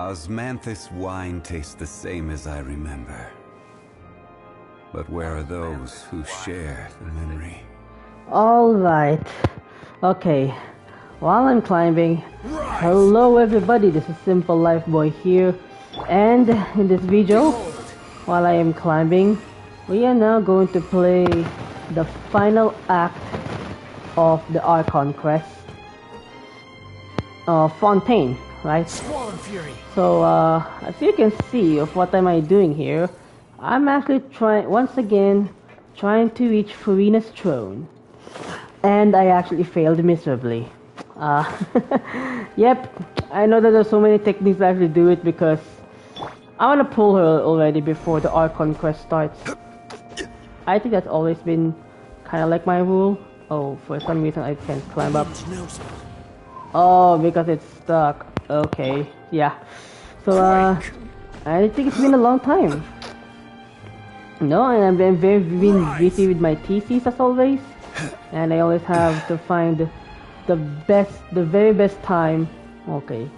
Osmanthus wine tastes the same as I remember. But where are those who share the memory? Alright. Okay. While I'm climbing, hello everybody, this is Simple Life Boy here. And in this video, while I am climbing, we are now going to play the final act of the Archon Quest. Fontaine, right? So, as you can see of what am I doing here, I'm actually once again trying to reach Furina's throne. And I actually failed miserably. Yep, I know that there's so many techniques to actually do it because I want to pull her already before the Archon Quest starts. I think that's always been kind of like my rule. Oh, for some reason I can't climb up. Oh, because it's stuck. Okay, yeah. So, I think it's been a long time. No, and I've been very busy with my thesis as always. And I always have to find the very best time, okay,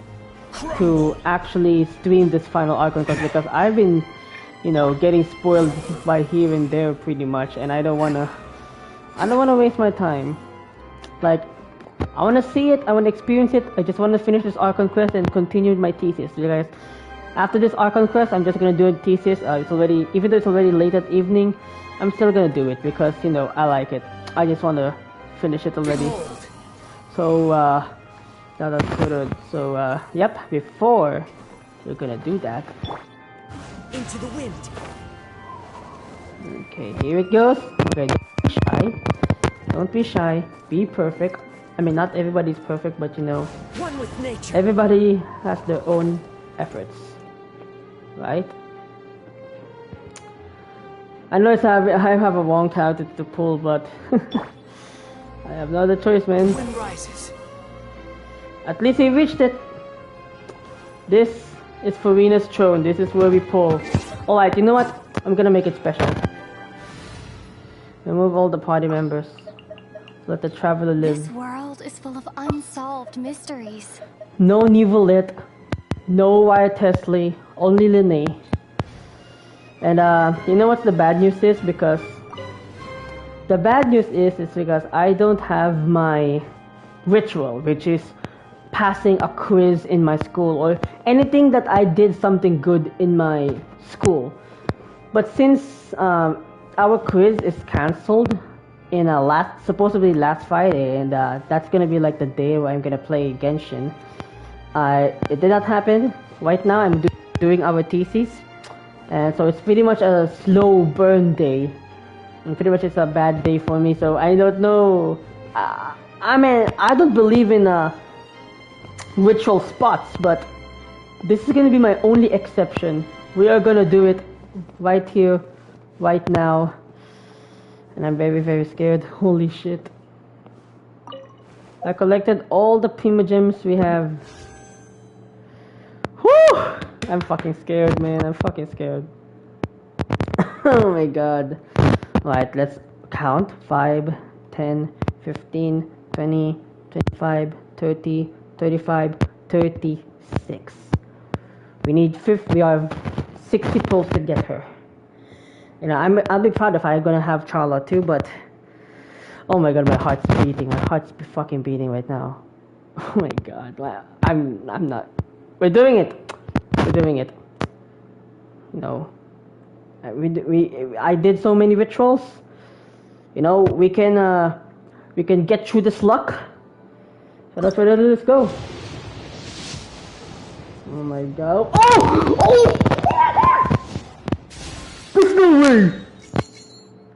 to actually stream this final Archon Quest because I've been, you know, getting spoiled by here and there pretty much, and I don't wanna waste my time. Like, I wanna see it, I wanna experience it, I just wanna finish this Archon Quest and continue with my thesis. You guys, after this Archon Quest, I'm just gonna do a thesis. It's already, even though it's already late at evening, I'm still gonna do it because, you know, I like it. I just wanna finish it already. So, that's good. So, yep, before we're gonna do that. Into the wind. Okay, here it goes. Okay, don't be shy. Don't be shy. Be perfect. I mean, not everybody's perfect, but you know, One with nature. everybody has their own efforts, right? I know I have a wrong character to pull, but I have no other choice, man. Wind rises. At least he reached it. This is Furina's throne. This is where we pull. Alright, you know what? I'm gonna make it special. Remove all the party members. Let the traveler live. This world is full of unsolved mysteries. No Nivelet. No Wyatt Tesley. Only Linné. And you know what the bad news is? Because the bad news is because I don't have my ritual, which is passing a quiz in my school or anything that I did something good in my school. But since our quiz is cancelled in supposedly last Friday, and that's gonna be like the day where I'm gonna play Genshin, it did not happen. Right now I'm doing our thesis, and so it's pretty much a slow burn day. And pretty much it's a bad day for me, so I don't know. I mean, I don't believe in ritual spots, but this is gonna be my only exception. We are gonna do it right here, right now. And I'm very, very scared. Holy shit. I collected all the primogems we have. Whew! I'm fucking scared, man. I'm fucking scared. Oh my god. Alright, let's count. 5, 10, 15, 20, 25, 30, 35, 36. We are 60 pulls to get her. You know, I'll be proud if I'm gonna have Charlotte too, but oh my god, my heart's beating. My heart's fucking beating right now. Oh my god. I'm not. We're doing it. We're doing it. You know, I did so many rituals. You know, we can get through this luck. So let's let's go. Oh my god. Oh! There's no way!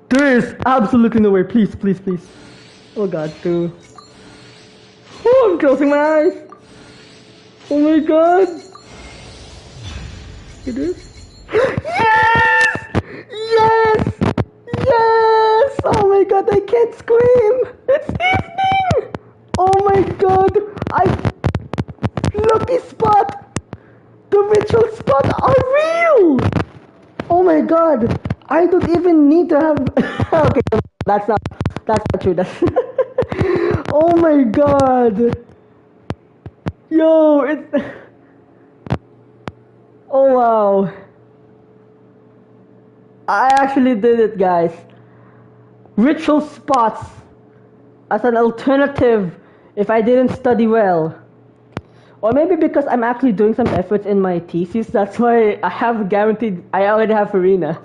There is absolutely no way. Please, please, please. Oh god, dude. Oh, I'm closing my eyes. Oh my god. It is. Yes! Yes! Yes! Oh my god, I can't scream. It's evening! Oh my god. Lucky spot. The ritual spot are real! Oh my god, I don't even need to have okay, that's not true. Oh my god. Yo, Oh wow. I actually did it, guys. Ritual spots as an alternative if I didn't study well. Or maybe because I'm actually doing some efforts in my thesis, that's why I have guaranteed I already have Furina.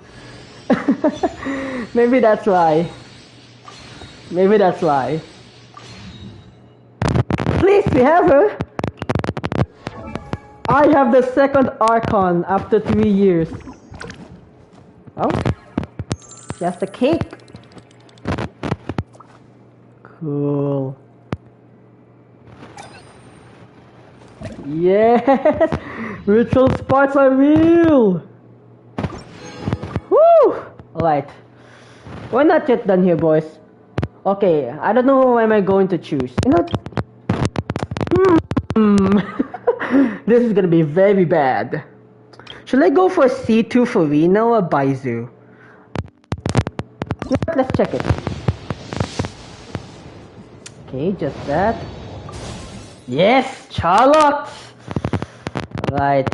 Maybe that's why. Maybe that's why. Please, we have her. I have the second Archon after 3 years. Oh, she has the cake. Cool. Yes! Ritual spots are real! Woo! Alright. We're not yet done here, boys. Okay, I don't know who am I going to choose. You know... This is gonna be very bad. Should I go for C2 Furina or Baizu? Let's check it. Okay, just that. Yes, Charlotte! Right.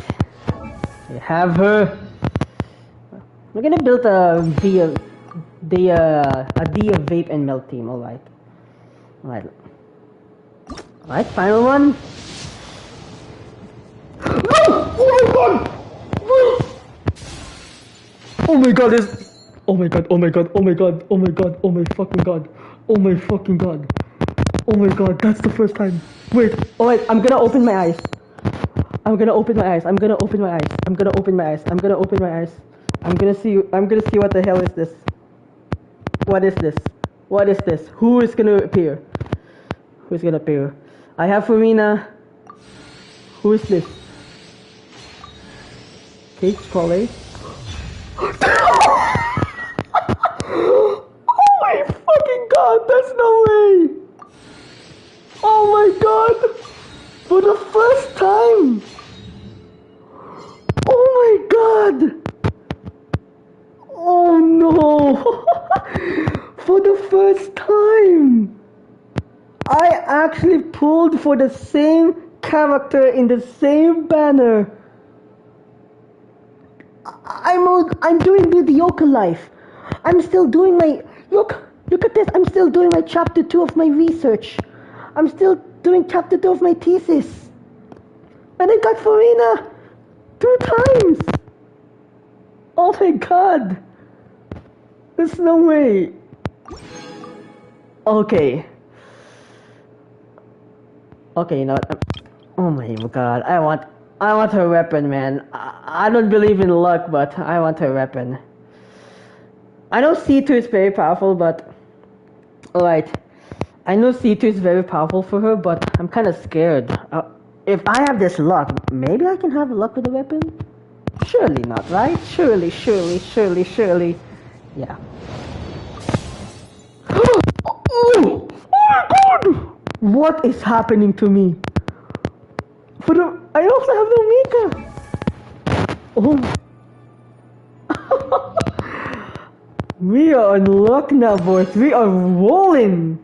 We have her. We're gonna build a Dia Vape and Melt team, alright. Alright. Alright, final one. Oh my god, this... Oh my god, oh my god, oh my god, oh my god, oh my fucking god. Oh my fucking god. Oh my god, that's the first time. Wait, oh wait, I'm gonna open my eyes. I'm gonna open my eyes. I'm gonna open my eyes. I'm gonna open my eyes. I'm gonna open my eyes. I'm gonna see what the hell is this. What is this? What is this? Who is gonna appear? Who's gonna appear? I have Furina. Who is this? Kate Trolley. Oh my fucking god, that's no way! Oh my god! For the first time! Oh my god! Oh no! For the first time! I actually pulled for the same character in the same banner. I'm doing mediocre life. I'm still doing my... Look at this. I'm still doing my chapter 2 of my research. I'm still doing chapter 2 of my thesis. And I got Furina 2 times. Oh my god. There's no way. Okay. Okay, you know what? Oh my god. I want her weapon, man. I don't believe in luck, but I want her weapon. I know C2 is very powerful, but... Alright. I know C2 is very powerful for her, but I'm kind of scared. If I have this luck, maybe I can have luck with the weapon? Surely not, right? Surely. Yeah. Oh my god! What is happening to me? I also have no Mika! Oh. We are on luck now, boys. We are rolling.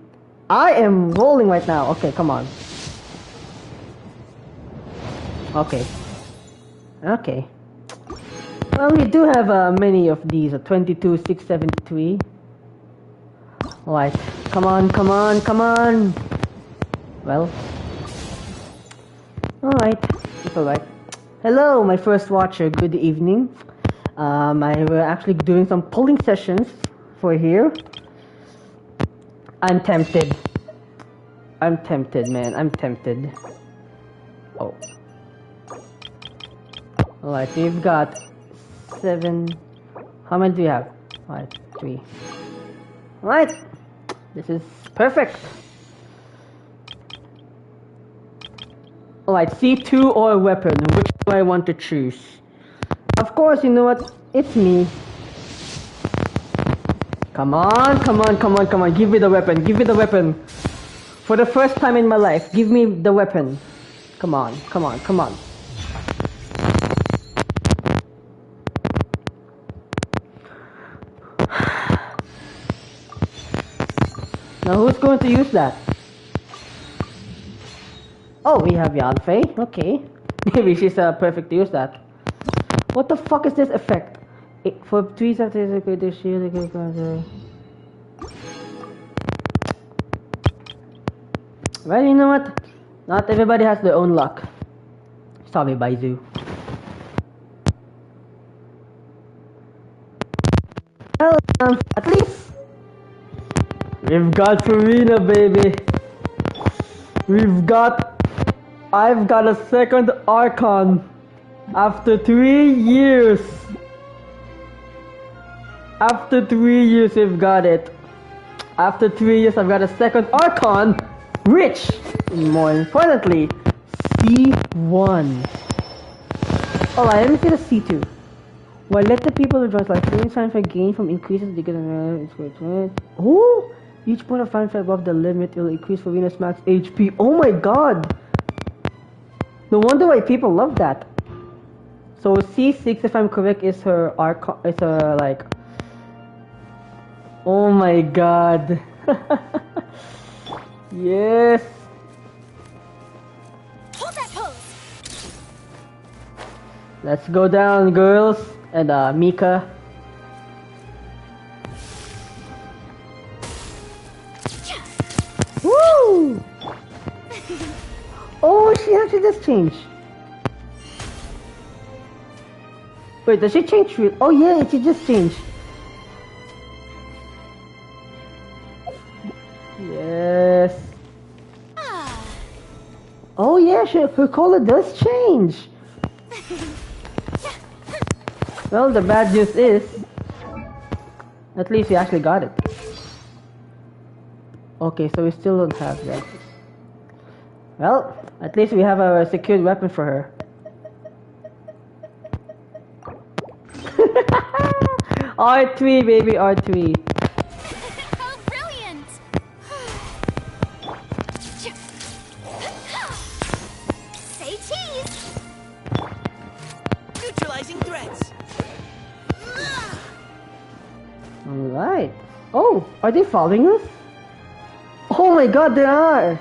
I am rolling right now. Okay, come on. Okay. Well, we do have many of these. 22, 673. Alright. Come on. Well. Alright. It's alright. Hello, my first watcher. Good evening. We're actually doing some polling sessions for here. I'm tempted, man. I'm tempted. Oh. Alright, we've got 7. How many do you have? Alright, 3. Alright. This is perfect. Alright, C2 or weapon. Which do I want to choose? Of course, you know what? It's me. Come on. Give me the weapon. For the first time in my life, give me the weapon. Come on. Now who's going to use that? Oh, we have Yanfei. Okay. Maybe she's perfect to use that. What the fuck is this effect? For 3 seconds, the shield. Well, you know what? Not everybody has their own luck. Sorry, Baizu. Well, at least we've got Furina, baby. I've got a second Archon after 3 years. After 3 years, we've got it. After 3 years, I've got a second Archon, which, more importantly, C1. Alright, let me see the C2. Well, let the people rejoice. Like, frame sign for gain from increases because it's great. Oh! Each point of fine fire above the limit will increase Furina's max HP. Oh my god! No wonder why people love that. So C6, if I'm correct, is her Archon. Is her like. Oh my god! Yes. Hold that pose. Let's go down, girls, and Mika. Woo! Oh, she actually does change. Wait, does she change? Oh yeah, she just changed. Yes. Oh yeah, her color does change. Well, the bad news is, at least we actually got it. Okay, so we still don't have that. Well, at least we have a secured weapon for her. R3, baby, R3. How brilliant! Say cheese! Neutralizing threats. Alright. Oh, are they following us? Oh my god, they are!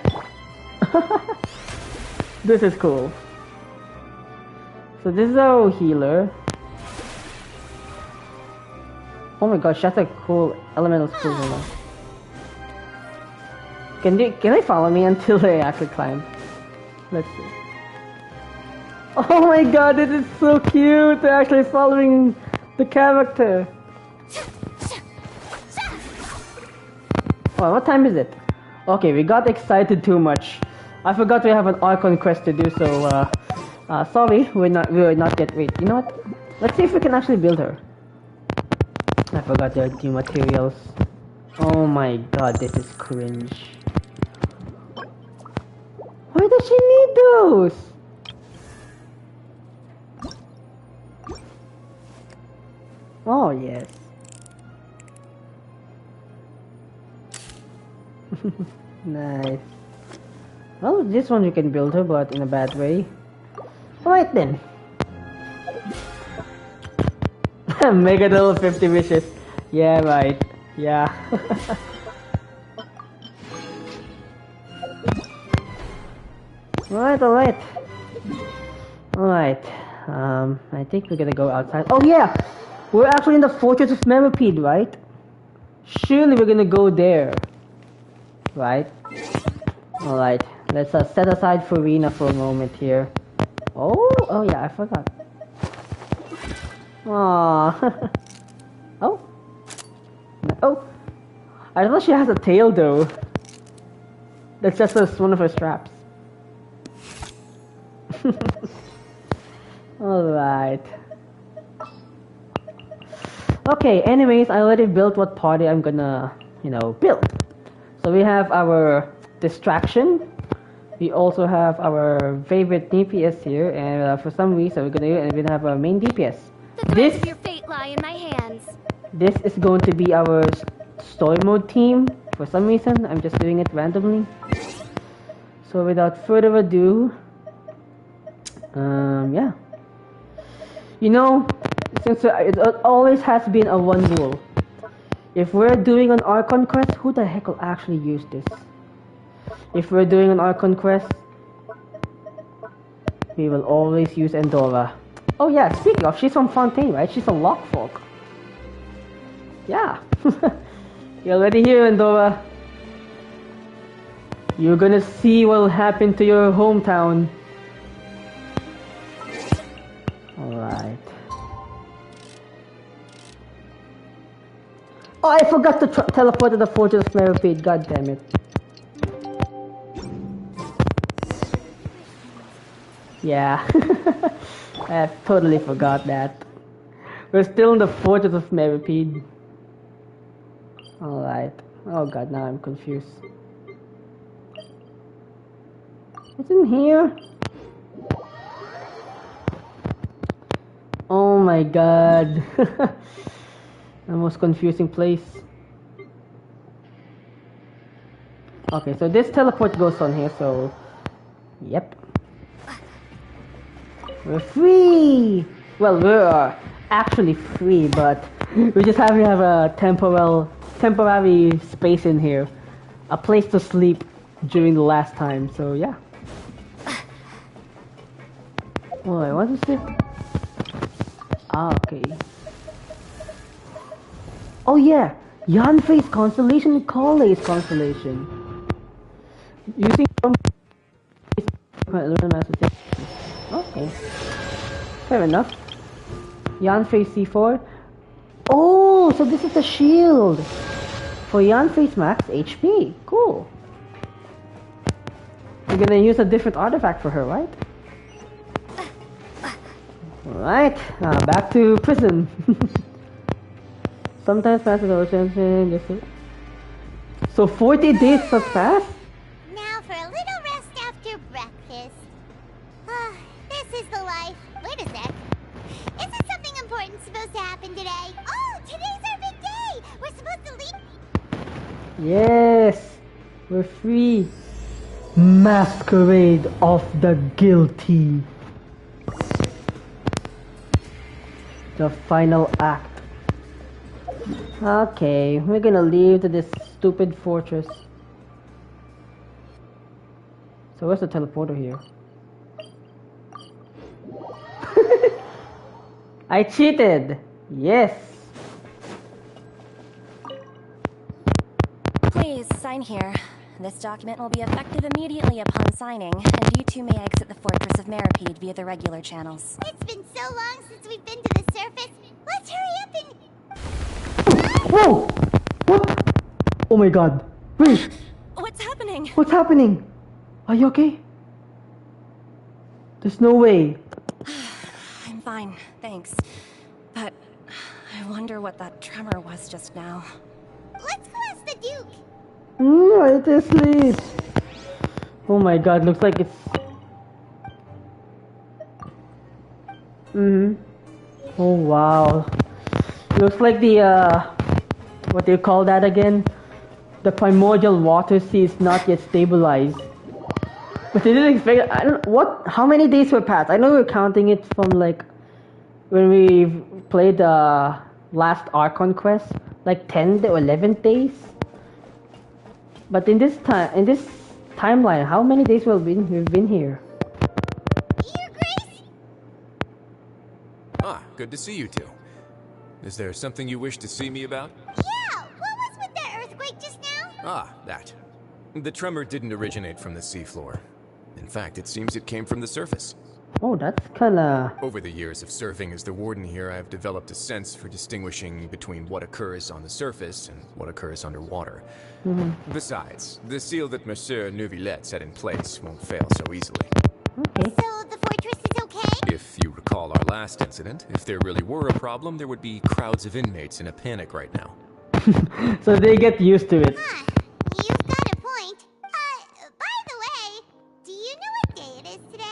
This is cool. So this is our healer. Oh my gosh, that's a cool elemental skill. Can they follow me until they actually climb? Let's see. Oh my god, this is so cute! They're actually following the character. Oh, what time is it? Okay, we got excited too much. I forgot we have an Archon Quest to do, so sorry, we were not yet. Wait, you know what? Let's see if we can actually build her. I forgot the new materials. Oh my god, this is cringe. Why does she need those? Oh yes. Nice. Well, this one you can build her, but in a bad way. Alright then. Make a little 50 wishes. Yeah, right. Yeah. Alright. I think we're gonna go outside. Oh yeah! We're actually in the Fortress of Meripede, right? Surely we're gonna go there. Right? Alright. Let's set aside Furina for a moment here. Oh yeah, I forgot. Aww. Oh, I thought she has a tail though. That's just one of her straps. Alright. Okay, anyways, I already built what party I'm gonna, build. So we have our distraction. We also have our favorite DPS here, and for some reason we're gonna have our main DPS. The threads of your fate lie in my hands. This is going to be our story mode team. For some reason, I'm just doing it randomly. So without further ado, yeah. Since it always has been a one rule. If we're doing an Archon Quest, who the heck will actually use this? If we're doing an Archon Quest, we will always use Endora. Oh yeah, speaking of, she's from Fontaine, right? She's from Lockfolk. Yeah. You already here, Endora. You're gonna see what'll happen to your hometown. Alright. Oh, I forgot to teleport to the Fortress of Meripede, god damn it. Yeah. I totally forgot that. We're still in the Fortress of Meripede. Alright. Oh god, now I'm confused. It's in here. Oh my god. The most confusing place. Okay, so this teleport goes on here, so... Yep. We're free! Well, we're actually free, but we just have to have a temporary space in here. A place to sleep during the last time, so yeah. Oh, what is it? Ah, okay. Oh yeah! Yanfei's constellation and Corley's constellation. Using from... Okay. Fair enough. Yanfei C4. Oh, so this is the shield for Yanfei's max HP. Cool. We're gonna use a different artifact for her, right? Alright, back to prison. Sometimes fast as ocean. So 40 days so fast? Now for a little rest after breakfast. This is the life. Wait a sec. Isn't something important supposed to happen today? Oh, today's our big day! We're supposed to leave. Yes, we're free. Masquerade of the guilty. The final act. Okay, we're gonna leave to this stupid fortress. So where's the teleporter here? I cheated! Yes! Please, sign here. This document will be effective immediately upon signing, and you two may exit the Fortress of Meripede via the regular channels. It's been so long since we've been to the surface. Let's hurry up and... Whoa! What? Oh my god. Wait! What's happening? What's happening? Are you okay? There's no way. I'm fine, thanks. But I wonder what that tremor was just now. Let's go ask the Duke. Right asleep. Oh my god, looks like it's... Oh wow. Looks like the, what do you call that again? The primordial water sea is not yet stabilized. But they didn't expect... I don't... What? How many days were passed? I know we were counting it from like... When we played the last Archon Quest. Like 10 or 11 days. But in this timeline, how many days we've been here? Your Grace? Ah, good to see you two. Is there something you wish to see me about? Yeah, what was with that earthquake just now? Ah, that. The tremor didn't originate from the seafloor. In fact, it seems it came from the surface. Oh, that's kinda... Over the years of serving as the warden here, I've developed a sense for distinguishing between what occurs on the surface and what occurs underwater. Besides, the seal that Monsieur Neuvillette set in place won't fail so easily. Okay. So the fortress is okay? If you recall our last incident, if there really were a problem, there would be crowds of inmates in a panic right now. So they get used to it. Huh, you've got a point. By the way, do you know what day it is today?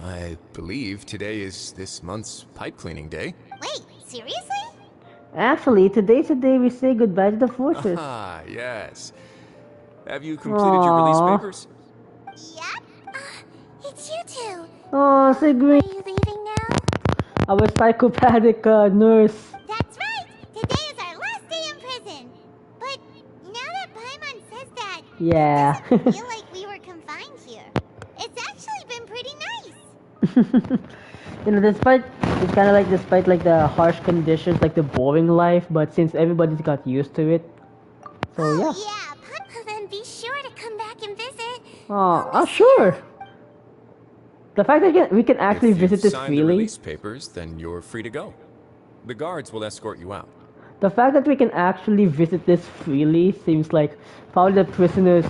I believe today is this month's pipe cleaning day. Wait, seriously? Actually, today's the day we say goodbye to the fortress. Ah, yes. Have you completed your release Aww. papers? Yep. It's you two. Oh, Are Sigrid, you leaving now? our psychopathic nurse. That's right. Today is our last day in prison. But now that Paimon says that, Yeah. it doesn't feel like we were confined here. It's actually been pretty nice. You know, despite it's kind of like despite like the harsh conditions, like the boring life, but since everybody's got used to it, so yeah. Yeah, then be sure to come back and visit. Oh, sure. The fact that we can actually If visit you've this signed the freely. release papers, then you're free to go. The guards will escort you out. The fact that we can actually visit this freely seems like probably the prisoners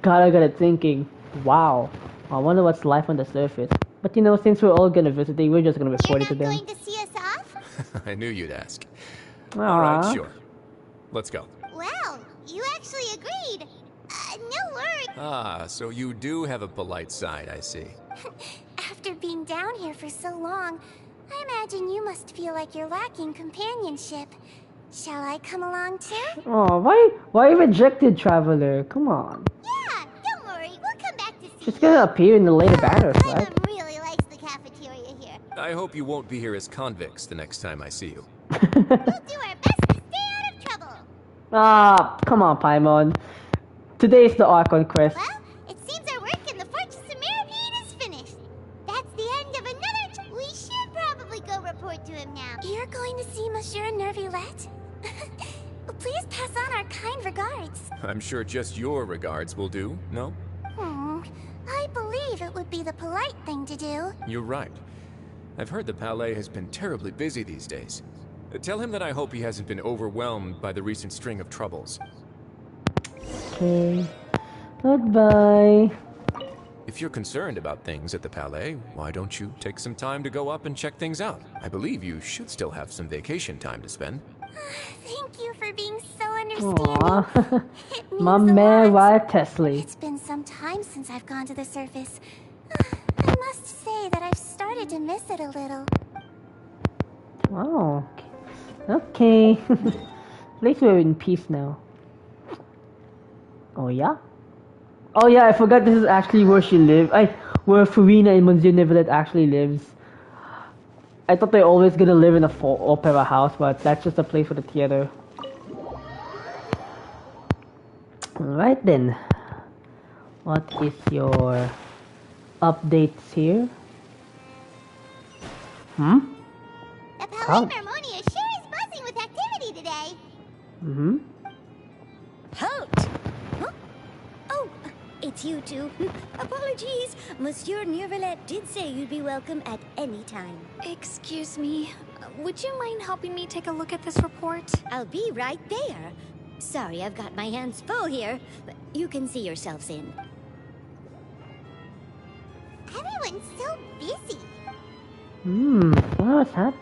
gotta get it thinking, wow, I wonder what's life on the surface. But you know, since we're all gonna visit it, we're just gonna report it to You're them. not going to see us off? I knew you'd ask. Aww. All right, sure. Let's go. Well, you actually agreed. No worries. Ah, so you do have a polite side, I see. After being down here for so long, I imagine you must feel like you're lacking companionship. Shall I come along too? Oh, why rejected Traveler? Come on. Yeah, don't worry. We'll come back to see She's gonna appear in the later banners, right? Paimon really likes the cafeteria here. I hope you won't be here as convicts the next time I see you. We'll do our best to stay out of trouble. Ah, come on, Paimon. Today's the Archon Quest. Well, it seems our work in the Fortress of Meripede is finished. That's the end of another. We should probably go report to him now. You're going to see Monsieur Nervilette? Please pass on our kind regards. I'm sure just your regards will do, no? I believe it would be the polite thing to do. You're right. I've heard the Palais has been terribly busy these days. Tell him that I hope he hasn't been overwhelmed by the recent string of troubles. Okay. Goodbye. If you're concerned about things at the Palais, why don't you take some time to go up and check things out? I believe you should still have some vacation time to spend. Thank you for being so understanding. Aww. It means My a man, lot. Wyatt Tesley. It's been some time since I've gone to the surface. I must say that I've started to miss it a little. Oh. Okay. At least we're in peace now. Oh yeah? Oh yeah, I forgot this is actually where she lives. Where Furina and Monsieur Nervilette actually lives. I thought they're always gonna live in a opera house, but that's just a place for the theater. Alright then. What is your updates here? The Palais Oh. Mermonia sure is buzzing with activity today. Mm-hmm. Halt! Huh? Oh, it's you two. Apologies. Monsieur Nervilette did say you'd be welcome at any time. Excuse me. Would you mind helping me take a look at this report? I'll be right there. Sorry, I've got my hands full here. But you can see yourselves in. Everyone's so busy. What's that?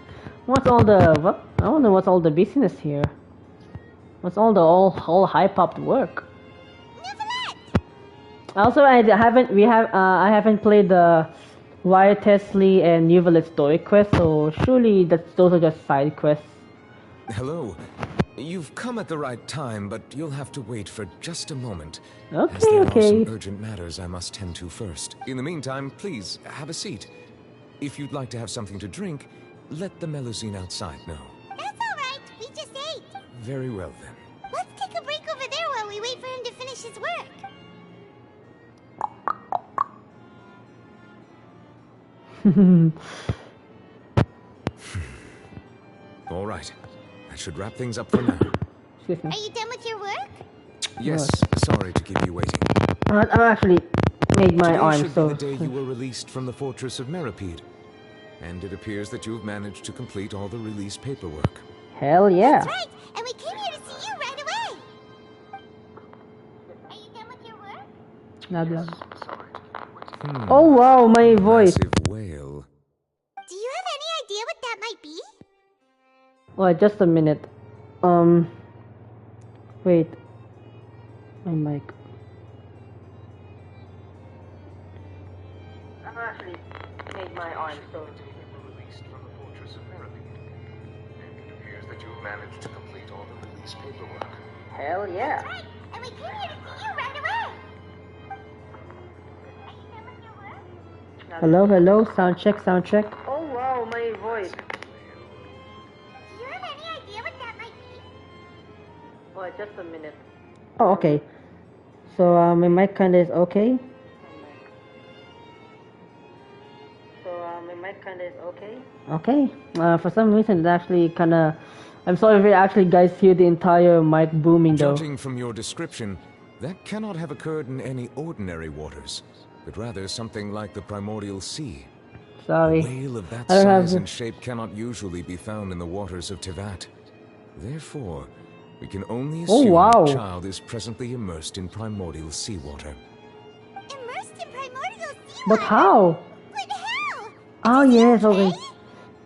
What's all the what? I don't know what's all the busyness here. What's all the all hype-up work? Nervilette! Also, I haven't played the Wyatt Tesley and Nervilette story quest, so surely those are just side quests. Hello. You've come at the right time, but you'll have to wait for just a moment. as Okay, there are okay. some urgent matters I must tend to first. In the meantime, please, have a seat. If you'd like to have something to drink, let the Melusine outside know. That's alright, we just ate. Very well, then. Let's take a break over there while we wait for him to finish his work. All right. That should wrap things up for now. Excuse me. Are you done with your work? Yes, sorry to keep you waiting. I actually made my Today arm should so. be the day you were released from the Fortress of Meripede. And it appears that you've managed to complete all the release paperwork. Hell yeah. That's right, and we came here to see you right away. Are you done with your work? Blah, blah. Oh wow, my voice. Massive whale. Do you have any idea what that might be? Wait, just a minute. Wait. My mic. I've actually made my arm so. Released from the Fortress of Meripede. And it appears that you've managed to complete all the release paperwork. Hell yeah. That's right, and we came here to see you right away. Are you done with your work? Hello, hello. Sound check, sound check. Oh wow, my voice. Do you have any idea what that might be? Wait, just a minute. Oh, okay. So, my mic kinda is okay. my mic kinda is okay. Okay. For some reason, it actually kinda. I'm sorry if you actually guys hear the entire mic booming though. Judging from your description, that cannot have occurred in any ordinary waters, but rather something like the primordial sea. Sorry. A whale of that size and shape cannot usually be found in the waters of Tivat. Therefore, we can only assume the child is presently immersed in primordial seawater. Immersed in primordial seawater? But how? But how? Oh yes, okay.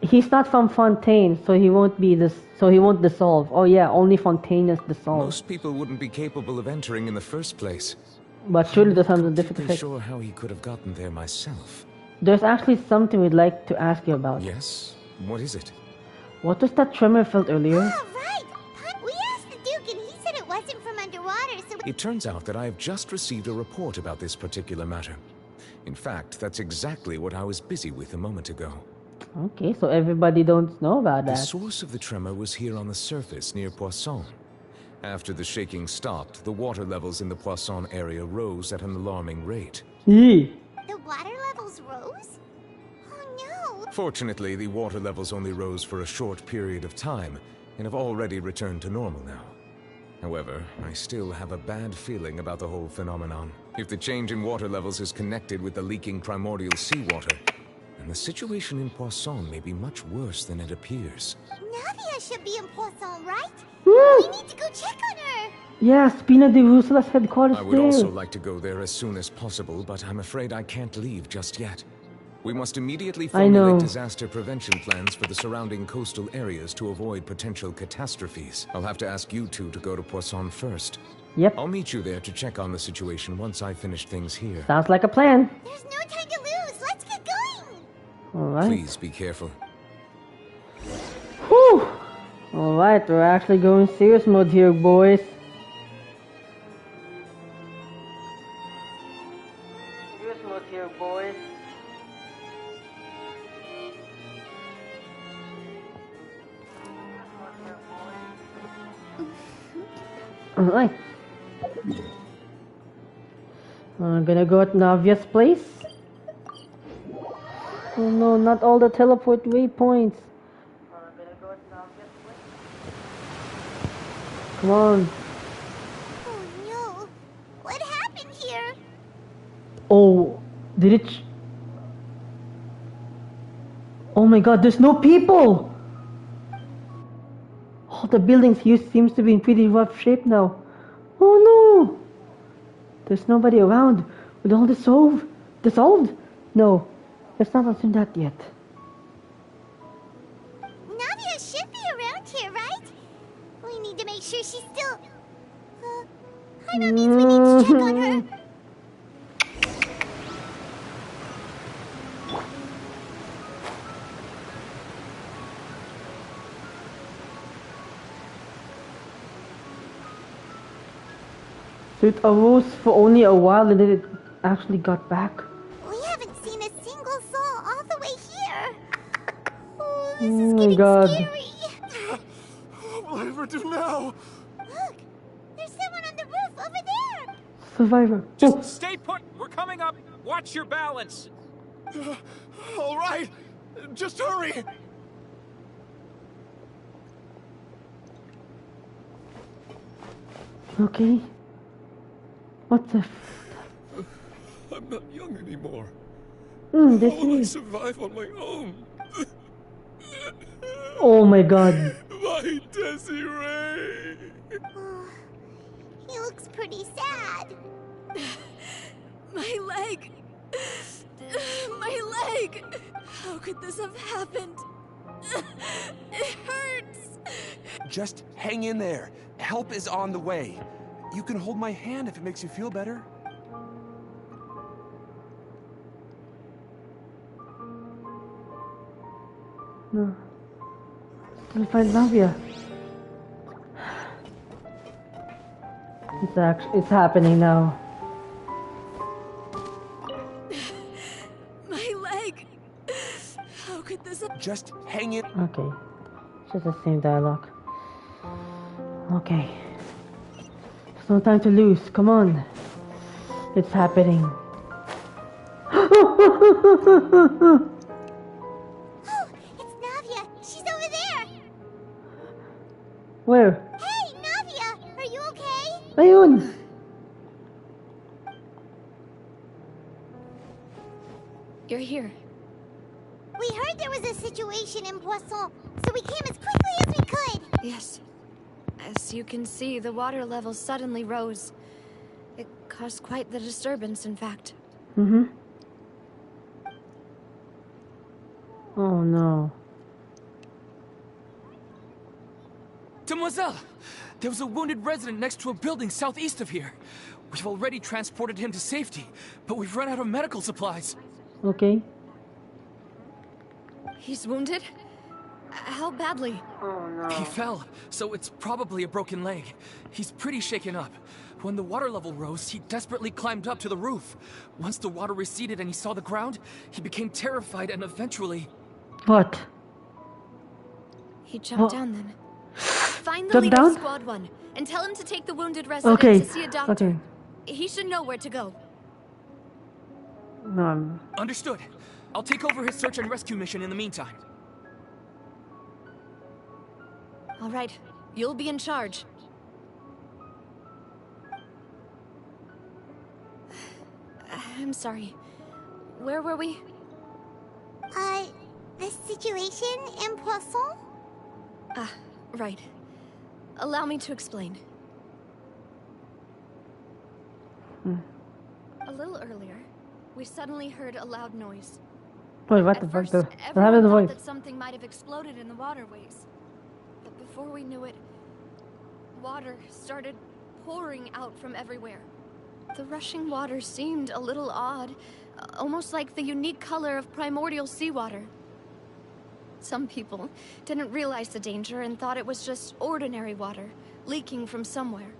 He's not from Fontaine, so he won't be this. So he won't dissolve. Oh yeah, only Fontaine is dissolved. Most people wouldn't be capable of entering in the first place. But surely there's something different to I'm fix. sure how he could have gotten there myself. There's actually something we'd like to ask you about. Yes? What is it? What was that tremor felt earlier? Oh, right. We asked the Duke and he said it wasn't from underwater, so... It turns out that I have just received a report about this particular matter. In fact, that's exactly what I was busy with a moment ago. Okay, so everybody don't know about that. The source of the tremor was here on the surface near Poisson. After the shaking stopped, the water levels in the Poisson area rose at an alarming rate. Eee. The water levels rose? Oh no! Fortunately, the water levels only rose for a short period of time, and have already returned to normal now. However, I still have a bad feeling about the whole phenomenon. If the change in water levels is connected with the leaking primordial seawater, then the situation in Poisson may be much worse than it appears. Navia should be in Poisson, right? Woo! We need to go check on her! Yeah, Spina de Rusula's headquarters I would there. also like to go there as soon as possible, but I'm afraid I can't leave just yet. We must immediately formulate disaster prevention plans for the surrounding coastal areas to avoid potential catastrophes. I'll have to ask you two to go to Poisson first. Yep. I'll meet you there to check on the situation once I finish things here. Sounds like a plan. There's no time to lose! Let's get going! Alright. Please be careful. Whew! Alright, we're actually going serious mode here, boys. Serious mode here, boys. Alright. I'm gonna go at Navia's place. Oh no, not all the teleport waypoints. Come on. Oh no! What happened here? Oh, did it? Oh my god, there's no people! All the buildings here seems to be in pretty rough shape now. Oh no! There's nobody around. Will all dissolve? Dissolved? No, let's not assume that yet. Navia should be around here, right? We need to make sure she's still... Hi, that means we need to check on her. So it arose for only a while and then it actually got back. We haven't seen a single soul all the way here. Oh, this Oh is my getting God. scary. What will I ever do now? Look, there's someone on the roof over there. Survivor. Just Oh, stay put. We're coming up. Watch your balance. All right, just hurry. okay. What the I'm not young anymore. this How will I is... survive on my own? Oh my god. My Desiree! Oh, he looks pretty sad. My leg! My leg! How could this have happened? It hurts! Just hang in there. Help is on the way. You can hold my hand if it makes you feel better. No. Still find Navia. It's happening now. My leg! How could this have... Just hang in. Okay. It's just the same dialogue. Okay. There's no time to lose. Come on. It's happening. Where? Hey, Navia! Are you okay? Ayun! You're here. We heard there was a situation in Poisson, so we came as quickly as we could. Yes. As you can see, the water level suddenly rose. It caused quite the disturbance, in fact. Mm-hmm. Oh no. Demoiselle! There was a wounded resident next to a building southeast of here. We've already transported him to safety, but we've run out of medical supplies. Okay. He's wounded? How badly? Oh no. He fell, so it's probably a broken leg. He's pretty shaken up. When the water level rose, he desperately climbed up to the roof. Once the water receded and he saw the ground, he became terrified and eventually... What? He jumped down then. Find the leader of Squad 1 and tell him to take the wounded resident to see a doctor. Okay. He should know where to go. No. Understood. I'll take over his search and rescue mission in the meantime. All right. You'll be in charge. I'm sorry. Where were we? The situation in Poisson? Ah, right. Allow me to explain. A little earlier, we suddenly heard a loud noise. Wait, what the At fuck? first, What happened to everyone the thought voice? that something might have exploded in the waterways. But before we knew it, water started pouring out from everywhere. The rushing water seemed a little odd, almost like the unique color of primordial seawater. Some people didn't realize the danger and thought it was just ordinary water, leaking from somewhere.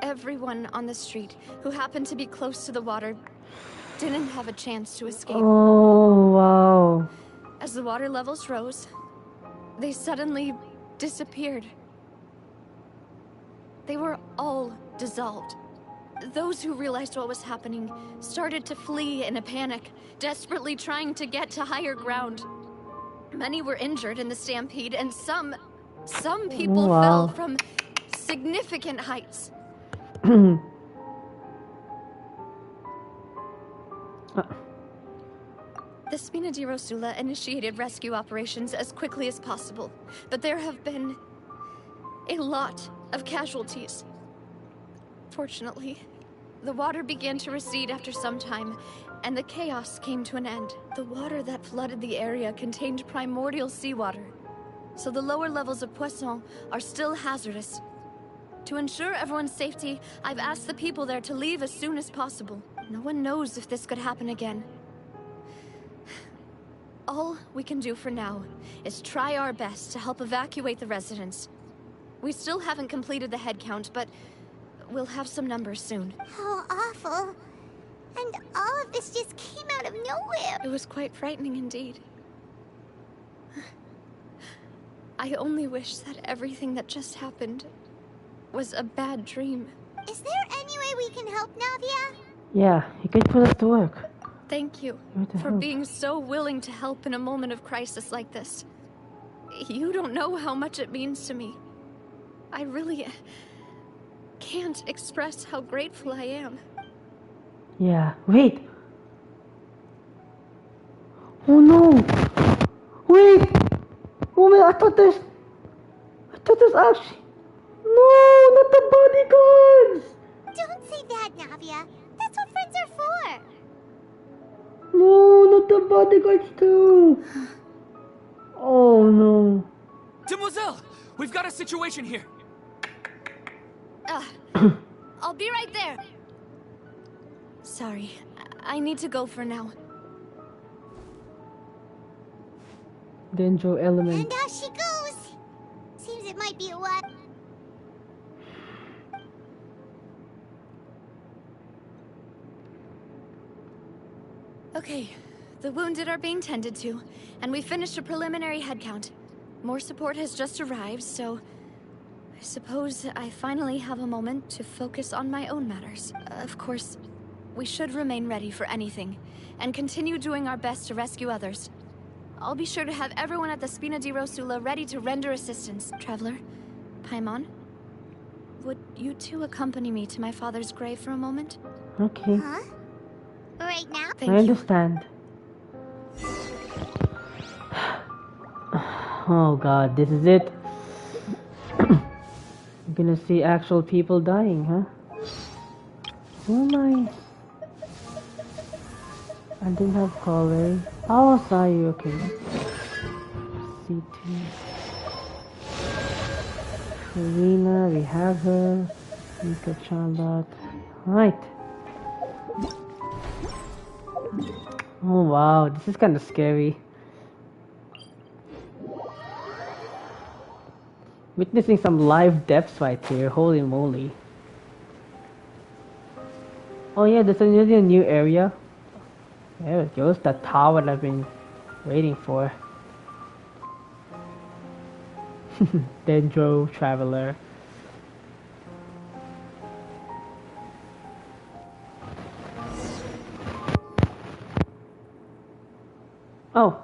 Everyone on the street who happened to be close to the water didn't have a chance to escape. Oh, wow. As the water levels rose, they suddenly disappeared. They were all dissolved. Those who realized what was happening started to flee in a panic, desperately trying to get to higher ground. Many were injured in the stampede, and some people fell from significant heights. The Spina di Rosula initiated rescue operations as quickly as possible, but there have been a lot of casualties. Fortunately, the water began to recede after some time, and the chaos came to an end. The water that flooded the area contained primordial seawater, so the lower levels of Poisson are still hazardous. To ensure everyone's safety, I've asked the people there to leave as soon as possible. No one knows if this could happen again. All we can do for now is try our best to help evacuate the residents. We still haven't completed the head count, but we'll have some numbers soon. How awful. And all of this just came out of nowhere. It was quite frightening indeed. I only wish that everything that just happened was a bad dream. Is there any way we can help, Navia? Yeah, you could put us to work. Thank you for being so willing to help in a moment of crisis like this. You don't know how much it means to me. I really can't express how grateful I am. Yeah, wait. Oh no! Wait! Oh man, I thought there's actually... No, not the bodyguards! Don't say that, Navia. That's what friends are for. No, not the bodyguards too! Oh no. Demoiselle! We've got a situation here! I'll be right there. Sorry, I need to go for now. Danger element. And out she goes. Seems it might be a what? Okay, the wounded are being tended to, and we finished a preliminary head count. More support has just arrived, so I suppose I finally have a moment to focus on my own matters. Of course, we should remain ready for anything, and continue doing our best to rescue others. I'll be sure to have everyone at the Spina di Rosula ready to render assistance. Traveler, Paimon, would you two accompany me to my father's grave for a moment? Okay. Huh? Right now? Thank I you. understand. Oh god, this is it. I'm gonna see actual people dying, huh? Who am I? I didn't have color. Oh, sorry, okay. C2. Furina, we have her. Mika Charlotte. Right. Oh wow, this is kind of scary. Witnessing some live deaths right here, holy moly. Oh yeah, there's another new area. There it goes, that tower that I've been waiting for. Dendro Traveler. Oh.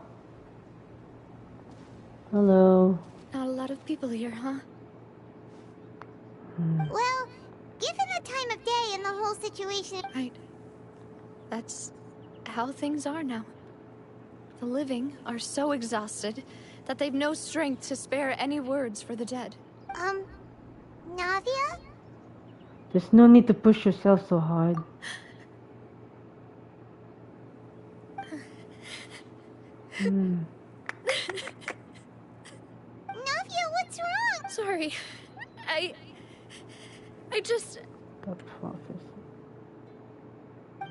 Hello. Not a lot of people here, huh? Well, given the time of day and the whole situation... Right. That's how things are now. The living are so exhausted that they've no strength to spare any words for the dead. Navia? There's no need to push yourself so hard. Navia, what's wrong? Sorry. I just... The prophecy.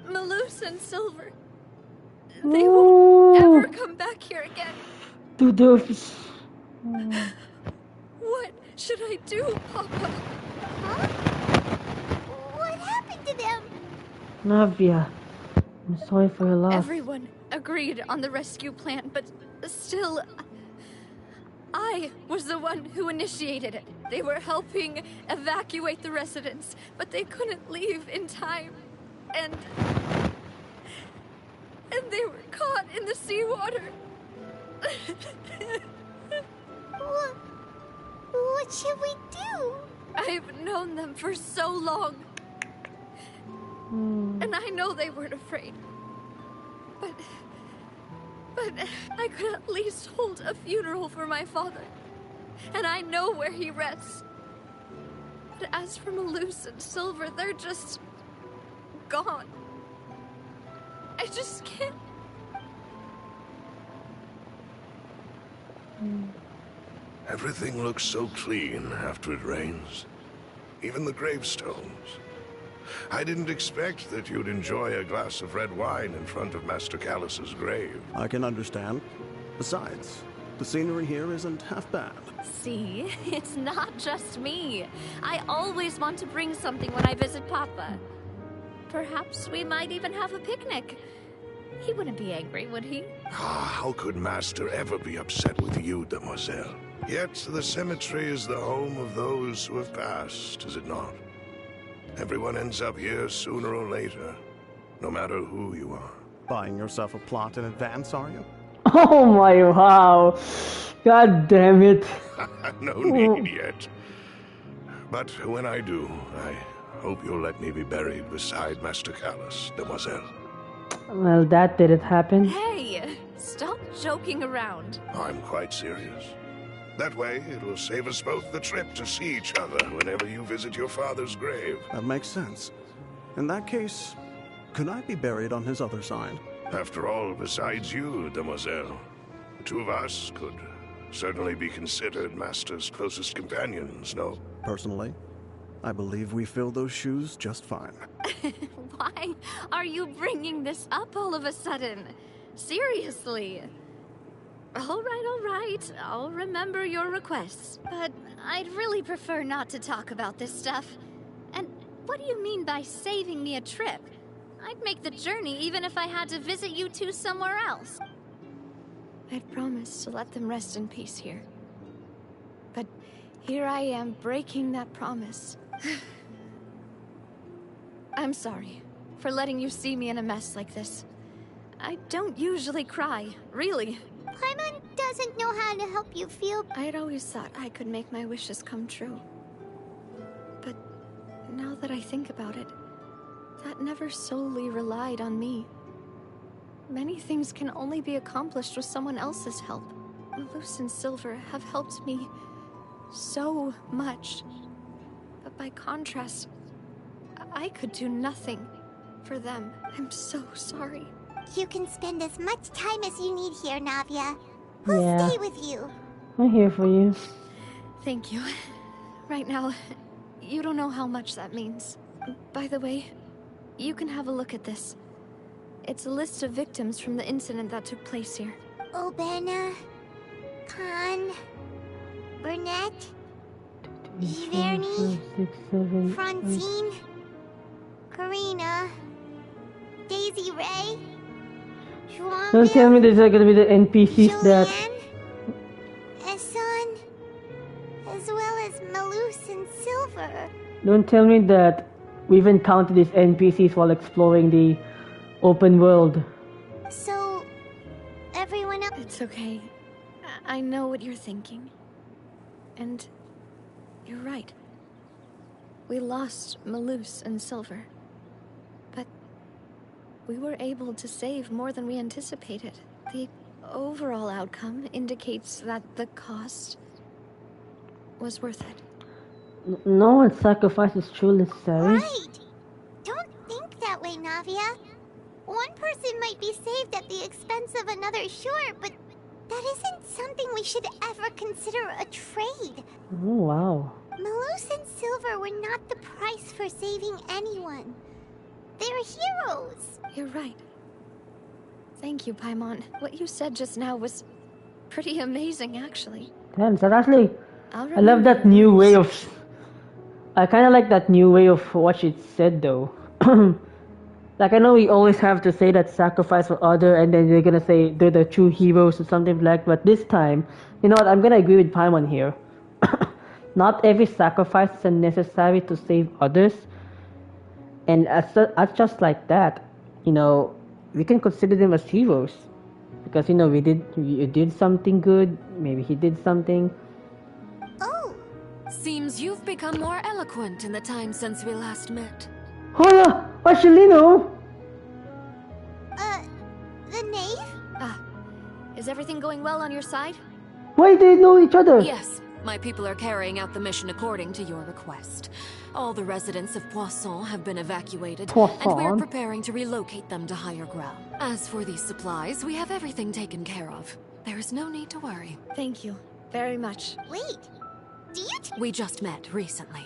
Malus and Silver. They won't ever come back here again. Do those. What should I do, Papa? Huh? What happened to them? Navia, I'm sorry for your loss. Everyone agreed on the rescue plan, but still... I was the one who initiated it. They were helping evacuate the residents, but they couldn't leave in time. And they were caught in the seawater. What should we do? I've known them for so long. And I know they weren't afraid. But I could at least hold a funeral for my father. And I know where he rests. But as for Malus and Silver, they're just... gone. I just can't... Everything looks so clean after it rains. Even the gravestones. I didn't expect that you'd enjoy a glass of red wine in front of Master Callus's grave. I can understand. Besides, the scenery here isn't half bad. See, it's not just me. I always want to bring something when I visit Papa. Perhaps we might even have a picnic. He wouldn't be angry, would he? How could Master ever be upset with you, Demoiselle? Yet the cemetery is the home of those who have passed, is it not? Everyone ends up here sooner or later, no matter who you are. Buying yourself a plot in advance, are you? Oh my wow. God damn it. No need yet. But when I do, I hope you'll let me be buried beside Master Callus, Demoiselle. Well, that didn't happen. Hey, stop joking around. I'm quite serious. That way, it will save us both the trip to see each other whenever you visit your father's grave. That makes sense. In that case, could I be buried on his other side? After all, besides you, Demoiselle, the two of us could certainly be considered Master's closest companions, no? Personally, I believe we fill those shoes just fine. Why are you bringing this up all of a sudden? Seriously. All right. I'll remember your requests. But I'd really prefer not to talk about this stuff. And what do you mean by saving me a trip? I'd make the journey even if I had to visit you two somewhere else. I'd promised to let them rest in peace here. But here I am breaking that promise. I'm sorry for letting you see me in a mess like this. I don't usually cry, really. Paimon doesn't know how to help you feel. I'd always thought I could make my wishes come true. But now that I think about it, that never solely relied on me. Many things can only be accomplished with someone else's help. Malus and Silver have helped me so much. But by contrast, I could do nothing for them. I'm so sorry. You can spend as much time as you need here, Navia. We'll stay with you. I'm here for you. Thank you. Right now, you don't know how much that means. By the way, you can have a look at this. It's a list of victims from the incident that took place here. Obena, Khan, Burnett, Giverny, Francine, Karina, Daisy Ray, Don't tell me these are gonna be the NPCs that... Eson, as well as Malus and Silver. Don't tell me that we've encountered these NPCs while exploring the open world. So, everyone else... It's okay. I know what you're thinking. And you're right. We lost Malus and Silver. But we were able to save more than we anticipated. The overall outcome indicates that the cost was worth it. No one's sacrifice is truly necessary. Right! Don't think that way, Navia. One person might be saved at the expense of another, sure, but that isn't something we should ever consider a trade. Oh, wow. Malus and Silver were not the price for saving anyone. They're heroes. You're right. Thank you, Paimon. What you said just now was pretty amazing, actually. Damn, so actually, I love that new way of... I kind of like that new way of what she said, though. Like, I know we always have to say that sacrifice for other, and then they're gonna say they're the true heroes or something like that. But this time, you know what, I'm gonna agree with Paimon here. Not every sacrifice is necessary to save others. And as just like that, you know, we can consider them as heroes. Because, you know, you did something good, maybe he did something. Oh! Seems you've become more eloquent in the time since we last met. Hola! Marcelino! The knave? Is everything going well on your side? Why do they know each other? Yes, my people are carrying out the mission according to your request. All the residents of Poisson have been evacuated, and we are preparing to relocate them to higher ground. As for these supplies, we have everything taken care of. There is no need to worry. Thank you very much. Wait, do you We just met recently.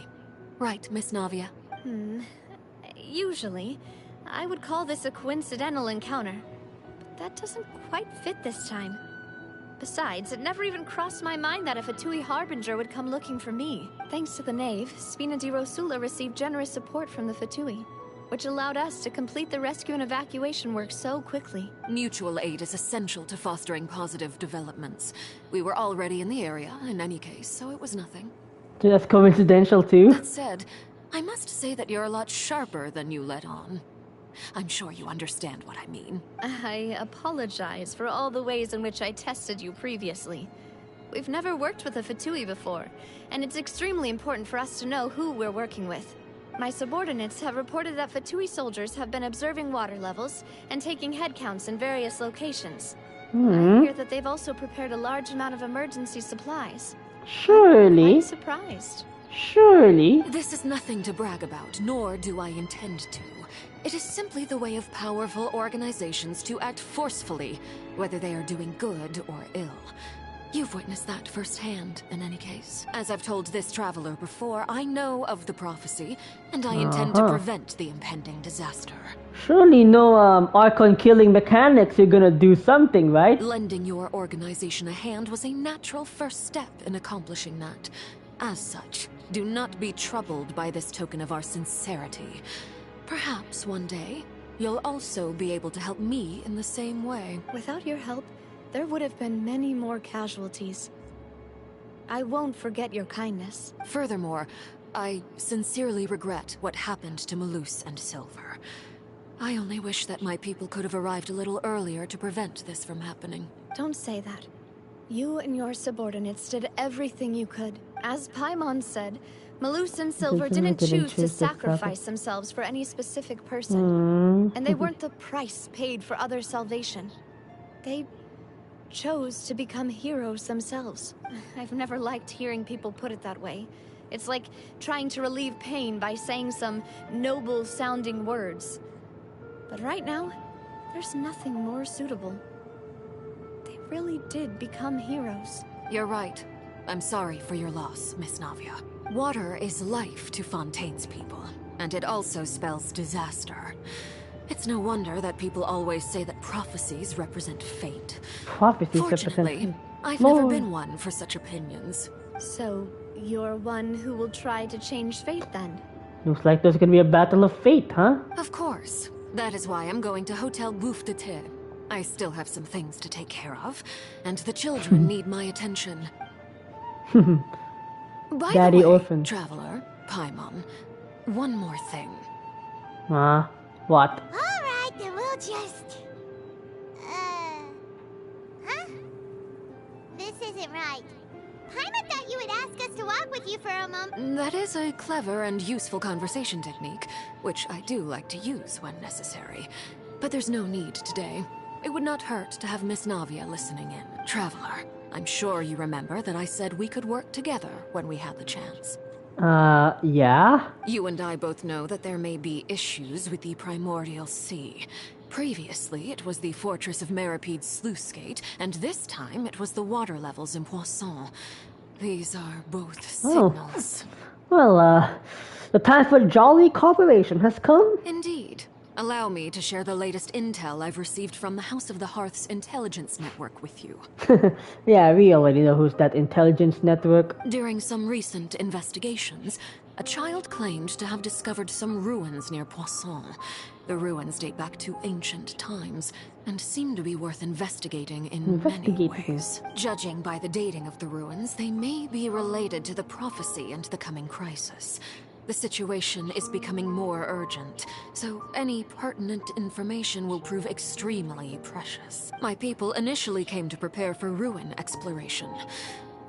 Right, Miss Navia? Usually, I would call this a coincidental encounter. But that doesn't quite fit this time. Besides, it never even crossed my mind that a Fatui Harbinger would come looking for me. Thanks to the Knave, Spina di Rosula received generous support from the Fatui, which allowed us to complete the rescue and evacuation work so quickly. Mutual aid is essential to fostering positive developments. We were already in the area, in any case, so it was nothing. So that's coincidental too? That said, I must say that you're a lot sharper than you let on. I'm sure you understand what I mean. I apologize for all the ways in which I tested you previously. We've never worked with a Fatui before, and it's extremely important for us to know who we're working with. My subordinates have reported that Fatui soldiers have been observing water levels and taking head counts in various locations. I hear that they've also prepared a large amount of emergency supplies. Surely. I'm surprised. Surely. This is nothing to brag about, nor do I intend to. It is simply the way of powerful organizations to act forcefully, whether they are doing good or ill. You've witnessed that firsthand, in any case. As I've told this traveler before, I know of the prophecy, and I intend to prevent the impending disaster. Surely no Archon killing mechanics, you're gonna do something, right? Lending your organization a hand was a natural first step in accomplishing that. As such, do not be troubled by this token of our sincerity. Perhaps one day, you'll also be able to help me in the same way. Without your help, there would have been many more casualties. I won't forget your kindness. Furthermore, I sincerely regret what happened to Malus and Silver. I only wish that my people could have arrived a little earlier to prevent this from happening. Don't say that. You and your subordinates did everything you could. As Paimon said, Malus and Silver didn't choose to sacrifice themselves for any specific person. And they weren't the price paid for other salvation. They chose to become heroes themselves. I've never liked hearing people put it that way. It's like trying to relieve pain by saying some noble-sounding words. But right now, there's nothing more suitable. They really did become heroes. You're right. I'm sorry for your loss, Miss Navia. Water is life to Fontaine's people, and it also spells disaster. It's no wonder that people always say that prophecies represent fate. Fortunately, I've never been one for such opinions. So, you're one who will try to change fate then? Looks like there's gonna be a battle of fate, huh? Of course. That is why I'm going to Hotel Bouffe de Thé. I still have some things to take care of, and the children need my attention. By Daddy the way, orphan. Traveler, Paimon, one more thing. What? Alright, then we'll just... Huh? This isn't right. Paimon thought you would ask us to walk with you for a moment. That is a clever and useful conversation technique, which I do like to use when necessary. But there's no need today. It would not hurt to have Miss Navia listening in. Traveler, I'm sure you remember that I said we could work together when we had the chance. Yeah? You and I both know that there may be issues with the Primordial Sea. Previously, it was the Fortress of Meripede's sluice gate, and this time it was the water levels in Poisson. These are both signals. Well, the time for jolly cooperation has come. Indeed. Allow me to share the latest intel I've received from the House of the Hearth's intelligence network with you. Yeah, we already know who's that intelligence network. During some recent investigations, a child claimed to have discovered some ruins near Poisson. The ruins date back to ancient times, and seem to be worth investigating in many ways. Judging by the dating of the ruins, they may be related to the prophecy and the coming crisis. The situation is becoming more urgent, so any pertinent information will prove extremely precious. My people initially came to prepare for ruin exploration.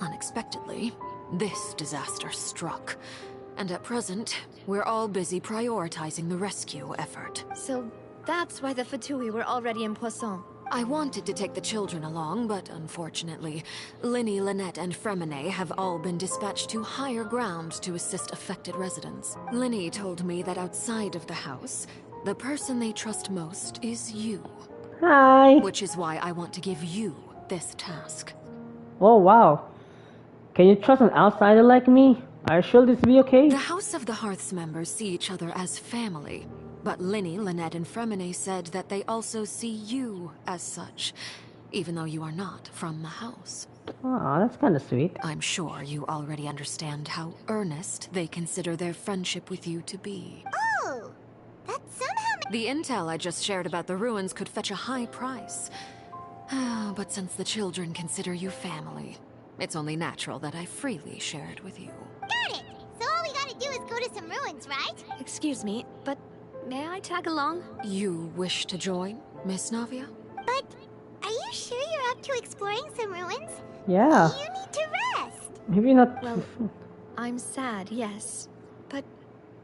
Unexpectedly, this disaster struck. And at present, we're all busy prioritizing the rescue effort. So that's why the Fatui were already in Poisson. I wanted to take the children along, but unfortunately, Linny, Lynette, and Fremine have all been dispatched to higher ground to assist affected residents. Linny told me that outside of the house, the person they trust most is you. Hi. Which is why I want to give you this task. Oh, wow. Can you trust an outsider like me? Are you sure this will be okay? The House of the Hearth's members see each other as family. But Linny, Lynette, and Fremine said that they also see you as such, even though you are not from the house. Oh, that's kind of sweet. I'm sure you already understand how earnest they consider their friendship with you to be. Oh, that's somehow... The intel I just shared about the ruins could fetch a high price. But since the children consider you family, it's only natural that I freely share it with you. Got it! So all we gotta do is go to some ruins, right? Excuse me, but... may I tag along? You wish to join, Miss Navia? But are you sure you're up to exploring some ruins? Yeah. You need to rest. Maybe not. Well, I'm sad, yes. But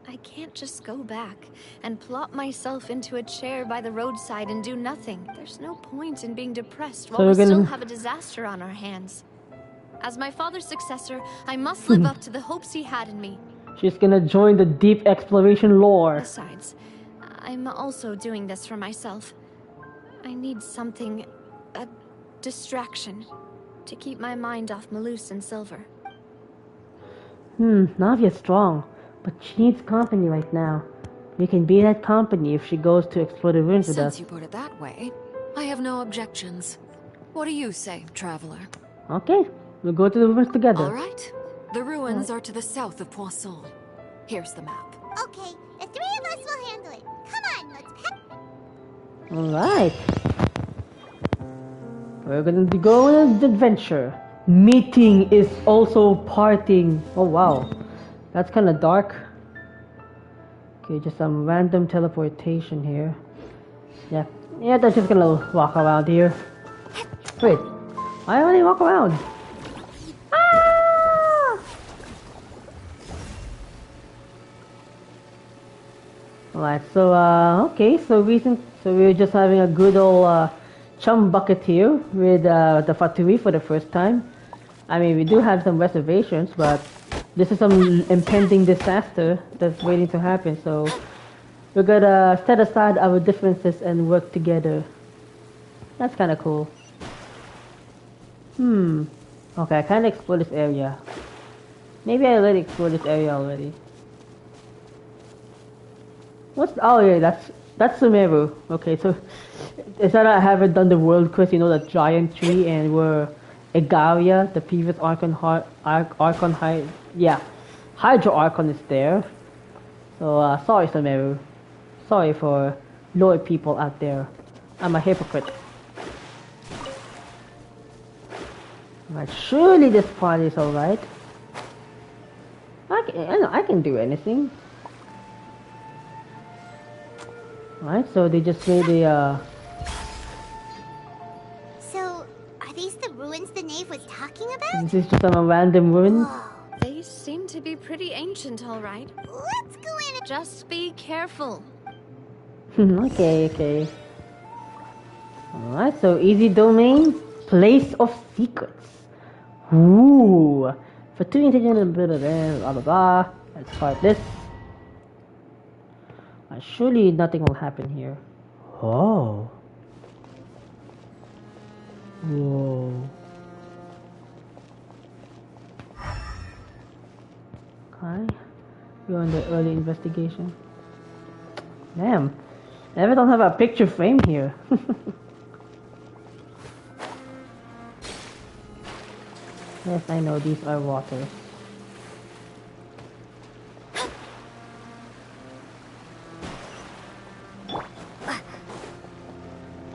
I can't just go back and plop myself into a chair by the roadside and do nothing. There's no point in being depressed while we still have a disaster on our hands. As my father's successor, I must live up to the hopes he had in me. She's gonna join the deep exploration lore. Besides, I'm also doing this for myself. I need something, a distraction, to keep my mind off Malus and Silver. Navia's strong, but she needs company right now. We can be that company if she goes to explore the ruins with us. Since you put it that way, I have no objections. What do you say, Traveler? Okay, we'll go to the ruins together. All right. The ruins are to the south of Poisson. Here's the map. Okay, the three of us will handle it. Come on, let's pack. Alright. We're gonna go on an adventure. Meeting is also parting. Oh wow. That's kinda dark. Okay, just some random teleportation here. Yeah, they're just gonna walk around here. Wait, I only walk around. Ah! Alright, so okay, so we're just having a good old chum bucket here with the Fatui for the first time. I mean, we do have some reservations, but this is some impending disaster that's waiting to happen, so we're gonna set aside our differences and work together. That's kind of cool. Okay, I can't explore this area. Maybe I already explored this area already. Oh yeah, that's Sumeru. Okay, so is that I haven't done the world quest, you know, the giant tree, and where Egaria, the previous Archon Hydro Archon is there. So sorry Sumeru. Sorry for loyal people out there. I'm a hypocrite. But surely this part is alright. I can do anything. Alright, so they just made a So, are these the ruins the knave was talking about? This is just some random ruins. They seem to be pretty ancient, all right. Let's go in. Just be careful. Okay. Alright, so easy domain, place of secrets. Ooh, for 2 intelligent, blah blah blah. Let's start this. Surely nothing will happen here. Oh. Whoa. Okay. We're on the early investigation. Damn. I ever don't have a picture frame here. Yes, I know these are waters.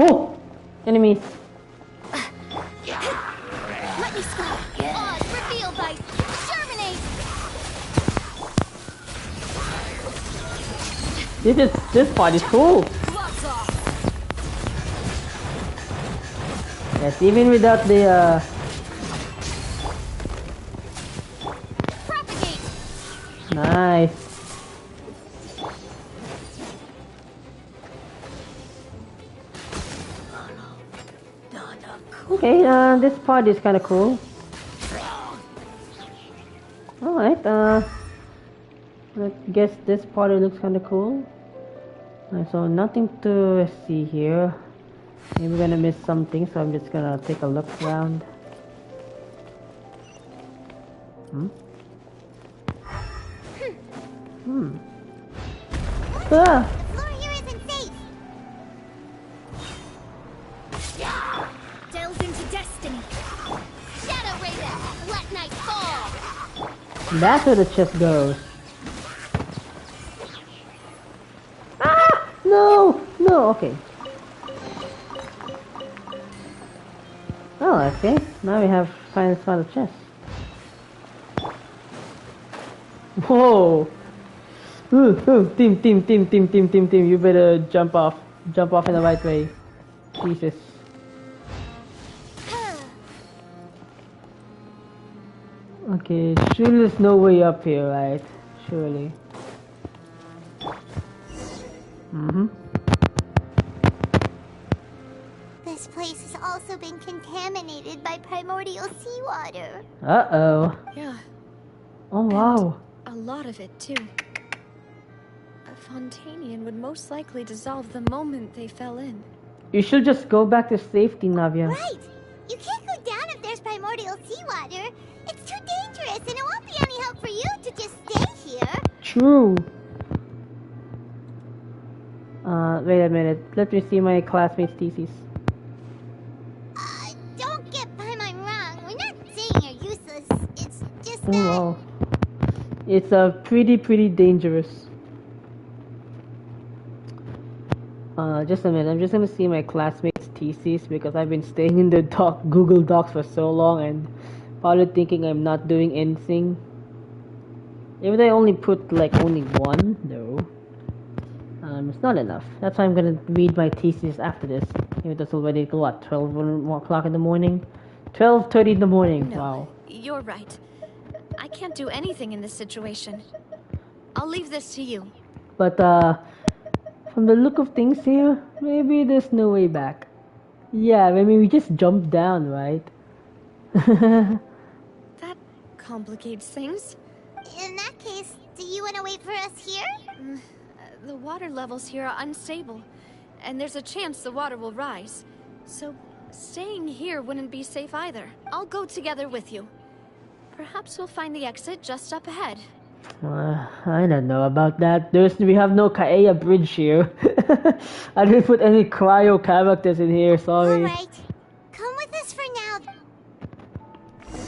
Oh! Enemies! Let me stop. Reveal by Germinate. This part is cool. Yes, even without the Propagate. Nice. Okay, this part is kind of cool. Alright, I guess this part looks kind of cool. So nothing to see here. Maybe we're gonna miss something, so I'm just gonna take a look around. Ah! Floor here isn't safe. Delve into destiny. Shadow Raven, let night fall. That's where the chest goes. Ah! No! No, okay. Oh, okay. Now we have found the chest. Whoa! Ooh, team. You better jump off. Jump off in the right way. Jesus. Okay, surely there's no way up here, right? Surely. This place has also been contaminated by primordial seawater. Uh-oh. Yeah. Oh, wow. A lot of it, too. A Fontainian would most likely dissolve the moment they fell in. You should just go back to safety, Navia. Right! You can't go down if there's primordial seawater. It's too dangerous, and it won't be any help for you to just stay here. True. Wait a minute. Let me see my classmate's thesis. Don't get by my wrong. We're not saying you're useless. It's just Oh, that... wow. It's pretty dangerous. Just a minute. I'm just gonna see my classmate's thesis because I've been staying in the Google Docs for so long and probably thinking I'm not doing anything. If they only put like only one, though, it's not enough. That's why I'm gonna read my thesis after this. Even though it's already what 12 o'clock in the morning, 12:30 in the morning. No, Wow. you're right. I can't do anything in this situation. I'll leave this to you. But from the look of things here, maybe there's no way back. Yeah, I mean we just jumped down, right? That complicates things. In that case, do you want to wait for us here? The water levels here are unstable, and there's a chance the water will rise. So staying here wouldn't be safe either. I'll go together with you. Perhaps we'll find the exit just up ahead. I don't know about that. We have no Kaeya bridge here. I didn't put any cryo characters in here, sorry. Alright, come with us for now.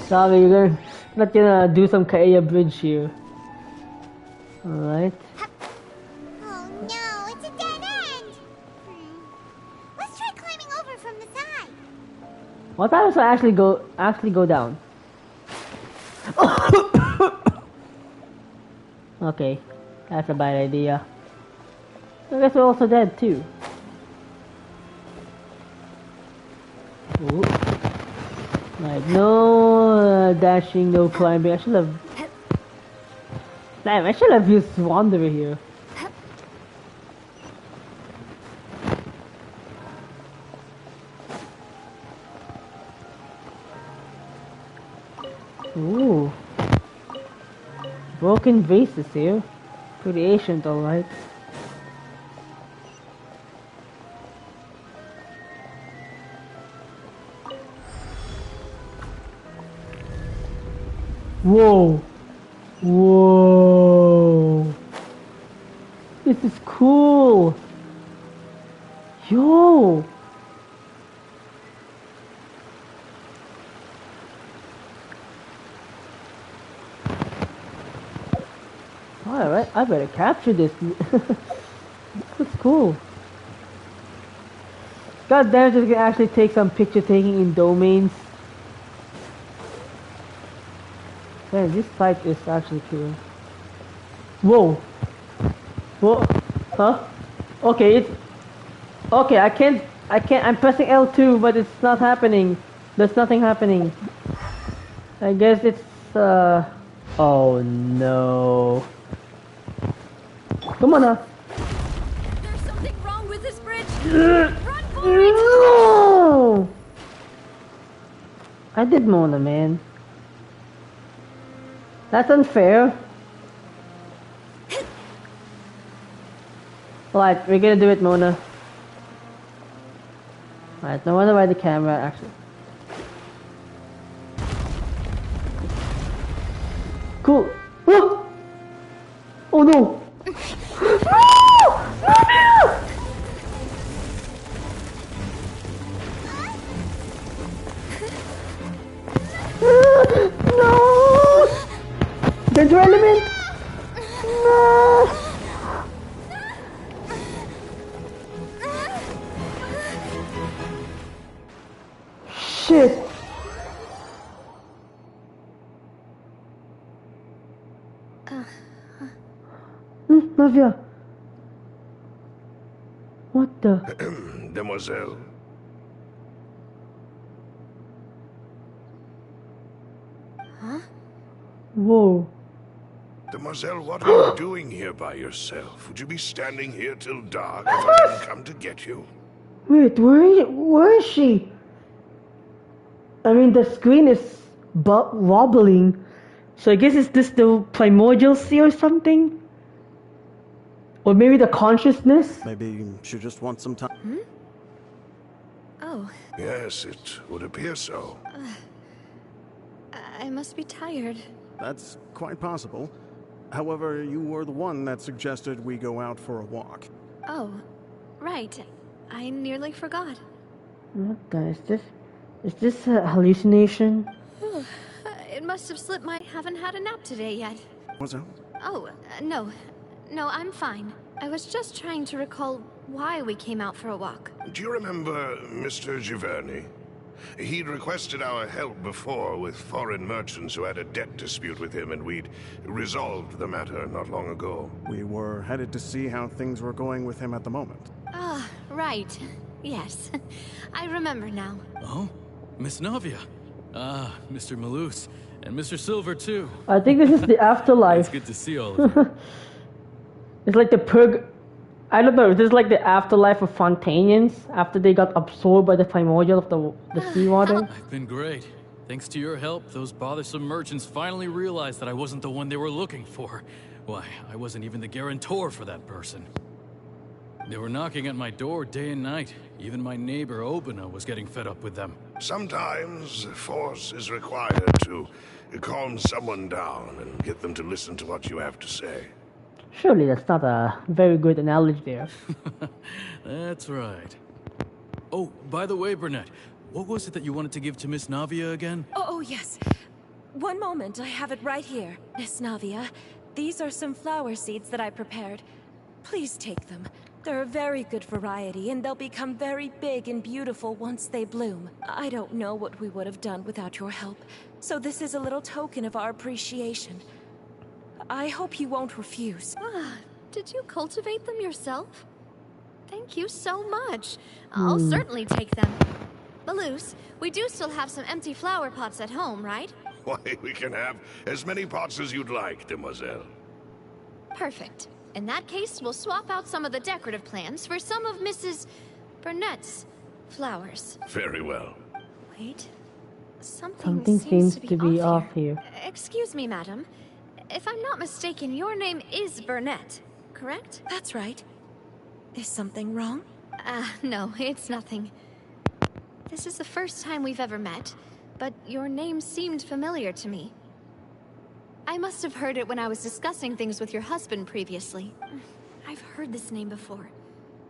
Sorry, you're not gonna do some Kaeya bridge here. Alright. Oh no, it's a dead end! Let's try climbing over from the side. What happens if I actually go down? Okay, that's a bad idea. I guess we're also dead too. Ooh. Like no dashing, no climbing. I should have. Damn, I should have used Wanderer here. Ooh. Broken vases here. Pretty ancient, alright. Whoa! Whoa! This is cool! Yo! Alright, I better capture this. Looks cool. God damn, just can actually take some picture taking in domains. Man, this site is actually cool. Whoa! Whoa! Huh? Okay, it's... Okay, I can't... I'm pressing L2, but it's not happening. There's nothing happening. I guess it's, Oh no. Come on now. There's something wrong with this bridge. Run for it! No! I did Mona, man. That's unfair. Alright, we're gonna do it, Mona. Alright, no wonder why the camera actually... Cool. Oh, oh no! No! Danger element! No! Shit! Navia! What the? Demoiselle. Huh? Whoa. Demoiselle, what are you doing here by yourself? Would you be standing here till dark if I didn't come to get you? Wait, where is she? I mean, the screen is wobbling. So I guess it's this the primordial sea or something? Or maybe the consciousness? Maybe she just wants some time. Hmm? Oh. Yes, it would appear so. I must be tired. That's quite possible. However, you were the one that suggested we go out for a walk. Oh, right. I nearly forgot. What the is this a hallucination? It must have slipped my... haven't had a nap today yet. What's that? Oh, no. No, I'm fine. I was just trying to recall why we came out for a walk. Do you remember Mr. Giverny? He'd requested our help before with foreign merchants who had a debt dispute with him, and we'd resolved the matter not long ago. We were headed to see how things were going with him at the moment. Ah, right. Yes. I remember now. Oh? Miss Navia? Ah, Mr. Malus. And Mr. Silver, too. I think this is the afterlife. It's good to see all of you. It's like the I don't know, this is like the afterlife of Fontainians after they got absorbed by the primordial of the seawater. I've been great. Thanks to your help, those bothersome merchants finally realized that I wasn't the one they were looking for. Why, I wasn't even the guarantor for that person. They were knocking at my door day and night. Even my neighbor, Obina, was getting fed up with them. Sometimes force is required to calm someone down and get them to listen to what you have to say. Surely that's not a very good analogy there. That's right. Oh, by the way, Burnett, what was it that you wanted to give to Miss Navia again? Oh, yes. One moment, I have it right here. Miss Navia, these are some flower seeds that I prepared. Please take them. They're a very good variety, and they'll become very big and beautiful once they bloom. I don't know what we would have done without your help, so this is a little token of our appreciation. I hope you won't refuse. Did you cultivate them yourself? Thank you so much. I'll certainly take them. Malus, we do still have some empty flower pots at home, right? Why, we can have as many pots as you'd like, demoiselle. Perfect. In that case, we'll swap out some of the decorative plants for some of Mrs. Burnett's flowers. Very well. Wait. Something seems to be off here. Excuse me, madam. If I'm not mistaken, your name is Burnett, correct? That's right. Is something wrong? No, it's nothing. This is the first time we've ever met, but your name seemed familiar to me. I must have heard it when I was discussing things with your husband previously. I've heard this name before.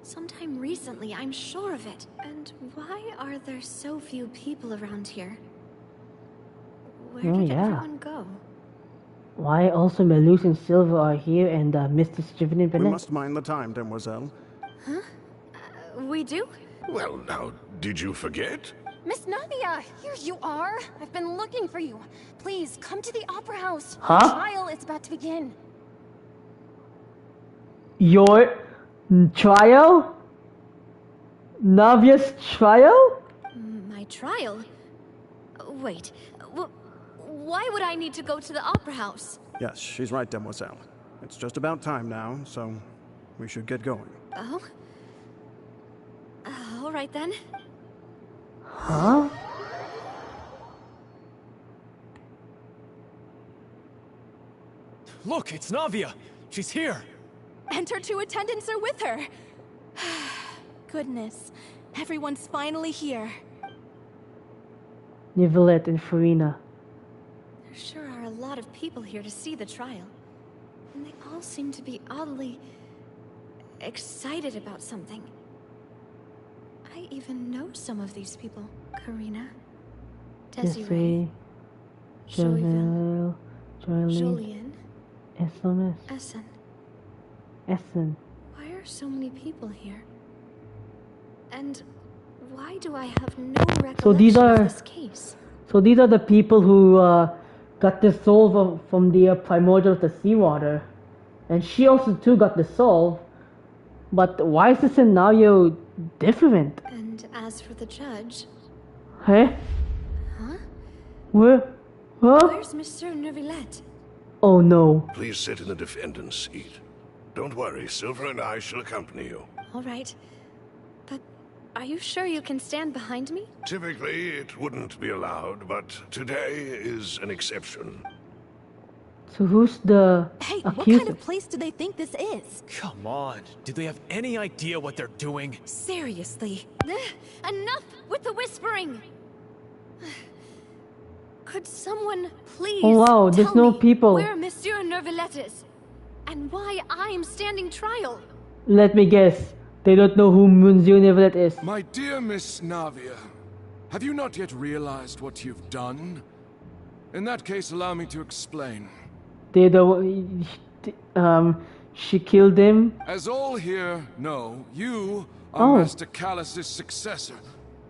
Sometime recently, I'm sure of it. And why are there so few people around here? Where did everyone go? Why also Malus and Silver are here and Mr. Stephen and We Burnett? must mind the time, demoiselle. Huh? We do? Well, now, did you forget? Miss Navia, here you are. I've been looking for you. Please, come to the opera house. Huh? The trial is about to begin. Your trial? Navia's trial? My trial? Wait, why would I need to go to the opera house? Yes, she's right, demoiselle. It's just about time now, so we should get going. Oh? All right then. Huh? Look, it's Navia. She's here. And her two attendants are with her. Goodness, everyone's finally here. Nicolette and Furina. There sure are a lot of people here to see the trial. And they all seem to be oddly excited about something. I even know some of these people. Karina, Desiree, Joël, Julian, SMS, Essen. Why are so many people here? And why do I have no recollection of this case? So these are the people who got the soul from the primordial of the seawater. And she also too got the soul. But why is the scenario different? And as for the judge... Huh? Huh? Where? Huh? Where's Monsieur Neuvillette? Oh no. Please sit in the defendant's seat. Don't worry, Silver and I shall accompany you. All right. But are you sure you can stand behind me? Typically, it wouldn't be allowed, but today is an exception. So who's the Hey, accuser? what kind of place do they think this is? Come on. Do they have any idea what they're doing? Seriously. Enough with the whispering! Could someone please Oh wow, there's tell no me people. where Monsieur Neuvillette is? And why I'm standing trial? Let me guess. They don't know who Monsieur Neuvillette is. My dear Miss Navia, have you not yet realized what you've done? In that case, allow me to explain. She killed him. As all here know, you are Master Callus's successor,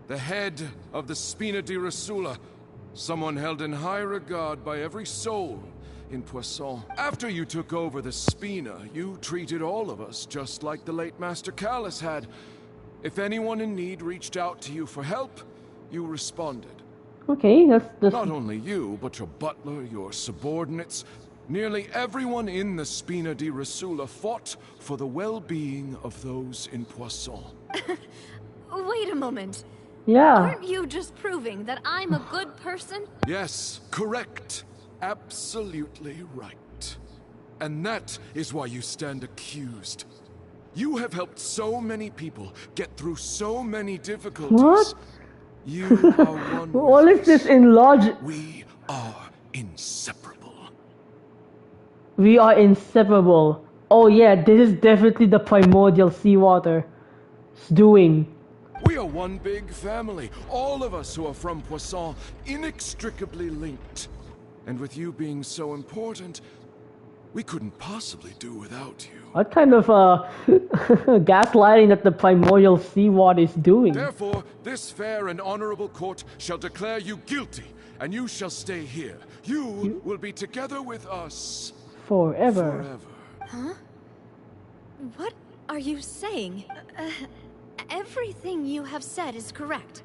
the head of the Spina di Rosula, someone held in high regard by every soul in Poisson. After you took over the Spina, you treated all of us just like the late Master Callus had. If anyone in need reached out to you for help, you responded. Okay, that's... Not only you, but your butler, your subordinates, nearly everyone in the Spina di Rasula fought for the well-being of those in Poisson. Wait a moment. Yeah. Aren't you just proving that I'm a good person? Yes, correct. Absolutely right. And that is why you stand accused. You have helped so many people get through so many difficulties. What? You are one. What is this in logic? We are inseparable. We are inseparable. Oh yeah, this is definitely the primordial seawater. It's doing. We are one big family. All of us who are from Poisson, inextricably linked. And with you being so important, we couldn't possibly do without you. What kind of gaslighting that the primordial seawater is doing? Therefore, this fair and honorable court shall declare you guilty, and you shall stay here. You will be together with us. Forever. Huh? What are you saying? Everything you have said is correct.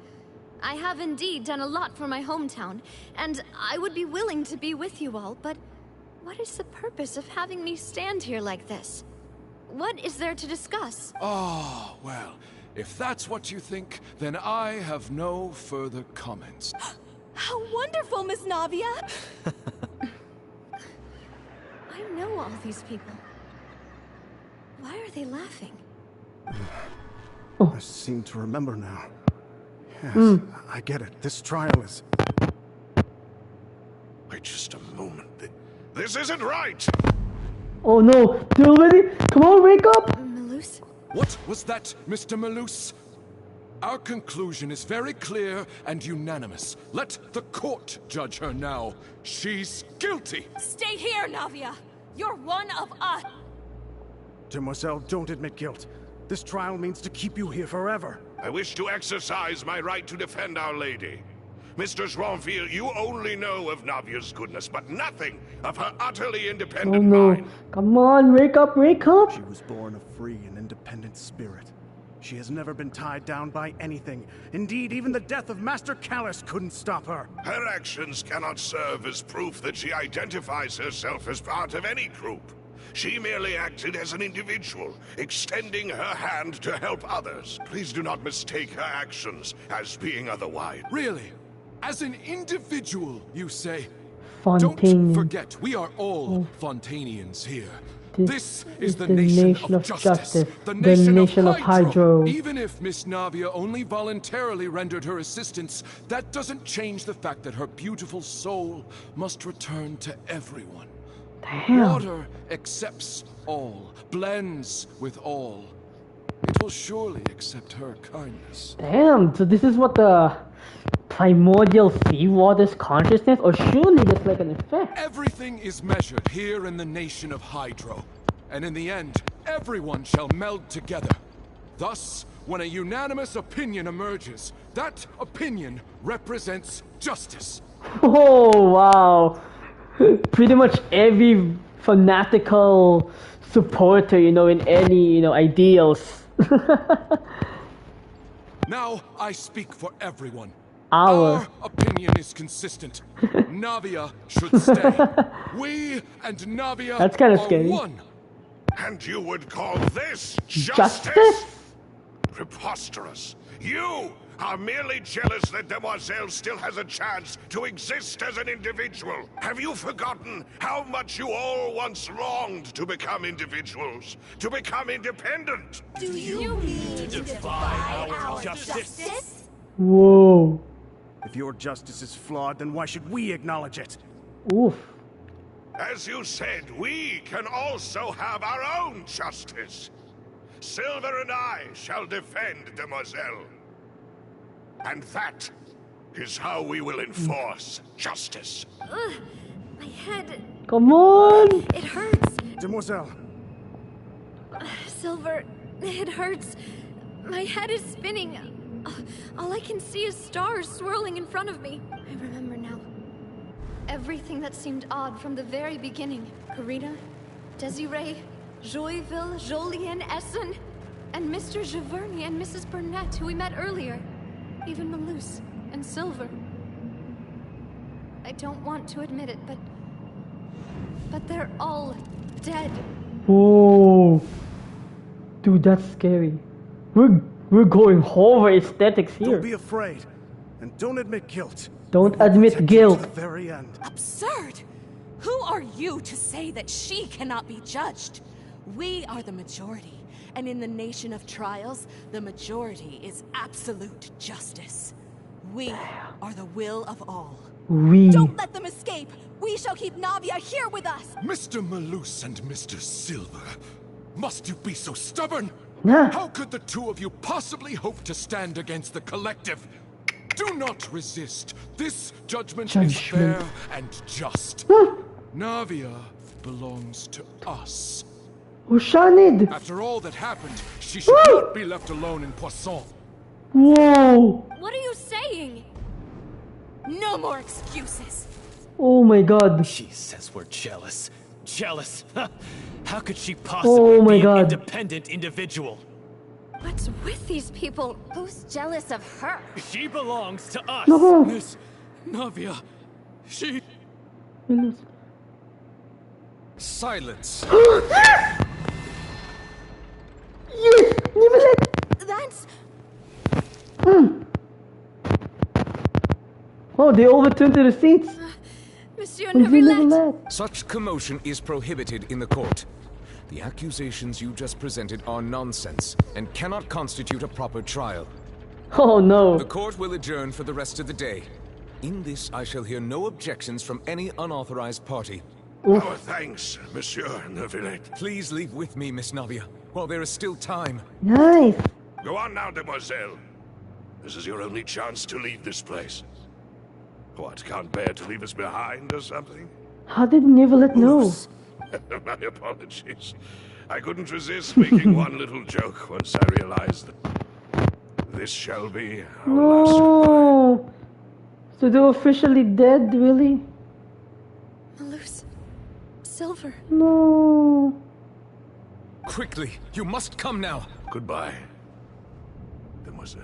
I have indeed done a lot for my hometown, and I would be willing to be with you all, but what is the purpose of having me stand here like this? What is there to discuss? Oh, well, if that's what you think, then I have no further comments. How wonderful, Miss Navia! I know all these people. Why are they laughing? I seem to remember now. Yes, I get it. This trial is... Wait just a moment. This isn't right! Oh no, they're already... Come on, wake up! Malus? What was that, Mr. Malus? Our conclusion is very clear and unanimous. Let the court judge her now. She's guilty! Stay here, Navia! You're one of us! Demoiselle, don't admit guilt. This trial means to keep you here forever. I wish to exercise my right to defend Our Lady. Mr. Schwanfield, you only know of Navia's goodness, but nothing of her utterly independent mind. Come on, wake up, wake up! She was born a free and independent spirit. She has never been tied down by anything. Indeed, even the death of Master Callus couldn't stop her. Her actions cannot serve as proof that she identifies herself as part of any group. She merely acted as an individual, extending her hand to help others. Please do not mistake her actions as being otherwise. Really? As an individual, you say? Fontaine. Don't forget, we are all Fontainians here. This is the nation of justice, the nation of Hydro. Even if Miss Navia only voluntarily rendered her assistance, that doesn't change the fact that her beautiful soul must return to everyone. Damn. Water accepts all, blends with all. It will surely accept her kindness. Damn, so this is what the primordial seawater's consciousness, or surely there's like an effect. Everything is measured here in the nation of Hydro, and in the end, everyone shall meld together. Thus, when a unanimous opinion emerges, that opinion represents justice. Oh, wow. Pretty much every fanatical supporter, in any, ideals. Now, I speak for everyone. Our opinion is consistent. Navia should stay. We and Navia That's kind of are scary. one. And you would call this justice? Preposterous. You are merely jealous that Demoiselle still has a chance to exist as an individual. Have you forgotten how much you all once longed to become individuals? To become independent? Do you mean to defy our justice? Whoa. If your justice is flawed, then why should we acknowledge it? Oof. As you said, we can also have our own justice. Silver and I shall defend Demoiselle. And that is how we will enforce justice. My head... Come on! It hurts. Demoiselle. Silver, it hurts. My head is spinning. All I can see is stars swirling in front of me. I remember now. Everything that seemed odd from the very beginning. Karina, Desiree, Joyville, Jolien, Essen, and Mr. Giverny and Mrs. Burnett, who we met earlier. Even Malus and Silver. I don't want to admit it, but they're all dead. Whoa. Dude, that's scary. We're going horror aesthetics here. Don't be afraid, and don't admit guilt. Don't admit guilt. To the very end. Absurd! Who are you to say that she cannot be judged? We are the majority, and in the nation of trials, the majority is absolute justice. We are the will of all. Don't let them escape! We shall keep Navia here with us! Mr. Malus and Mr. Silver, must you be so stubborn? Nah. How could the two of you possibly hope to stand against the collective? Do not resist. This judgment is fair and just. Navia belongs to us. Ushanid. After all that happened, she should not be left alone in Poisson. Whoa. What are you saying? No more excuses. Oh my god. She says we're jealous. Jealous? How could she possibly be an independent individual? What's with these people? Who's jealous of her? She belongs to us. No. Miss Navia, she... Silence. Yes, Nivelet. That's... Oh, they overturned the seats. Monsieur Neuvillette. Such commotion is prohibited in the court. The accusations you just presented are nonsense and cannot constitute a proper trial. Oh no. The court will adjourn for the rest of the day. In this, I shall hear no objections from any unauthorized party. Our thanks, Monsieur Neuvillette. Please leave with me, Miss Navia, while there is still time. Nice. Go on now, demoiselle. This is your only chance to leave this place. What, can't bear to leave us behind or something? How did Nivelet know? My apologies. I couldn't resist making one little joke once I realized that this shall be our last. No. So they're officially dead, really? Malus. Silver. No. Quickly, you must come now. Goodbye, demoiselle.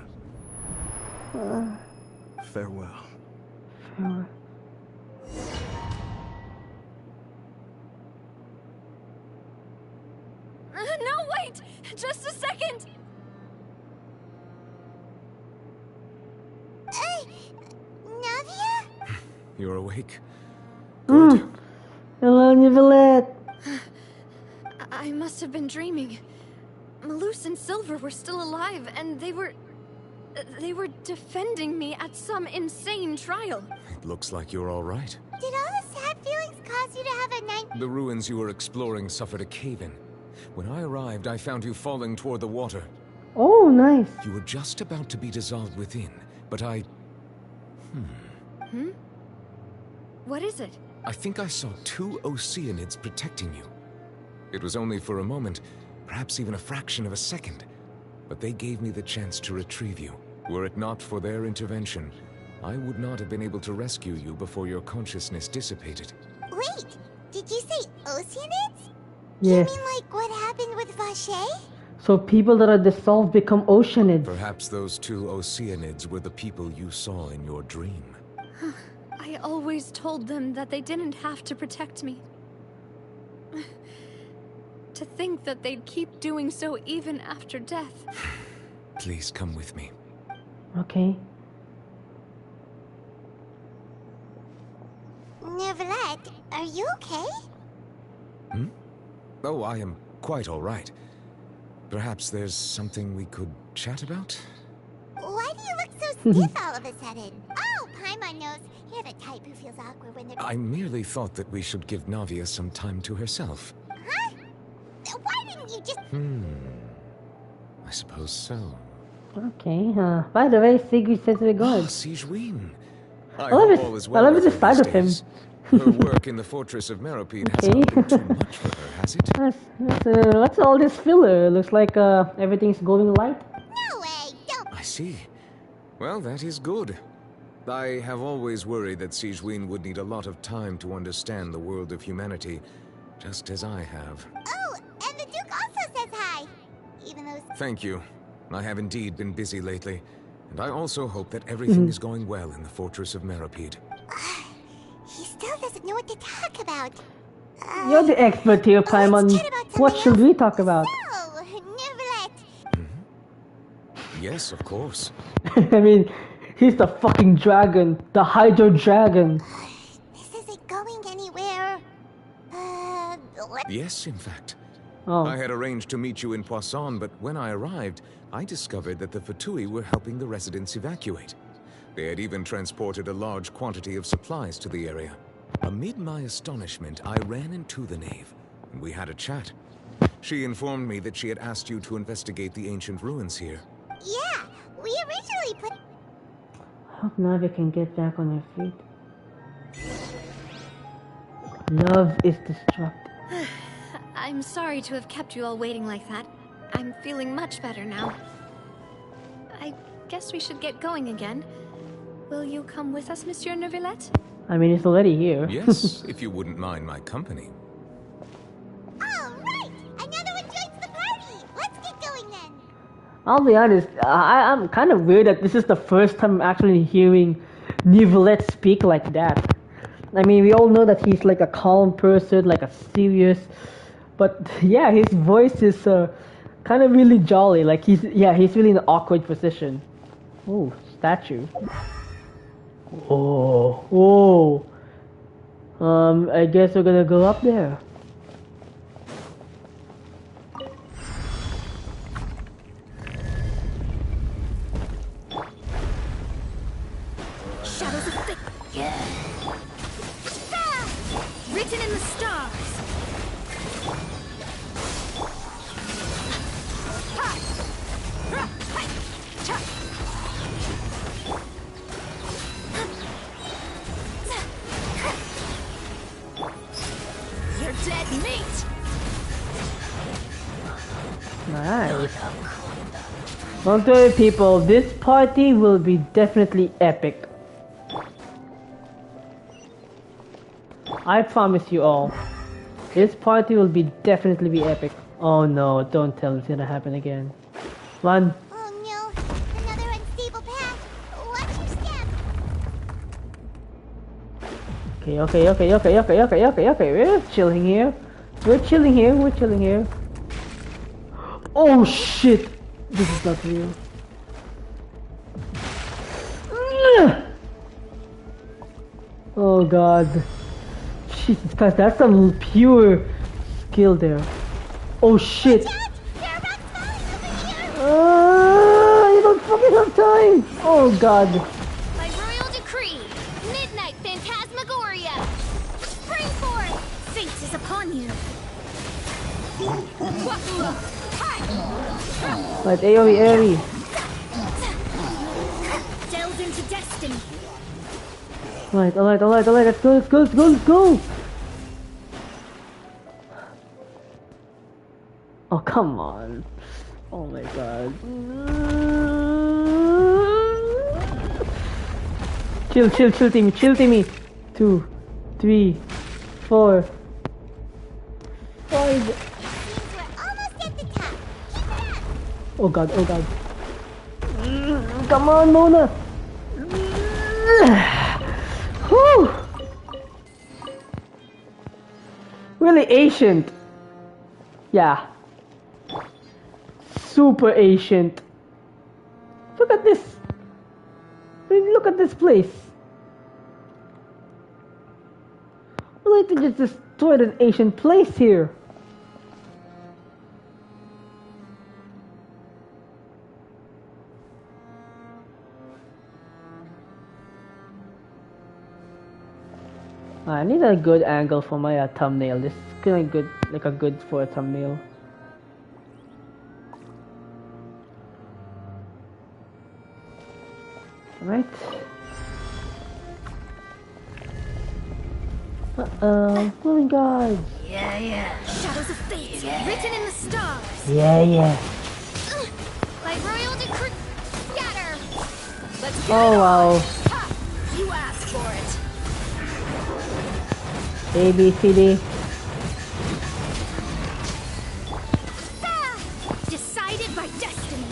Farewell. No, wait! Just a second! Navia? You're awake? Hello, Nivelet. I must have been dreaming. Malus and Silver were still alive, and they were defending me at some insane trial. It looks like you're all right. Did all the sad feelings cause you to have a night? The ruins you were exploring suffered a cave-in. When I arrived, I found you falling toward the water. Oh, nice. You were just about to be dissolved within, but I... What is it? I think I saw two Oceanids protecting you. It was only for a moment, perhaps even a fraction of a second, but they gave me the chance to retrieve you. Were it not for their intervention, I would not have been able to rescue you before your consciousness dissipated. Wait, did you say Oceanids? Yes. You mean like what happened with Vache? So people that are dissolved become Oceanids. Perhaps those two Oceanids were the people you saw in your dream. I always told them that they didn't have to protect me. To think that they'd keep doing so even after death. Please come with me. Okay. Neuvillette, are you okay? Oh, I am quite all right. Perhaps there's something we could chat about? Why do you look so stiff all of a sudden? Oh, Paimon knows. You're the type who feels awkward when they're... I merely thought that we should give Navia some time to herself. Huh? Why didn't you just... I suppose so. Okay, by the way, Sigrid says we're good. Sigewin. I love it. I love the style of him. Her work in the Fortress of Meropide has not been too much for her, has it? What's all this filler? Looks like everything's going light. No way, don't... I see. Well, that is good. I have always worried that Sigewin would need a lot of time to understand the world of humanity, just as I have. Oh, and the Duke also says hi. Even though... Thank you. I have indeed been busy lately, and I also hope that everything is going well in the Fortress of Meropide. doesn't know what to talk about. You're the expert here, Paimon. What should we talk about? Oh, Neuvillette. Yes, of course. I mean, he's the fucking dragon. The Hydro Dragon. This isn't going anywhere. Yes, in fact. Oh. I had arranged to meet you in Poisson, but when I arrived, I discovered that the Fatui were helping the residents evacuate. They had even transported a large quantity of supplies to the area. Amid my astonishment, I ran into the knave, and we had a chat. She informed me that she had asked you to investigate the ancient ruins here. Yeah, we originally put... I hope Navi can get back on her feet. Love is destructive. I'm sorry to have kept you all waiting like that. I'm feeling much better now. I guess we should get going again. Will you come with us, Monsieur Neuvillette? I mean, it's already here. Yes, if you wouldn't mind my company. All right, another one joins the party. Let's get going then. I'll be honest, I'm kind of weird that this is the first time I'm actually hearing Neuvillette speak like that. I mean, we all know that he's like a calm person, like a serious, but yeah, his voice is kind of really jolly. Like he's really in an awkward position. Oh, statue. Oh. I guess we're gonna go up there. Shadows of fate. Yeah. Written in the stars. You're dead meat. Nice. Don't worry, people. This party will be definitely epic. I promise you all. This party will definitely be epic. Oh no, don't tell it's gonna happen again. Run. Oh no, another unstable path. Watch your step. Okay. We're chilling here. We're chilling here. Oh shit! This is not real. Oh god. Jesus Christ, that's some pure skill there. Oh shit! You don't fucking have time! Oh god. By royal decree, midnight phantasmagoria. Spring forth! Fate is upon you. Right, AoE. Delve into destiny. Alright, let's go! Oh, come on. Oh my god. Chill, Timmy. 2, 3, 4, 5. Oh god. Come on, Mona. Whew. Really ancient. Yeah. Super ancient. Look at this. Look at this place. I think just destroyed an ancient place here. I need a good angle for my thumbnail. This is kind of good, like a good for a thumbnail. Right. Moving guards. Yeah. Shadows of fate, written in the stars. Yeah. By royal decree, scatter. Let's get Oh wow. You asked for it. A, B, C, D. Decided by destiny.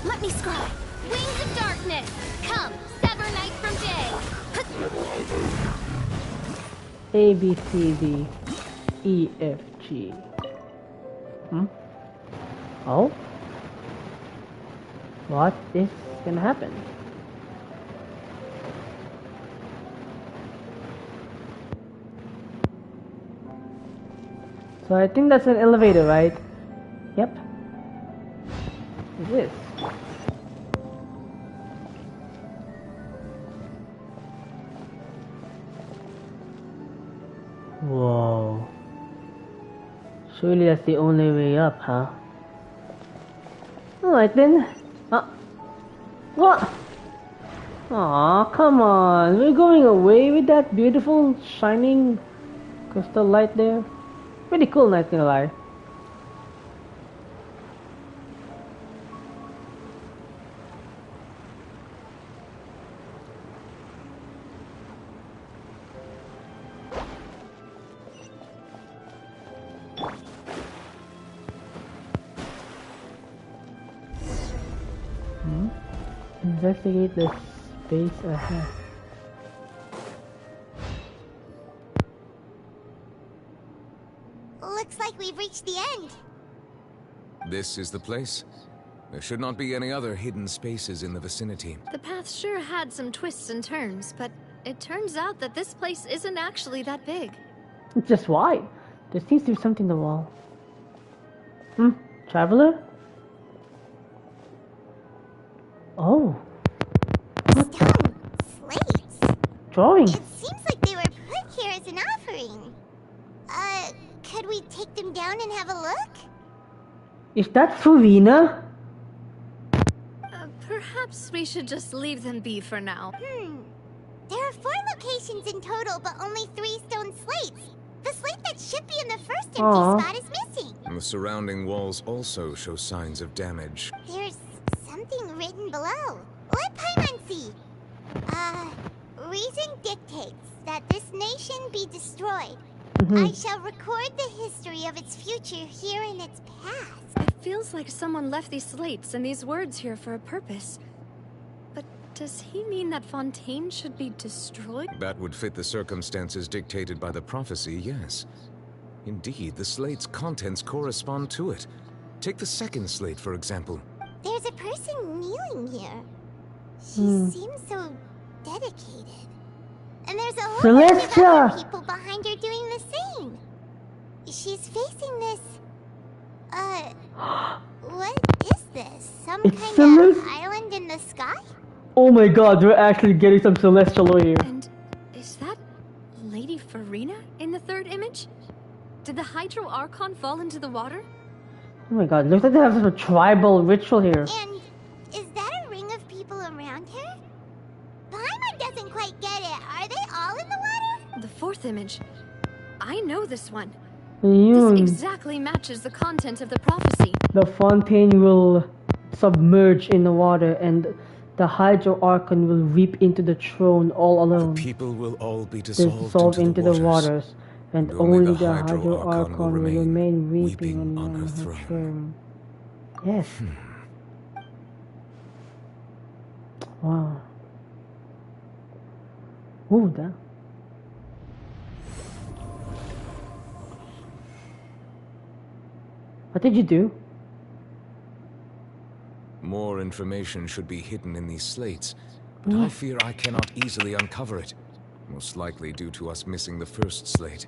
Let me scribe. Wings of darkness. Come, sever night from day. A, B, C, D, E, F, G. Oh? What is gonna happen? So I think that's an elevator, right? Yep. It is. Whoa. Surely that's the only way up, huh? Alright then. What? Aw, come on. We're going away with that beautiful, shining crystal light there. Pretty cool, not gonna lie. Investigate the space ahead. Looks like we've reached the end. This is the place? There should not be any other hidden spaces in the vicinity. The path sure had some twists and turns, but it turns out that this place isn't actually that big. Just why? There seems to be something in the wall. Traveler? Oh. Stone slates. Drawings. It seems like they were put here as an offering. Could we take them down and have a look? Is that Furina? Perhaps we should just leave them be for now. There are 4 locations in total, but only 3 stone slates. The slate that should be in the first empty spot is missing. And the surrounding walls also show signs of damage. There's something written below. Let Paimon see. Reason dictates that this nation be destroyed. I shall record the history of its future here in its past. It feels like someone left these slates and these words here for a purpose. But does he mean that Fontaine should be destroyed? That would fit the circumstances dictated by the prophecy, yes. Indeed, the slate's contents correspond to it. Take the second slate, for example. There's a person kneeling here. She seems so dedicated. And there's a whole bunch of other people behind her doing the same. She's facing this... what is this? Some kind of island in the sky? Oh my god, we're actually getting some celestial here. And is that Lady Furina in the third image? Did the Hydro Archon fall into the water? Oh my god, looks like they have some tribal ritual here. And is that a ring of people around her? Paimon doesn't quite get it. Are they all in the water? The fourth image. I know this one. This exactly matches the content of the prophecy. The Fontaine will submerge in the water and the Hydro Archon will reap into the throne all alone. The people will all be dissolved into the waters. And only the Hydro Archon will remain weeping on her throne. Yes. Wow. Ooh, that. What did you do? More information should be hidden in these slates, but I fear I cannot easily uncover it. Most likely due to us missing the first slate.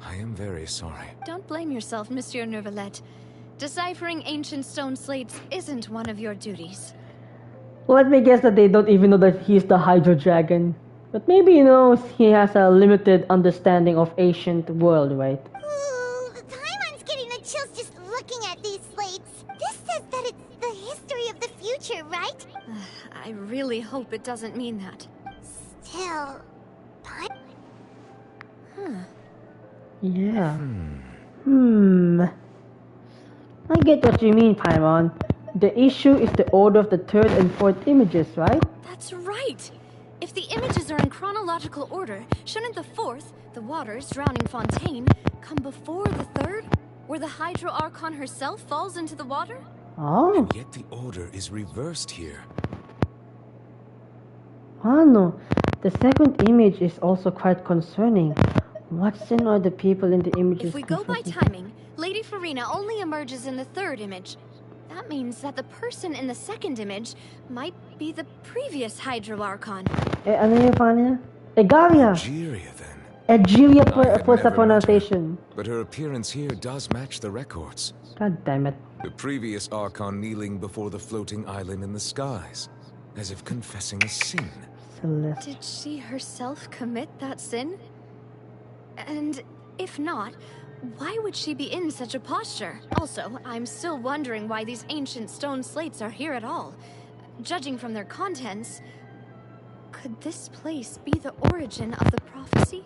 I am very sorry. Don't blame yourself, Monsieur Neuvillette. Deciphering ancient stone slates isn't one of your duties. Let me guess that they don't even know that he's the Hydro Dragon. But maybe, you know, he has a limited understanding of ancient world, right? Ooh, Paimon's getting the chills just looking at these slates. This says that it's the history of the future, right? I really hope it doesn't mean that. Still... Yeah. I get what you mean, Paimon. The issue is the order of the third and fourth images, right? That's right! If the images are in chronological order, shouldn't the fourth, the waters drowning Fontaine, come before the third, where the Hydro Archon herself falls into the water? Oh. And yet the order is reversed here. Oh no. The second image is also quite concerning. What sin are the people in the images? If we go by timing, Lady Furina only emerges in the third image. That means that the person in the second image might be the previous Hydro Archon. Ano yung pangalan niya? Egaria! Egeria, then. Egeria for never sa pronunciation. But her appearance here does match the records. God damn it. The previous Archon kneeling before the floating island in the skies, as if confessing a sin. Celeste. Did she herself commit that sin? And if not, why would she be in such a posture? Also, I'm still wondering why these ancient stone slates are here at all. Judging from their contents, could this place be the origin of the prophecy?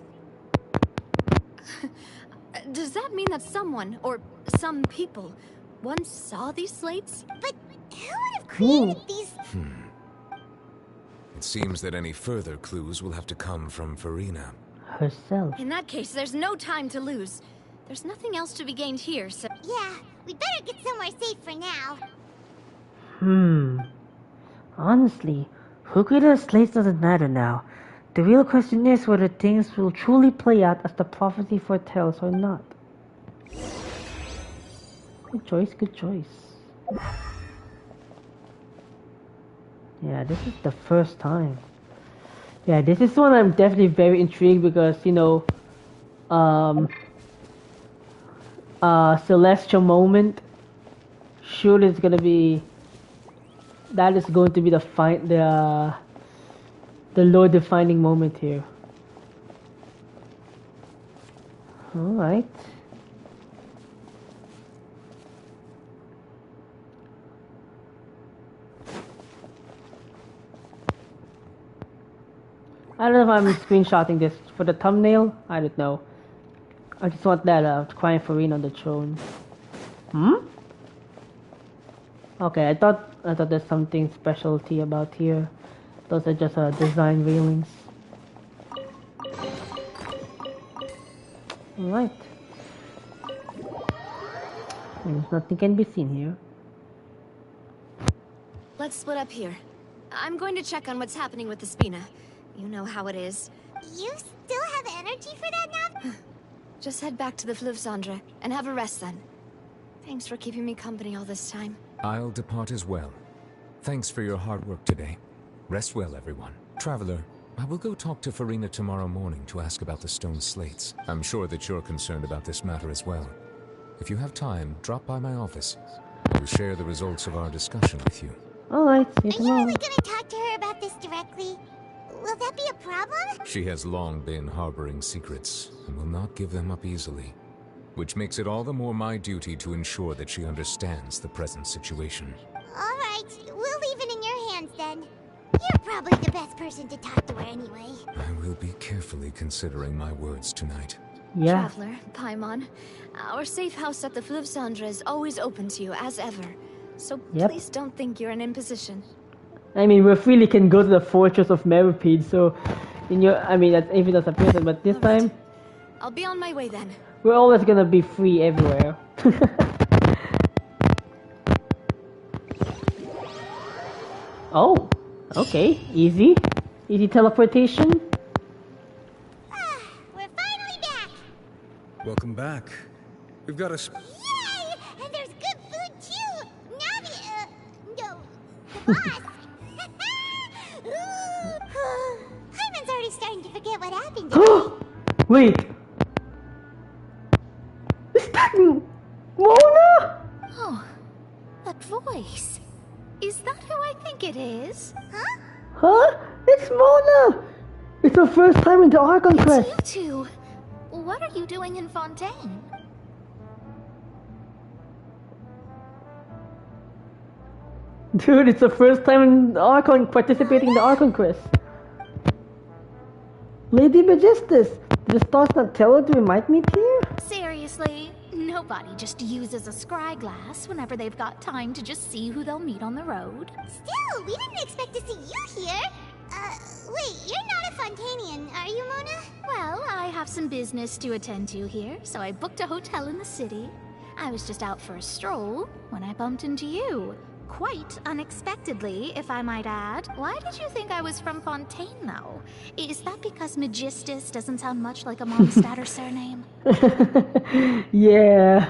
Does that mean that someone, or some people, once saw these slates? But who would have created these... It seems that any further clues will have to come from Furina. Herself. In that case, there's no time to lose. There's nothing else to be gained here, so... Yeah, we'd better get somewhere safe for now. Honestly, who created the slates doesn't matter now. The real question is whether things will truly play out as the prophecy foretells or not. Good choice, good choice. Yeah, this is the first time. Yeah, this is one I'm definitely very intrigued because, you know, celestial moment. Sure, it's gonna be. That is going to be the Lord defining moment here. All right. I don't know if I'm screenshotting this for the thumbnail. I don't know. I just want that crying Furina on the throne. Okay, I thought there's something specialty about here. Those are just design railings. Alright. There's nothing can be seen here. Let's split up here. I'm going to check on what's happening with the Spina. You know how it is. You still have energy for that now? Just head back to the Fluvsandre and have a rest then. Thanks for keeping me company all this time. I'll depart as well. Thanks for your hard work today. Rest well, everyone. Traveler, I will go talk to Furina tomorrow morning to ask about the stone slates. I'm sure that you're concerned about this matter as well. If you have time, drop by my office. I will share the results of our discussion with you. Alright, see you Are tomorrow. you really gonna talk to her about this directly? Will that be a problem? She has long been harboring secrets, and will not give them up easily. Which makes it all the more my duty to ensure that she understands the present situation. Alright, we'll leave it in your hands then. You're probably the best person to talk to her anyway. I will be carefully considering my words tonight. Yeah. Traveler, Paimon, our safe house at the Fluvsandre is always open to you as ever. So please don't think you're an imposition. I mean, we freely can go to the fortress of Meripede, so in your, I mean, that's even as a person, but this time I'll be on my way then. we're always gonna be free everywhere. Oh, okay, easy teleportation. We're finally back! Welcome back. We've got a... Yay! And there's good food too! Navi, no, the boss! Hyman's already starting to forget what happened today. Wait! Is that Mona? Oh, that voice. Is that who I think it is? Huh? Huh? It's Mona! It's her first time in the Archon Quest. It's you two. What are you doing in Fontaine? Dude, it's the first time in the Archon participating in the Archon Quest. Lady Majestus, did the stars not tell her to invite me here? Seriously, nobody just uses a scry glass whenever they've got time to just see who they'll meet on the road. Still, we didn't expect to see you here. Wait, you're not a Fontainian, are you, Mona? Well, I have some business to attend to here, so I booked a hotel in the city. I was just out for a stroll when I bumped into you. Quite unexpectedly, if I might add. Why did you think I was from Fontaine, though? Is that because Magistus doesn't sound much like a Mondstadt surname? Yeah.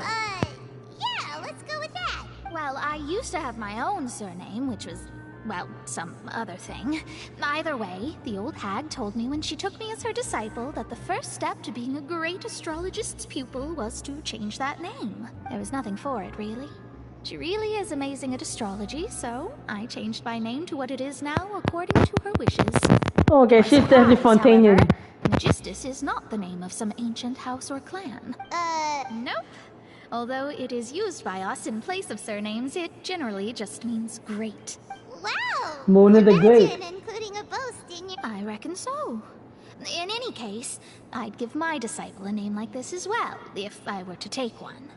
Yeah, let's go with that. Well, I used to have my own surname, which was, well, some other thing. Either way, the old hag told me when she took me as her disciple that the first step to being a great astrologist's pupil was to change that name. There was nothing for it, really. She really is amazing at astrology, so I changed my name to what it is now according to her wishes. Okay, she's definitely Fontainian. Magistus is not the name of some ancient house or clan. Nope. Although it is used by us in place of surnames, it generally just means great. Wow! Mona the Great. Including a boast in your... I reckon so. In any case, I'd give my disciple a name like this as well, if I were to take one.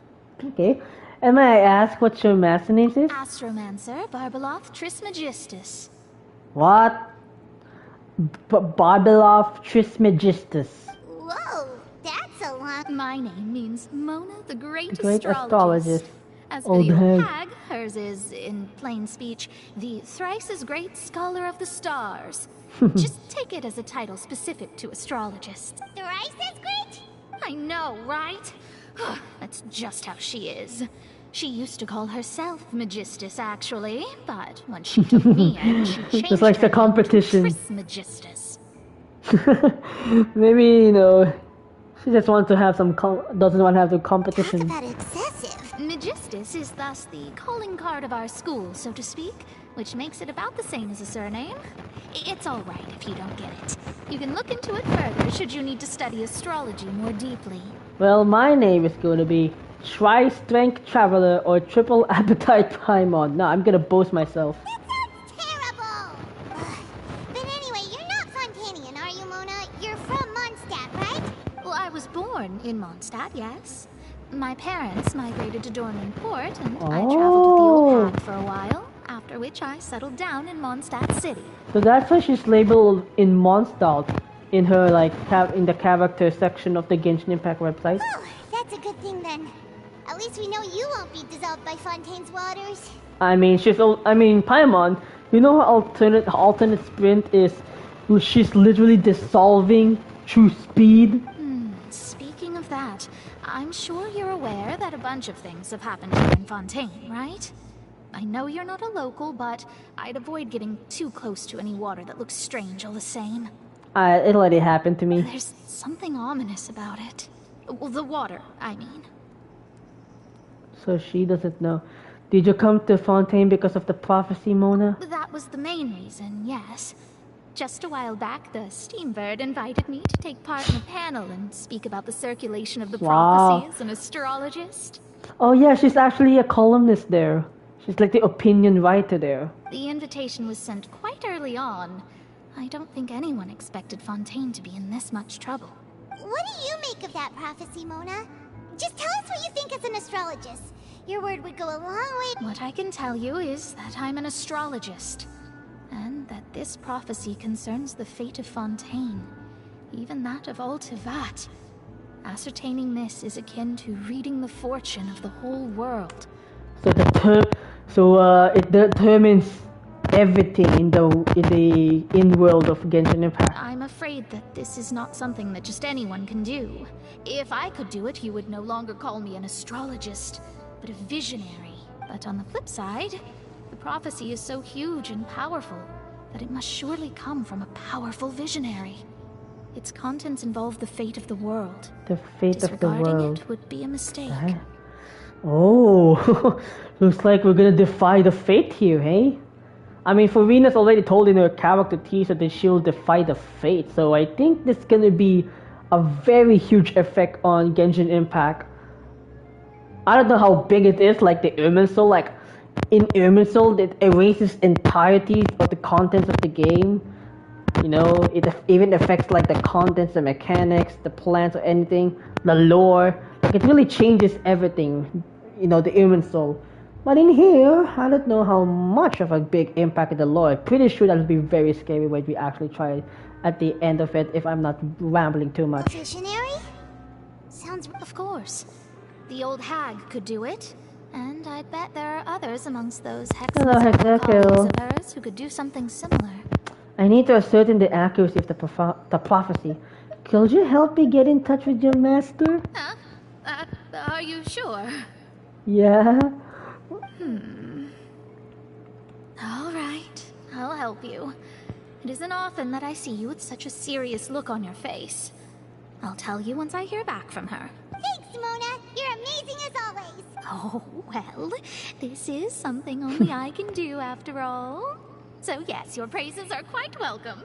Okay. And may I ask what your master name is? Astromancer Barbeloth Trismegistus. What? Barbeloth Trismegistus. Whoa, that's a long... My name means Mona the Great Astrologist. As for the old hag, hers is, in plain speech, the thrice as great scholar of the stars. Just take it as a title specific to astrologists. Thrice as great? I know, right? That's just how she is. She used to call herself Magistus, actually, but when she took me in, she changed It's like her the competition. name to Trismegistus. Maybe, you know, she just wants to have some, doesn't want to have the competition. Talk about excessive. Magistus is thus the calling card of our school, so to speak, which makes it about the same as a surname. It's all right if you don't get it. You can look into it further should you need to study astrology more deeply. Well, my name is going to be Tri-Strength Traveler or Triple Appetite Paimon. No, I'm going to boast myself. That sounds terrible! But anyway, you're not Fontainian, are you, Mona? You're from Mondstadt, right? Well, I was born in Mondstadt, yes. My parents migrated to Dorman Port, and I traveled with the old hag for a while, after which I settled down in Mondstadt City. So that's why she's labeled in Mondstadt in her, like, in the character section of the Genshin Impact website. Oh, that's a good thing then. At least we know you won't be dissolved by Fontaine's waters. I mean, Paimon, you know her alternate sprint is, she's literally dissolving through speed. Speaking of that, I'm sure you're aware that a bunch of things have happened here in Fontaine, right? I know you're not a local, but I'd avoid getting too close to any water that looks strange all the same. It already happened to me. There's something ominous about it. Well, the water, I mean. So she doesn't know. Did you come to Fontaine because of the prophecy, Mona? That was the main reason, yes. Just a while back, the Steambird invited me to take part in a panel and speak about the circulation of the prophecy as an astrologist. Oh yeah, she's actually a columnist there. She's like the opinion writer there. The invitation was sent quite early on. I don't think anyone expected Fontaine to be in this much trouble. What do you make of that prophecy, Mona? Just tell us what you think as an astrologist. Your word would go a long way. What I can tell you is that I'm an astrologist, and that this prophecy concerns the fate of Fontaine, even that of all Tevat. Ascertaining this is akin to reading the fortune of the whole world. So it determines everything in the in-world of Genshin Impact. I'm afraid that this is not something that just anyone can do. If I could do it, you would no longer call me an astrologist, but a visionary. But on the flip side, the prophecy is so huge and powerful that it must surely come from a powerful visionary. Its contents involve the fate of the world. The fate of the world. Disregarding it would be a mistake. Oh, looks like we're gonna defy the fate here, hey? I mean, Furina's already told in her character teaser that she'll defy the fate, so I think this is gonna be a very huge effect on Genshin Impact. I don't know how big it is, like the Irminsul, like in Irminsul, it erases entirety of the contents of the game. You know, it even affects like the contents, the mechanics, the plans or anything, the lore. Like it really changes everything, you know, the Irminsul. But in here, I don't know how much of a big impact in the lore. I'm pretty sure that'll be very scary when we actually try it at the end of it, if I'm not rambling too much. Visionary? Sounds... Of course. The old hag could do it. And I'd bet there are others amongst those Hello, hexamasical colleagues Hexakill. of hers who could do something similar. I need to ascertain the accuracy of the prophecy. Could you help me get in touch with your master? Huh? Are you sure? Yeah. All right, I'll help you. It isn't often that I see you with such a serious look on your face. I'll tell you once I hear back from her. Thanks, Mona. You're amazing as always. Oh, well, this is something only I can do after all. So yes, your praises are quite welcome.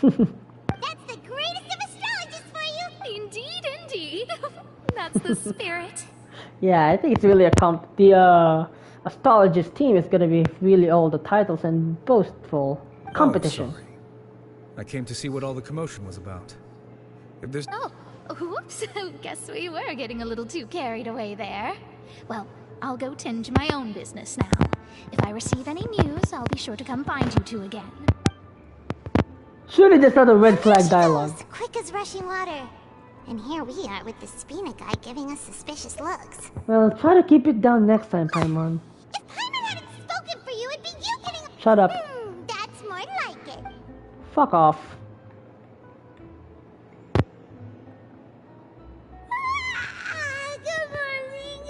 That's the greatest of astrologists for you. Indeed, indeed. That's the spirit. Yeah, I think it's really the astrologist team is gonna be really all the titles and boastful competition. Oh, sorry. I came to see what all the commotion was about. If there's... Oh, whoops. Guess we were getting a little too carried away there. Well, I'll go tend to my own business now. If I receive any news, I'll be sure to come find you two again. Surely there's not a red flag dialogue. Quick as rushing water. And here we are with the Spina guy giving us suspicious looks. Well, try to keep it down next time, Paimon. If Paimon hadn't spoken for you, it'd be you getting... Shut up. That's more like it. Fuck off. Good morning.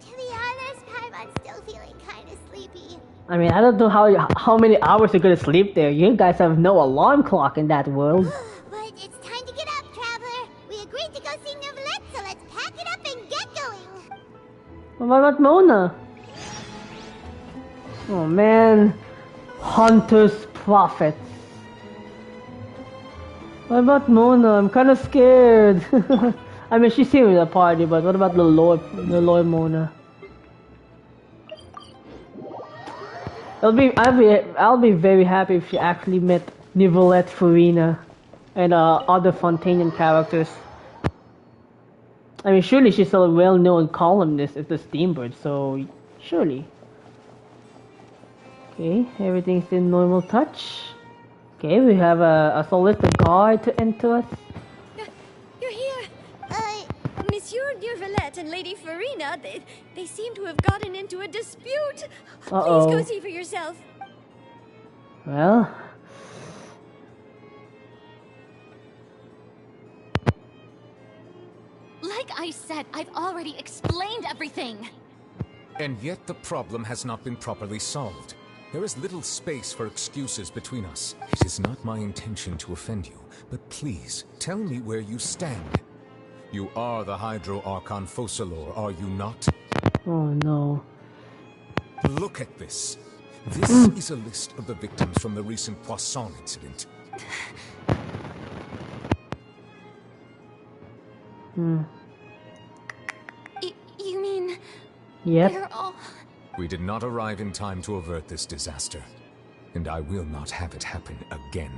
To be honest, Paimon's still feeling kind of sleepy. I mean, I don't know how many hours you're gonna sleep there. You guys have no alarm clock in that world. But it's time to get up, traveler. We agreed to go see Novelette, so let's pack it up and get going. What about Mona? Oh man. Hunter's Prophets. What about Mona? I'm kinda scared. I mean, she's here in the party, but what about the Lord Mona? I'll be very happy if she actually met Nicolette, Furina, and other Fontaine characters. I mean, surely she's a well-known columnist at the Steambird, so surely. Okay, everything's in normal touch. Okay, we have a solicitor guard to enter us. You're here. Monsieur Neuvillette and Lady Furina, they seem to have gotten into a dispute. Uh-oh. Please go see for yourself. Well... Like I said, I've already explained everything. And yet the problem has not been properly solved. There is little space for excuses between us. It is not my intention to offend you, but please, tell me where you stand. You are the Hydro Archon Focalor, are you not? Oh no. Look at this. This is a list of the victims from the recent Poisson incident. You mean... Yep. They're all... We did not arrive in time to avert this disaster, and I will not have it happen again.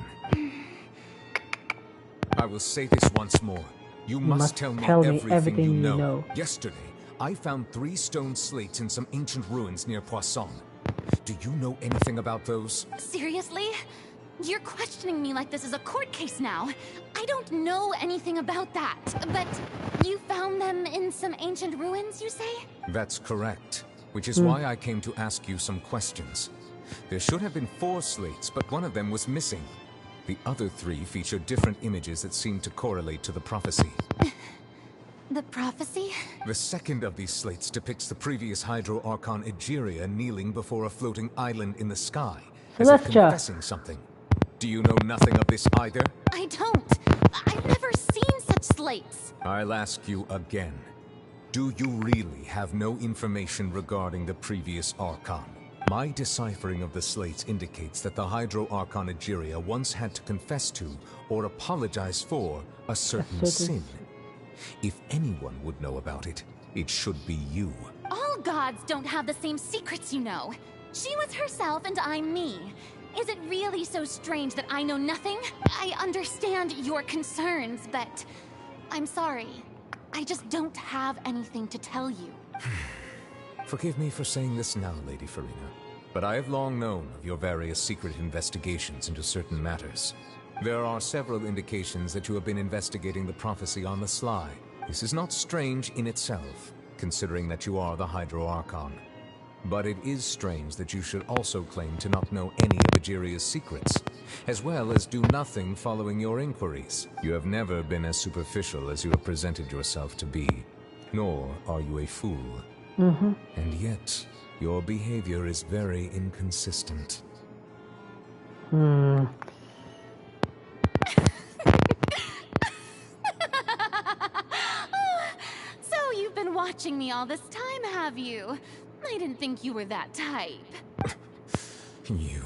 I will say this once more. You must tell me everything you know. Yesterday, I found 3 stone slates in some ancient ruins near Poisson. Do you know anything about those? Seriously? You're questioning me like this is a court case now. I don't know anything about that. But you found them in some ancient ruins, you say? That's correct. Which is why I came to ask you some questions. There should have been 4 slates, but one of them was missing. The other 3 feature different images that seem to correlate to the prophecy. The prophecy? The second of these slates depicts the previous Hydro Archon Egeria kneeling before a floating island in the sky, as if confessing something. Do you know nothing of this either? I don't. I've never seen such slates. I'll ask you again. Do you really have no information regarding the previous Archon? My deciphering of the slates indicates that the Hydro Archon Egeria once had to confess to, or apologize for, a certain sin. If anyone would know about it, it should be you. All gods don't have the same secrets, you know. She was herself and I'm me. Is it really so strange that I know nothing? I understand your concerns, but I'm sorry. I just don't have anything to tell you. Forgive me for saying this now, Lady Furina, but I have long known of your various secret investigations into certain matters. There are several indications that you have been investigating the prophecy on the sly. This is not strange in itself. considering that you are the Hydro Archon. But it is strange that you should also claim to not know any of Egeria's secrets, as well as do nothing following your inquiries. You have never been as superficial as you have presented yourself to be, nor are you a fool. And yet, your behavior is very inconsistent. So you've been watching me all this time, have you? I didn't think you were that type. You...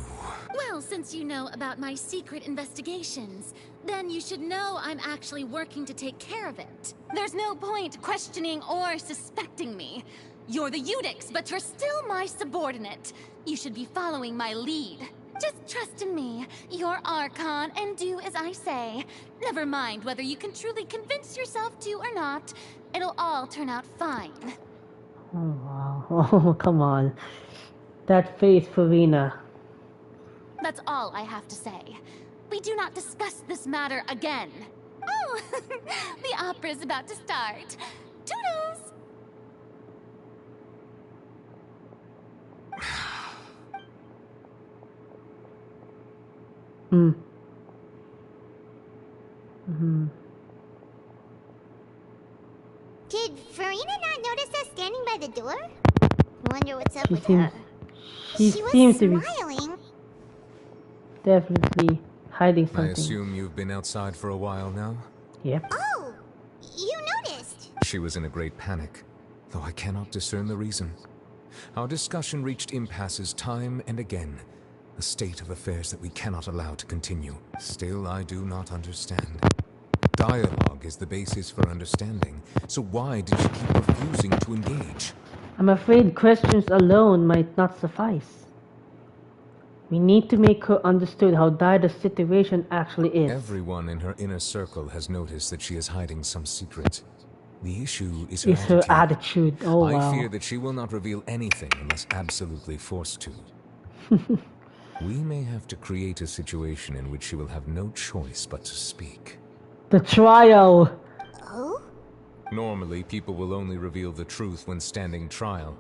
Well, since you know about my secret investigations, then you should know I'm actually working to take care of it. There's no point questioning or suspecting me. You're the Eudix, but you're still my subordinate. You should be following my lead. Just trust in me. You're Archon, and do as I say. Never mind whether you can truly convince yourself to or not. It'll all turn out fine. Oh, wow. Oh, come on. That face, Furina. That's all I have to say. We do not discuss this matter again. Oh, the opera's about to start. Toodles! Did Furina not notice us standing by the door? Wonder what's up with seems, her. She She was seems to be smiling. definitely hiding something. I assume you've been outside for a while now? Yep. Oh, you noticed. She was in a great panic, though I cannot discern the reason. Our discussion reached impasses time and again, a state of affairs that we cannot allow to continue. Still, I do not understand. Dialogue is the basis for understanding, so why did she keep refusing to engage? I'm afraid questions alone might not suffice. We need to make her understood how dire the situation actually is. Everyone in her inner circle has noticed that she is hiding some secret. The issue is her attitude. Oh, wow. I fear that she will not reveal anything unless absolutely forced to. We may have to create a situation in which she will have no choice but to speak. The trial! Oh? Normally, people will only reveal the truth when standing trial.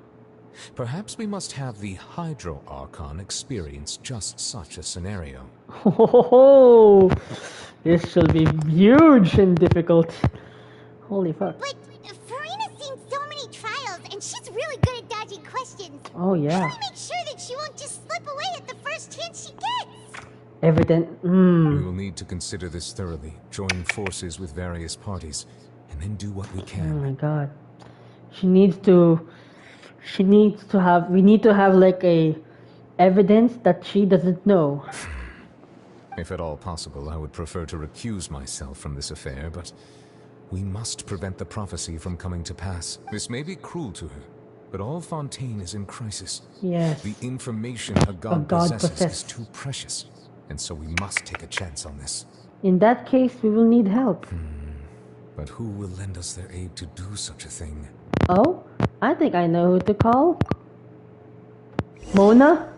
Perhaps we must have the Hydro Archon experience just such a scenario. Oh, this shall be huge and difficult. Holy fuck. But Furina's seen so many trials, and she's really good at dodging questions. Oh, yeah. How do we make sure that she won't just slip away at the first chance she gets? Evident. We will need to consider this thoroughly, join forces with various parties, and then do what we can. Oh my god. We need to have like a evidence that she doesn't know. If at all possible, I would prefer to recuse myself from this affair, but we must prevent the prophecy from coming to pass. This may be cruel to her, but all Fontaine is in crisis. Yes. The information a god possesses is too precious, and so we must take a chance on this. In that case, we will need help. But who will lend us their aid to do such a thing? Oh, I think I know who to call. Mona?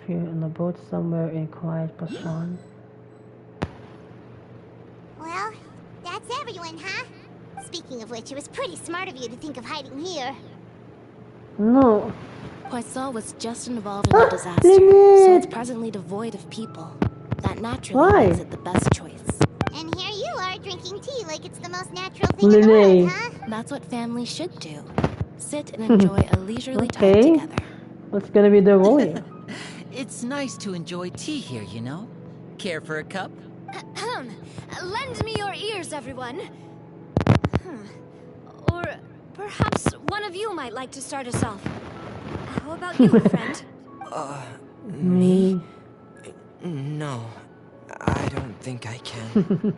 If you're on a boat somewhere in quiet Pashan. Well, that's everyone, huh? Speaking of which, it was pretty smart of you to think of hiding here. No. Poisson was just involved in a disaster, so it's presently devoid of people. That naturally makes it the best choice. And here you are drinking tea like it's the most natural thing in the world, huh? That's what families should do. Sit and enjoy a leisurely time Okay. together. What's gonna be the role here? It's nice to enjoy tea here, you know? Care for a cup? Lend me your ears, everyone. Or perhaps one of you might like to start us off. How about you, friend? Me. No, I don't think I can.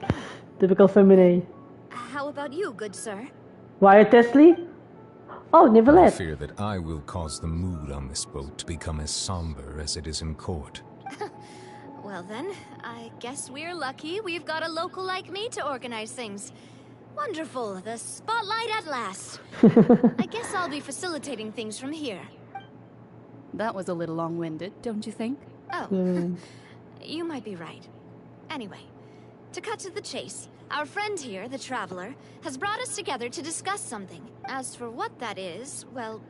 Typical feminine. How about you, good sir? Wyatt Tesley? Oh, I Nicolette. fear that I will cause the mood on this boat to become as somber as it is in court. Well then, I guess we're lucky we've got a local like me to organize things. Wonderful, the spotlight at last. I guess I'll be facilitating things from here. That was a little long-winded, don't you think? Oh, you might be right. Anyway, to cut to the chase, Our friend here, the Traveler, has brought us together to discuss something. As for what that is, well,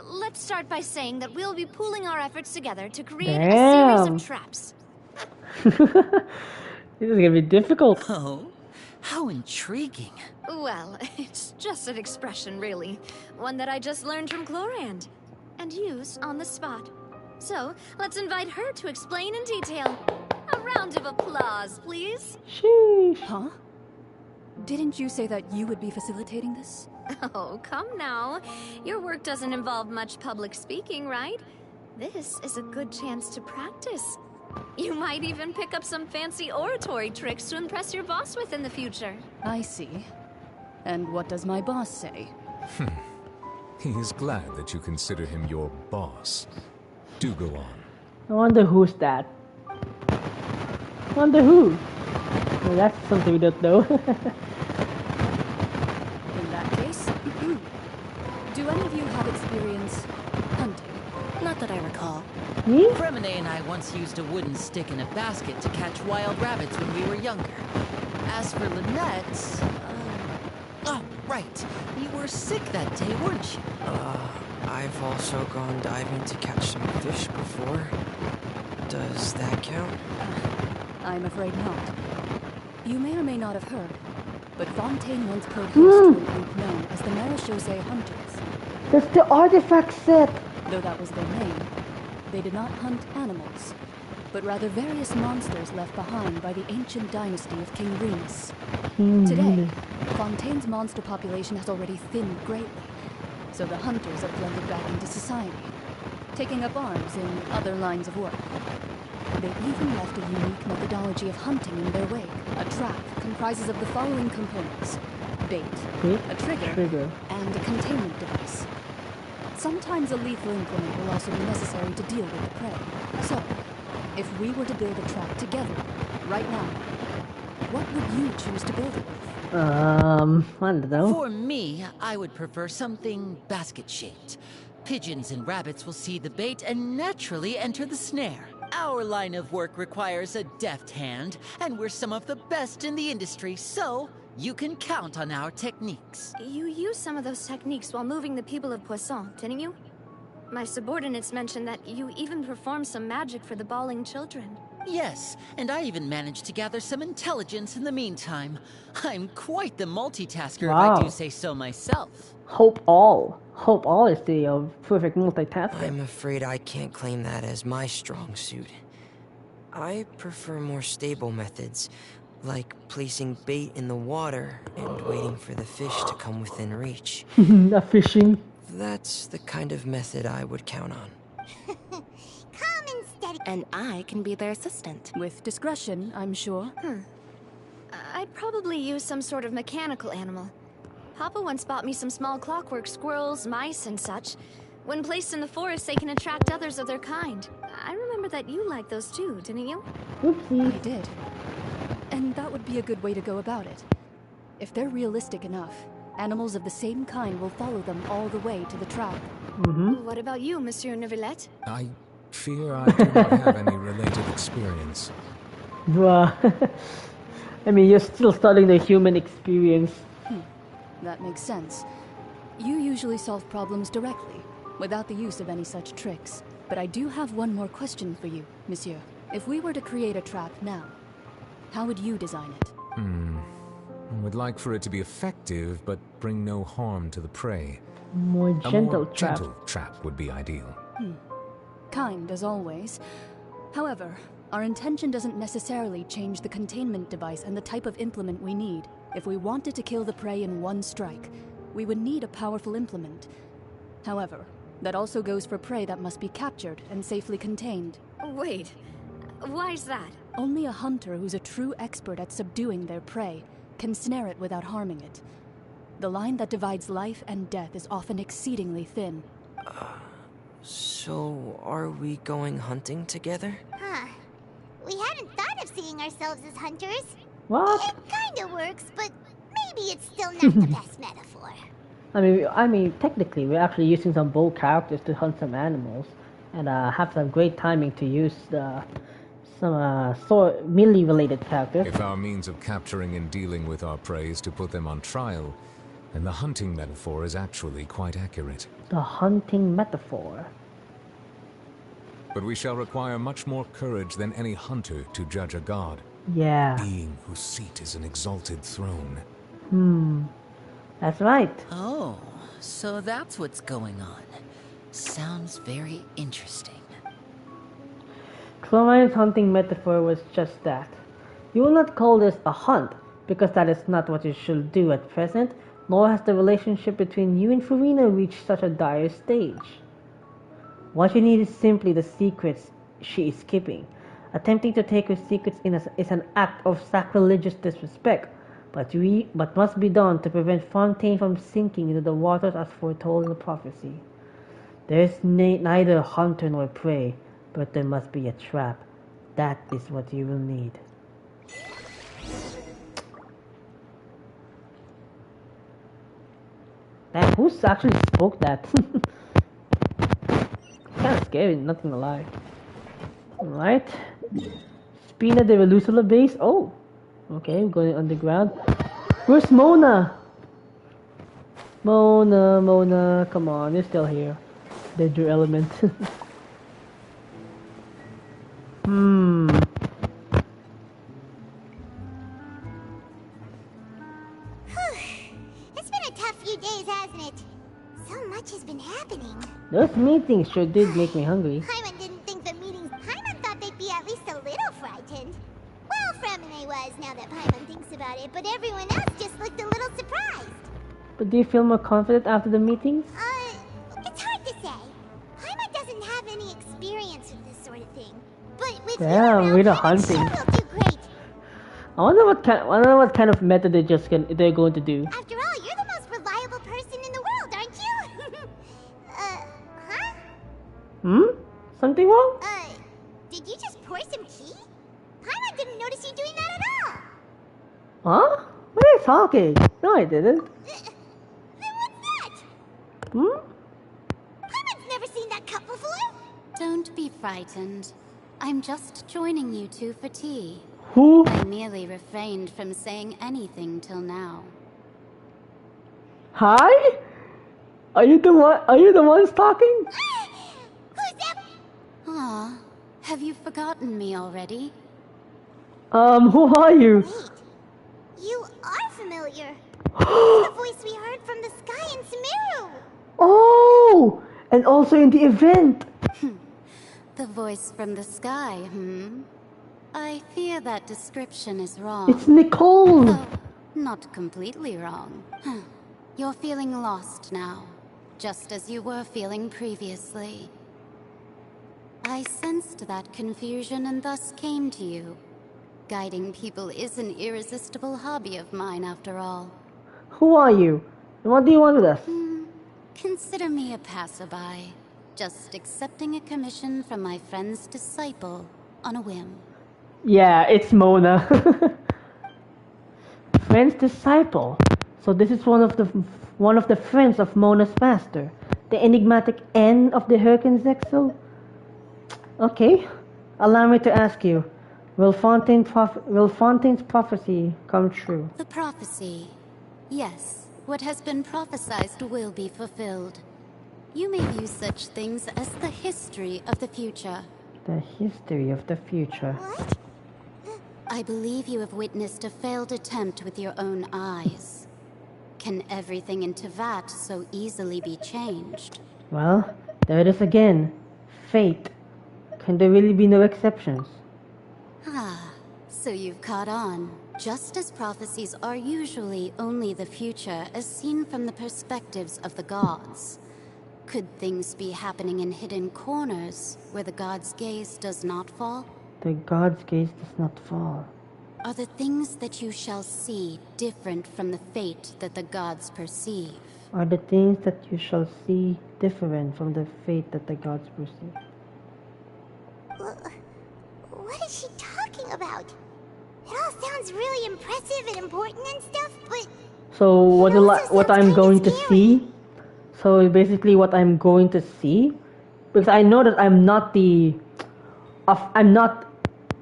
let's start by saying that we'll be pooling our efforts together to create a series of traps. This is gonna be difficult. Oh, how intriguing. Well, it's just an expression, really. One that I just learned from Chlorand. And use on the spot. So, let's invite her to explain in detail. A round of applause, please. Sheesh. Huh? Didn't you say that you would be facilitating this? Oh, come now. Your work doesn't involve much public speaking, right? This is a good chance to practice. You might even pick up some fancy oratory tricks to impress your boss with in the future. I see. And what does my boss say? He is glad that you consider him your boss. Do go on. I wonder who's that. I wonder who. Well, that's something we don't know. In that case, do any of you have experience hunting? Not that I recall. Me? Fremine and I once used a wooden stick in a basket to catch wild rabbits when we were younger. As for Lynette... oh, right. You were sick that day, weren't you? I've also gone diving to catch some fish before. Does that count? I'm afraid not. You may or may not have heard, but Fontaine once put host to a group known as the Marechaussee Hunters. That's the artifact set! Though that was their name, they did not hunt animals, but rather various monsters left behind by the ancient dynasty of King Remus. Today, Fontaine's monster population has already thinned greatly, so the hunters have blended back into society, taking up arms in other lines of work. They even left a unique methodology of hunting in their wake. A trap comprises of the following components: bait, a trigger, and a containment device. Sometimes a lethal implement will also be necessary to deal with the prey. So, if we were to build a trap together, right now, what would you choose to build it with? I don't know. For me, I would prefer something basket-shaped. Pigeons and rabbits will see the bait and naturally enter the snare. Our line of work requires a deft hand, and we're some of the best in the industry, so you can count on our techniques. You used some of those techniques while moving the people of Poisson, didn't you? My subordinates mentioned that you even performed some magic for the bawling children. Yes, and I even managed to gather some intelligence in the meantime. I'm quite the multitasker, if I do say so myself. Hope all is the perfect multitasker. I'm afraid I can't claim that as my strong suit. I prefer more stable methods, like placing bait in the water and waiting for the fish to come within reach. Not fishing. That's the kind of method I would count on. And I can be their assistant. With discretion, I'm sure. I'd probably use some sort of mechanical animal. Papa once bought me some small clockwork squirrels, mice, and such. When placed in the forest, they can attract others of their kind. I remember that you liked those too, didn't you? Oopsie. I did. And that would be a good way to go about it. If they're realistic enough, animals of the same kind will follow them all the way to the trap. What about you, Monsieur Neuvillette? I fear I do not have any related experience. I mean, you're still studying the human experience. That makes sense. You usually solve problems directly, without the use of any such tricks. But I do have one more question for you, Monsieur. If we were to create a trap now, how would you design it? I would like for it to be effective, but bring no harm to the prey. More gentle trap. Gentle trap would be ideal. Kind, as always. However, our intention doesn't necessarily change the containment device and the type of implement we need. If we wanted to kill the prey in one strike, we would need a powerful implement. However, that also goes for prey that must be captured and safely contained. Wait, why's that? Only a hunter who's a true expert at subduing their prey can snare it without harming it. The line that divides life and death is often exceedingly thin. So, are we going hunting together? Huh. We hadn't thought of seeing ourselves as hunters. What? It kinda works, but maybe it's still not the best metaphor. I mean, technically, we're actually using some bold characters to hunt some animals, and have some great timing to use some melee-related characters. If our means of capturing and dealing with our prey is to put them on trial, then the hunting metaphor is actually quite accurate. The hunting metaphor. But we shall require much more courage than any hunter to judge a god. Yeah. Being whose seat is an exalted throne. That's right. Oh, so that's what's going on. Sounds very interesting. Chlorine's hunting metaphor was just that. You will not call this a hunt, because that is not what you should do at present, nor has the relationship between you and Furina reached such a dire stage. What you need is simply the secrets she is keeping. Attempting to take her secrets is an act of sacrilegious disrespect, but must be done to prevent Fontaine from sinking into the waters as foretold in the prophecy. There is neither hunter nor prey, but there must be a trap. That is what you will need. Damn, who's actually spoke that? Kinda scary, nothing to lie. Alright. Spina de Velusula base. Oh! Okay, we're going underground. Where's Mona? Mona, come on, you're still here. Did your element. It's been a tough few days, hasn't it? So much has been happening. Those meetings sure did make me hungry. Paimon didn't think the meetings... Paimon thought they'd be at least a little frightened. Well, Fremine was, now that Paimon thinks about it, but everyone else just looked a little surprised. But do you feel more confident after the meetings? It's hard to say. Paimon doesn't have any experience with this sort of thing. But with Damn, with the hunting. sure will do great. I wonder what kind of method they're going to do. After all, you're the most reliable person in the world, aren't you? Huh? Something wrong? Did you just pour some tea? Paimon didn't notice you doing that at all. Huh? What are you talking? No, I didn't. Then what's that? Paimon's never seen that cup before. Don't be frightened. I'm just joining you two for tea. Who? I merely refrained from saying anything till now. Hi? Are you the ones talking? Who's that? Aw, have you forgotten me already? Who are you? Wait, you are familiar. It's the voice we heard from the sky in Sumeru. Oh! And also in the event. The voice from the sky, I fear that description is wrong. It's Nicole! Oh, not completely wrong. You're feeling lost now, just as you were feeling previously. I sensed that confusion and thus came to you. Guiding people is an irresistible hobby of mine, after all. Who are you? And what do you want with us? Consider me a passerby, just accepting a commission from my friend's disciple on a whim. Yeah, it's Mona. Friend's disciple. So this is one of the friends of Mona's master, the enigmatic N of the Hurricane Zexel. Okay, allow me to ask you, will Fontaine's prophecy come true? The prophecy, yes. What has been prophesied will be fulfilled. You may view such things as the history of the future. The history of the future. What? I believe you have witnessed a failed attempt with your own eyes. Can everything in Tevat so easily be changed? Well, there it is again. Fate. Can there really be no exceptions? So you've caught on. Just as prophecies are usually only the future as seen from the perspectives of the gods. Could things be happening in hidden corners where the god's gaze does not fall? The god's gaze does not fall. Are the things that you shall see different from the fate that the gods perceive? Are the things that you shall see different from the fate that the gods perceive? What is she talking about? It all sounds really impressive and important and stuff, but... So what I'm going to see? So basically what I'm going to see? Because I know that I'm not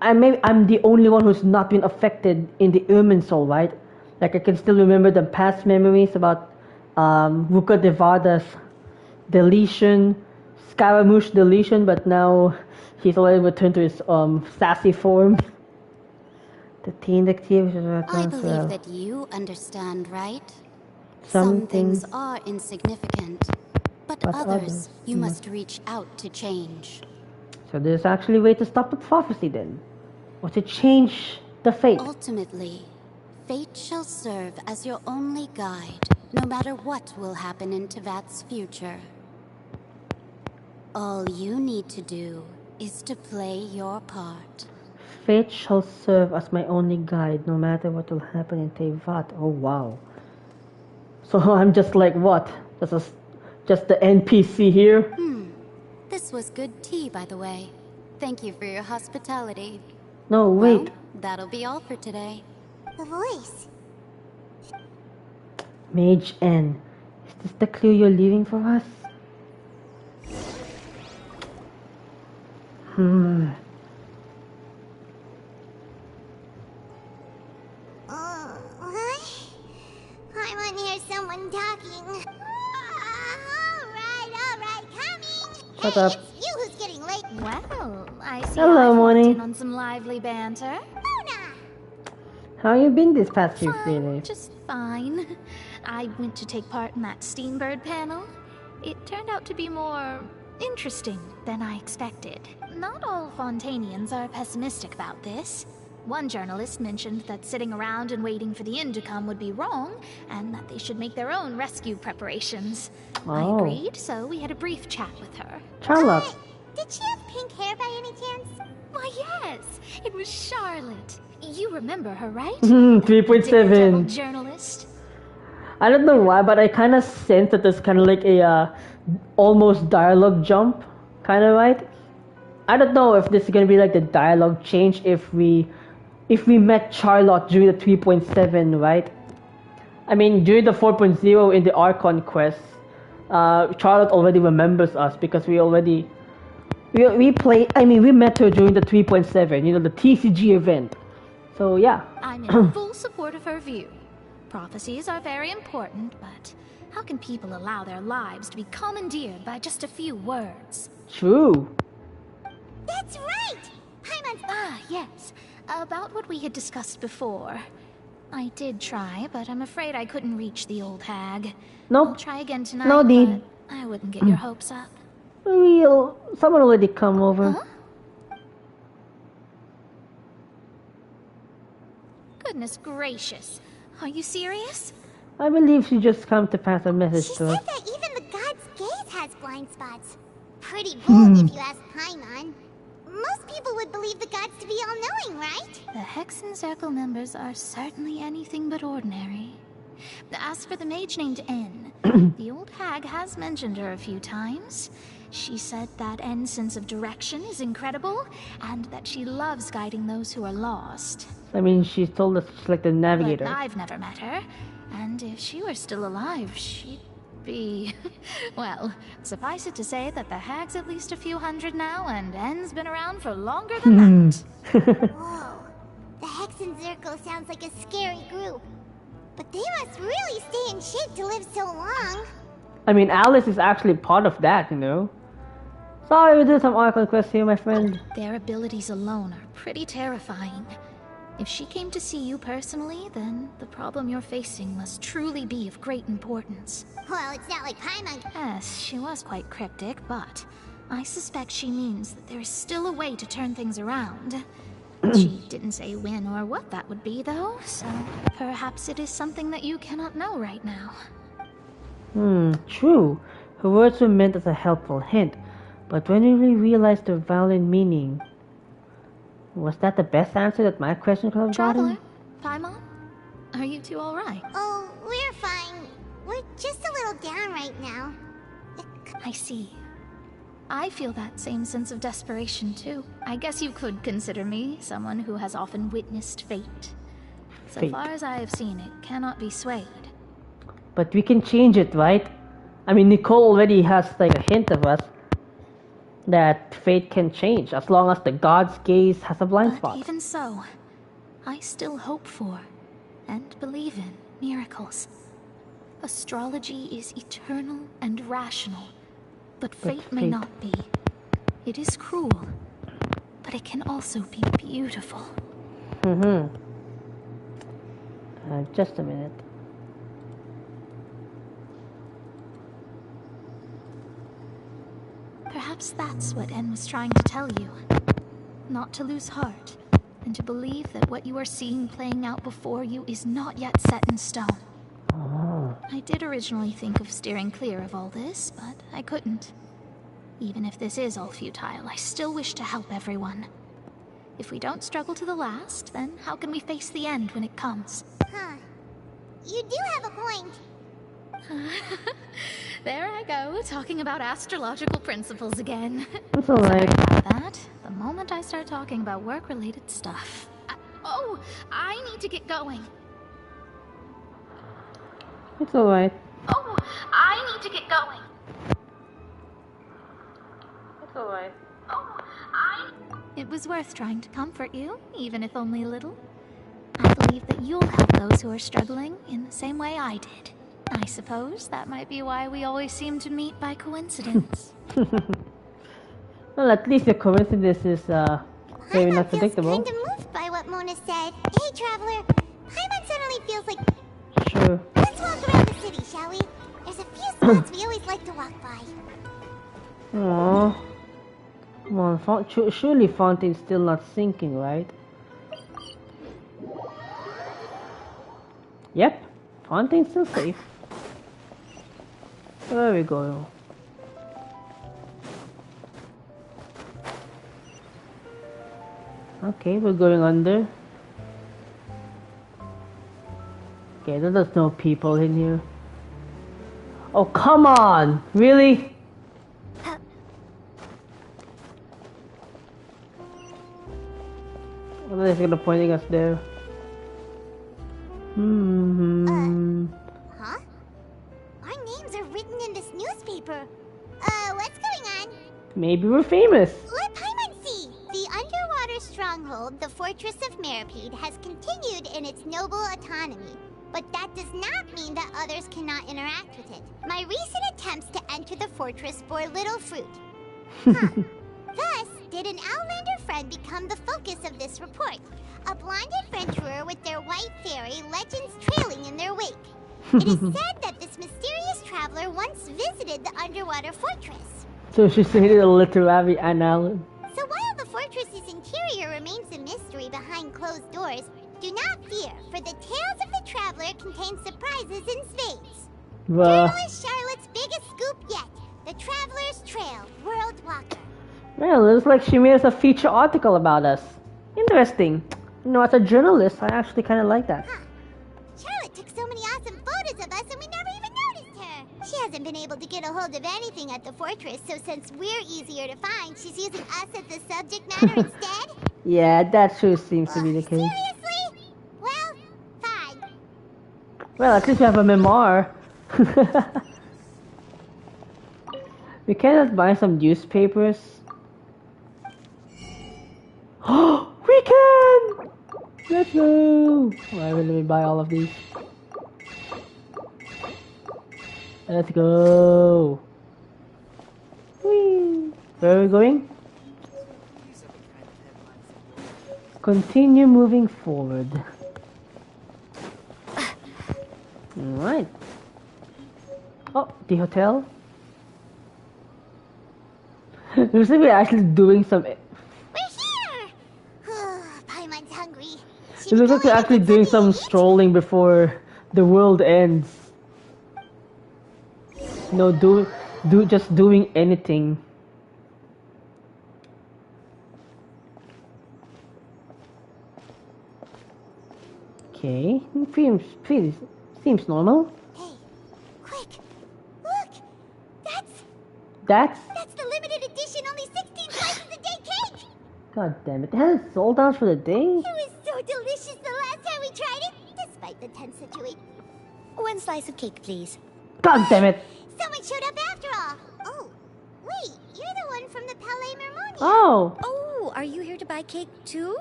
I'm the only one who's not been affected in the Irminsul, right? Like I can still remember the past memories about Ruka Devada's deletion, Scaramouche deletion, but now he's already returned to his sassy form. The teen activity. I believe that you understand, right? Some things things are insignificant, but others you must reach out to change. So there's actually a way to stop the prophecy then, or to change the fate. Ultimately, fate shall serve as your only guide, no matter what will happen in Tevat's future. All you need to do is to play your part. Fate shall serve as my only guide, no matter what will happen in Tevat. Oh wow. So I'm just like what? Just the NPC here? This was good tea, by the way. Thank you for your hospitality. No, wait. Well, that'll be all for today. The voice. Mage N. Is this the clue you're leaving for us? I want to hear someone talking. Alright, coming. Shut up. It's you who's getting late. Well, I see Hello, I've walked Moni. in on some lively banter. How you been this past few days? Just fine. I went to take part in that Steambird panel. It turned out to be more interesting than I expected. Not all Fontainians are pessimistic about this. One journalist mentioned that sitting around and waiting for the end to come would be wrong, and that they should make their own rescue preparations. I agreed, so we had a brief chat with her. Charlotte. Did she have pink hair by any chance? Why, yes! It was Charlotte. You remember her, right? 3.7. Journalist. I don't know why, but I kind of sense that there's kind of like a almost dialogue jump, kind of, right? I don't know if this is gonna be like the dialogue change if we met Charlotte during the 3.7, right? I mean, during the 4.0 in the Archon Quest, Charlotte already remembers us because we met her during the 3.7, you know, the TCG event. So yeah. I'm in full support of her view. Prophecies are very important, but how can people allow their lives to be commandeered by just a few words? True. That's right! Yes. About what we had discussed before. I did try, but I'm afraid I couldn't reach the old hag. Nope. I'll try again tonight, No need. but I wouldn't get your hopes up. Someone already come over. Huh? Goodness gracious. Are you serious? I believe she just come to pass a message She to us. said that even the god's gaze has blind spots. Pretty bold if you ask Paimon. Most people would believe the gods to be all-knowing, right? The Hexen Circle members are certainly anything but ordinary. As for the mage named N, the old hag has mentioned her a few times. She said that N's sense of direction is incredible, and that she loves guiding those who are lost. I mean, she's told us she's like the navigator. But I've never met her, and if she were still alive, she'd be... well, suffice it to say that the hag's at least a few hundred now, and N's been around for longer than that. Whoa. The Hexen Circle sounds like a scary group. But they must really stay in shape to live so long. I mean, Alice is actually part of that, you know. Sorry, we did some Archon Quest here, my friend. Their abilities alone are pretty terrifying. If she came to see you personally, then the problem you're facing must truly be of great importance. Well, it's not like Paimon... Yes, she was quite cryptic, but I suspect she means that there is still a way to turn things around. She didn't say when or what that would be, though, so perhaps it is something that you cannot know right now. True. Her words were meant as a helpful hint, but when we realized their valid meaning... Was that the best answer that my question could have Traveler, gotten? Paimon, are you two alright? Oh, we're fine. We're just a little down right now. I see. I feel that same sense of desperation, too. I guess you could consider me someone who has often witnessed fate. So far as I have seen, it cannot be swayed. But we can change it, right? I mean, Nicole already has like a hint of us. that fate can change as long as the god's gaze has a blind spot. Even so, I still hope for and believe in miracles. Astrology is eternal and rational, but fate may not be. It is cruel, but it can also be beautiful. Just a minute. Perhaps that's what En was trying to tell you. Not to lose heart, and to believe that what you are seeing playing out before you is not yet set in stone. I did originally think of steering clear of all this, but I couldn't. Even if this is all futile, I still wish to help everyone. If we don't struggle to the last, then how can we face the end when it comes? Huh. You do have a point. There I go, talking about astrological principles again. That's alright. Sorry about that. The moment I start talking about work-related stuff. I need to get going. It's alright. Oh, I need to get going. It's alright. It was worth trying to comfort you, even if only a little. I believe that you'll help those who are struggling in the same way I did. I suppose that might be why we always seem to meet by coincidence. Well, at least the coincidence is very not predictable. I'm kind of moved by what Mona said. Hey, Traveler. Paimon suddenly feels like... Sure. Let's walk around the city, shall we? There's a few spots we always like to walk by. Aww. Come on, surely Fontaine's still not sinking, right? Yep, Fontaine's still safe. There we go. Okay, we're going under. Okay, there's no people in here. Oh, come on! Really? What are they pointing us there? Huh? Our names are written in this newspaper. What's going on? Maybe we're famous. Let Paimon see. The underwater stronghold, the Fortress of Meripede, has continued in its noble autonomy. But that does not mean that others cannot interact with it. My recent attempts to enter the fortress bore little fruit. Thus, did an Outlander friend become the focus of this report? A blind adventurer with their white fairy, legends trailing in their wake. It is said that this mysterious traveler once visited the underwater fortress. So she stated a literary annal. So while the fortress's interior remains a mystery behind closed doors, do not fear, for the tales of the traveler contain surprises in spades. Journalist Charlotte's biggest scoop yet, the Traveler's Trail, World Walker. Well, it looks like she made us a feature article about us. Interesting. You know, as a journalist, I actually kind of like that. Charlotte took so many awesome photos of us and we never even noticed her. She hasn't been able to get a hold of anything at the fortress, so since we're easier to find, she's using us as the subject matter instead? Yeah, that sure seems to be the case. Seriously? Well, fine. Well, at least we have a memoir. We cannot buy some newspapers. Oh, we can! Let's go! Alright, let me buy all of these. Let's go! Whee! Where are we going? Continue moving forward. Alright. Oh, the hotel. Looks like we're actually doing some... Paimon's hungry. It looks like we're actually doing some strolling before the world ends. No, just doing anything. Okay, seems normal. Hey, quick, look! That's the limited edition, only 16 slices a day cake! God damn it, they had it sold out for the day? It was so delicious the last time we tried it, despite the tense situation. 1 slice of cake, please. God damn it! Someone showed up after all. Oh, Wait, you're the one from the Palais Mermonia. Oh. Oh, are you here to buy cake too?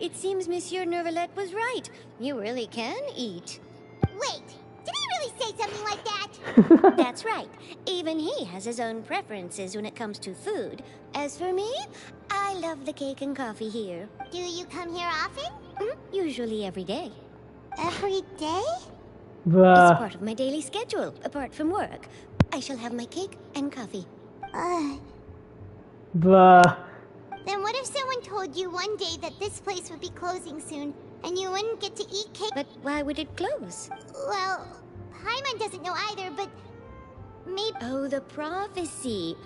It seems Monsieur Nervalette was right. You really can eat. Wait, did he really say something like that? That's right. Even he has his own preferences when it comes to food. As for me, I love the cake and coffee here. Do you come here often? Usually every day. Every day? Bruh. It's part of my daily schedule, apart from work. I shall have my cake and coffee. Bruh. Then what if someone told you one day that this place would be closing soon, and you wouldn't get to eat cake? But why would it close? Well, Paimon doesn't know either, but maybe... Oh, the prophecy.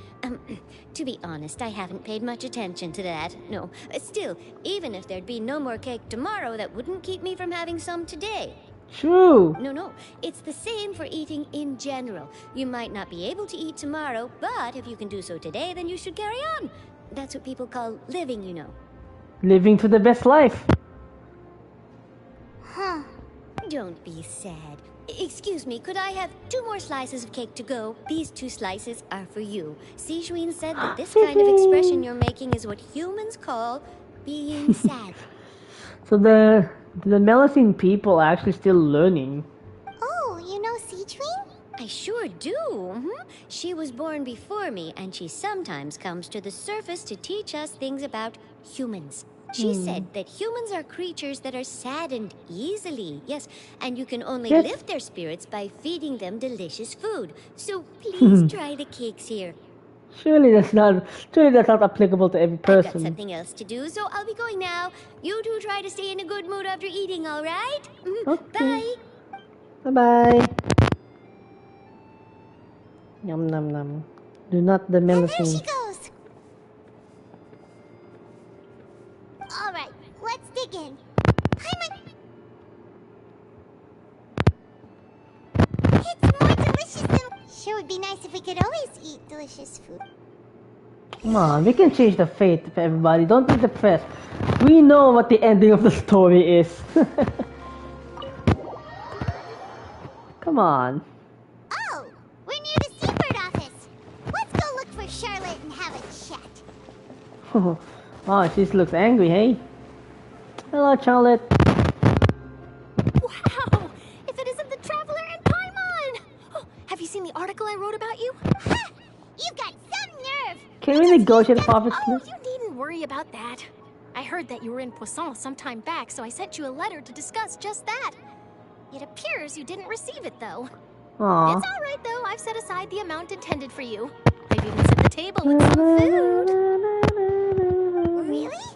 To be honest, I haven't paid much attention to that. No, still, even if there'd be no more cake tomorrow, that wouldn't keep me from having some today. True. No, it's the same for eating in general. You might not be able to eat tomorrow, but if you can do so today, then you should carry on. That's what people call living, you know. Living to the best life. Huh. Don't be sad. Excuse me, could I have 2 more slices of cake to go? These 2 slices are for you. Sijuin said that this kind of expression you're making is what humans call being sad. So the Melusine people are actually still learning. Oh, you know Sijuin? I sure do. She was born before me, and she sometimes comes to the surface to teach us things about humans. She said that humans are creatures that are saddened easily, yes, and you can only lift their spirits by feeding them delicious food. So please try the cakes here. Surely that's not applicable to every person. I've got something else to do, so I'll be going now. You two try to stay in a good mood after eating, all right? Okay. Bye. Bye-bye. Yum nom nom. Do not the Melusine. There she goes. All right, let's dig in. It's more delicious than... Sure would be nice if we could always eat delicious food. Come on, we can change the fate of everybody. Don't be depressed. We know what the ending of the story is. Come on. Oh, we're near the Seabird office. Let's go look for Charlotte and have a chat. Oh, she looks angry, hey? Hello, Charlotte. Wow! If it isn't the Traveler and Paimon! Oh, have you seen the article I wrote about you? Ha! You've got some nerve! Can we negotiate profits? Oh, you needn't worry about that. I heard that you were in Poisson some time back, so I sent you a letter to discuss just that. It appears you didn't receive it, though. Aww. It's all right, though. I've set aside the amount intended for you. I've even set the table with some food. Really?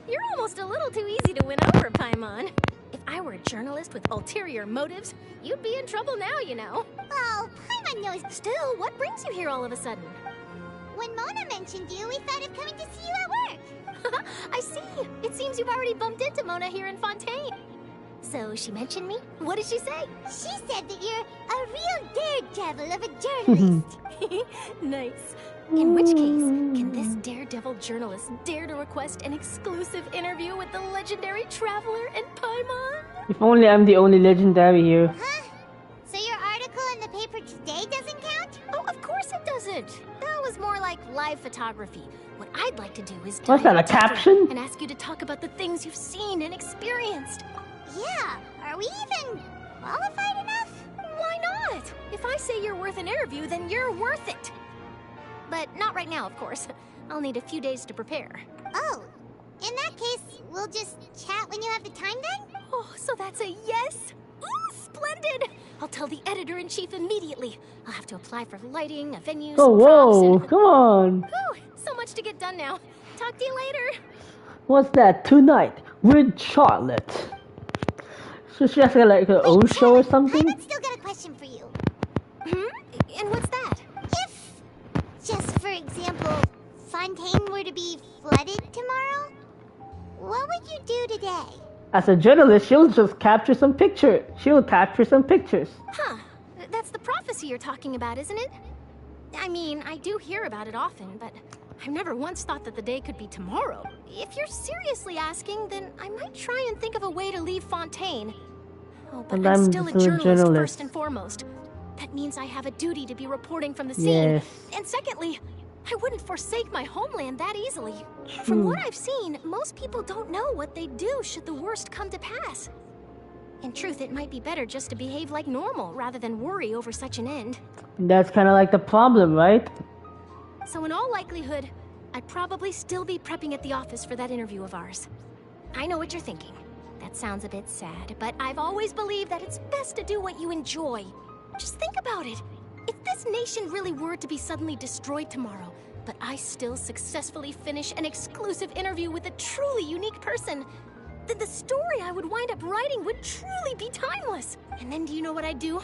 You're almost a little too easy to win over, Paimon. If I were a journalist with ulterior motives, you'd be in trouble now, you know. Oh, Paimon knows. Still, what brings you here all of a sudden? When Mona mentioned you, we thought of coming to see you at work. I see. It seems you've already bumped into Mona here in Fontaine. So she mentioned me? What did she say? She said that you're a real daredevil of a journalist. Nice. In which case, can this daredevil journalist dare to request an exclusive interview with the legendary Traveler and Paimon? If only I'm the only legendary here. Huh? So your article in the paper today doesn't count? Oh, of course it doesn't. That was more like live photography. What I'd like to do is What's that, a caption? And ask you to talk about the things you've seen and experienced. Yeah, are we even qualified enough? Why not? If I say you're worth an interview, then you're worth it. But not right now, of course. I'll need a few days to prepare. Oh, in that case, we'll just chat when you have the time then? Oh, so that's a yes? Ooh, splendid! I'll tell the editor-in-chief immediately. I'll have to apply for lighting, a venue, Oh, whoa, and... come on. Whew, so much to get done now. Talk to you later. What's that? Tonight with Charlotte. So she has like her own show or something? I've still got a question for you. And what's that? If, just for example, Fontaine were to be flooded tomorrow, what would you do today? As a journalist, she'll just capture some pictures. She'll capture some pictures. Huh. That's the prophecy you're talking about, isn't it? I mean, I do hear about it often, but I've never once thought that the day could be tomorrow. If you're seriously asking, then I might try and think of a way to leave Fontaine. Oh, but I'm still a journalist first and foremost. That means I have a duty to be reporting from the scene. Yes. And secondly, I wouldn't forsake my homeland that easily. From what I've seen, most people don't know what they'd do should the worst come to pass. In truth, it might be better just to behave like normal rather than worry over such an end. That's kind of like the problem, right? So in all likelihood, I'd probably still be prepping at the office for that interview of ours. I know what you're thinking. That sounds a bit sad, but I've always believed that it's best to do what you enjoy. Just think about it. If this nation really were to be suddenly destroyed tomorrow, but I still successfully finish an exclusive interview with a truly unique person, then the story I would wind up writing would truly be timeless. And then do you know what I'd do?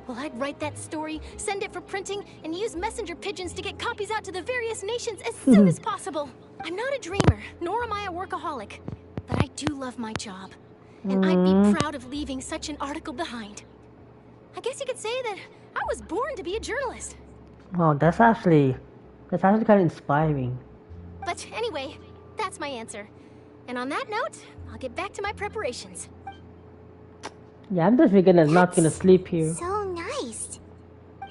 Well, I'd write that story, send it for printing, and use messenger pigeons to get copies out to the various nations as soon as possible. I'm not a dreamer, nor am I a workaholic, but I do love my job. And I'd be proud of leaving such an article behind. I guess you could say that I was born to be a journalist. Wow, that's actually kind of inspiring. But anyway, that's my answer. And on that note, I'll get back to my preparations. Yeah, I'm definitely not gonna sleep here. So nice.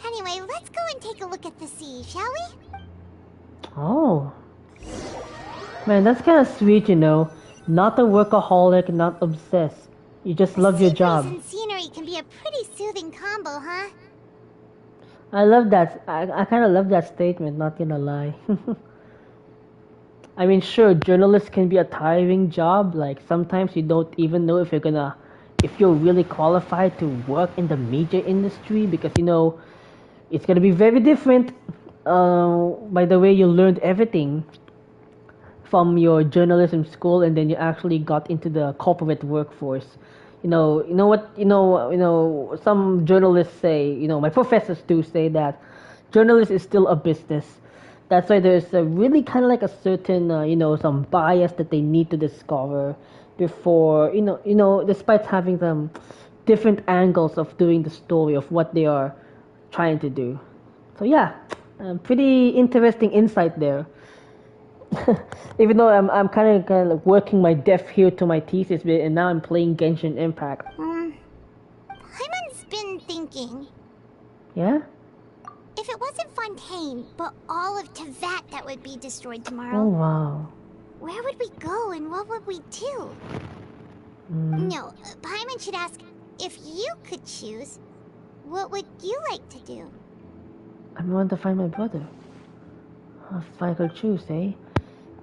Anyway, let's go and take a look at the sea, shall we? Oh. Man, that's kind of sweet, you know. Not a workaholic, not obsessed. You just love your job. And scenery can be a pretty soothing combo, huh? I love that. I kind of love that statement, not gonna lie. I mean, sure, journalists can be a tiring job. Like, sometimes you don't even know if you're really qualified to work in the media industry, because, you know, it's gonna be very different by the way you learned everything from your journalism school, and then you actually got into the corporate workforce. You know, some journalists say, you know, my professors do say that journalism is still a business. That's why there's a really kind of like a certain, you know, some bias that they need to discover before, you know, despite having some different angles of doing the story of what they are trying to do. So yeah, pretty interesting insight there. Even though I'm kind of working my deaf here to my thesis bit, and now I'm playing Genshin Impact. Paimon's been thinking. Yeah? If it wasn't Fontaine, but all of Tevat that would be destroyed tomorrow. Oh wow. Where would we go and what would we do? No, Paimon should ask, if you could choose, what would you like to do? I want to find my brother. If I could choose, eh?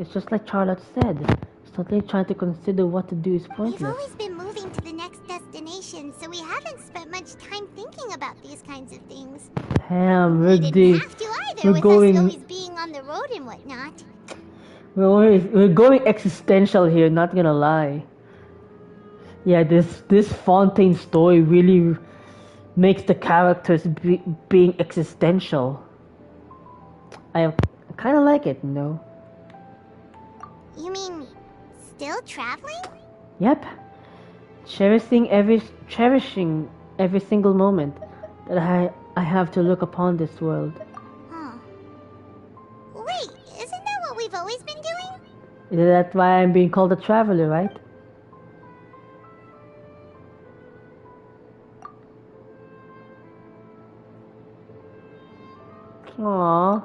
It's just like Charlotte said. Suddenly trying to consider what to do is pointless. We've always been moving to the next destination, so we haven't spent much time thinking about these kinds of things. Damn, we didn't have to either, with us always being on the road and whatnot. We're going existential here, not gonna lie. Yeah, this Fontaine story really makes the characters being existential. I kind of like it, you know. You mean still traveling? Yep. Cherishing every single moment that I have to look upon this world. Huh. Wait, isn't that what we've always been doing? That's why I'm being called a traveler, right? Aww.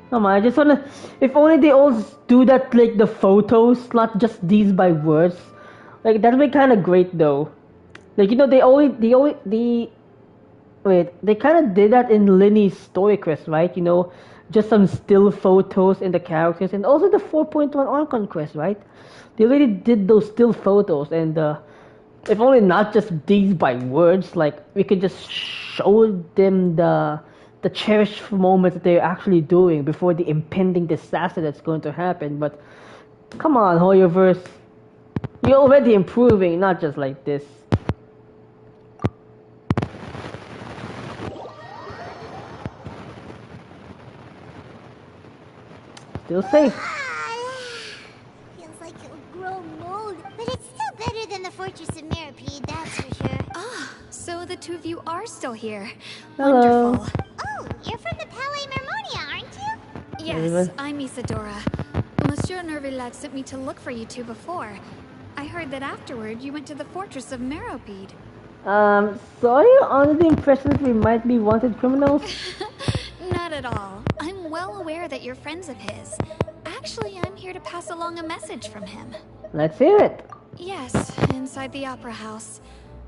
Come on, I just wanna. If only they all do that, like the photos, not just these by words. Like that'd be kind of great, though. Like, you know, they kind of did that in Linny's Story Quest, right? You know, just some still photos in the characters, and also the 4.1 Archon Quest, right? They already did those still photos, and if only not just these by words, like we could just show them the cherished moments that they're actually doing before the impending disaster that's going to happen. But come on, Hoyoverse, you're already improving, not just like this. Still safe. Feels like it'll grow mold, but it's still better than the Fortress of Meripede, that's for sure. Ah, so the two of you are still here. Hello. Wonderful. Oh, you're from the Palais Mermonia, aren't you? Yes, I'm Isadora. Monsieur Nervillac sent me to look for you two before. I heard that afterward you went to the Fortress of Meripede. So are you under the impression that we might be wanted criminals? Not at all. I'm well aware that you're friends of his. Actually, I'm here to pass along a message from him. Let's hear it. Yes, inside the Opera House.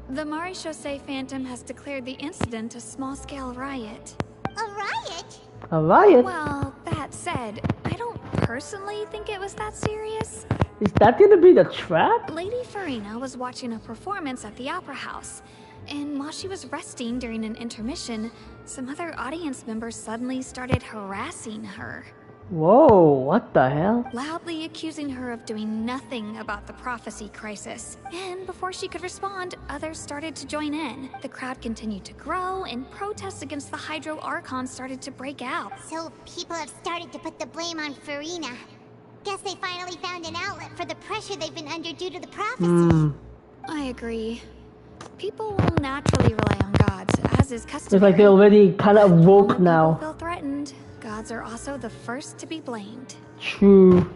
The Maréchaussée Phantom has declared the incident a small-scale riot. A riot? A riot? Well, that said, I don't personally think it was that serious. Is that gonna be the trap? Lady Furina was watching a performance at the Opera House, and while she was resting during an intermission, some other audience members suddenly started harassing her. Whoa, what the hell? Loudly accusing her of doing nothing about the prophecy crisis. And before she could respond, others started to join in. The crowd continued to grow, and protests against the Hydro Archon started to break out. So people have started to put the blame on Furina. Guess they finally found an outlet for the pressure they've been under due to the prophecy. I agree. People will naturally rely on gods, as is customary. It's like they're already kind of woke now. People feel threatened. Gods are also the first to be blamed. True.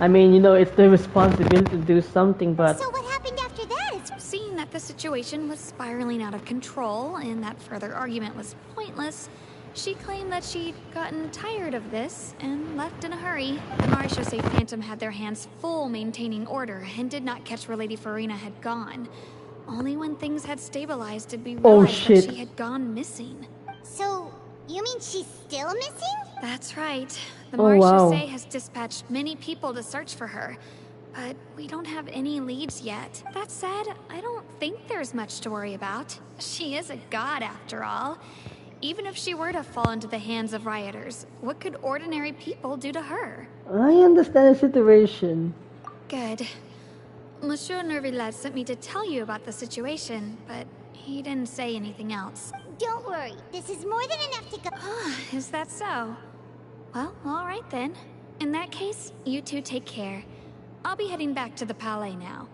I mean, you know, it's their responsibility to do something, but... So what happened after that? Seeing that the situation was spiraling out of control and that further argument was pointless, she claimed that she'd gotten tired of this and left in a hurry. The Maréchaussée Phantom had their hands full maintaining order and did not catch where Lady Furina had gone. Only when things had stabilized did we realize that she had gone missing. So, you mean she's still missing? That's right. The Maréchaussée has dispatched many people to search for her, but we don't have any leads yet. That said, I don't think there's much to worry about. She is a god after all. Even if she were to fall into the hands of rioters, what could ordinary people do to her? I understand the situation. Good. Monsieur Nervillet sent me to tell you about the situation, but he didn't say anything else. Don't worry, this is more than enough to go. Is that so? Well, alright then. In that case, you two take care. I'll be heading back to the Palais now.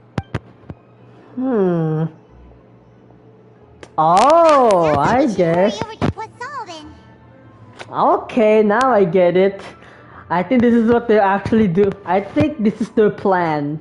Oh, I guess. Okay, now I get it. I think this is what they actually do. I think this is their plan.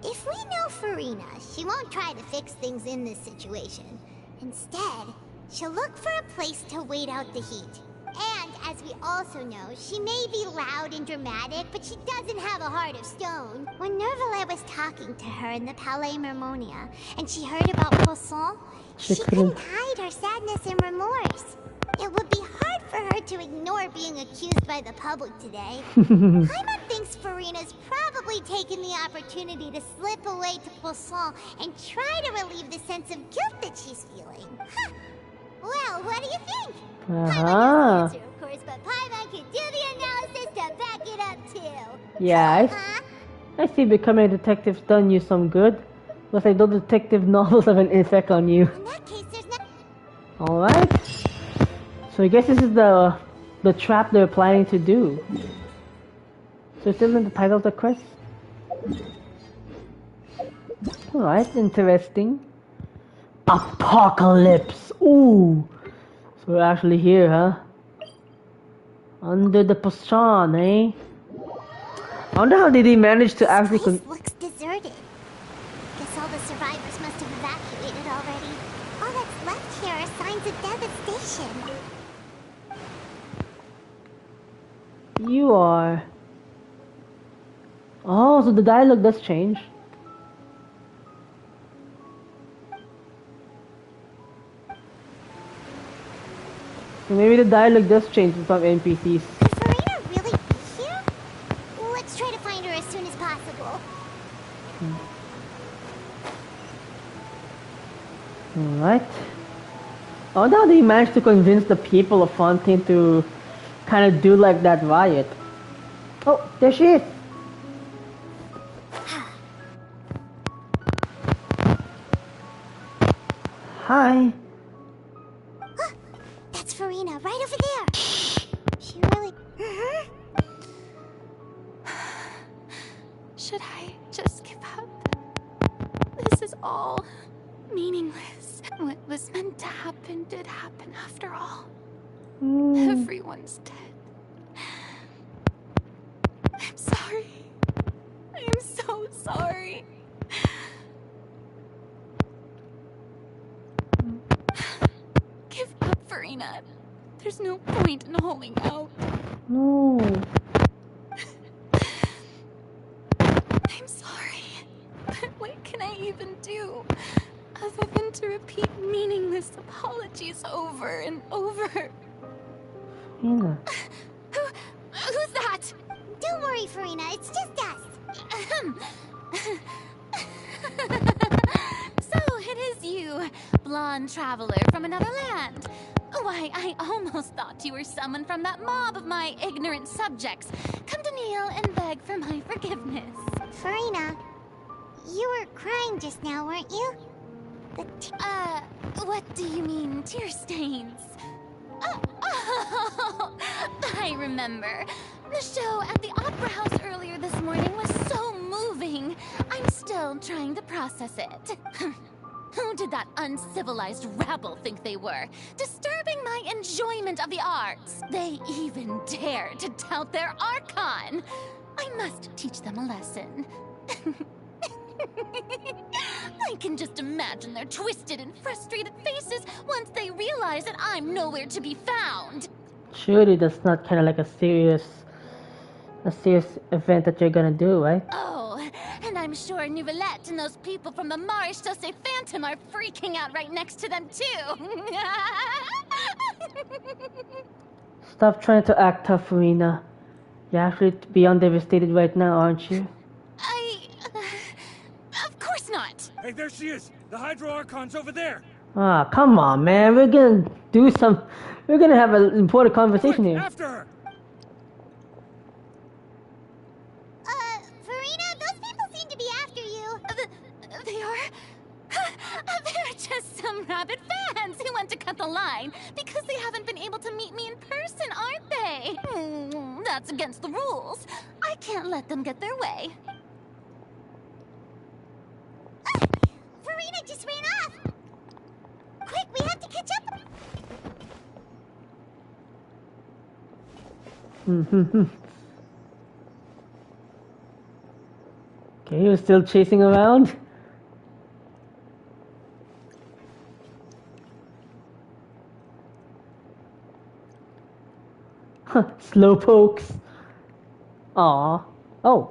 If we know Furina, she won't try to fix things in this situation. Instead, she'll look for a place to wait out the heat. And, as we also know, she may be loud and dramatic, but she doesn't have a heart of stone. When Nervillet was talking to her in the Palais Mermonia, and she heard about Poisson, she couldn't hide her sadness and remorse. It would be hard for her to ignore being accused by the public today. Paimon thinks Furina's probably taken the opportunity to slip away to Poisson and try to relieve the sense of guilt that she's feeling. Huh. Well, what do you think? Paimon knows the answer, of course, but Paimon can do the analysis to back it up too. Yeah, I see becoming a detective's done you some good. Plus, I know detective novels have an effect on you. In that case, there's no... Alright. So I guess this is the trap they're planning to do. So it's still in the title of the quest? Alright, interesting. Apocalypse! Ooh! So we're actually here, huh? Under the Poisson, eh? I wonder how did he manage to actually... This place looks deserted. Guess all the survivors must have evacuated already. All that's left here are signs of devastation. You are... Oh, so the dialogue does change. So maybe the dialogue does change with some NPCs. Could Furina really be here? Let's try to find her as soon as possible. Alright. I wonder how they managed to convince the people of Fontaine to kind of do like that riot. Oh, there she is. Hi. That's Furina, right over there. She really... Should I just give up? This is all meaningless. What was meant to happen did happen after all. Everyone's dead. I'm sorry. I am so sorry. Furina. There's no point in holding out. No. I'm sorry, but what can I even do other than to repeat meaningless apologies over and over? Furina. Who's that? Don't worry, Furina, it's just us. So it is you, blonde traveler from another land. Why, I almost thought you were someone from that mob of my ignorant subjects. Come to kneel and beg for my forgiveness. Furina, you were crying just now, weren't you? What do you mean, tear stains? Oh, I remember. The show at the Opera House earlier this morning was so moving. I'm still trying to process it. Who did that uncivilized rabble think they were? Disturbing my enjoyment of the arts. They even dare to tout their Archon. I must teach them a lesson. I can just imagine their twisted and frustrated faces once they realize that I'm nowhere to be found. Surely that's not kind of like a serious event that you're gonna do, right? Oh, and I'm sure Nouvellette and those people from the Marish Chaussee Phantom are freaking out right next to them too. Stop trying to act tough, Furina. You're actually beyond devastated right now, aren't you? Of course not. Hey, there she is! The Hydro Archon's over there! Ah, come on, man. We're gonna have an important conversation here. After her! Furina, those people seem to be after you. They are? They're just some rabid fans who want to cut the line because they haven't been able to meet me in person, aren't they? That's against the rules. I can't let them get their way. Furina just ran off! Quick, we have to catch up! Okay, he was still chasing around. Slow pokes. Aw. Oh.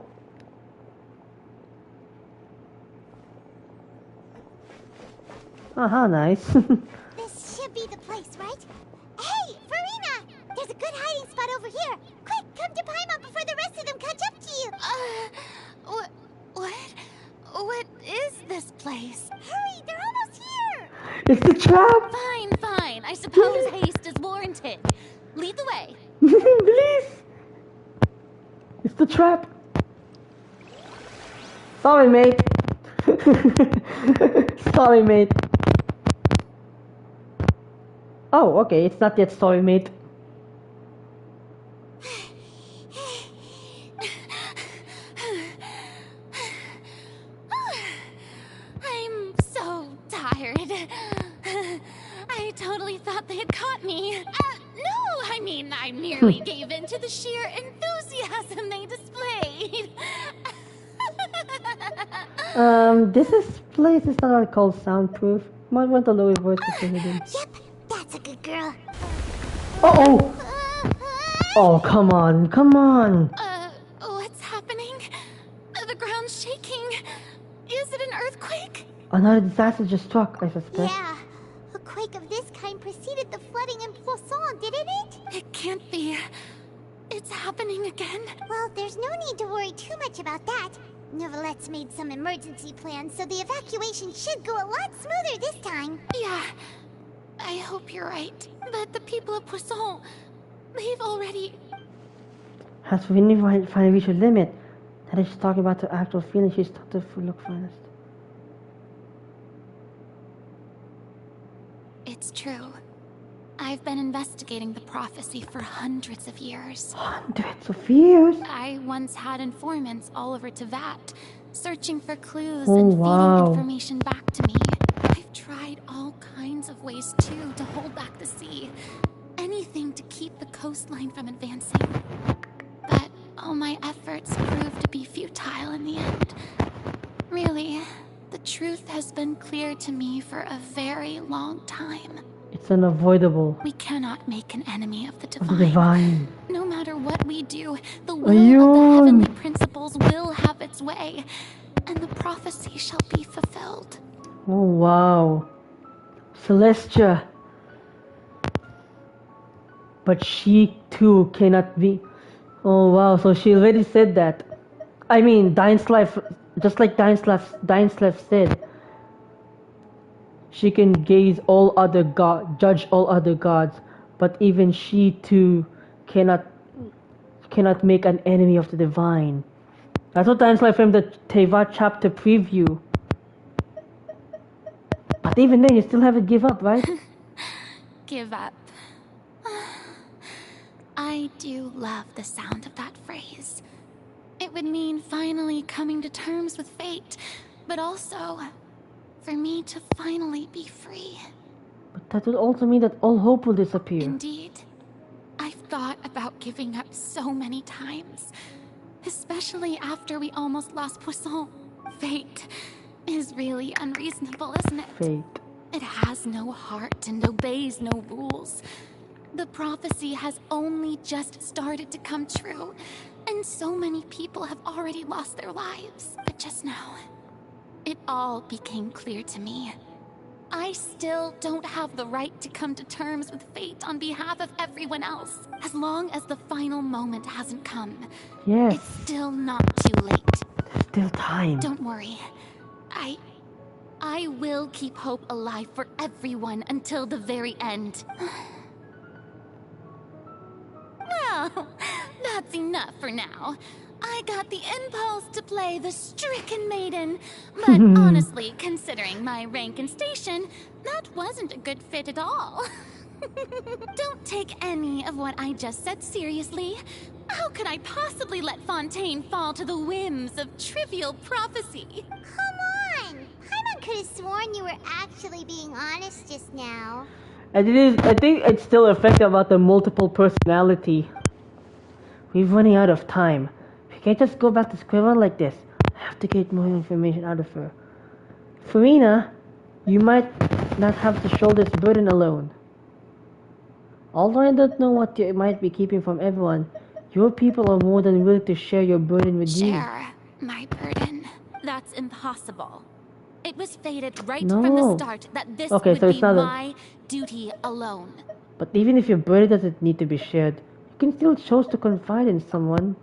Aha, nice. This should be the place, right? Hey, Furina! There's a good hiding spot over here. Quick, come to Paimon before the rest of them catch up to you. What is this place? Hurry, they're almost here! It's the trap! Fine. I suppose haste is warranted. Lead the way. Please! It's the trap! Sorry, mate. Sorry, mate. Oh, okay, it's not yet sorry, mate. I'm so tired. I totally thought they had caught me. No, I mean, I merely gave in to the sheer enthusiasm they displayed. This place is not really called soundproof. Might want to lower voice to hear them. Yep, that's a good girl. Uh-oh! Oh, come on. What's happening? The ground's shaking. Is it an earthquake? Another disaster just struck, I suspect. Yeah, a quake of this kind preceded the flooding in Poisson, didn't it? It can't be. It's happening again. Well, there's no need to worry too much about that. Nouvellette's made some emergency plans, so the evacuation should go a lot smoother this time. Yeah, I hope you're right. But the people of Poisson, they've already... Has Furina finally reached her limit? That is, she's talking about her actual feelings. She's started to look finest. It's true. I've been investigating the prophecy for hundreds of years. Hundreds of years? I once had informants all over Teyvat, searching for clues Oh, and feeding wow. information back to me. I've tried all kinds of ways, too, to hold back the sea. Anything to keep the coastline from advancing. But all my efforts proved to be futile in the end. Really, the truth has been clear to me for a very long time. It's unavoidable. We cannot make an enemy of the Of divine. the divine. No matter what we do, the will of the heavenly principles will have its way, and the prophecy shall be fulfilled. Oh wow. Celestia. But she too cannot be. Oh wow, so she already said that. I mean, Dainslife, just like Dainslife said, she can judge all other gods, but even she too cannot make an enemy of the divine. That's what Dainslife from the Teyvat chapter preview. But even then, you still haven't give up, right? Give up. I do love the sound of that phrase. It would mean finally coming to terms with fate, but also for me to finally be free. But that would also mean that all hope will disappear. Indeed. I've thought about giving up so many times, especially after we almost lost Poisson. Fate is really unreasonable, isn't it? Fate. It has no heart and obeys no rules. The prophecy has only just started to come true, and so many people have already lost their lives. But just now, it all became clear to me. I still don't have the right to come to terms with fate on behalf of everyone else. As long as the final moment hasn't come, yes, it's still not too late. There's still time. Don't worry. I will keep hope alive for everyone until the very end. Well, that's enough for now. I got the impulse to play the stricken maiden, but honestly, considering my rank and station, that wasn't a good fit at all. Don't take any of what I just said seriously. How could I possibly let Fontaine fall to the whims of trivial prophecy? Come on! Paimon could have sworn you were actually being honest just now. And I think it's still effective about the multiple personality. We're running out of time. We can't just go back to square one like this. I have to get more information out of her. Furina, you might not have to shoulder this burden alone. Although I don't know what you might be keeping from everyone, your people are more than willing to share your burden with you. Share my burden? That's impossible. It was fated right No. from the start that this Okay, would so it's be not my duty alone. But even if your burden doesn't need to be shared, you can still choose to confide in someone.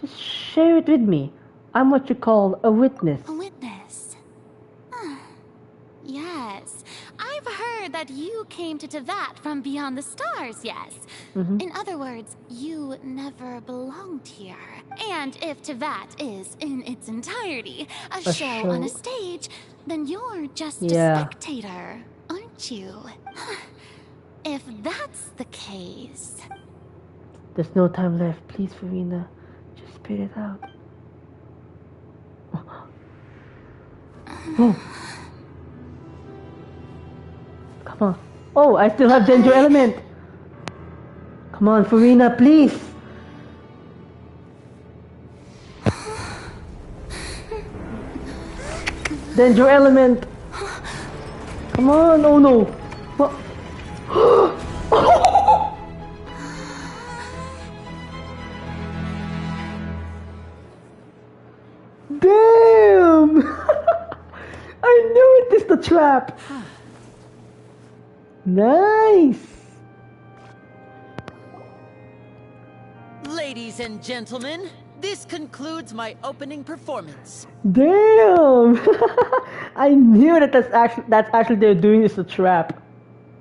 Just share it with me. I'm what you call a witness. A witness? Yes. I've heard that you came to Teyvat from beyond the stars, yes. In other words, you never belonged here. And if Teyvat is, in its entirety, a show on a stage, then you're just a spectator, aren't you? If that's the case... There's no time left. Please, Furina. Just spit it out. Oh. Come on. Oh, I still have Dendro Element. Come on, Furina, please. Dendro Element. Come on. Oh no. What? Damn! I knew it is the trap. Nice. Ladies and gentlemen, this concludes my opening performance. Damn! I knew that that's actually they're doing is a trap.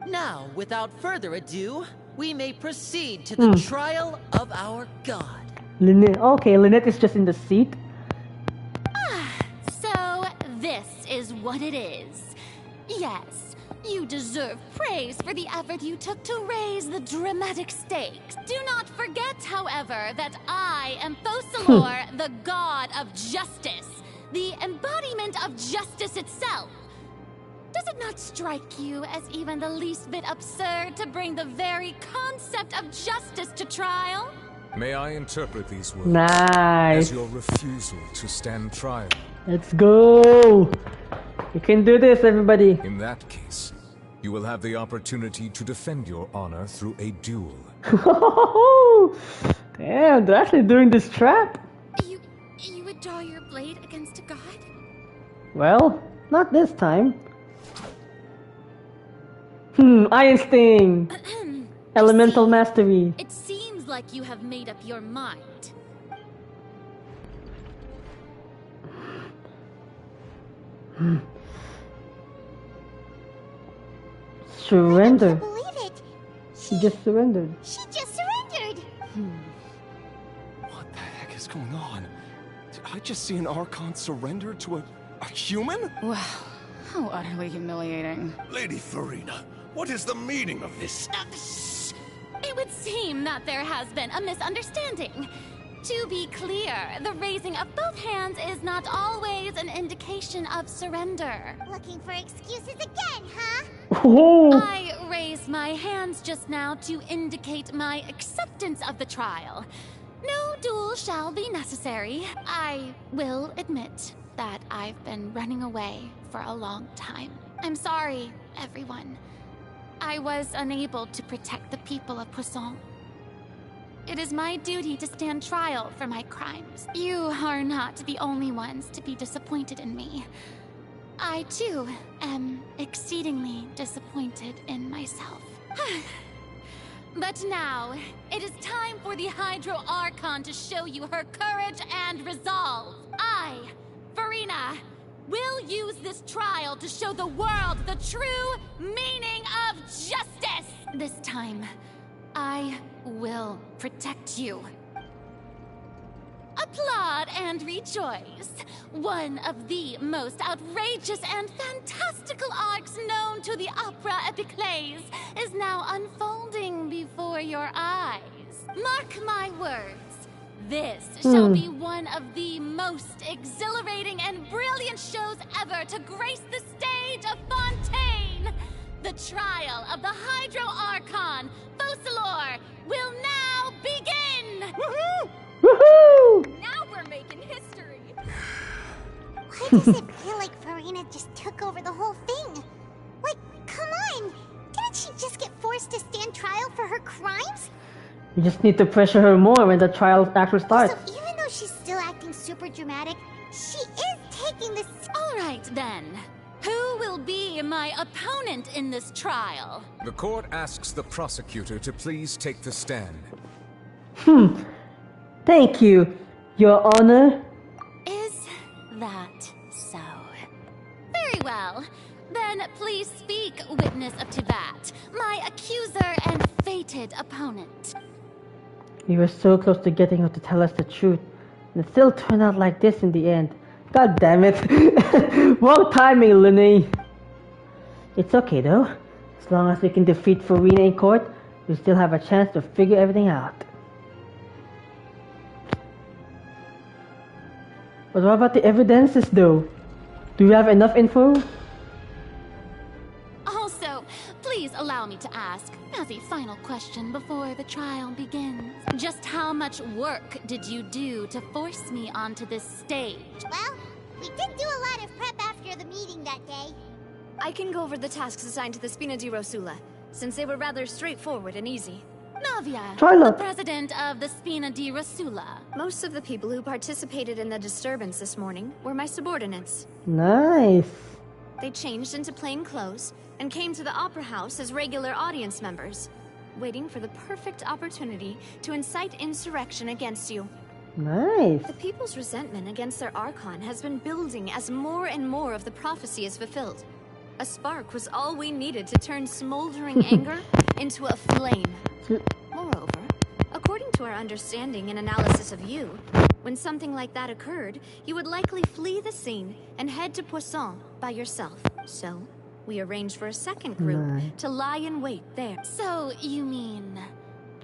Now, without further ado, we may proceed to the trial of our god. Lynette. Okay, Lynette is just in the seat. So, this is what it is. Yes, you deserve praise for the effort you took to raise the dramatic stakes. Do not forget, however, that I am Focalor, the god of justice, the embodiment of justice itself. Does it not strike you as even the least bit absurd to bring the very concept of justice to trial? May I interpret these words Nice. as your refusal to stand trial? Let's go. You can do this, everybody. In that case, You will have the opportunity to defend your honor through a duel. Damn, they're actually doing this trap. You would draw your blade against a god? Well, not this time. Iron Sting! Elemental Mastery. It seems like you have made up your mind. Surrender. I can't believe it. She just surrendered. She just surrendered. What the heck is going on? Did I just see an Archon surrender to a human? Wow, how utterly humiliating. Lady Furina, what is the meaning of this? It would seem that there has been a misunderstanding. To be clear, the raising of both hands is not always an indication of surrender. Looking for excuses again, huh? I raised my hands just now to indicate my acceptance of the trial. No duel shall be necessary. I will admit that I've been running away for a long time. I'm sorry, everyone. I was unable to protect the people of Poisson. It is my duty to stand trial for my crimes. You are not the only ones to be disappointed in me. I, too, am exceedingly disappointed in myself. But now, it is time for the Hydro Archon to show you her courage and resolve. I, Furina, will use this trial to show the world the true meaning of justice! This time, I will protect you. Applaud and rejoice. One of the most outrageous and fantastical arcs known to the opera epiclese is now unfolding before your eyes. Mark my words. This shall be one of the most exhilarating and brilliant shows ever to grace the stage of Fontaine. The trial of the Hydro Archon, Focalor, will now begin! Woohoo! Woohoo! Now we're making history! Why does it feel like Furina just took over the whole thing? Like, come on! Didn't she just get forced to stand trial for her crimes? You just need to pressure her more when the trial actually starts. So even though she's still acting super dramatic, she is taking this... Alright then. Who will be my opponent in this trial? The court asks the prosecutor to please take the stand. Thank you, Your Honor. Is that so? Very well. Then please speak, witness of Tivat, my accuser and fated opponent. We were so close to getting her to tell us the truth, and it still turned out like this in the end. God damn it. Wrong timing, Linny. It's okay though. As long as we can defeat Furina in court, we still have a chance to figure everything out. But what about the evidences though? Do we have enough info? Also, please allow me to ask, as a final question before the trial begins, just how much work did you do to force me onto this stage? Well, we did do a lot of prep after the meeting that day. I can go over the tasks assigned to the Spina di Rosula, since they were rather straightforward and easy. Navia, Charlotte, the president of the Spina di Rosula. Most of the people who participated in the disturbance this morning were my subordinates. Nice. They changed into plain clothes and came to the Opera House as regular audience members, waiting for the perfect opportunity to incite insurrection against you. Nice. The people's resentment against their Archon has been building as more and more of the prophecy is fulfilled. A spark was all we needed to turn smoldering anger into a flame. Moreover, according to our understanding and analysis of you, when something like that occurred, you would likely flee the scene and head to Poisson by yourself. So, we arranged for a second group to lie in wait there. So, you mean...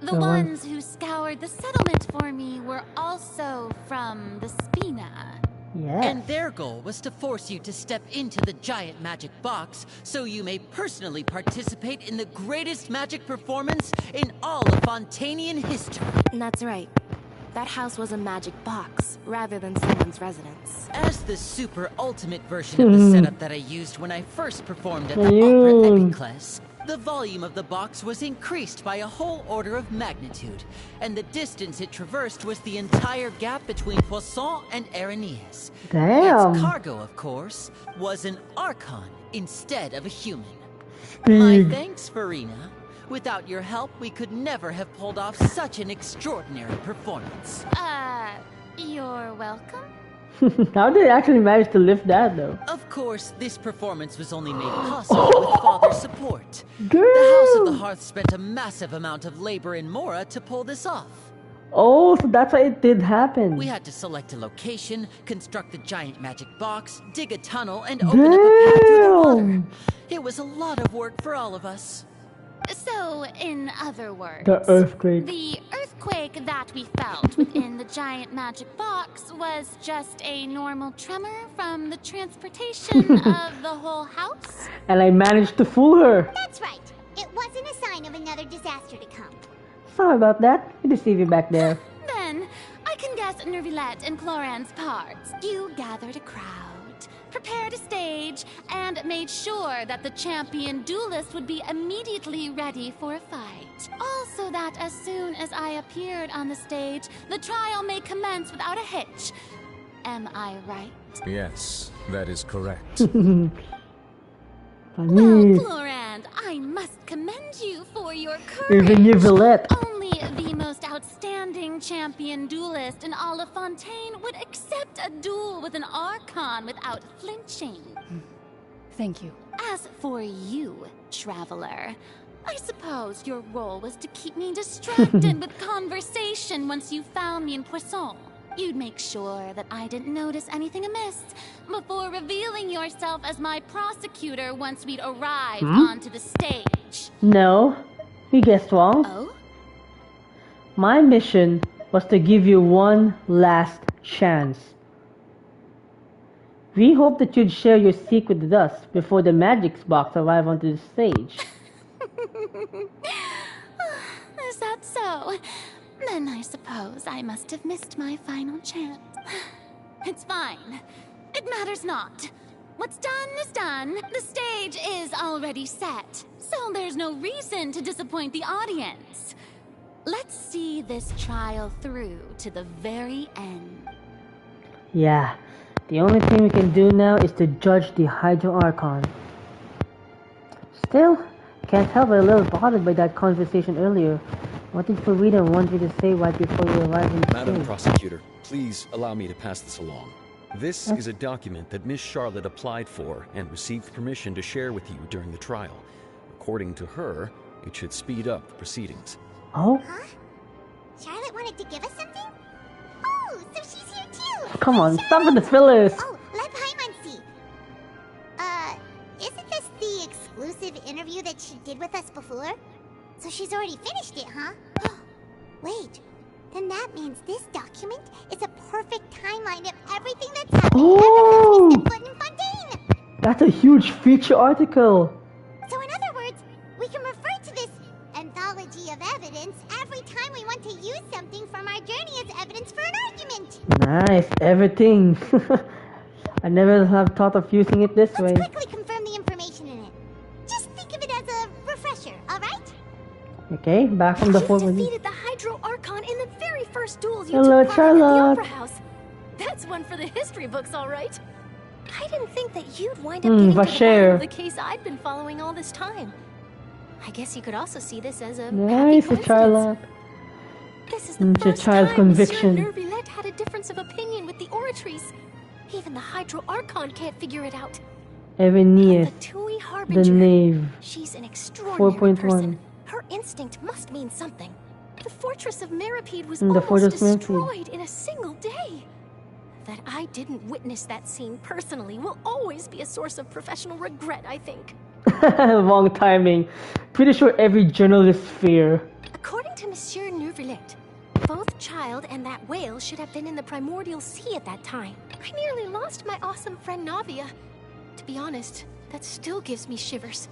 the ones who scoured the settlement for me were also from the Spina? Yes. And their goal was to force you to step into the giant magic box so you may personally participate in the greatest magic performance in all of Fontainian history. That's right. That house was a magic box, rather than someone's residence. As the super ultimate version of the setup that I used when I first performed at the Opera Epiclès, the volume of the box was increased by a whole order of magnitude, and the distance it traversed was the entire gap between Poisson and Areneas. Damn. Its cargo, of course, was an Archon instead of a human. My thanks, Furina. Without your help, we could never have pulled off such an extraordinary performance. You're welcome? How did they actually manage to lift that, though? Of course, this performance was only made possible with Father's support. The House of the Hearth spent a massive amount of labor in Mora to pull this off. Oh, so that's why it did happen. We had to select a location, construct the giant magic box, dig a tunnel, and open up a path through the water. It was a lot of work for all of us. So, in other words, The earthquake. the earthquake that we felt within the giant magic box was just a normal tremor from the transportation of the whole house? And I managed to fool her. That's right. It wasn't a sign of another disaster to come. Sorry about that. Good to see you back there. Then, I can guess Nervilette and Cloran's parts. You gathered a crowd, prepared a stage, and made sure that the champion duelist would be immediately ready for a fight. Also that as soon as I appeared on the stage, the trial may commence without a hitch. Am I right? Yes, that is correct. Well, Clorand, I must commend you for your courage. Even Nervilette. Only the most outstanding champion duelist in all of Fontaine would accept a duel with an Archon without flinching. Thank you. As for you, traveler, I suppose your role was to keep me distracted with conversation once you found me in Poisson. You'd make sure that I didn't notice anything amiss before revealing yourself as my prosecutor once we'd arrived onto the stage. No, you guessed wrong. Oh? My mission was to give you one last chance. We hoped that you'd share your secret with us before the magic's box arrived onto the stage. Is that so? Then I suppose I must have missed my final chance. It's fine. It matters not. What's done is done. The stage is already set, so there's no reason to disappoint the audience. Let's see this trial through to the very end. Yeah, the only thing we can do now is to judge the Hydro Archon. Still, can't help but a little bothered by that conversation earlier. What did Furina want you to say right before you arrived in the Madam stage? Prosecutor, please allow me to pass this along. This is a document that Miss Charlotte applied for and received permission to share with you during the trial. According to her, it should speed up the proceedings. Oh? Huh? Charlotte wanted to give us something? Oh, so she's here too! Come on, stop with the fillers! Oh, let Paimon see. Isn't this the exclusive interview that she did with us before? So she's already finished it, huh? Wait, then that means this document is a perfect timeline of everything that's happened ever since we set foot in Fontaine! That's a huge feature article! So in other words, we can refer to this anthology of evidence every time we want to use something from our journey as evidence for an argument! Nice, everything! I never have thought of using it this way. Let's quickly confirm the information in it. Just think of it as a refresher, alright? Okay, back from the You forward. defeated the Hydro Archon in the very first duels you Hello, took part in at the Charlotte. Opera House. That's one for the history books, all right. I didn't think that you'd wind up getting to the Vacher. bottom of the case I'd been following all this time. I guess you could also see this as a happy Nice, coincidence. Charlotte. This is the first child's time conviction. Monsieur Nervilette had a difference of opinion with the oratories. Even the Hydro Archon can't figure it out. Evanius, Tui the Harbinger. knave. She's an extraordinary 4.1. person. Her instinct must mean something. The fortress of Meripede was The almost fortress of Meripede. destroyed in a single day. That I didn't witness that scene personally will always be a source of professional regret, I think. Wrong timing. Pretty sure every journalist fear. According to Monsieur Nervilette, both Child and that whale should have been in the primordial sea at that time. I nearly lost my awesome friend Navia. To be honest, that still gives me shivers.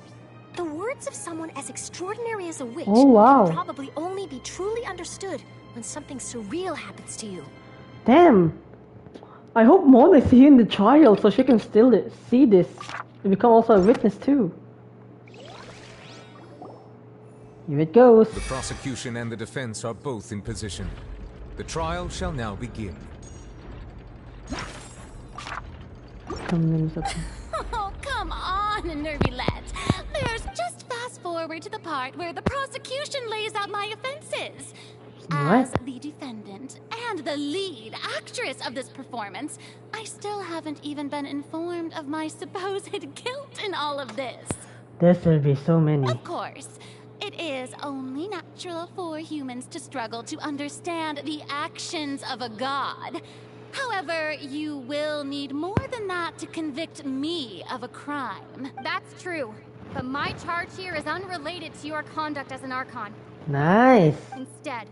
The words of someone as extraordinary as a witch Oh, wow. can probably only be truly understood when something surreal happens to you. Damn! I hope Mona is here in the trial so she can still see this and become also a witness too. Here it goes. The prosecution and the defense are both in position. The trial shall now begin. Oh, come on, nervy lads. There's just fast forward to the part where the prosecution lays out my offenses. As the defendant and the lead actress of this performance, I still haven't even been informed of my supposed guilt in all of this. There will be so many. Of course, it is only natural for humans to struggle to understand the actions of a god. However, you will need more than that to convict me of a crime. That's true, but my charge here is unrelated to your conduct as an Archon. Nice. Instead,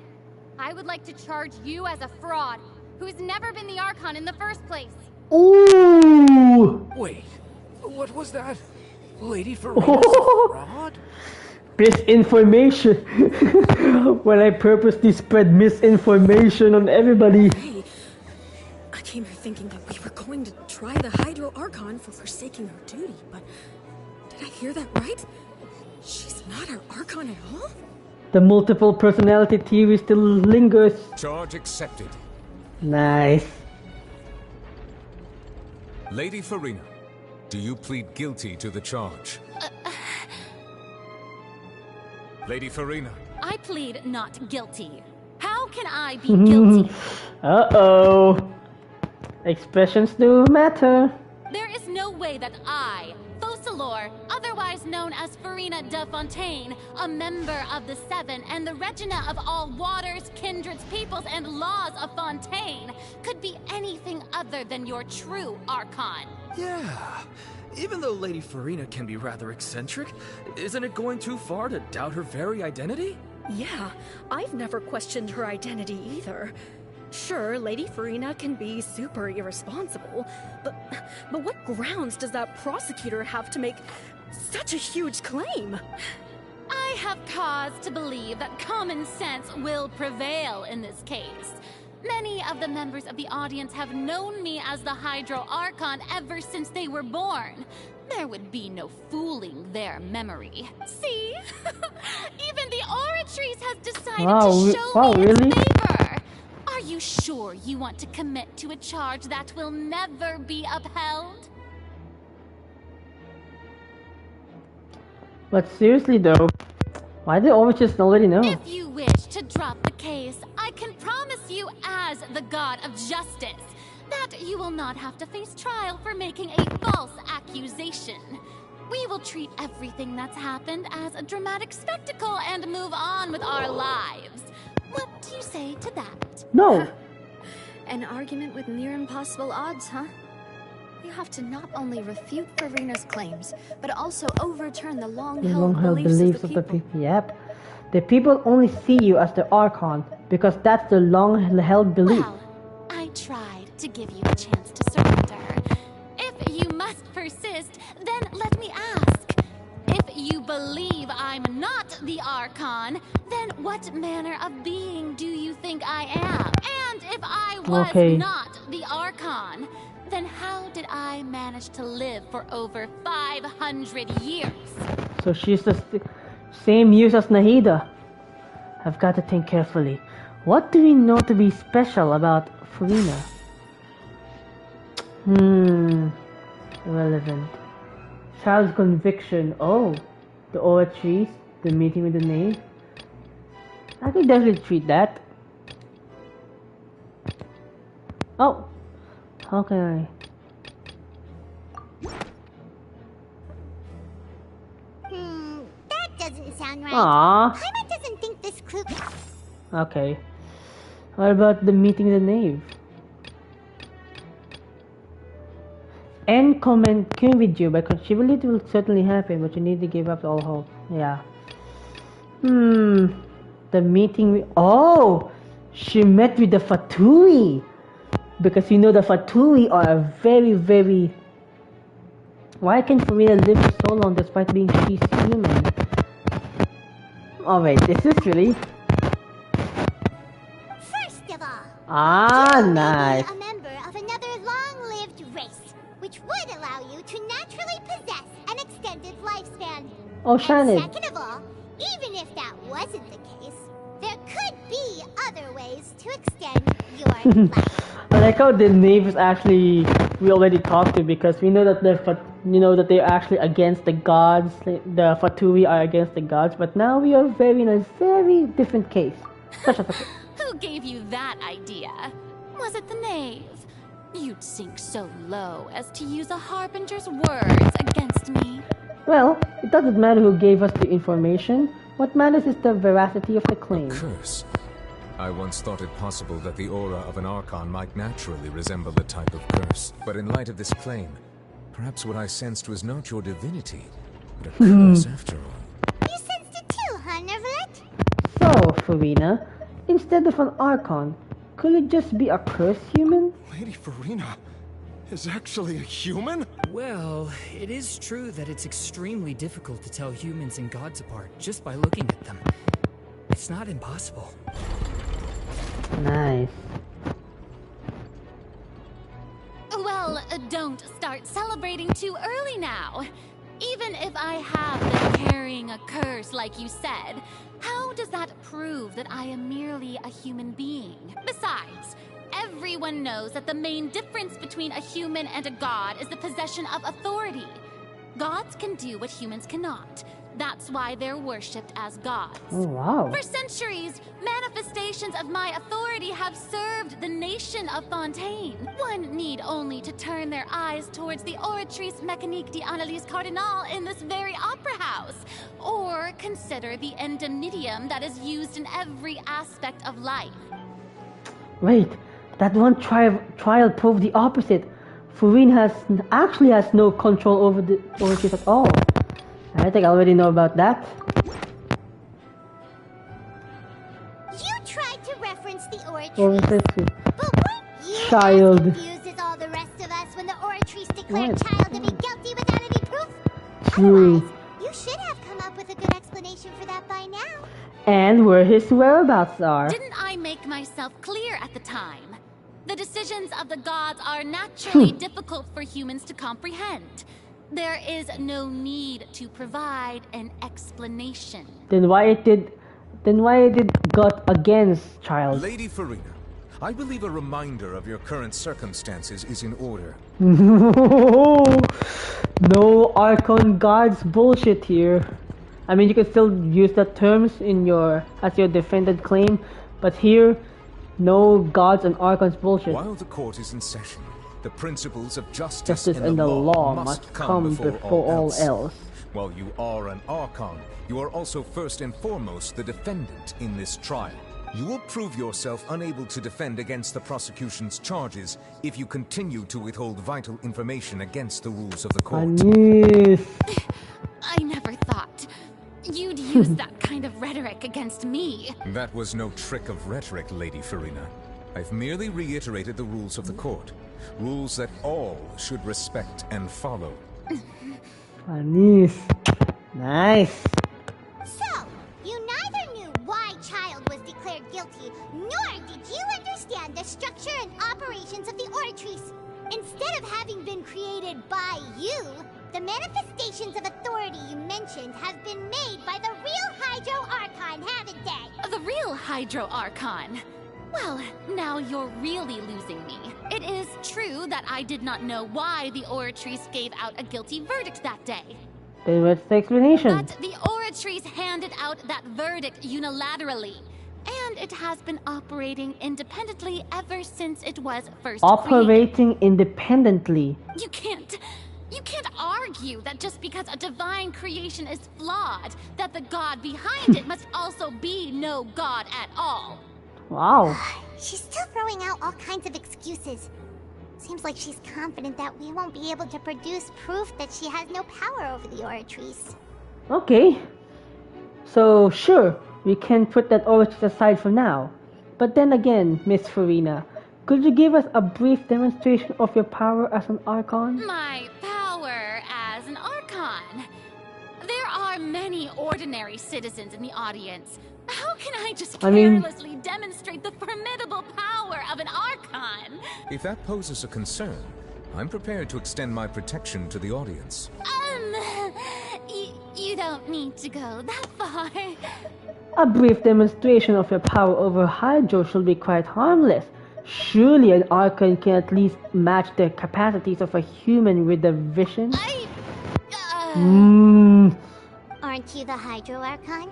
I would like to charge you as a fraud who's never been the Archon in the first place. Ooh! Wait, what was that? Lady Furina's a fraud? Misinformation. When I purposely spread misinformation on everybody. Hey, I came here thinking that we were going to try the Hydro Archon for forsaking her duty, but did I hear that right? She's not our Archon at all? The multiple personality theory still lingers. Charge accepted. Nice. Lady Furina, do you plead guilty to the charge? Lady Furina. I plead not guilty. How can I be guilty? Uh-oh. Expressions do matter. There is no way that I, Focalor, otherwise known as Furina de Fontaine, a member of the Seven and the Regina of all waters, kindreds, peoples, and laws of Fontaine, could be anything other than your true Archon. Yeah. Even though Lady Furina can be rather eccentric, isn't it going too far to doubt her very identity? Yeah, I've never questioned her identity either. Sure, Lady Furina can be super irresponsible, but what grounds does that prosecutor have to make such a huge claim? I have cause to believe that common sense will prevail in this case. Many of the members of the audience have known me as the Hydro Archon ever since they were born. There would be no fooling their memory. See? Even the Oratrice has decided to show me its favor. Are you sure you want to commit to a charge that will never be upheld? But seriously though, why do Oratrice already know? If you wish to drop the case, I can promise you as the god of justice that you will not have to face trial for making a false accusation. We will treat everything that's happened as a dramatic spectacle and move on with our lives. What do you say to that? No. An argument with near impossible odds, huh? You have to not only refute Furina's claims, but also overturn the long-held beliefs of the people. Yep. The people only see you as the Archon because that's the long-held belief. Well, I tried to give you a chance to surrender. If you must persist, then let me ask. If you believe I'm not the Archon, then what manner of being do you think I am? And if I was not the Archon, then how did I manage to live for over 500 years? So she's the same years as Nahida. I've got to think carefully. What do we know to be special about Furina? Irrelevant. Child's conviction. Oh, the Oratrice, the meeting with the knave. I could definitely treat that. Oh, how can I? That doesn't sound right. Aww. Paimon doesn't think this clue. Okay. What about the meeting with the knave? End comment came with you, but conceivably will certainly happen, but you need to give up all hope. Yeah. The meeting with... Oh! She met with the Fatui! Because you know the Fatui are a very, very... Why can Furina live for so long despite being she's human? Oh wait, this is really... Ah, you nice. may be a member of another long-lived race, which would allow you to naturally possess an extended lifespan. Oh, and Shannon. second of all, even if that wasn't the case, there could be other ways to extend your life. I like how the neighbors actually we already talked to, because we know that they're actually against the gods. The Fatui are against the gods, but now we are in a very different case. Such as Who gave you that idea? Was it the knave? You'd sink so low as to use a harbinger's words against me. well, it doesn't matter who gave us the information. What matters is the veracity of the claim. Curse. I once thought it possible that the aura of an Archon might naturally resemble the type of curse. But in light of this claim, perhaps what I sensed was not your divinity, but a curse after all. You sensed it too, huh, Nervalet? So, Furina, instead of an Archon, could it just be a cursed human? Lady Furina is actually a human? Well, it is true that it's extremely difficult to tell humans and gods apart just by looking at them. It's not impossible. Nice. Well, don't start celebrating too early now. Even if I have been carrying a curse like you said, how does that prove that I am merely a human being? Besides, everyone knows that the main difference between a human and a god is the possession of authority. Gods can do what humans cannot. That's why they're worshipped as gods. Oh, wow. For centuries, manifestations of my authority have served the nation of Fontaine. One need only to turn their eyes towards the Oratrice Mécanique d'Analyse Cardinal in this very opera house, or consider the endemnitium that is used in every aspect of life. Wait, that one trial proved the opposite. Furina actually has no control over the Oratrice at all. I think I already know about that. You tried to reference the Oratrice, Oratrice. but weren't you Child. as confused as all the rest of us when the Oratrice declared What? Child to be guilty without any proof? True. Otherwise, you should have come up with a good explanation for that by now. And where his whereabouts are. Didn't I make myself clear at the time? The decisions of the gods are naturally difficult for humans to comprehend. There is no need to provide an explanation. Then why did God against Child? Lady Furina, I believe a reminder of your current circumstances is in order. No Archon gods bullshit here. I mean, you can still use that terms as your defended claim, but here, no gods and Archons bullshit. While the court is in session, the principles of justice and the law must come before all else. While you are an Archon, you are also first and foremost the defendant in this trial. You will prove yourself unable to defend against the prosecution's charges if you continue to withhold vital information against the rules of the court. I never thought you'd use that kind of rhetoric against me. That was no trick of rhetoric, Lady Furina. I've merely reiterated the rules of the court. Rules that all should respect and follow. Anis. Nice. So, you neither knew why Child was declared guilty, nor did you understand the structure and operations of the Oratrice. Instead of having been created by you, the manifestations of authority you mentioned have been made by the real Hydro Archon, haven't they? The real Hydro Archon? Well, now you're really losing me. It is true that I did not know why the Oratrice gave out a guilty verdict that day. Then what's the explanation? But the Oratrice handed out that verdict unilaterally. And it has been operating independently ever since it was first Operating independently. You can't argue that just because a divine creation is flawed, that the god behind it must also be no god at all. Wow. She's still throwing out all kinds of excuses. Seems like she's confident that we won't be able to produce proof that she has no power over the Oratrice. Okay. So, sure, we can put that Oratrice aside for now. But then again, Miss Furina, could you give us a brief demonstration of your power as an Archon? My power as an Archon? There are many ordinary citizens in the audience. How can I just I mean- carelessly demonstrate the formidable power of an Archon. If that poses a concern, I'm prepared to extend my protection to the audience. You don't need to go that far. A brief demonstration of your power over Hydro should be quite harmless. Surely an Archon can at least match the capacities of a human with a vision? Aren't you the Hydro Archon?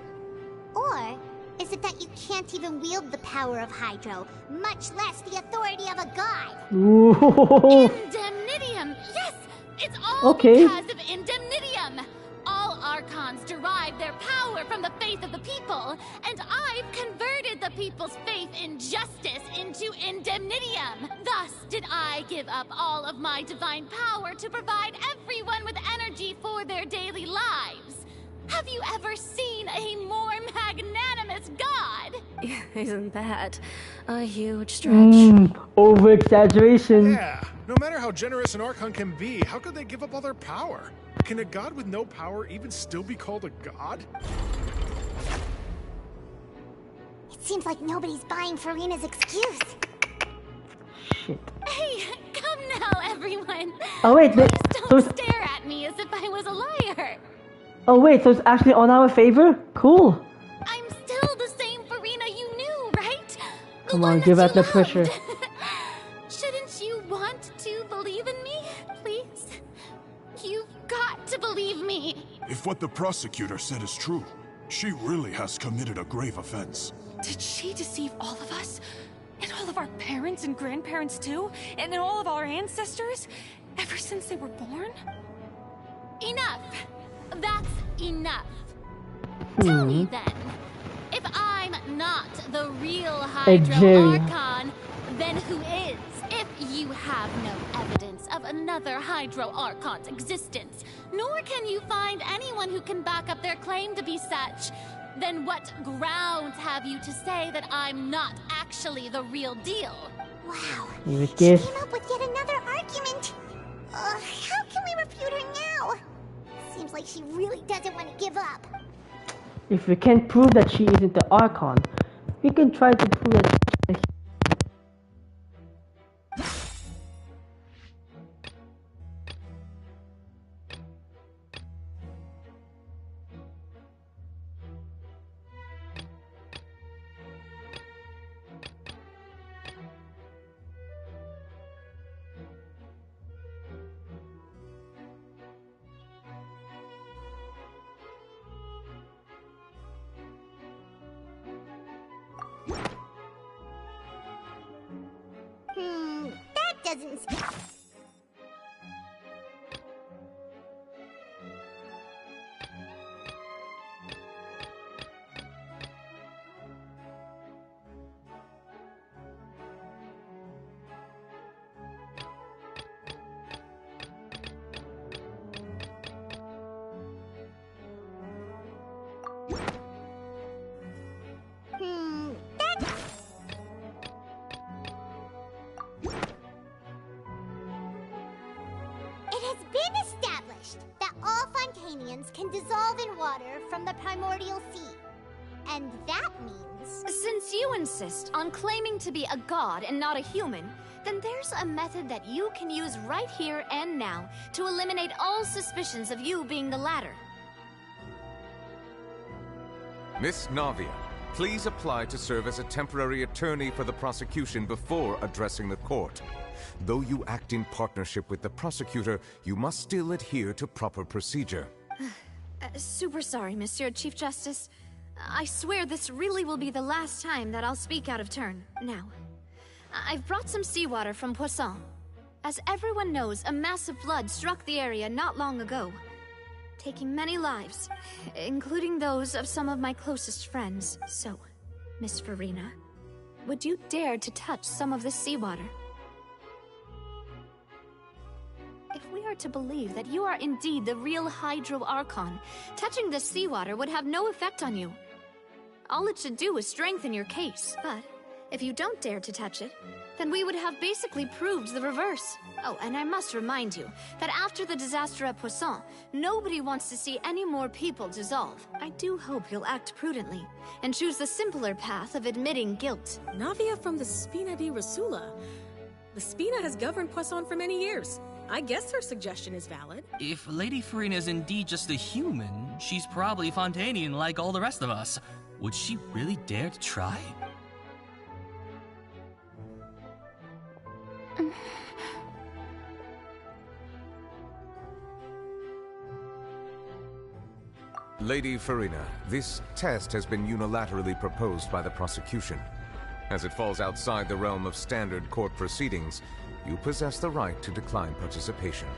Or is it that you can't even wield the power of Hydro, much less the authority of a god? Ooh. Indemnitium! Yes! It's all because of Indemnitium! All Archons derive their power from the faith of the people, and I've converted the people's faith in justice into Indemnitium. Thus did I give up all of my divine power to provide everyone with energy for their daily lives. Have you ever seen a more magnanimous god? Isn't that a huge stretch? Over-exaggeration. Yeah, no matter how generous an Archon can be, how could they give up all their power? Can a god with no power even still be called a god? It seems like nobody's buying Furina's excuse. Shit. Hey, come now, everyone. Oh wait, Please don't stare at me as if I was a liar. Oh wait, so it's actually on our favor? Cool. I'm still the same Furina you knew, right? Come on, give out the pressure. Shouldn't you want to believe in me, please? You've got to believe me. If what the prosecutor said is true, she really has committed a grave offense. Did she deceive all of us? And all of our parents and grandparents too? And all of our ancestors? Ever since they were born? Enough. That's enough. Tell me then, if I'm not the real Hydro Archon, then who is? If you have no evidence of another Hydro Archon's existence, nor can you find anyone who can back up their claim to be such, then what grounds have you to say that I'm not actually the real deal? Wow. She came up with yet another argument. How can we refute her now? Seems like she really doesn't want to give up. If we can't prove that she isn't the Archon, we can try to prove that she's the That doesn't... can dissolve in water from the primordial sea. And that means... Since you insist on claiming to be a god and not a human, then there's a method that you can use right here and now to eliminate all suspicions of you being the latter. Miss Navia, please apply to serve as a temporary attorney for the prosecution before addressing the court. Though you act in partnership with the prosecutor, you must still adhere to proper procedure. Super sorry, Monsieur Chief Justice. I swear this really will be the last time that I'll speak out of turn. Now, I've brought some seawater from Poisson. As everyone knows, a massive flood struck the area not long ago, taking many lives, including those of some of my closest friends. So, Miss Furina, would you dare to touch some of this seawater? If we are to believe that you are indeed the real Hydro Archon, touching this seawater would have no effect on you. All it should do is strengthen your case. But If you don't dare to touch it, then we would have basically proved the reverse. Oh, and I must remind you that after the disaster at Poisson, nobody wants to see any more people dissolve. I do hope you'll act prudently and choose the simpler path of admitting guilt. Navia from the Spina di Rosula. The Spina has governed Poisson for many years. I guess her suggestion is valid. If Lady Furina is indeed just a human, she's probably Fontainian like all the rest of us. Would she really dare to try? Lady Furina, this test has been unilaterally proposed by the prosecution. As it falls outside the realm of standard court proceedings, you possess the right to decline participation.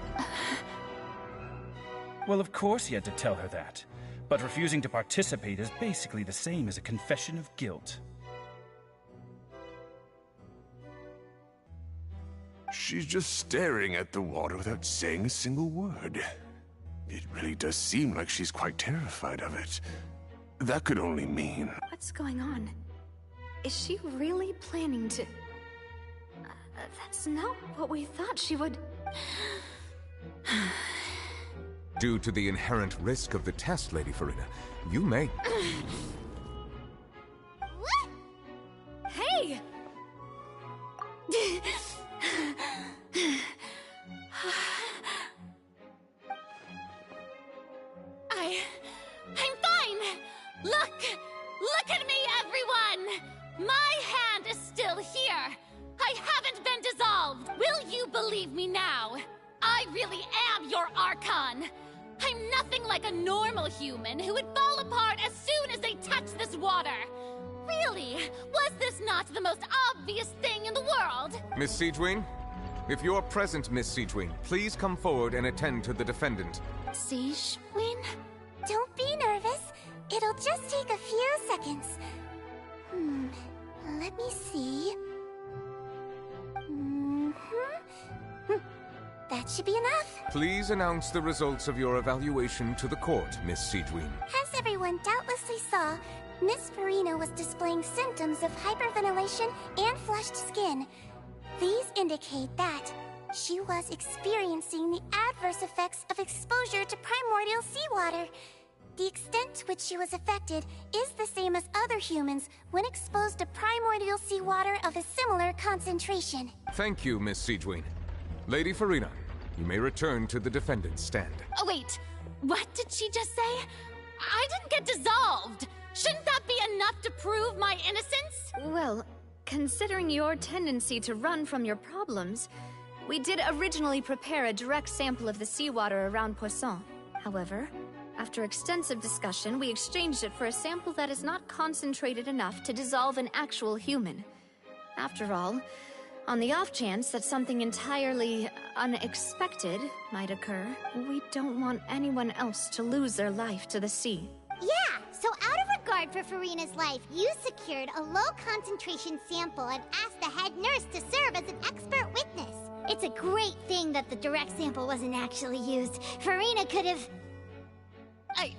Well, of course he had to tell her that. But refusing to participate is basically the same as a confession of guilt. She's just staring at the water without saying a single word. It really does seem like she's quite terrified of it. That could only mean... What's going on? Is she really planning to... that's not what we thought she would... Due to the inherent risk of the test, Lady Furina, you may... Hey! I'm fine! Look at me, everyone! My hand is still here! I haven't been dissolved! Will you believe me now? I really am your Archon! I'm nothing like a normal human who would fall apart as soon as they touch this water! Really? Was this not the most obvious thing in the world? Miss Siegewien? If you're present, Miss Siegewien, please come forward and attend to the defendant. Siegewien? Don't be nervous. It'll just take a few seconds. Let me see. That should be enough. Please announce the results of your evaluation to the court, Miss Siegewien. As everyone doubtlessly saw, Miss Furina was displaying symptoms of hyperventilation and flushed skin. These indicate that she was experiencing the adverse effects of exposure to primordial seawater. The extent to which she was affected is the same as other humans when exposed to primordial seawater of a similar concentration. Thank you, Miss Siegewien. Lady Furina, you may return to the defendant's stand. Oh, wait. What did she just say? I didn't get dissolved! Shouldn't that be enough to prove my innocence? Well, considering your tendency to run from your problems, we did originally prepare a direct sample of the seawater around Poisson. However, after extensive discussion, we exchanged it for a sample that is not concentrated enough to dissolve an actual human. After all, on the off chance that something entirely unexpected might occur, we don't want anyone else to lose their life to the sea. Yeah, so out of regard for Furina's life, you secured a low-concentration sample and asked the head nurse to serve as an expert witness. It's a great thing that the direct sample wasn't actually used. Furina could have... I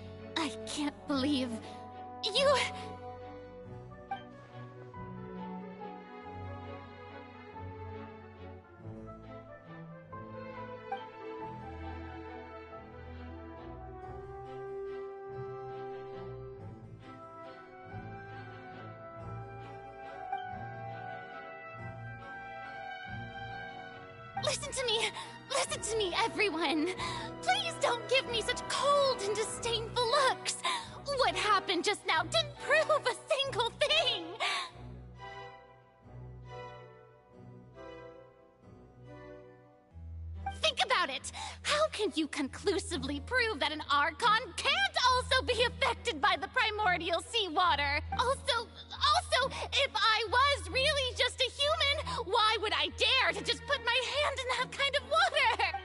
can't believe... you... Listen to me, everyone! Please don't give me such cold and disdainful looks! What happened just now didn't prove a single thing! Think about it! How can you conclusively prove that an Archon can't also be affected by the primordial seawater? Also, if I was really just a human, why would I dare to just put my hand in that kind of water?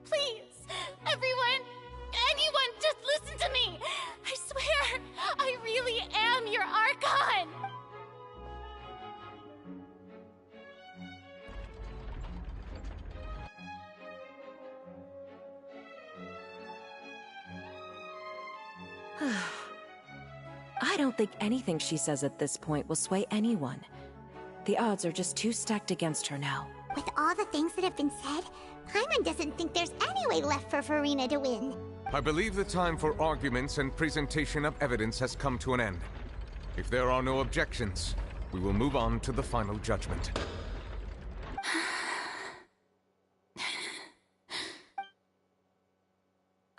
Please, everyone, anyone, just listen to me! I swear, I really am your Archon! I don't think anything she says at this point will sway anyone. The odds are just too stacked against her now. With all the things that have been said, Paimon doesn't think there's any way left for Furina to win. I believe the time for arguments and presentation of evidence has come to an end. If there are no objections, we will move on to the final judgment.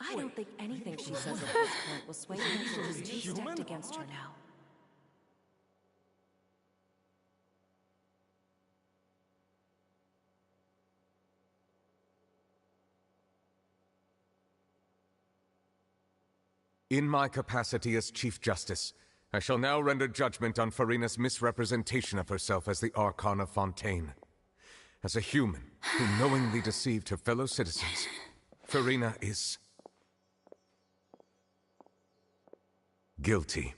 I don't think anything she says at this point will sway anyone. She's too stacked against her now. In my capacity as Chief Justice, I shall now render judgment on Furina's misrepresentation of herself as the Archon of Fontaine. As a human who knowingly deceived her fellow citizens, Furina is guilty.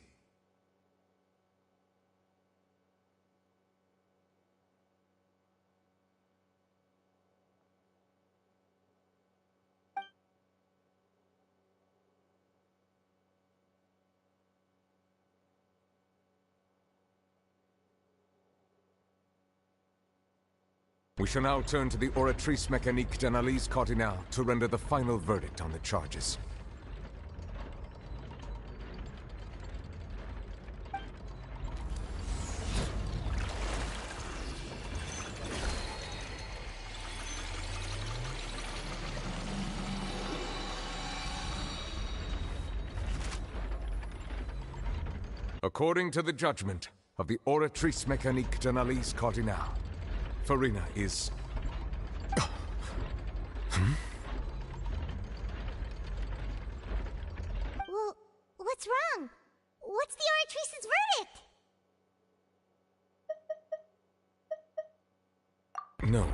We shall now turn to the Oratrice Mécanique d'Analyse Cardinale to render the final verdict on the charges. According to the judgment of the Oratrice Mécanique d'Analyse Cardinale, Furina is... Well, what's wrong? What's the Oratrice's verdict? No,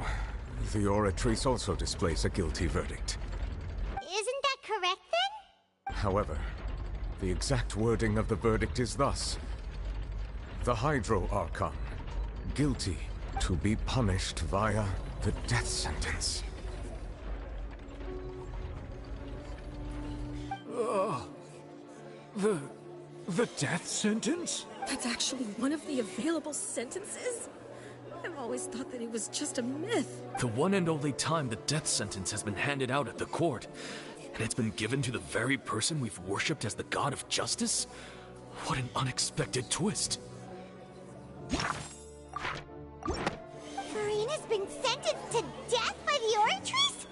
the Oratrice also displays a guilty verdict. Isn't that correct then? However, the exact wording of the verdict is thus. The Hydro Archon, guilty to be punished via the death sentence. The death sentence? That's actually one of the available sentences? I've always thought that it was just a myth. The one and only time the death sentence has been handed out at the court. And it's been given to the very person we've worshipped as the god of justice? What an unexpected twist. Furina's been sentenced to death by the Oratrice?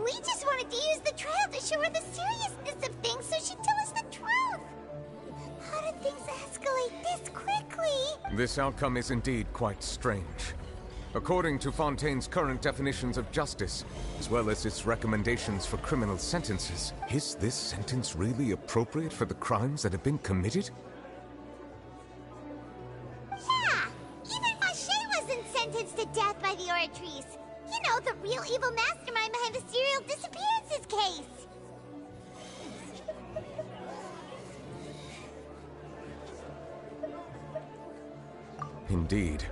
We just wanted to use the trial to show her the seriousness of things so she'd tell us the truth. How did things escalate this quickly? This outcome is indeed quite strange. According to Fontaine's current definitions of justice, as well as its recommendations for criminal sentences, is this sentence really appropriate for the crimes that have been committed? Yeah! Even Vacher wasn't sentenced to death by the Oratrice. You know, the real evil mastermind behind the serial disappearances case. Indeed.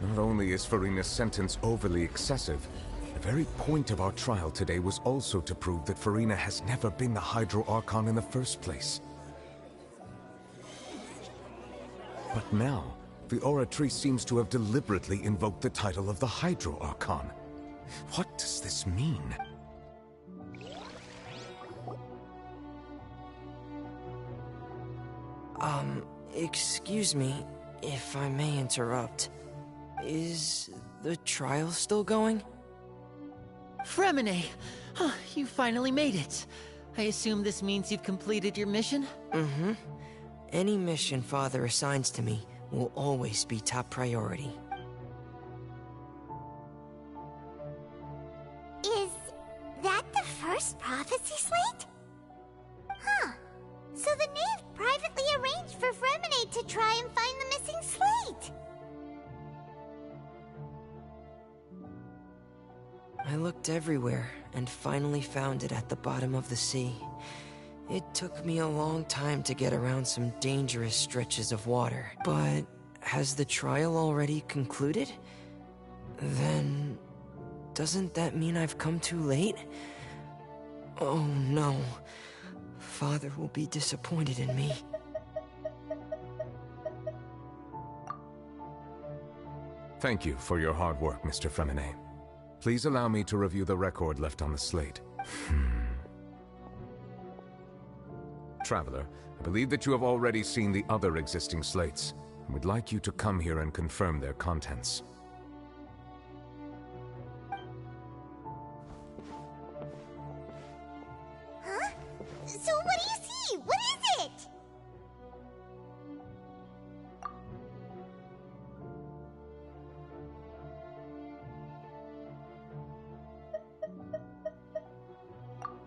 Not only is Furina's sentence overly excessive, the very point of our trial today was also to prove that Furina has never been the Hydro Archon in the first place. But now, the Oratrice seems to have deliberately invoked the title of the Hydro Archon. What does this mean? Excuse me, if I may interrupt. Is the trial still going? Fremine! You finally made it. I assume this means you've completed your mission? Mm-hmm. Any mission Father assigns to me will always be top priority. Is that the first prophecy slate? Huh. So the knave privately arranged for Fremine to try and find the missing slate. I looked everywhere and finally found it at the bottom of the sea. It took me a long time to get around some dangerous stretches of water. But has the trial already concluded? Then doesn't that mean I've come too late? Oh no. Father will be disappointed in me. Thank you for your hard work, Mr. Fremine. Please allow me to review the record left on the slate. Traveler, I believe that you have already seen the other existing slates, and would like you to come here and confirm their contents. Huh? So what do you see? What is it?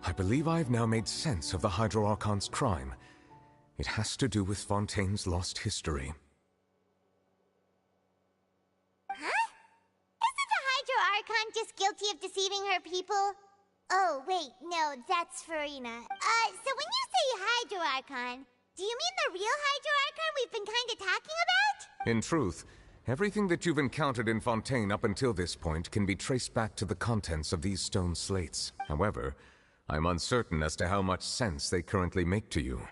I believe I have now made sense of the Hydro Archon's crime. It has to do with Fontaine's lost history. Huh? Isn't the Hydro Archon just guilty of deceiving her people? Oh, wait, no, that's Furina. So when you say Hydro Archon, do you mean the real Hydro Archon we've been kinda talking about? In truth, everything that you've encountered in Fontaine up until this point can be traced back to the contents of these stone slates. However, I'm uncertain as to how much sense they currently make to you.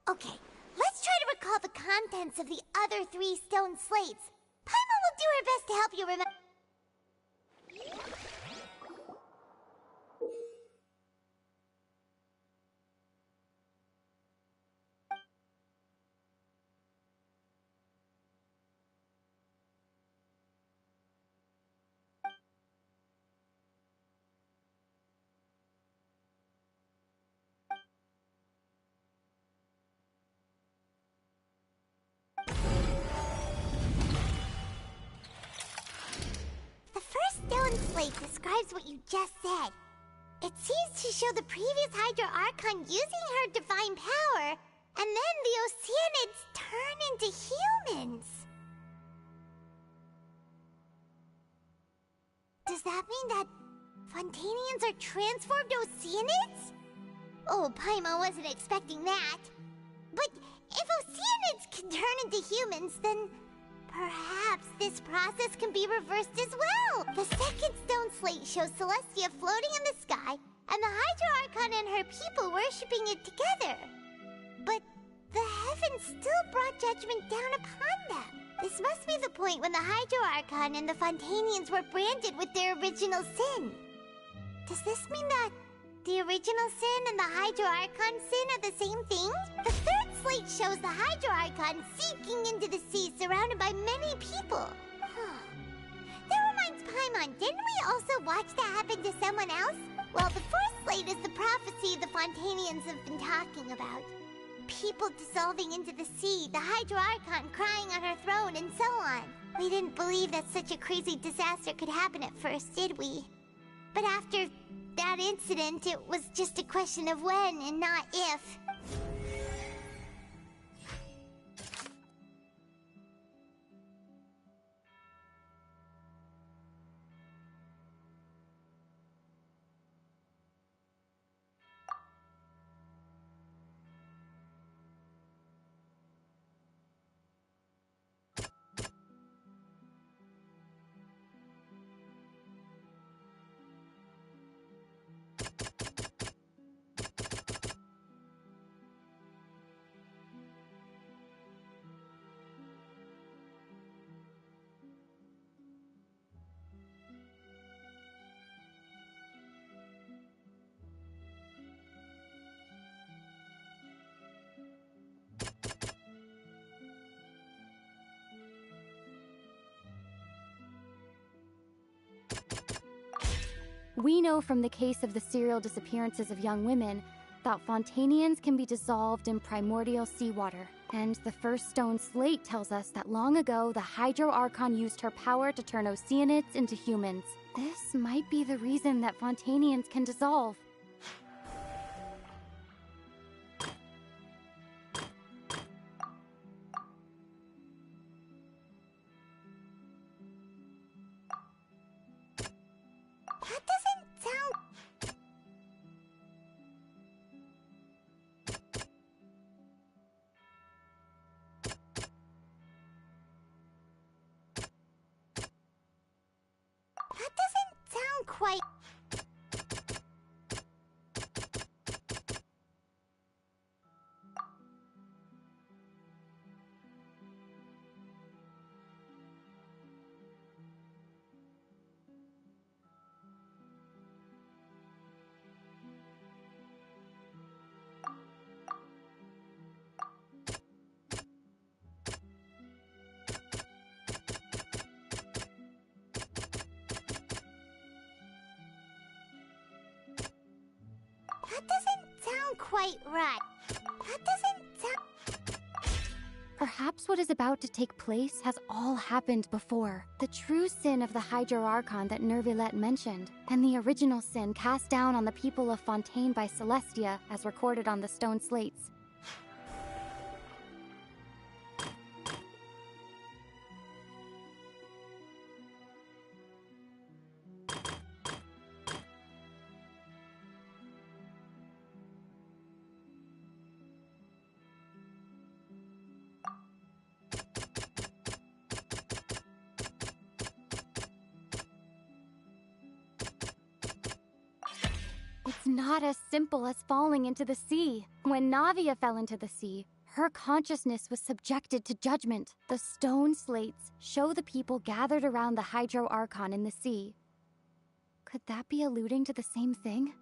Okay, let's try to recall the contents of the other 3 stone slates. Paimon will do her best to help you remember. Stone slate describes what you just said. It seems to show the previous Hydro Archon using her divine power, and then the Oceanids turn into humans. Does that mean that Fontainians are transformed Oceanids? Oh, Paimon wasn't expecting that. But if Oceanids can turn into humans, then perhaps this process can be reversed as well. The second stone slate shows Celestia floating in the sky, and the Hydro Archon and her people worshipping it together. But the heavens still brought judgment down upon them. This must be the point when the Hydro Archon and the Fontainians were branded with their original sin. Does this mean that the original sin and the Hydro Archon sin are the same thing? The third slate shows the Hydro Archon sinking into the sea surrounded by many people. That reminds Paimon, didn't we also watch that happen to someone else? Well, the fourth slate is the prophecy the Fontainians have been talking about. People dissolving into the sea, the Hydro Archon crying on her throne, and so on. We didn't believe that such a crazy disaster could happen at first, did we? But after that incident, it was just a question of when and not if. We know from the case of the serial disappearances of young women that Fontainians can be dissolved in primordial seawater. And the first stone slate tells us that long ago, the Hydro Archon used her power to turn Oceanids into humans. This might be the reason that Fontainians can dissolve. That doesn't sound quite... might rot. That doesn't sound... Perhaps what is about to take place has all happened before. The true sin of the Hydro Archon that Nervilette mentioned, and the original sin cast down on the people of Fontaine by Celestia, as recorded on the stone slates. It's not as simple as falling into the sea. When Navia fell into the sea, her consciousness was subjected to judgment. The stone slates show the people gathered around the Hydro Archon in the sea. Could that be alluding to the same thing?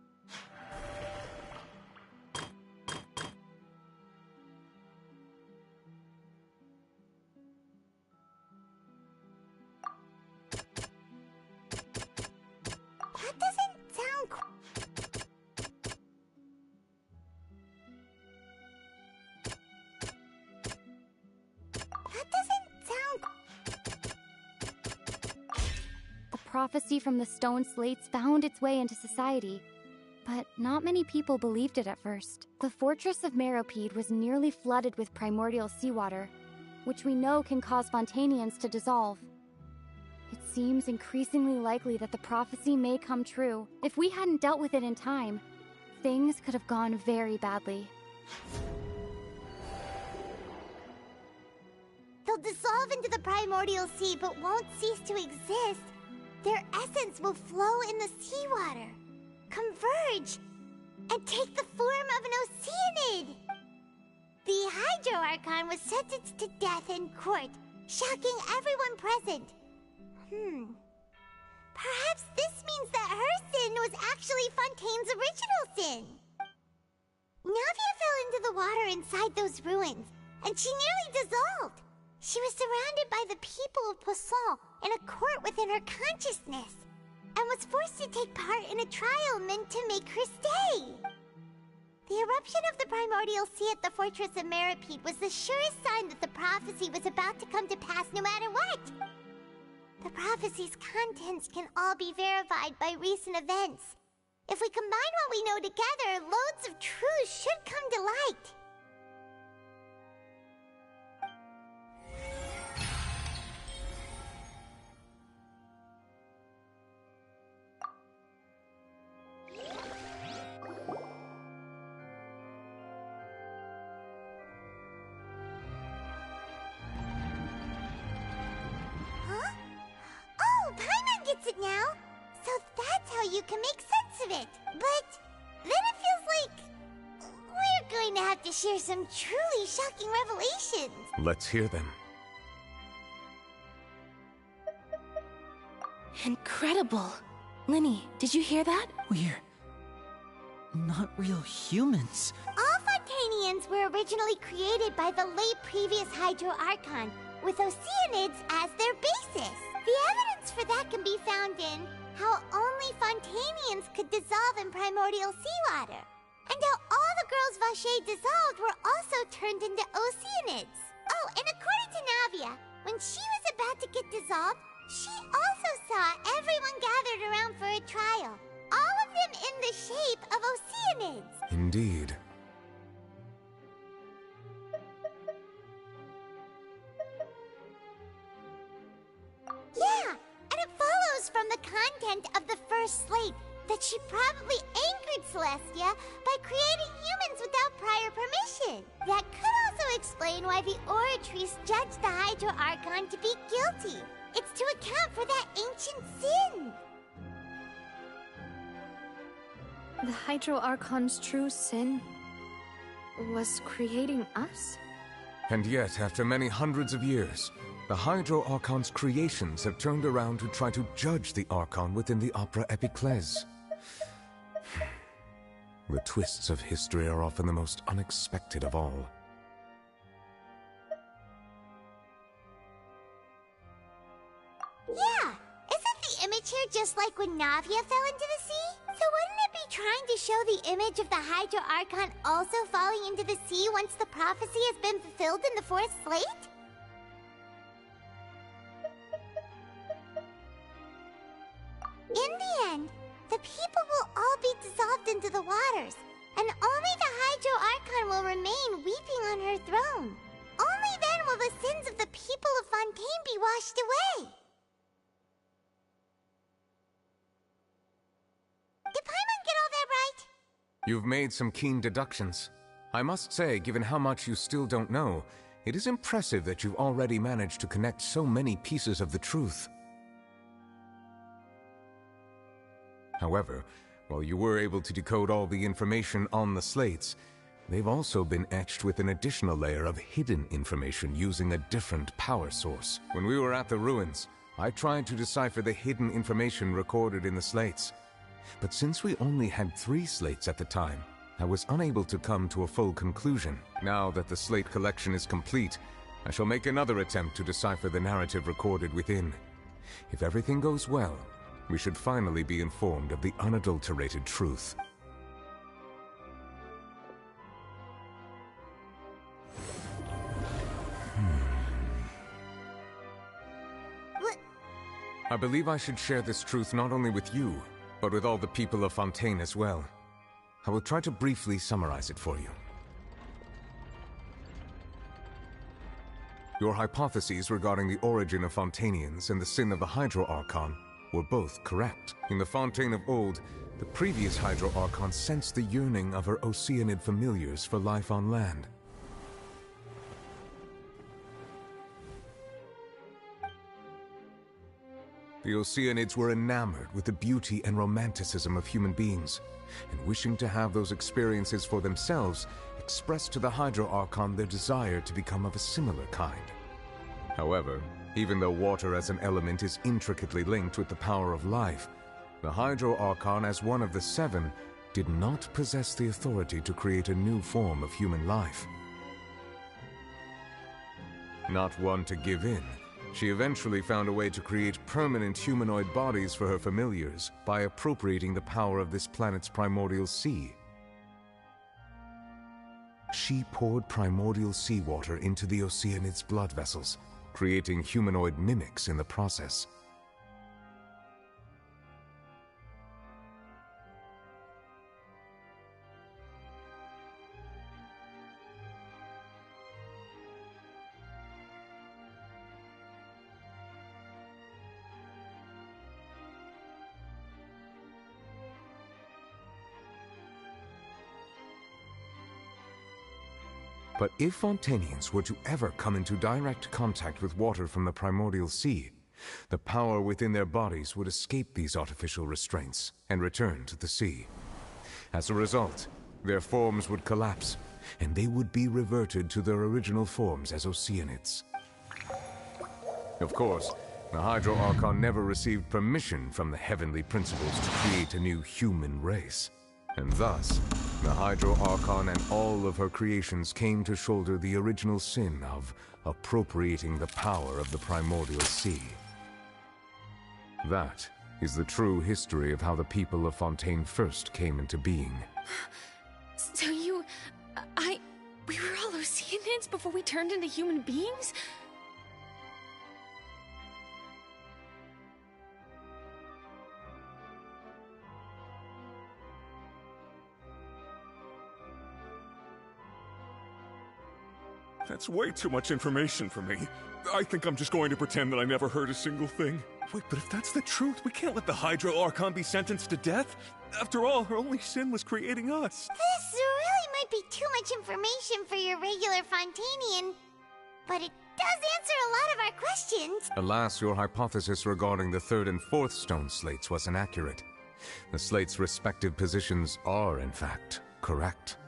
That doesn't sound... The prophecy from the stone slates found its way into society, but not many people believed it at first. The fortress of Meropide was nearly flooded with primordial seawater, which we know can cause Fontainians to dissolve. It seems increasingly likely that the prophecy may come true. If we hadn't dealt with it in time, things could have gone very badly. They'll dissolve into the primordial sea but won't cease to exist. Their essence will flow in the seawater, converge, and take the form of an Oceanid. The Hydro Archon was sentenced to death in court, shocking everyone present. Perhaps this means that her sin was actually Fontaine's original sin. Navia fell into the water inside those ruins, and she nearly dissolved. She was surrounded by the people of Poisson in a court within her consciousness, and was forced to take part in a trial meant to make her stay. The eruption of the primordial sea at the fortress of Meropide was the surest sign that the prophecy was about to come to pass no matter what. The prophecy's contents can all be verified by recent events. If we combine what we know together, loads of truths should come to light. Now, so that's how you can make sense of it. But then it feels like we're going to have to share some truly shocking revelations. Let's hear them. Incredible. Linny, did you hear that? We're not real humans. All Fontainians were originally created by the late previous Hydro Archon, with Oceanids as their basis. The evidence for that can be found in how only Fontainians could dissolve in primordial seawater, and how all the girls Vacher dissolved were also turned into Oceanids. Oh, and according to Navia, when she was about to get dissolved, she also saw everyone gathered around for a trial, all of them in the shape of Oceanids. Indeed. Yeah, and it follows from the content of the first slate that she probably angered Celestia by creating humans without prior permission. That could also explain why the Oratrice judged the Hydro Archon to be guilty. It's to account for that ancient sin. The Hydro Archon's true sin was creating us? And yet, after many hundreds of years, the Hydro Archon's creations have turned around to try to judge the Archon within the Opera Epiclese. The twists of history are often the most unexpected of all. Yeah, isn't the image picture just like when Navia fell into the sea? So wouldn't it be trying to show the image of the Hydro Archon also falling into the sea once the prophecy has been fulfilled in the fourth slate? In the end, the people will all be dissolved into the waters, and only the Hydro Archon will remain weeping on her throne. Only then will the sins of the people of Fontaine be washed away. Did Paimon get all that right? You've made some keen deductions. I must say, given how much you still don't know, it is impressive that you've already managed to connect so many pieces of the truth. However, while you were able to decode all the information on the slates, they've also been etched with an additional layer of hidden information using a different power source. When we were at the ruins, I tried to decipher the hidden information recorded in the slates. But since we only had 3 slates at the time, I was unable to come to a full conclusion. Now that the slate collection is complete, I shall make another attempt to decipher the narrative recorded within. If everything goes well, we should finally be informed of the unadulterated truth. I believe I should share this truth not only with you, but with all the people of Fontaine as well. I will try to briefly summarize it for you. Your hypotheses regarding the origin of Fontainians and the sin of the Hydro Archon were both correct. In the Fontaine of old, the previous Hydro Archon sensed the yearning of her Oceanid familiars for life on land. The Oceanids were enamored with the beauty and romanticism of human beings, and wishing to have those experiences for themselves, expressed to the Hydro Archon their desire to become of a similar kind. However, even though water as an element is intricately linked with the power of life, the Hydro Archon, as one of the 7, did not possess the authority to create a new form of human life. Not one to give in, she eventually found a way to create permanent humanoid bodies for her familiars by appropriating the power of this planet's primordial sea. She poured primordial seawater into the Oceanids' blood vessels, creating humanoid mimics in the process. But if Fontainians were to ever come into direct contact with water from the primordial sea, the power within their bodies would escape these artificial restraints and return to the sea. As a result, their forms would collapse, and they would be reverted to their original forms as Oceanids. Of course, the Hydro Archon never received permission from the heavenly principles to create a new human race. And thus, the Hydro Archon and all of her creations came to shoulder the original sin of appropriating the power of the primordial sea. That is the true history of how the people of Fontaine first came into being. So we were all Oceanids before we turned into human beings? That's way too much information for me. I think I'm just going to pretend that I never heard a single thing. Wait, but if that's the truth, we can't let the Hydro Archon be sentenced to death. After all, her only sin was creating us. This really might be too much information for your regular Fontainian, but it does answer a lot of our questions. Alas, your hypothesis regarding the 3rd and 4th stone slates was inaccurate. The slates' respective positions are, in fact, correct.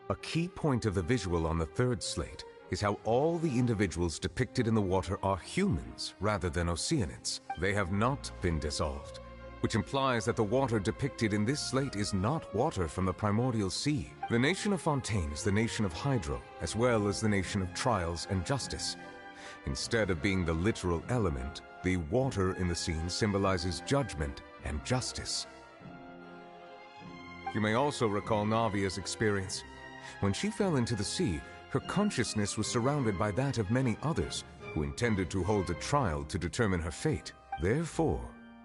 A key point of the visual on the 3rd slate is how all the individuals depicted in the water are humans rather than Oceanids. They have not been dissolved, which implies that the water depicted in this slate is not water from the primordial sea. The nation of Fontaine is the nation of Hydro, as well as the nation of Trials and Justice. Instead of being the literal element, the water in the scene symbolizes judgment and justice. You may also recall Navia's experience. When she fell into the sea, her consciousness was surrounded by that of many others who intended to hold a trial to determine her fate. Therefore,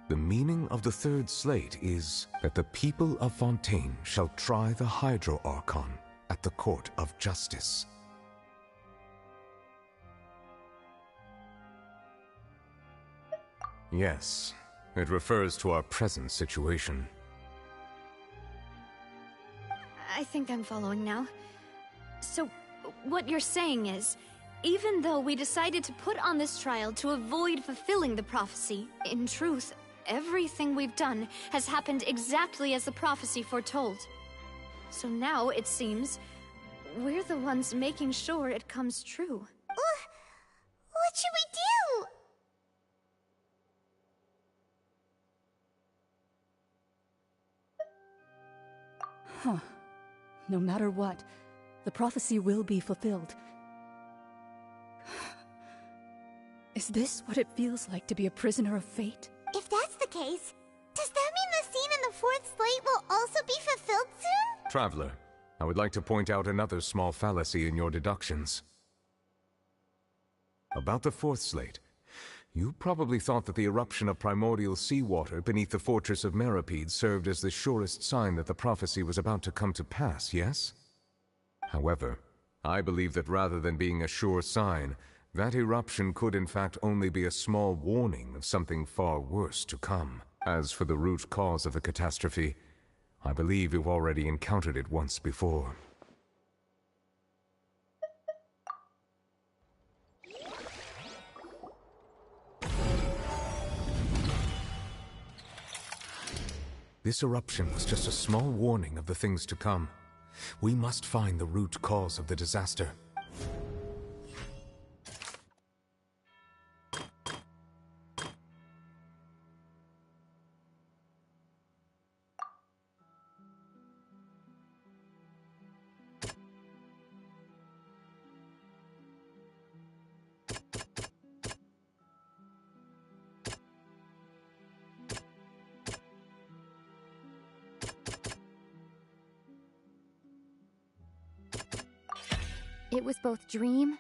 the meaning of the third slate is that the people of Fontaine shall try the Hydro Archon at the Court of Justice. Yes, it refers to our present situation. I think I'm following now. So, what you're saying is, even though we decided to put on this trial to avoid fulfilling the prophecy, in truth, everything we've done has happened exactly as the prophecy foretold. So now, it seems, we're the ones making sure it comes true. What should we do? Huh. No matter what, the prophecy will be fulfilled. Is this what it feels like to be a prisoner of fate? If that's the case, does that mean the scene in the fourth slate will also be fulfilled soon? Traveler, I would like to point out another small fallacy in your deductions. About the fourth slate, you probably thought that the eruption of primordial seawater beneath the fortress of Meripede served as the surest sign that the prophecy was about to come to pass, yes? However, I believe that rather than being a sure sign, that eruption could in fact only be a small warning of something far worse to come. As for the root cause of the catastrophe, I believe you've already encountered it once before. This eruption was just a small warning of the things to come. We must find the root cause of the disaster. It was both dream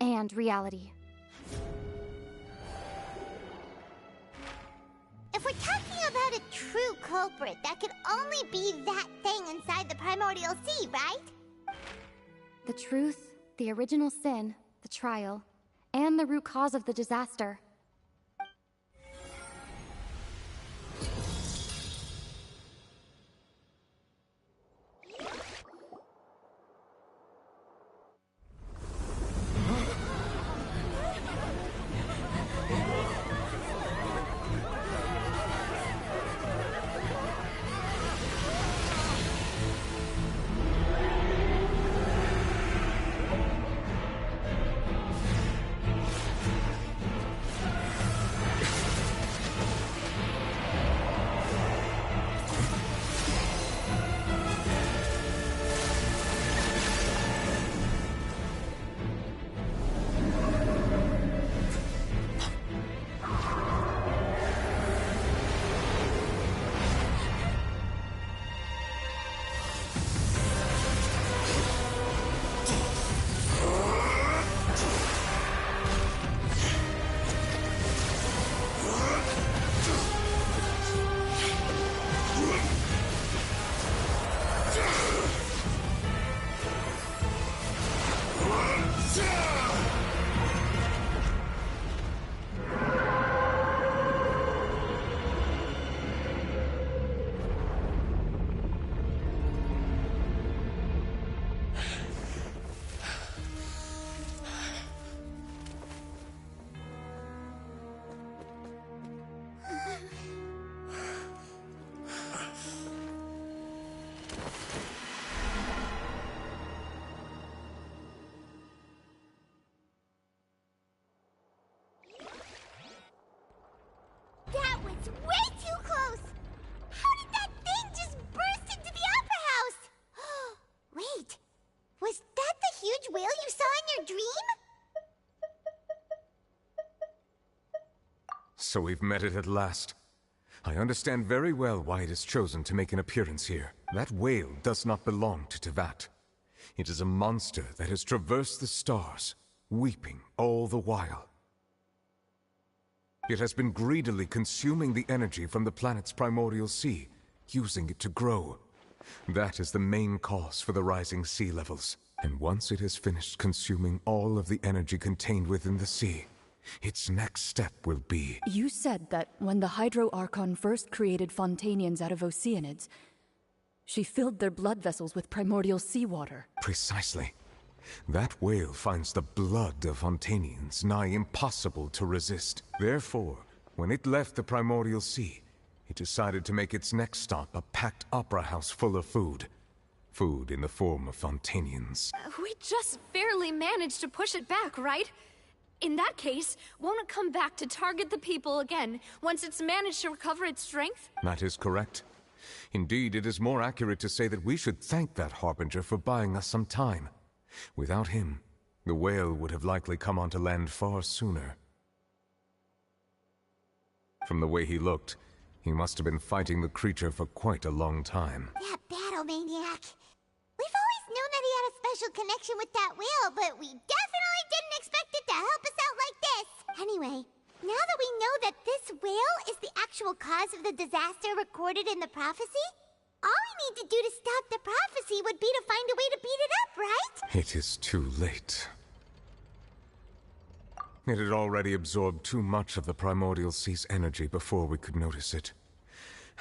and reality. If we're talking about a true culprit, that could only be that thing inside the primordial sea, right? The truth, the original sin, the trial, and the root cause of the disaster. So we've met it at last. I understand very well why it has chosen to make an appearance here. That whale does not belong to Tevat. It is a monster that has traversed the stars, weeping all the while. It has been greedily consuming the energy from the planet's primordial sea, using it to grow. That is the main cause for the rising sea levels. And once it has finished consuming all of the energy contained within the sea, its next step will be... You said that when the Hydro Archon first created Fontainians out of Oceanids, she filled their blood vessels with primordial seawater. Precisely. That whale finds the blood of Fontainians nigh impossible to resist. Therefore, when it left the primordial sea, it decided to make its next stop a packed opera house full of food. Food in the form of Fontainians. We just barely managed to push it back, right? In that case, won't it come back to target the people again, once it's managed to recover its strength? That is correct. Indeed, it is more accurate to say that we should thank that Harbinger for buying us some time. Without him, the whale would have likely come onto land far sooner. From the way he looked, he must have been fighting the creature for quite a long time. That battle maniac. We've always known that he had a special connection with that whale, but we definitely didn't expect it to help us out like this. Anyway, now that we know that this whale is the actual cause of the disaster recorded in the prophecy, all we need to do to stop the prophecy would be to find a way to beat it up, right? It is too late. It had already absorbed too much of the primordial sea's energy before we could notice it.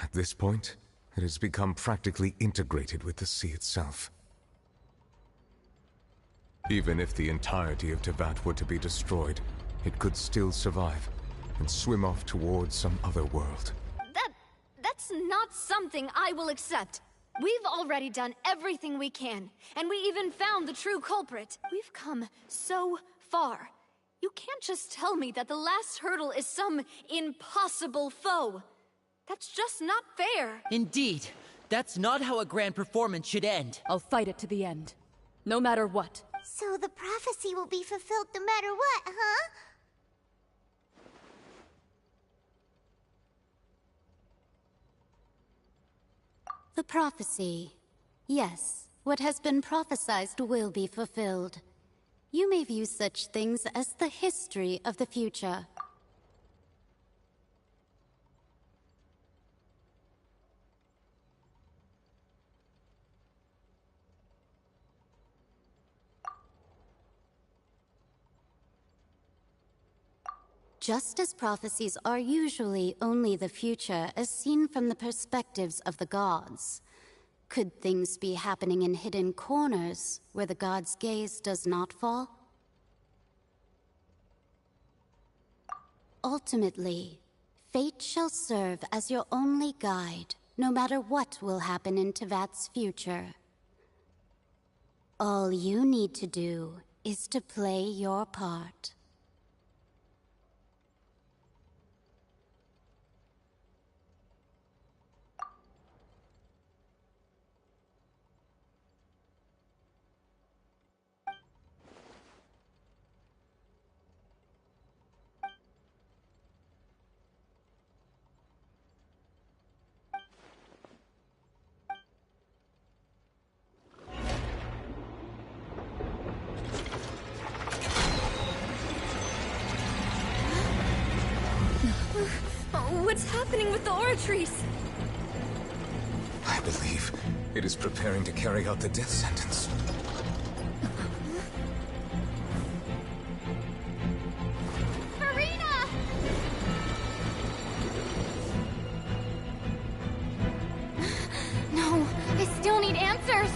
At this point, it has become practically integrated with the sea itself. Even if the entirety of Tevat were to be destroyed, it could still survive and swim off towards some other world. That's not something I will accept. We've already done everything we can, and we even found the true culprit. We've come so far. You can't just tell me that the last hurdle is some impossible foe. That's just not fair. Indeed. That's not how a grand performance should end. I'll fight it to the end. No matter what. So the prophecy will be fulfilled no matter what, huh? The prophecy. Yes, what has been prophesied will be fulfilled. You may view such things as the history of the future. Just as prophecies are usually only the future as seen from the perspectives of the gods, could things be happening in hidden corners where the gods' gaze does not fall? Ultimately, fate shall serve as your only guide, no matter what will happen in Tevat's future. All you need to do is to play your part. What's happening with the oratories? I believe it is preparing to carry out the death sentence. Furina! No, I still need answers!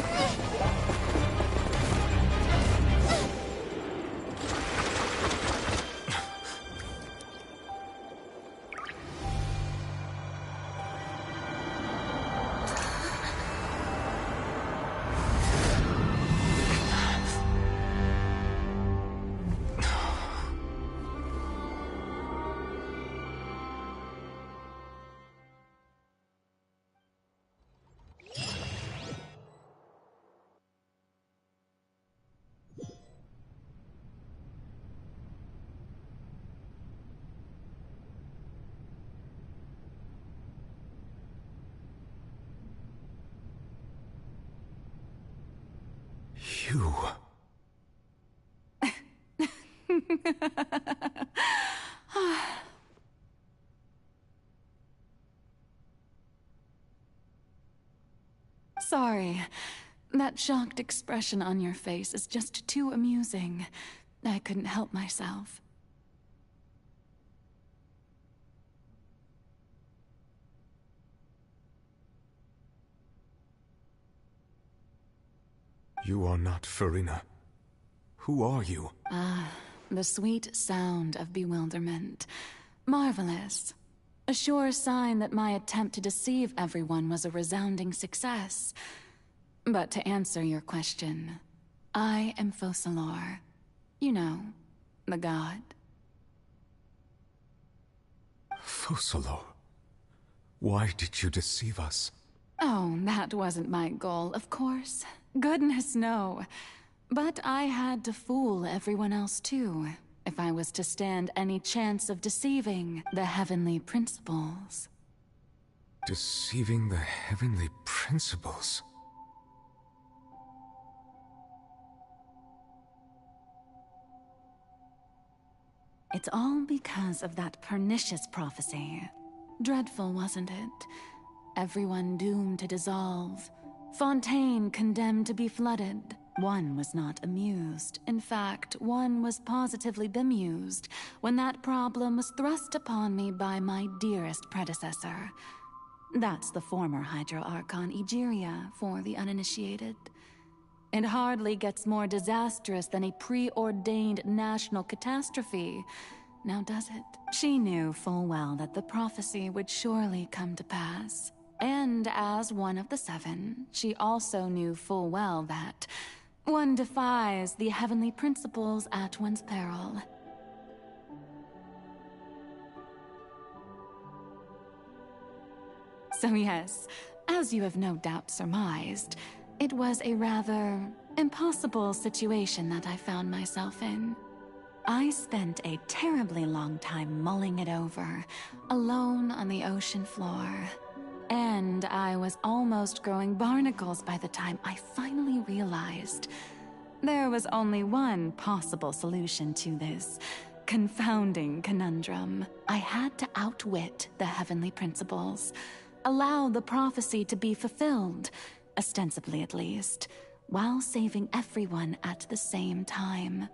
You... Sorry. That shocked expression on your face is just too amusing. I couldn't help myself. You are not Furina. Who are you? Ah, the sweet sound of bewilderment. Marvelous. A sure sign that my attempt to deceive everyone was a resounding success. But to answer your question, I am Focalor. You know, the god. Focalor? Why did you deceive us? Oh, that wasn't my goal, of course. Goodness, no. But I had to fool everyone else too, if I was to stand any chance of deceiving the heavenly principles. Deceiving the heavenly principles? It's all because of that pernicious prophecy. Dreadful, wasn't it? Everyone doomed to dissolve. Fontaine condemned to be flooded. One was not amused. In fact, one was positively bemused when that problem was thrust upon me by my dearest predecessor. That's the former Hydro Archon Egeria, for the uninitiated. It hardly gets more disastrous than a preordained national catastrophe. Now does it? She knew full well that the prophecy would surely come to pass. And as one of the seven, she also knew full well that one defies the heavenly principles at one's peril. So yes, as you have no doubt surmised, it was a rather impossible situation that I found myself in. I spent a terribly long time mulling it over, alone on the ocean floor. And I was almost growing barnacles by the time I finally realized there was only one possible solution to this confounding conundrum. I had to outwit the heavenly principles, allow the prophecy to be fulfilled, ostensibly at least, while saving everyone at the same time.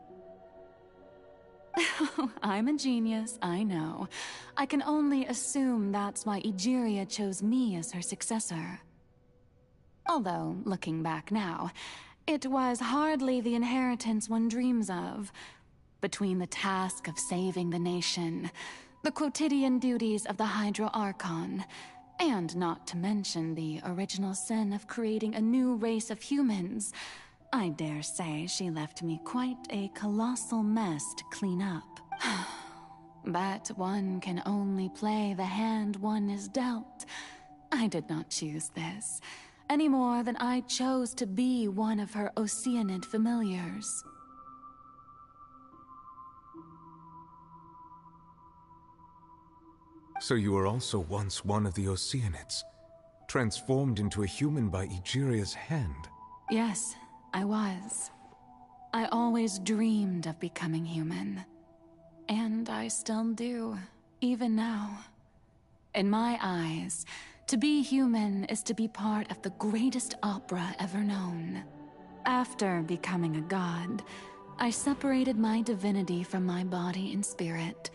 I'm a genius, I know. I can only assume that's why Egeria chose me as her successor. Although, looking back now, it was hardly the inheritance one dreams of. Between the task of saving the nation, the quotidian duties of the Hydro Archon, and not to mention the original sin of creating a new race of humans, I dare say she left me quite a colossal mess to clean up. But one can only play the hand one is dealt. I did not choose this, any more than I chose to be one of her Oceanid familiars. So you were also once one of the Oceanids, transformed into a human by Egeria's hand. Yes, I was. I always dreamed of becoming human. And I still do, even now. In my eyes, to be human is to be part of the greatest opera ever known. After becoming a god, I separated my divinity from my body and spirit,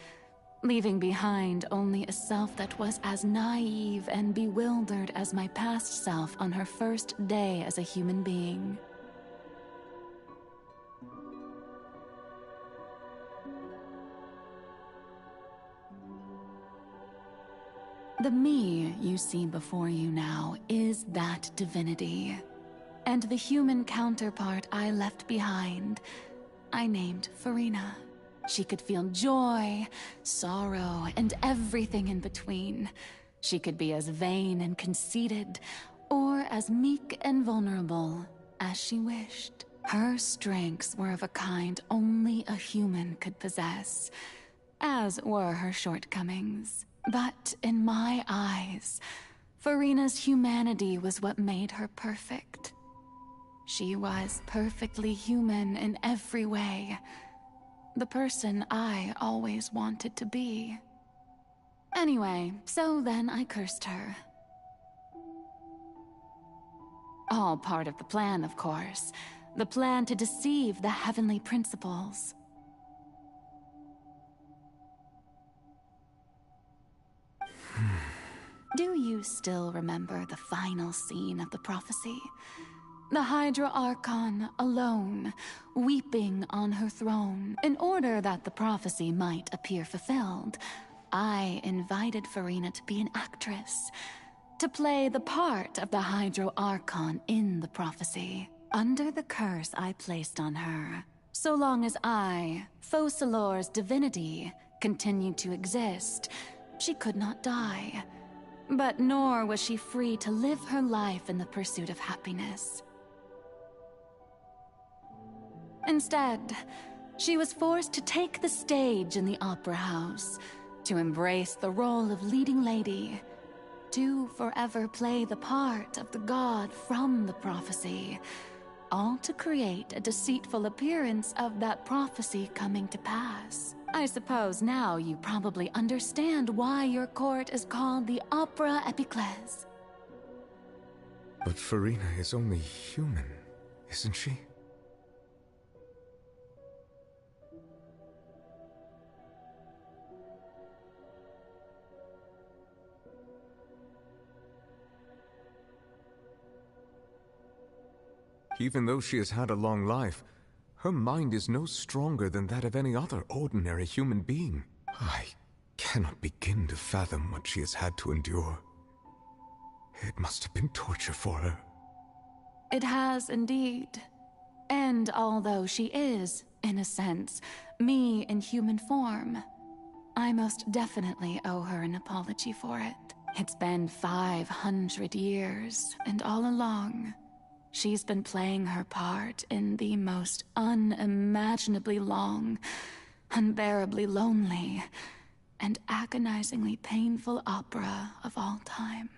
leaving behind only a self that was as naive and bewildered as my past self on her first day as a human being. The me you see before you now is that divinity. And the human counterpart I left behind, I named Furina. She could feel joy, sorrow, and everything in between. She could be as vain and conceited, or as meek and vulnerable as she wished. Her strengths were of a kind only a human could possess, as were her shortcomings. But in my eyes, Furina's humanity was what made her perfect. She was perfectly human in every way. The person I always wanted to be. Anyway, so then I cursed her. All part of the plan, of course. The plan to deceive the heavenly principles. Do you still remember the final scene of the prophecy? The Hydra Archon, alone, weeping on her throne. In order that the prophecy might appear fulfilled, I invited Furina to be an actress, to play the part of the Hydra Archon in the prophecy. Under the curse I placed on her, so long as I, Focalor's divinity, continued to exist, she could not die. But nor was she free to live her life in the pursuit of happiness. Instead, she was forced to take the stage in the opera house, to embrace the role of leading lady, to forever play the part of the god from the prophecy, all to create a deceitful appearance of that prophecy coming to pass. I suppose now you probably understand why your court is called the Opera Epiclese. But Furina is only human, isn't she? Even though she has had a long life, her mind is no stronger than that of any other ordinary human being. I cannot begin to fathom what she has had to endure. It must have been torture for her. It has indeed. And although she is, in a sense, me in human form, I most definitely owe her an apology for it. It's been 500 years, and all along, she's been playing her part in the most unimaginably long, unbearably lonely, and agonizingly painful opera of all time.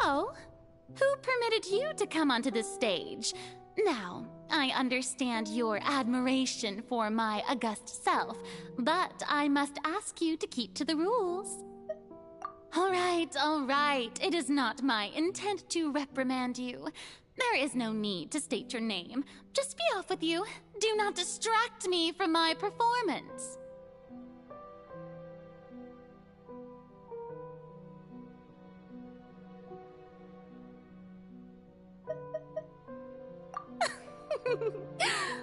Oh? Who permitted you to come onto this stage? Now, I understand your admiration for my august self, but I must ask you to keep to the rules. All right. It is not my intent to reprimand you. There is no need to state your name. Just be off with you. Do not distract me from my performance.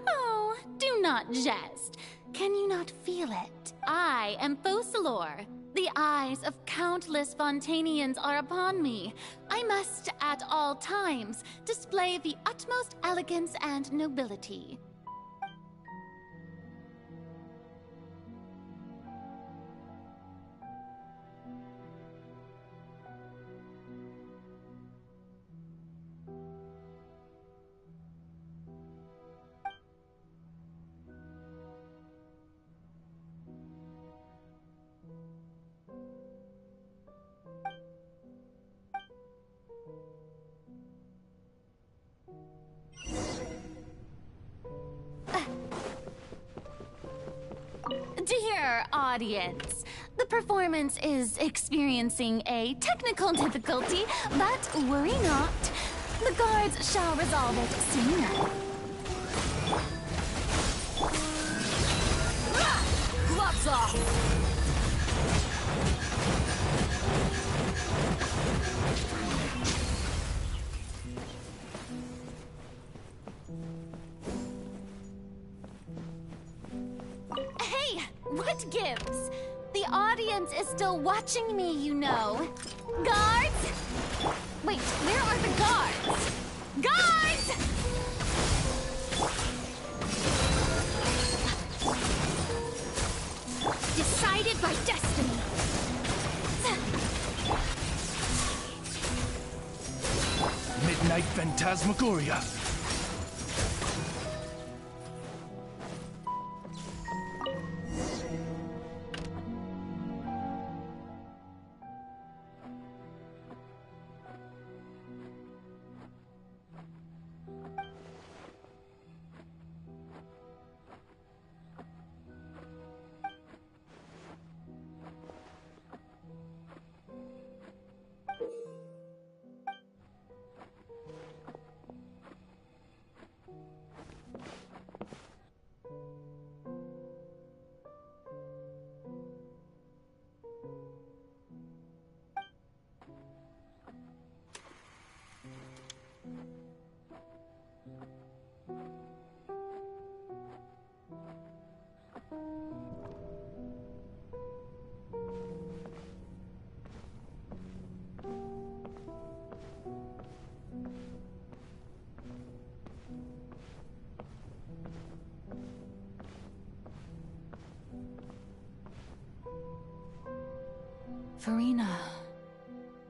Oh, do not jest. Can you not feel it? I am Focalor. The eyes of countless Fontainians are upon me. I must, at all times, display the utmost elegance and nobility. Dear audience, the performance is experiencing a technical difficulty, but worry not. The guards shall resolve it soon. Gloves off! Hey, what gives? The audience is still watching me, you know. Guards? Wait, where are the guards? Guards! Decided by destiny. Midnight Phantasmagoria.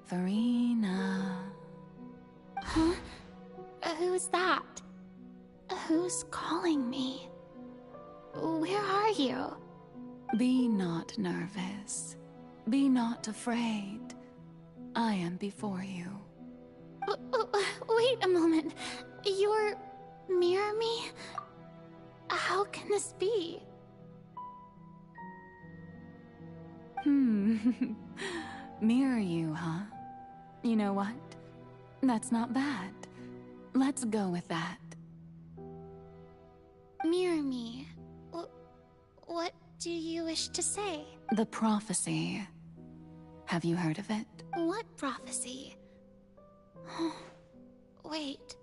Furina. Huh? Who's that? Who's calling me? Where are you? Be not nervous. Be not afraid. I am before you. Wait a moment. You're mirror me? How can this be? Mirror you, huh? You know what? That's not bad. Let's go with that. Mirror me. What do you wish to say? The prophecy. Have you heard of it? What prophecy? Wait.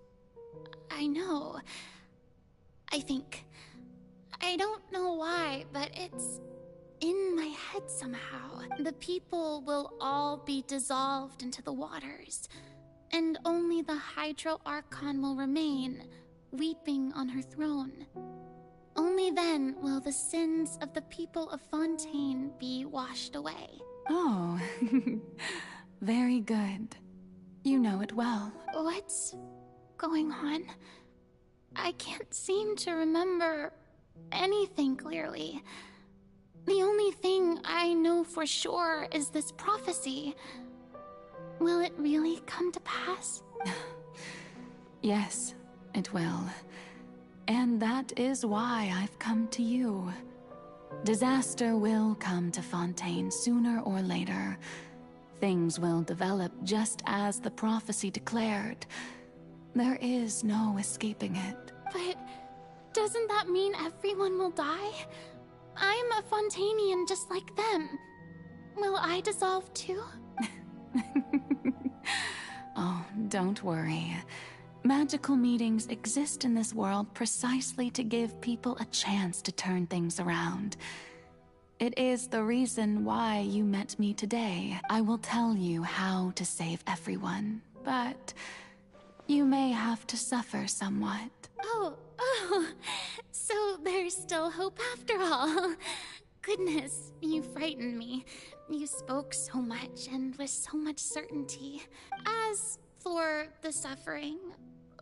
I know. I think. I don't know why, but it's in my head somehow. The people will all be dissolved into the waters, and only the Hydro Archon will remain, weeping on her throne. Only then will the sins of the people of Fontaine be washed away. Oh, very good. You know it well. What's going on? I can't seem to remember anything clearly. The only thing I know for sure is this prophecy. Will it really come to pass? Yes, it will. And that is why I've come to you. Disaster will come to Fontaine sooner or later. things will develop just as the prophecy declared. There is no escaping it. But doesn't that mean everyone will die? I'm a Fontainian just like them. Will I dissolve too? Oh, don't worry. Magical meetings exist in this world precisely to give people a chance to turn things around. It is the reason why you met me today. I will tell you how to save everyone, but you may have to suffer somewhat. Oh, so there's still hope after all. Goodness, you frightened me. You spoke so much and with so much certainty. As for the suffering,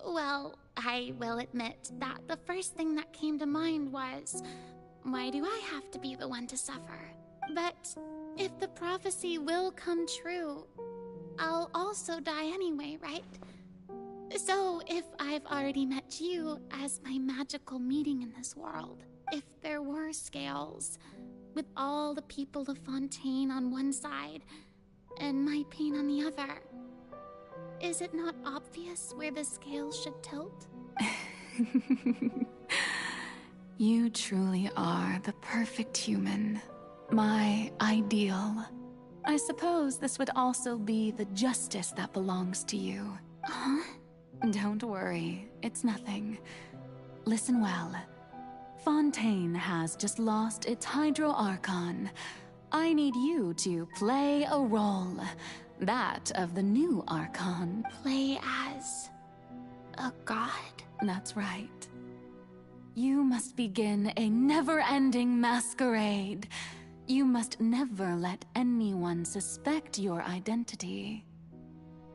well, I will admit that the first thing that came to mind was, why do I have to be the one to suffer? But if the prophecy will come true, I'll also die anyway, right? So if I've already met you as my magical meeting in this world, if there were scales, with all the people of Fontaine on one side and my pain on the other, is it not obvious where the scales should tilt? You truly are the perfect human. My ideal. I suppose this would also be the justice that belongs to you. Huh? Don't worry, it's nothing. Listen well. Fontaine has just lost its Hydro Archon. I need you to play a role. That of the new Archon. Play as a god? That's right. You must begin a never-ending masquerade. You must never let anyone suspect your identity.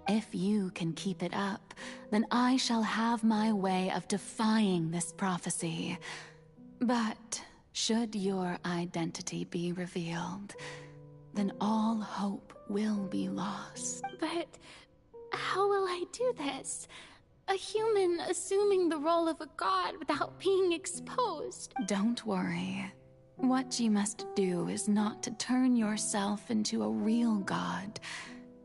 If you can keep it up, then I shall have my way of defying this prophecy. But should your identity be revealed, then all hope will be lost. But how will I do this? A human assuming the role of a god without being exposed. Don't worry. What you must do is not to turn yourself into a real god.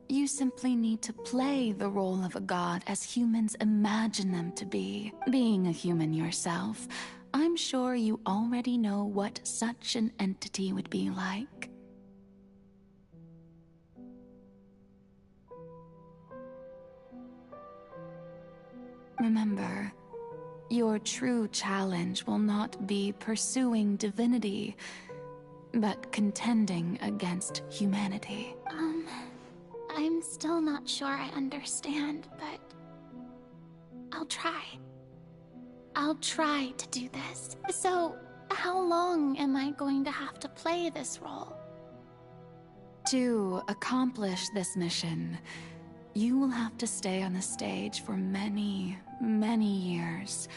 You simply need to play the role of a god as humans imagine them to be. Being a human yourself, I'm sure you already know what such an entity would be like. Remember, your true challenge will not be pursuing divinity, but contending against humanity. I'm still not sure I understand, but I'll try. I'll try to do this. So, how long am I going to have to play this role? To accomplish this mission, you will have to stay on the stage for many, many years.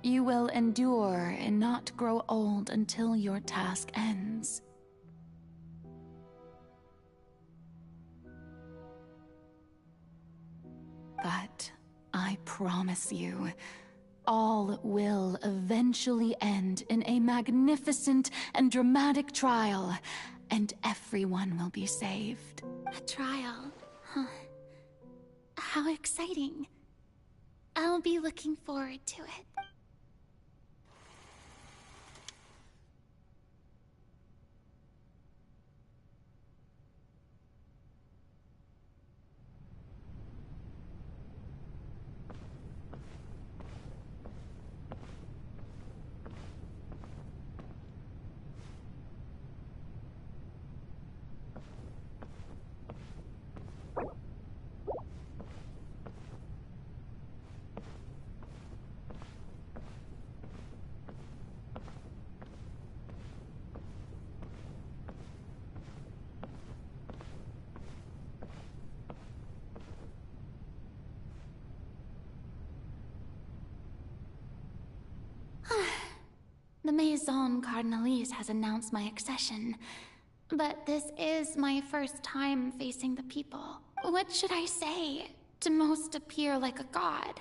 You will endure and not grow old until your task ends. But I promise you, all will eventually end in a magnificent and dramatic trial, and everyone will be saved. A trial, huh? How exciting. I'll be looking forward to it. The Maison Cardinalise has announced my accession, but this is my first time facing the people. What should I say to most appear like a god?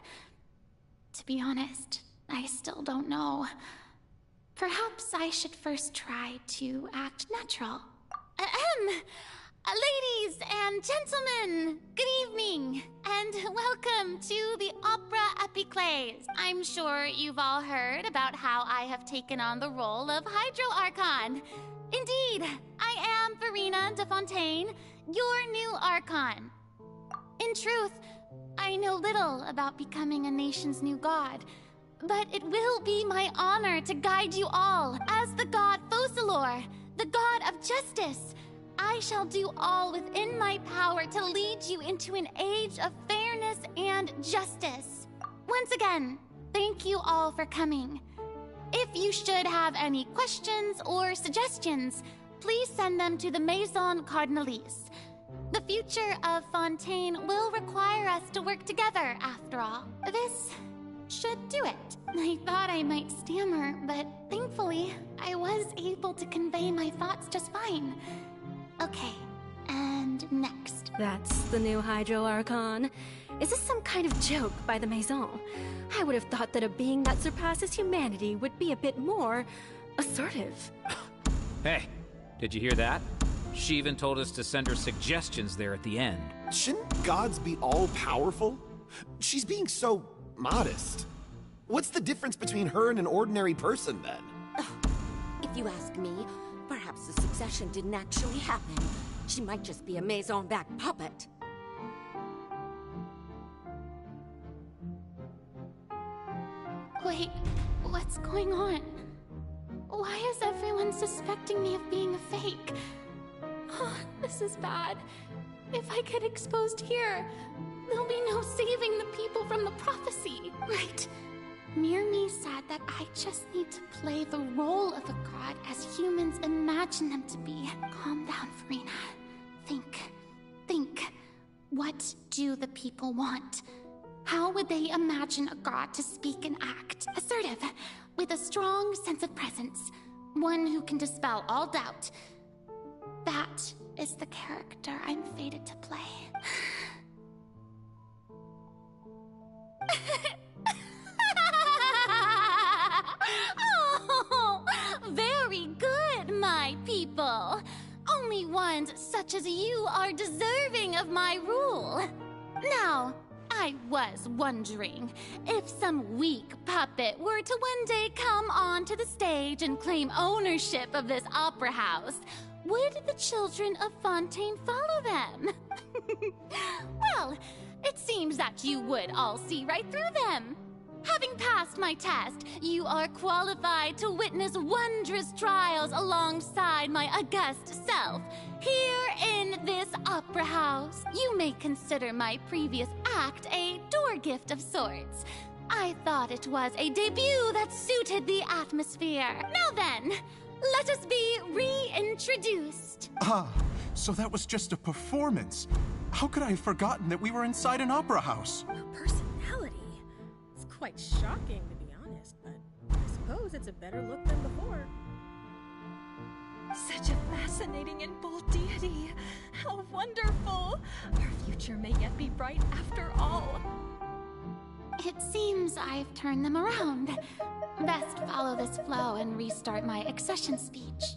To be honest, I still don't know. Perhaps I should first try to act natural. Ladies and gentlemen, good evening, and welcome to the Opera Epiclese. I'm sure you've all heard about how I have taken on the role of Hydro Archon. Indeed, I am Furina de Fontaine, your new Archon. In truth, I know little about becoming a nation's new god, but it will be my honor to guide you all as the god Focalor, the god of justice. I shall do all within my power to lead you into an age of fairness and justice. Once again, thank you all for coming. If you should have any questions or suggestions, please send them to the Maison Cardinalise. The future of Fontaine will require us to work together, after all. This should do it. I thought I might stammer, but thankfully, I was able to convey my thoughts just fine. Okay, and next. That's the new Hydro Archon. Is this some kind of joke by the Maison? I would have thought that a being that surpasses humanity would be a bit more assertive. Hey, did you hear that? She even told us to send her suggestions there at the end. Shouldn't gods be all-powerful? She's being so modest. What's the difference between her and an ordinary person, then? If you ask me, perhaps the succession didn't actually happen. She might just be a Maison-backed puppet. Wait, what's going on? Why is everyone suspecting me of being a fake? Oh, this is bad. If I get exposed here, there'll be no saving the people from the prophecy. Right. Mirmi said that I just need to play the role of a god as humans imagine them to be. Calm down, Furina. Think. What do the people want? How would they imagine a god to speak and act? Assertive, with a strong sense of presence. One who can dispel all doubt. That is the character I'm fated to play. Oh, very good, my people. Only ones such as you are deserving of my rule. Now, I was wondering if some weak puppet were to one day come onto the stage and claim ownership of this opera house, would the children of Fontaine follow them? Well, it seems that you would all see right through them. Having passed my test, you are qualified to witness wondrous trials alongside my august self, here in this opera house. You may consider my previous act a door gift of sorts. I thought it was a debut that suited the atmosphere. Now then, let us be reintroduced. Ah, so that was just a performance. How could I have forgotten that we were inside an opera house? A personality? It's quite shocking, to be honest, but I suppose it's a better look than before. Such a fascinating and bold deity. How wonderful! Our future may yet be bright after all. It seems I've turned them around. Best follow this flow and restart my accession speech.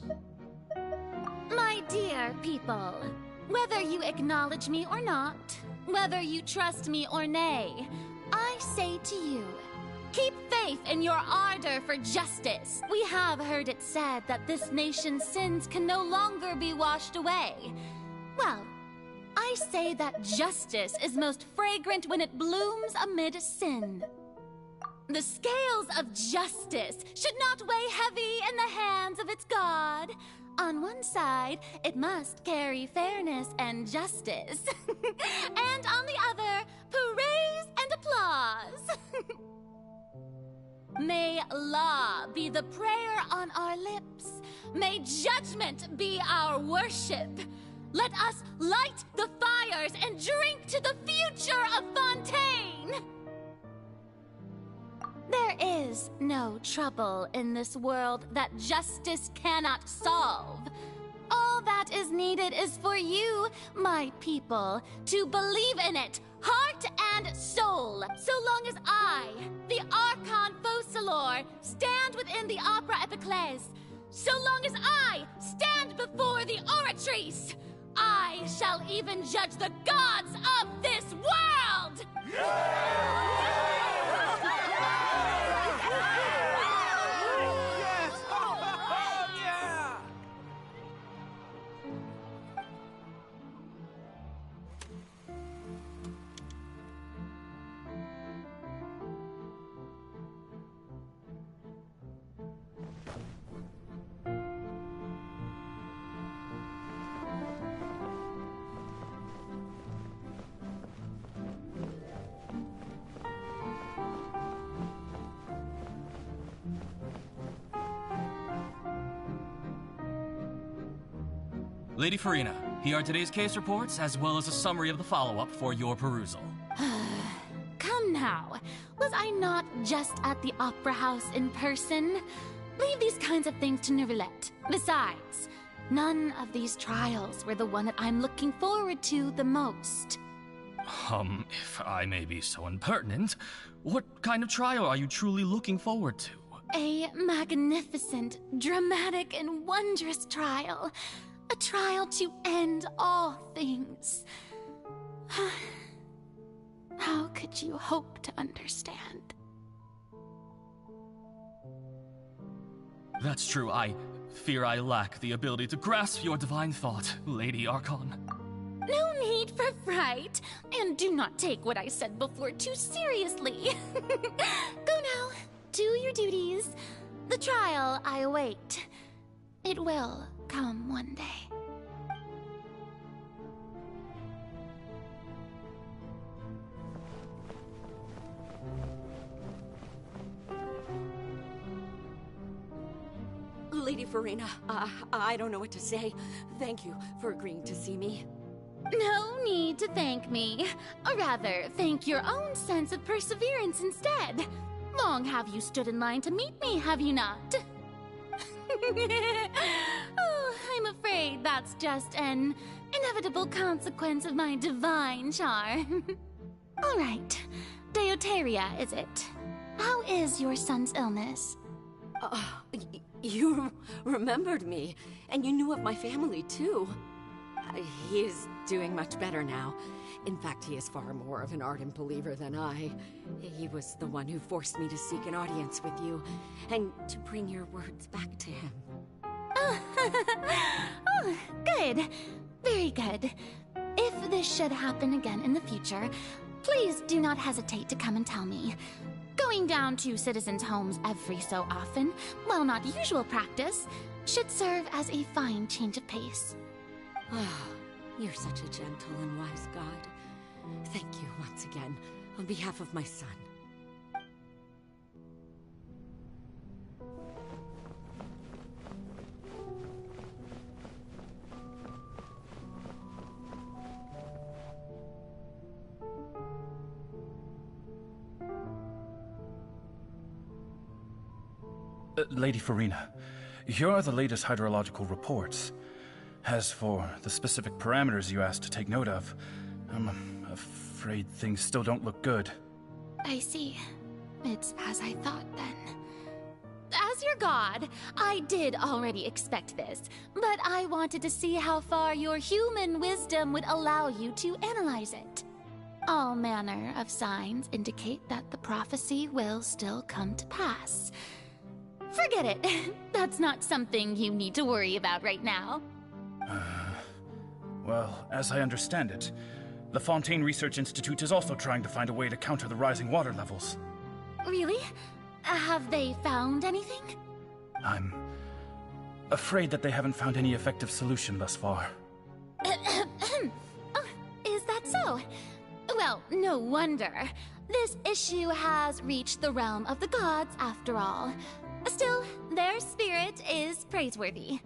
My dear people, whether you acknowledge me or not, whether you trust me or nay, I say to you, keep faith in your ardor for justice. We have heard it said that this nation's sins can no longer be washed away. Well, I say that justice is most fragrant when it blooms amid sin. The scales of justice should not weigh heavy in the hands of its god. On one side, it must carry fairness and justice. And on the other, praise and applause. May law be the prayer on our lips. May judgment be our worship. Let us light the fires and drink to the future of Fontaine. There is no trouble in this world that justice cannot solve. All that is needed is for you, my people, to believe in it, heart and soul. So long as I, the Archon Focalor, stand within the Opera Epiclese, so long as I stand before the Oratrice, I shall even judge the gods of this world! Lady Furina, here are today's case reports, as well as a summary of the follow-up for your perusal. Come now. Was I not just at the Opera House in person? Leave these kinds of things to Neuvillette. Besides, none of these trials were the one that I'm looking forward to the most. If I may be so impertinent, what kind of trial are you truly looking forward to? A magnificent, dramatic, and wondrous trial. A trial to end all things. How could you hope to understand? That's true. I fear I lack the ability to grasp your divine thought, Lady Archon. No need for fright, and do not take what I said before too seriously. Go now, do your duties. The trial I await. It will come one day. Lady Furina, I don't know what to say. Thank you for agreeing to see me. No need to thank me. Or rather, thank your own sense of perseverance instead. Long have you stood in line to meet me, have you not? Oh, I'm afraid that's just an inevitable consequence of my divine charm. All right. Deoteria, is it? How is your son's illness? You remembered me, and you knew of my family, too. He is doing much better now. In fact, he is far more of an ardent believer than I. He was the one who forced me to seek an audience with you, and to bring your words back to him. Oh, good. Very good. If this should happen again in the future, please do not hesitate to come and tell me. Going down to citizens' homes every so often, while not usual practice, should serve as a fine change of pace. You're such a gentle and wise god. Thank you once again, on behalf of my son. Lady Furina, here are the latest hydrological reports. As for the specific parameters you asked to take note of, I'm afraid things still don't look good. I see. It's as I thought, then. As your god, I did already expect this, but I wanted to see how far your human wisdom would allow you to analyze it. All manner of signs indicate that the prophecy will still come to pass. Forget it. That's not something you need to worry about right now. Well, as I understand it, the Fontaine Research Institute is also trying to find a way to counter the rising water levels. Really? Have they found anything? I'm afraid that they haven't found any effective solution thus far. Oh, is that so? Well, no wonder. This issue has reached the realm of the gods, after all. Still, their spirit is praiseworthy.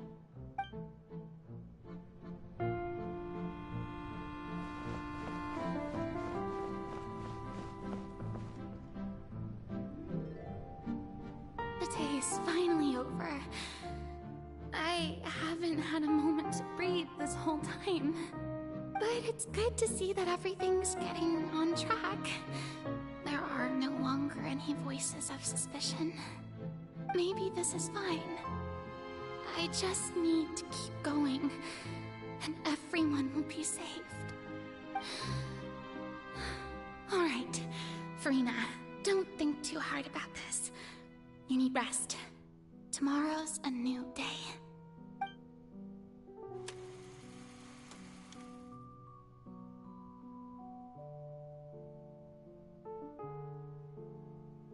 The day is finally over. I haven't had a moment to breathe this whole time. But it's good to see that everything's getting on track. There are no longer any voices of suspicion. Maybe this is fine. I just need to keep going. and everyone will be saved. All right, Furina, don't think too hard about this. You need rest. Tomorrow's a new day.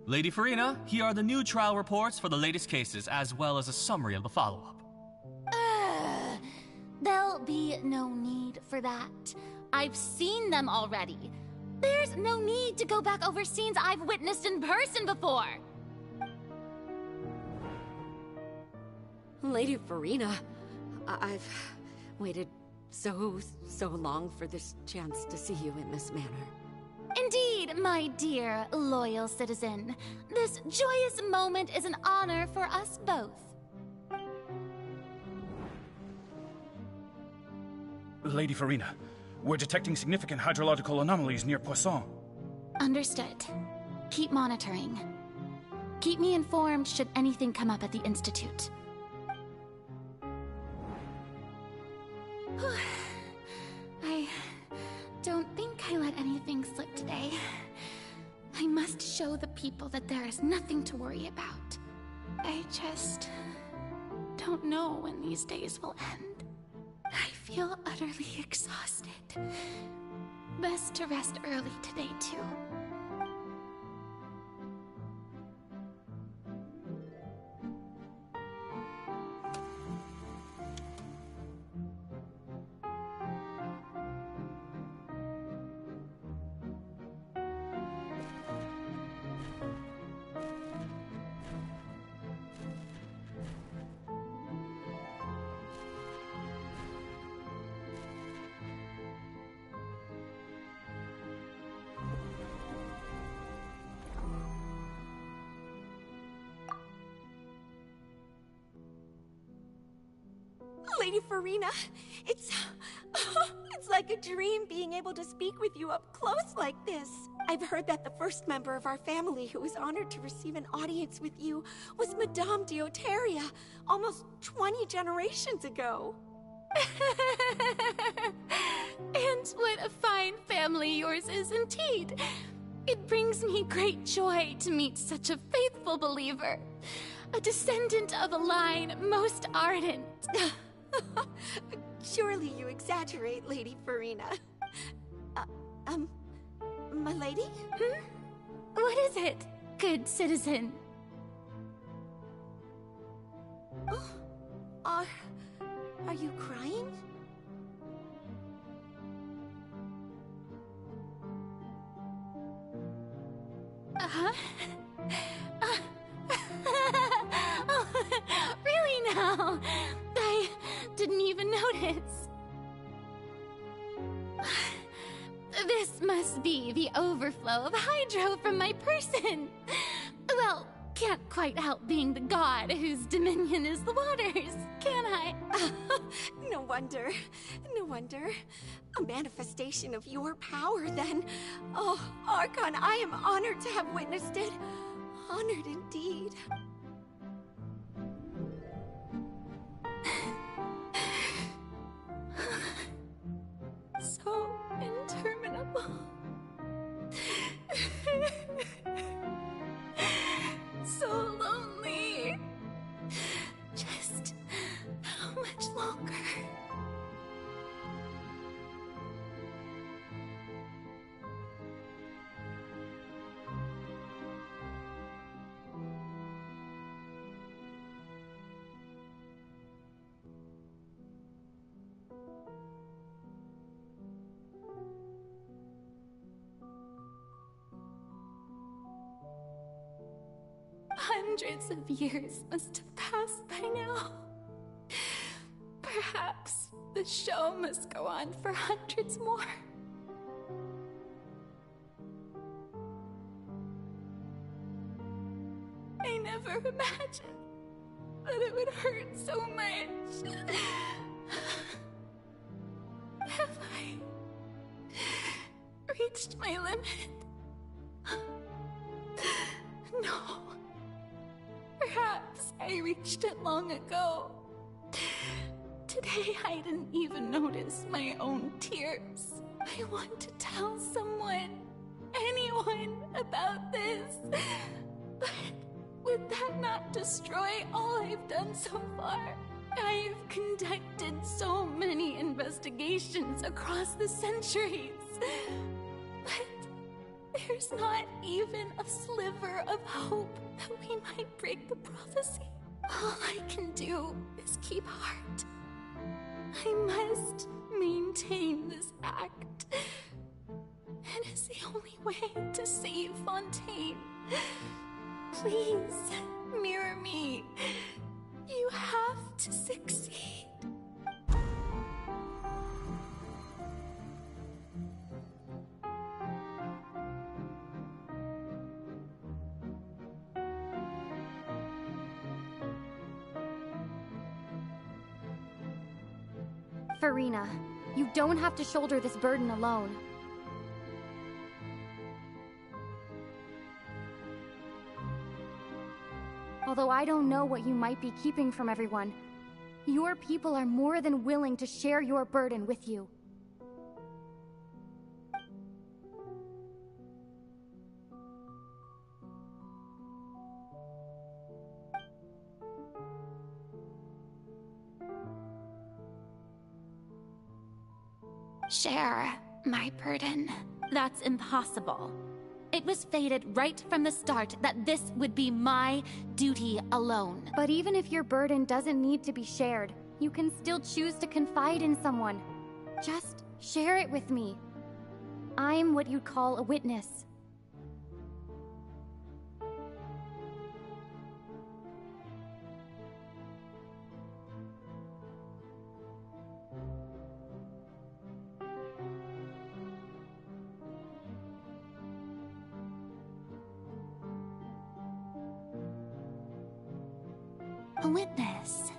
Lady Furina, here are the new trial reports for the latest cases, as well as a summary of the follow-up. There'll be no need for that. I've seen them already. There's no need to go back over scenes I've witnessed in person before. Lady Furina, I've waited so long for this chance to see you in this manner. Indeed, my dear, loyal citizen. This joyous moment is an honor for us both. Lady Furina, we're detecting significant hydrological anomalies near Poisson. Understood. Keep monitoring. Keep me informed should anything come up at the Institute. I don't think I let anything slip today. I must show the people that there is nothing to worry about. I just don't know when these days will end. I feel utterly exhausted. Best to rest early today, too. Lady Furina, it's like a dream being able to speak with you up close like this. I've heard that the first member of our family who was honored to receive an audience with you was Madame Deoteria, almost 20 generations ago. And what a fine family yours is indeed. It brings me great joy to meet such a faithful believer. A descendant of a line most ardent. Surely you exaggerate, Lady Furina. My lady? What is it, good citizen? Oh, are you crying? Uh-huh. Oh, really now? I didn't even notice. This must be the overflow of hydro from my person. Well, can't quite help being the god whose dominion is the waters, can I? No wonder. No wonder. A manifestation of your power, then. Oh, Archon, I am honored to have witnessed it. Honored indeed. So interminable. So lonely. Just how much longer? Hundreds of years must have passed by now. Perhaps the show must go on for hundreds more. I never imagined that it would hurt so much. Have I reached my limit? No. Perhaps I reached it long ago. Today I didn't even notice my own tears. I want to tell someone, anyone, about this. But would that not destroy all I've done so far? I've conducted so many investigations across the centuries. But there's not even a sliver of hope that we might break the prophecy. All I can do is keep heart. I must maintain this act. It is the only way to save Fontaine. Please, mirror me. You have to succeed. Furina, you don't have to shoulder this burden alone. Although I don't know what you might be keeping from everyone, your people are more than willing to share your burden with you. Share my burden. That's impossible. It was fated right from the start that this would be my duty alone. But even if your burden doesn't need to be shared, you can still choose to confide in someone. Just share it with me. I'm what you'd call a witness. A witness.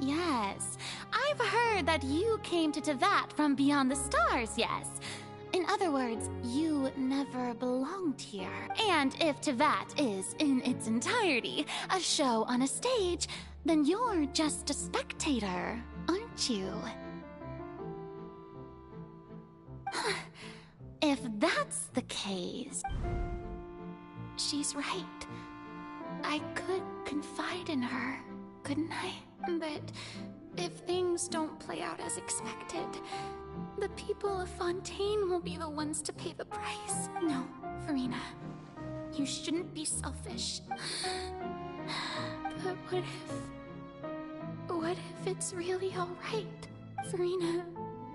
Yes, I've heard that you came to Tevat from beyond the stars, yes. In other words, you never belonged here. And if Tevat is, in its entirety, a show on a stage, then you're just a spectator, aren't you? If that's the case... She's right. I could confide in her, couldn't I? But if things don't play out as expected, the people of Fontaine will be the ones to pay the price. No, Furina, you shouldn't be selfish. But what if it's really all right? Furina,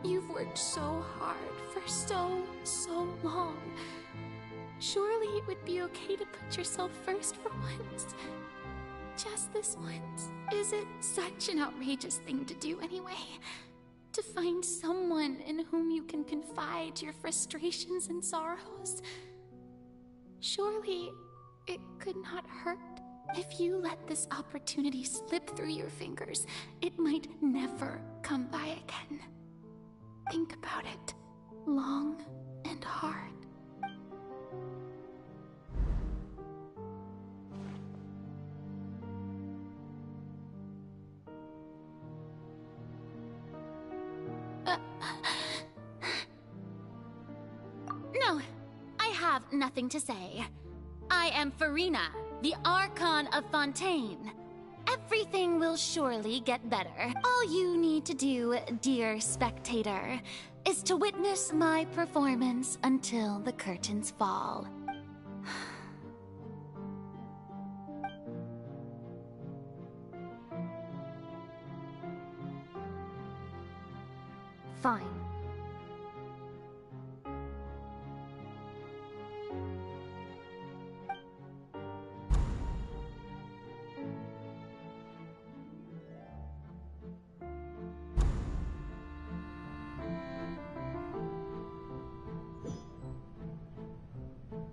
you've worked so hard for so long. Surely it would be okay to put yourself first for once. Just this once. Is it such an outrageous thing to do anyway? To find someone in whom you can confide your frustrations and sorrows? Surely it could not hurt. If you let this opportunity slip through your fingers, it might never come by again. Think about it long and hard. No, I have nothing to say. I am Furina, the Archon of Fontaine. Everything will surely get better. All you need to do, dear spectator, is to witness my performance until the curtains fall. Fine.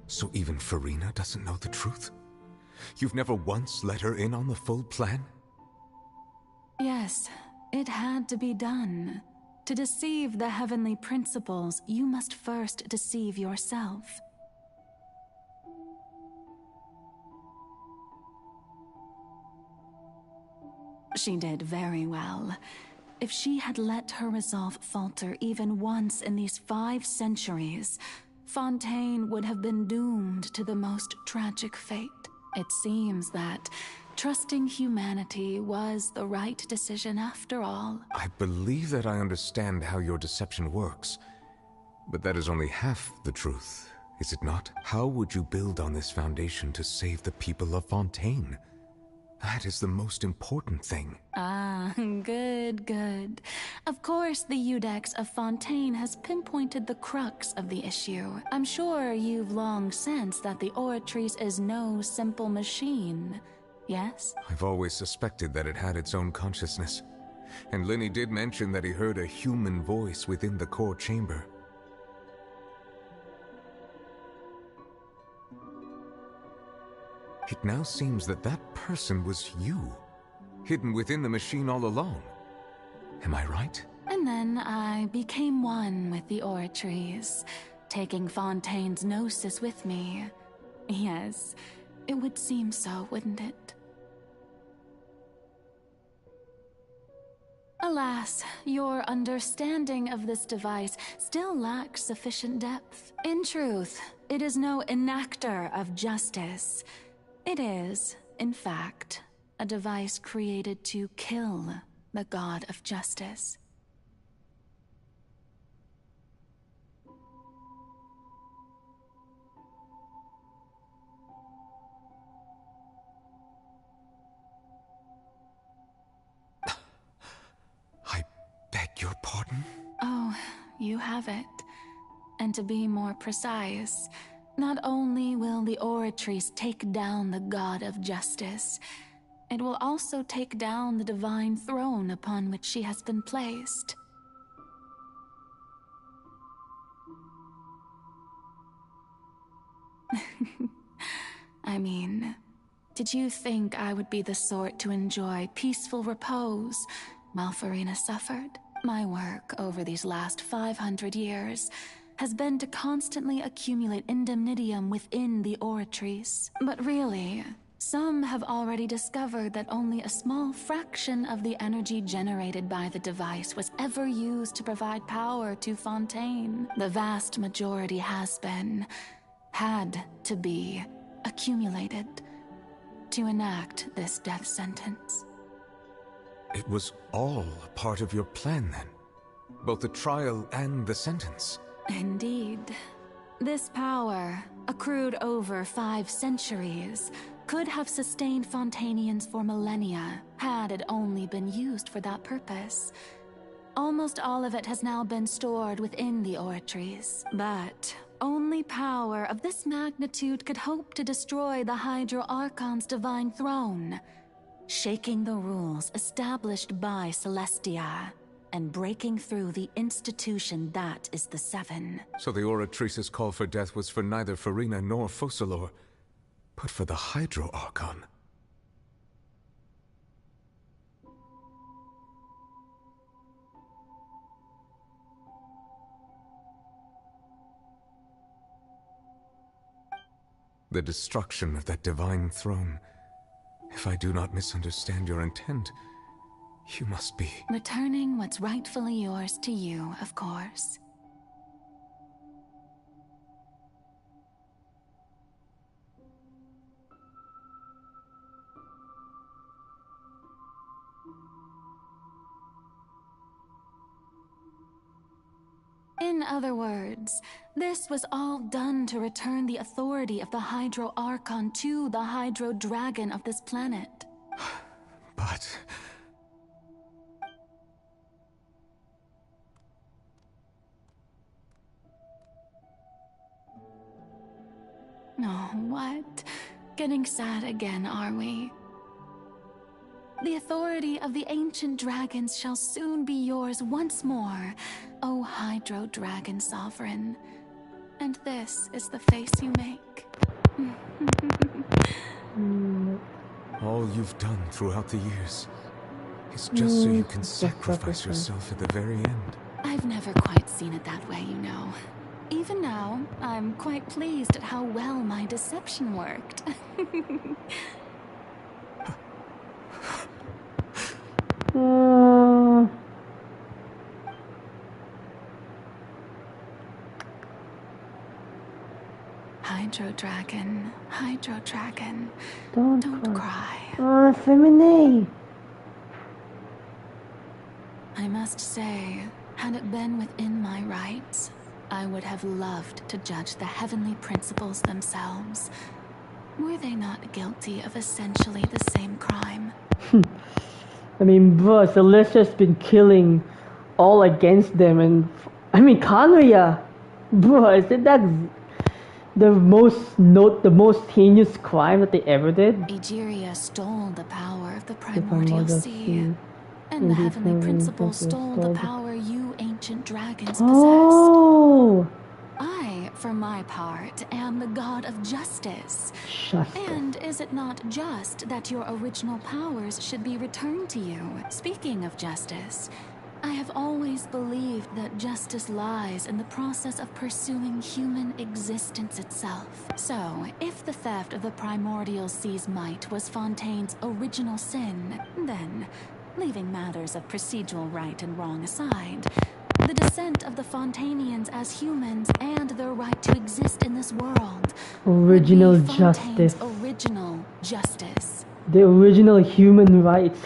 So even Furina doesn't know the truth? You've never once let her in on the full plan? Yes, it had to be done. To deceive the heavenly principles, you must first deceive yourself. She did very well. If she had let her resolve falter even once in these 5 centuries, Fontaine would have been doomed to the most tragic fate. It seems that trusting humanity was the right decision after all. I believe that I understand how your deception works, but that is only half the truth, is it not? How would you build on this foundation to save the people of Fontaine? That is the most important thing. Ah, good, good. Of course, the Iudex of Fontaine has pinpointed the crux of the issue. I'm sure you've long sensed that the Oratrice is no simple machine, yes? I've always suspected that it had its own consciousness. And Lenny did mention that he heard a human voice within the core chamber. It now seems that that person was you, hidden within the machine all along. Am I right? And then I became one with the Oratrice, taking Fontaine's gnosis with me. Yes, it would seem so, wouldn't it? Alas, your understanding of this device still lacks sufficient depth. In truth, it is no enactor of justice. It is, in fact, a device created to kill the god of justice. I beg your pardon? Oh, you have it. And to be more precise, not only will the Oratrice take down the god of justice, it will also take down the divine throne upon which she has been placed. I mean, did you think I would be the sort to enjoy peaceful repose while Furina suffered? My work over these last 500 years has been to constantly accumulate indemnitium within the Oratrice. But really, some have already discovered that only a small fraction of the energy generated by the device was ever used to provide power to Fontaine. The vast majority had to be, accumulated to enact this death sentence. It was all part of your plan, then? Both the trial and the sentence? Indeed. This power, accrued over 5 centuries, could have sustained Fontainians for millennia, had it only been used for that purpose. Almost all of it has now been stored within the Oratrice, but only power of this magnitude could hope to destroy the Hydro Archon's divine throne, shaking the rules established by Celestia, and breaking through the institution that is the Seven. So the Oratrice's call for death was for neither Furina nor Focalor, but for the Hydro Archon. The destruction of that divine throne. If I do not misunderstand your intent, you must be... returning what's rightfully yours to you, of course. In other words, this was all done to return the authority of the Hydro Archon to the Hydro Dragon of this planet. But... Oh, what? Getting sad again, are we? The authority of the ancient dragons shall soon be yours once more, O Hydro Dragon Sovereign. And this is the face you make. all you've done throughout the years is just so you can sacrifice yourself at the very end. I've never quite seen it that way, you know. Even now, I'm quite pleased at how well my deception worked. Hydro Dragon, don't cry. Oh, Femine! I must say, had it been within my rights, I would have loved to judge the heavenly principles themselves. Were they not guilty of essentially the same crime? I mean, bro, Celestia's been killing all against them, and I mean, Kanria, bro, is it that the most heinous crime that they ever did? Egeria stole the power of the primordial sea, and the heavenly principles stole the power you ancient dragons possess. Oh! I, for my part, am the god of justice. And is it not just that your original powers should be returned to you? Speaking of justice, I have always believed that justice lies in the process of pursuing human existence itself. So, if the theft of the primordial sea's might was Fontaine's original sin, then, leaving matters of procedural right and wrong aside, the descent of the Fontainians as humans and their right to exist in this world Original would be Fontaine's justice. original justice. The original human rights.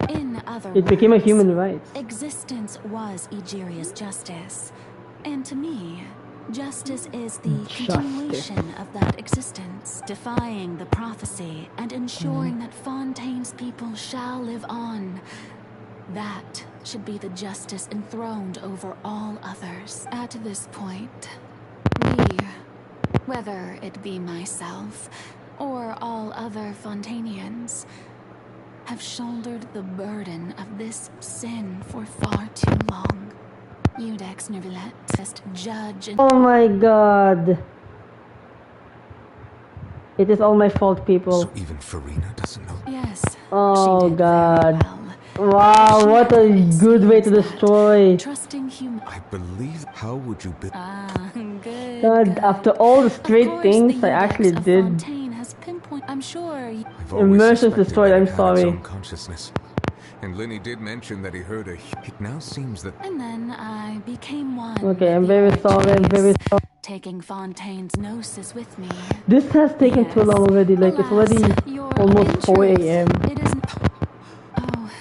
In other It became a words, human rights. existence was Egeria's justice. And to me, justice is the continuation of that existence, defying the prophecy and ensuring that Fontaine's people shall live on. That should be the justice enthroned over all others. At this point, we, whether it be myself or all other Fontainians, have shouldered the burden of this sin for far too long. Eudex Neuvillette, just judge and— Oh my god. It is all my fault, people. So even Furina doesn't know. Yes. Oh god. Wow, what a good way to destroy. Trusting human. I believe. How would you be? Good. God, after all the straight things I actually did. Fontaine has pinpoint. I'm sure. I've always Immersion's suspected destroyed, that I'm it had its sorry. own consciousness. And Linny did mention that he heard a. It now seems that. And then I became one. Okay, I'm very sorry, I'm very sorry. Taking Fontaine's gnosis with me. This has taken too long already, like it's already almost 4 a.m. It isn't. Oh,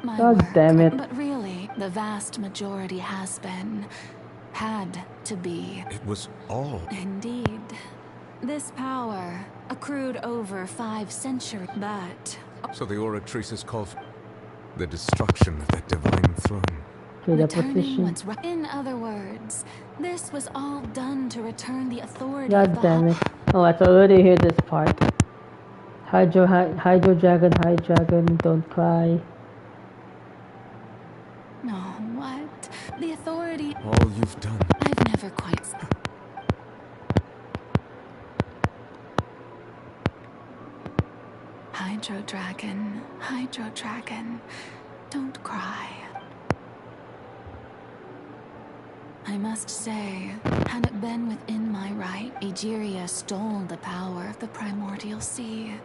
my God word. damn it. But really, the vast majority has been, had to be. It was all. Indeed. This power accrued over 5 centuries, but So the oratrices call for the destruction of that divine throne. Okay, the returning position. what's right. In other words, this was all done to return the authority God of damn it. Oh, I already heard this part. Hydro dragon, don't cry. No, what? The authority. All you've done. I've never quite. Hydro dragon, don't cry. I must say, had it been within my right, Egeria stole the power of the primordial sea.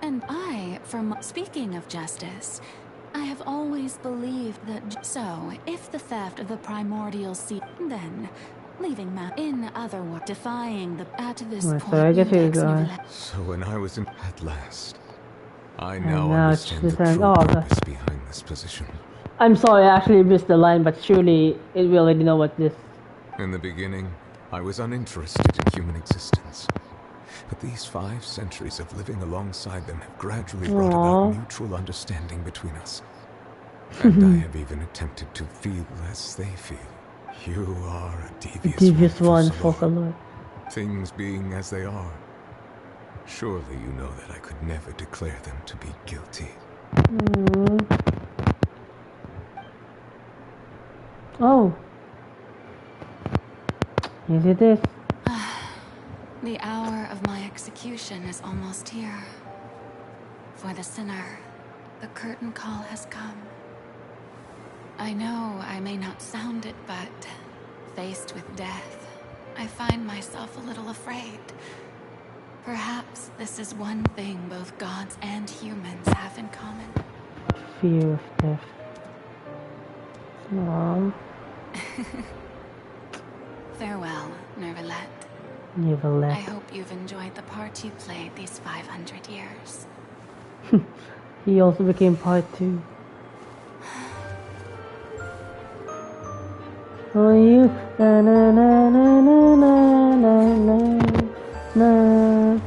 And I, speaking of justice, I have always believed that. So, if the theft of the primordial sea, then leaving in other words, defying the at this Right, point. so I guess he's So when I was in. At last. I And now now it's understand the just true oh, purpose behind this position. I'm sorry, I actually missed the line, but surely it will already know what this. In the beginning, I was uninterested in human existence. But these 5 centuries of living alongside them have gradually brought about mutual understanding between us. And I have even attempted to feel as they feel. You are a devious one for Salor. Things being as they are. Surely you know that I could never declare them to be guilty. Oh. Yes, it is. The hour of my execution is almost here. For the sinner, the curtain call has come. I know I may not sound it, but faced with death, I find myself a little afraid. Perhaps this is one thing both gods and humans have in common. Fear of death. Aww. Farewell, Neuvillette. Never I left. hope you've enjoyed the part you played these 500 years. He also became part 2. Oh, you na na na na na na na na.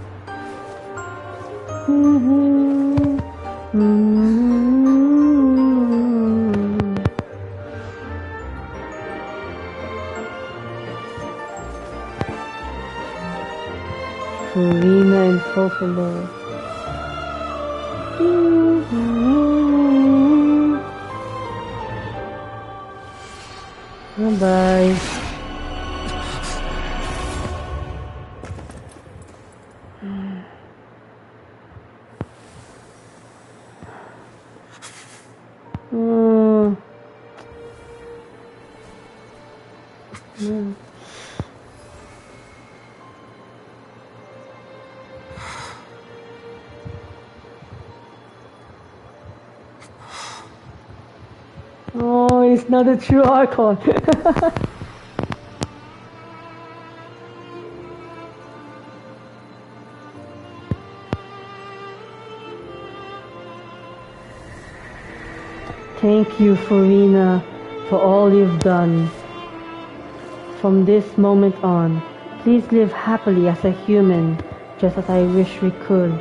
Furina and Fofolo. Bye. Oh, it's not a true Archon. Thank you, Furina, for all you've done. From this moment on, please live happily as a human, just as I wish we could.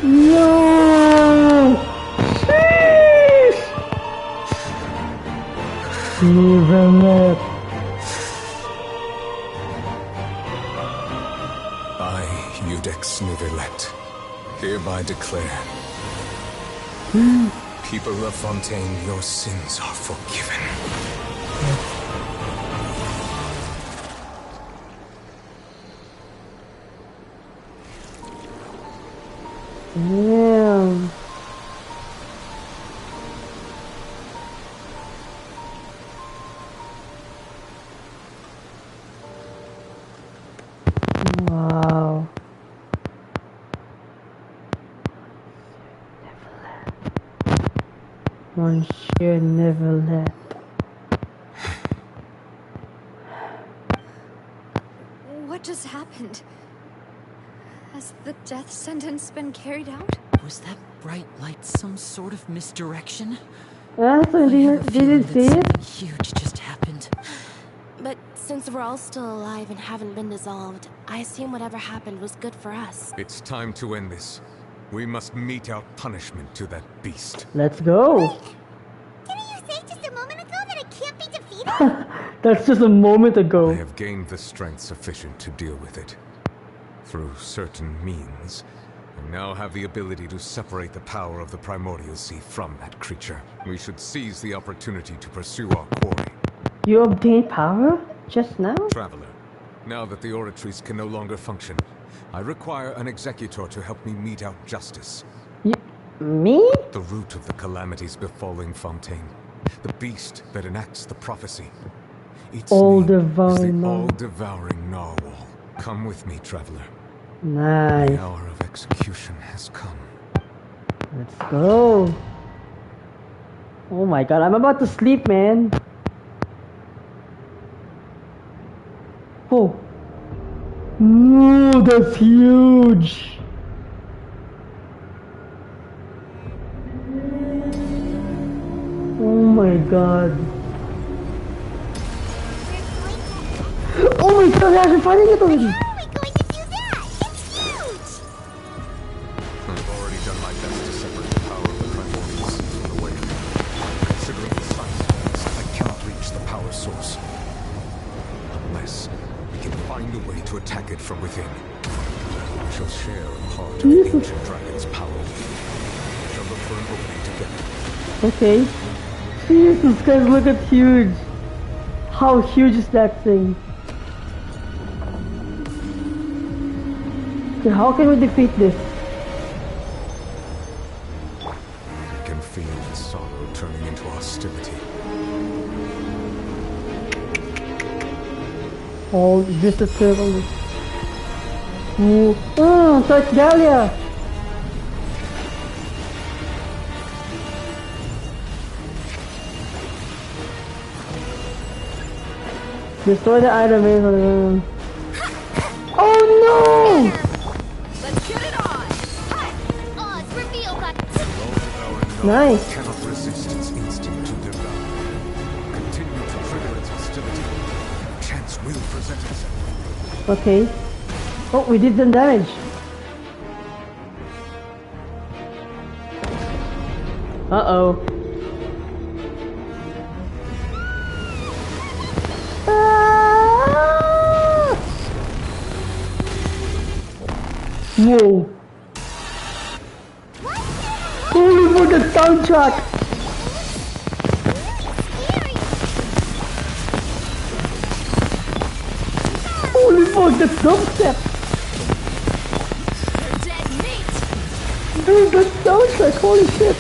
No! Sheesh! Never I, Udex Neverlet, hereby declare, people of Fontaine, your sins are forgiven. Damn. Wow. Monsieur Neverlet. What just happened? Has the death sentence been carried out? Was that bright light some sort of misdirection? So didn't see it? Something huge just happened. But since we're all still alive and haven't been dissolved, I assume whatever happened was good for us. It's time to end this. We must mete out punishment to that beast. Let's go. Didn't you say just a moment ago that it can't be defeated? That's just a moment ago. I have gained the strength sufficient to deal with it. Through certain means, I now have the ability to separate the power of the Primordial Sea from that creature. We should seize the opportunity to pursue our quarry. You obtained power? Just now? Traveler, now that the oratories can no longer function, I require an executor to help me mete out justice. Me? The root of the calamities befalling Fontaine. The beast that enacts the prophecy. Its all-devouring the all-devouring narwhal. Come with me, traveler. Nice. The hour of execution has come. Let's go. Oh my god, I'm about to sleep, man. Oh. No, that's huge. Oh my god. Oh my god, I'm finding it already. I've already done my best to separate the power of the Primordial Sea from the wave. Considering the size, I cannot reach the power source. Unless we can find a way to attack it from within. We shall share a part of the ancient dragon's power. We shall look for an opening together. Okay. Jesus, guys, look at huge. How huge is that thing? Okay, how can we defeat this? I can feel the sorrow turning into hostility. Oh, just a turtle. Oh, touch Dahlia! Destroy the item base. Oh no! Let's get it on! Oz, reveal that. Nice. Cannot resist its instinct to devour. Continue to trigger its hostility. Chance will present itself. Okay. Oh, we did some damage. Uh-oh. Ah! Whoa. Holy for the soundtrack. Holy fuck, the dubstep! Dead meat! Dude, the soundtrack, holy shit!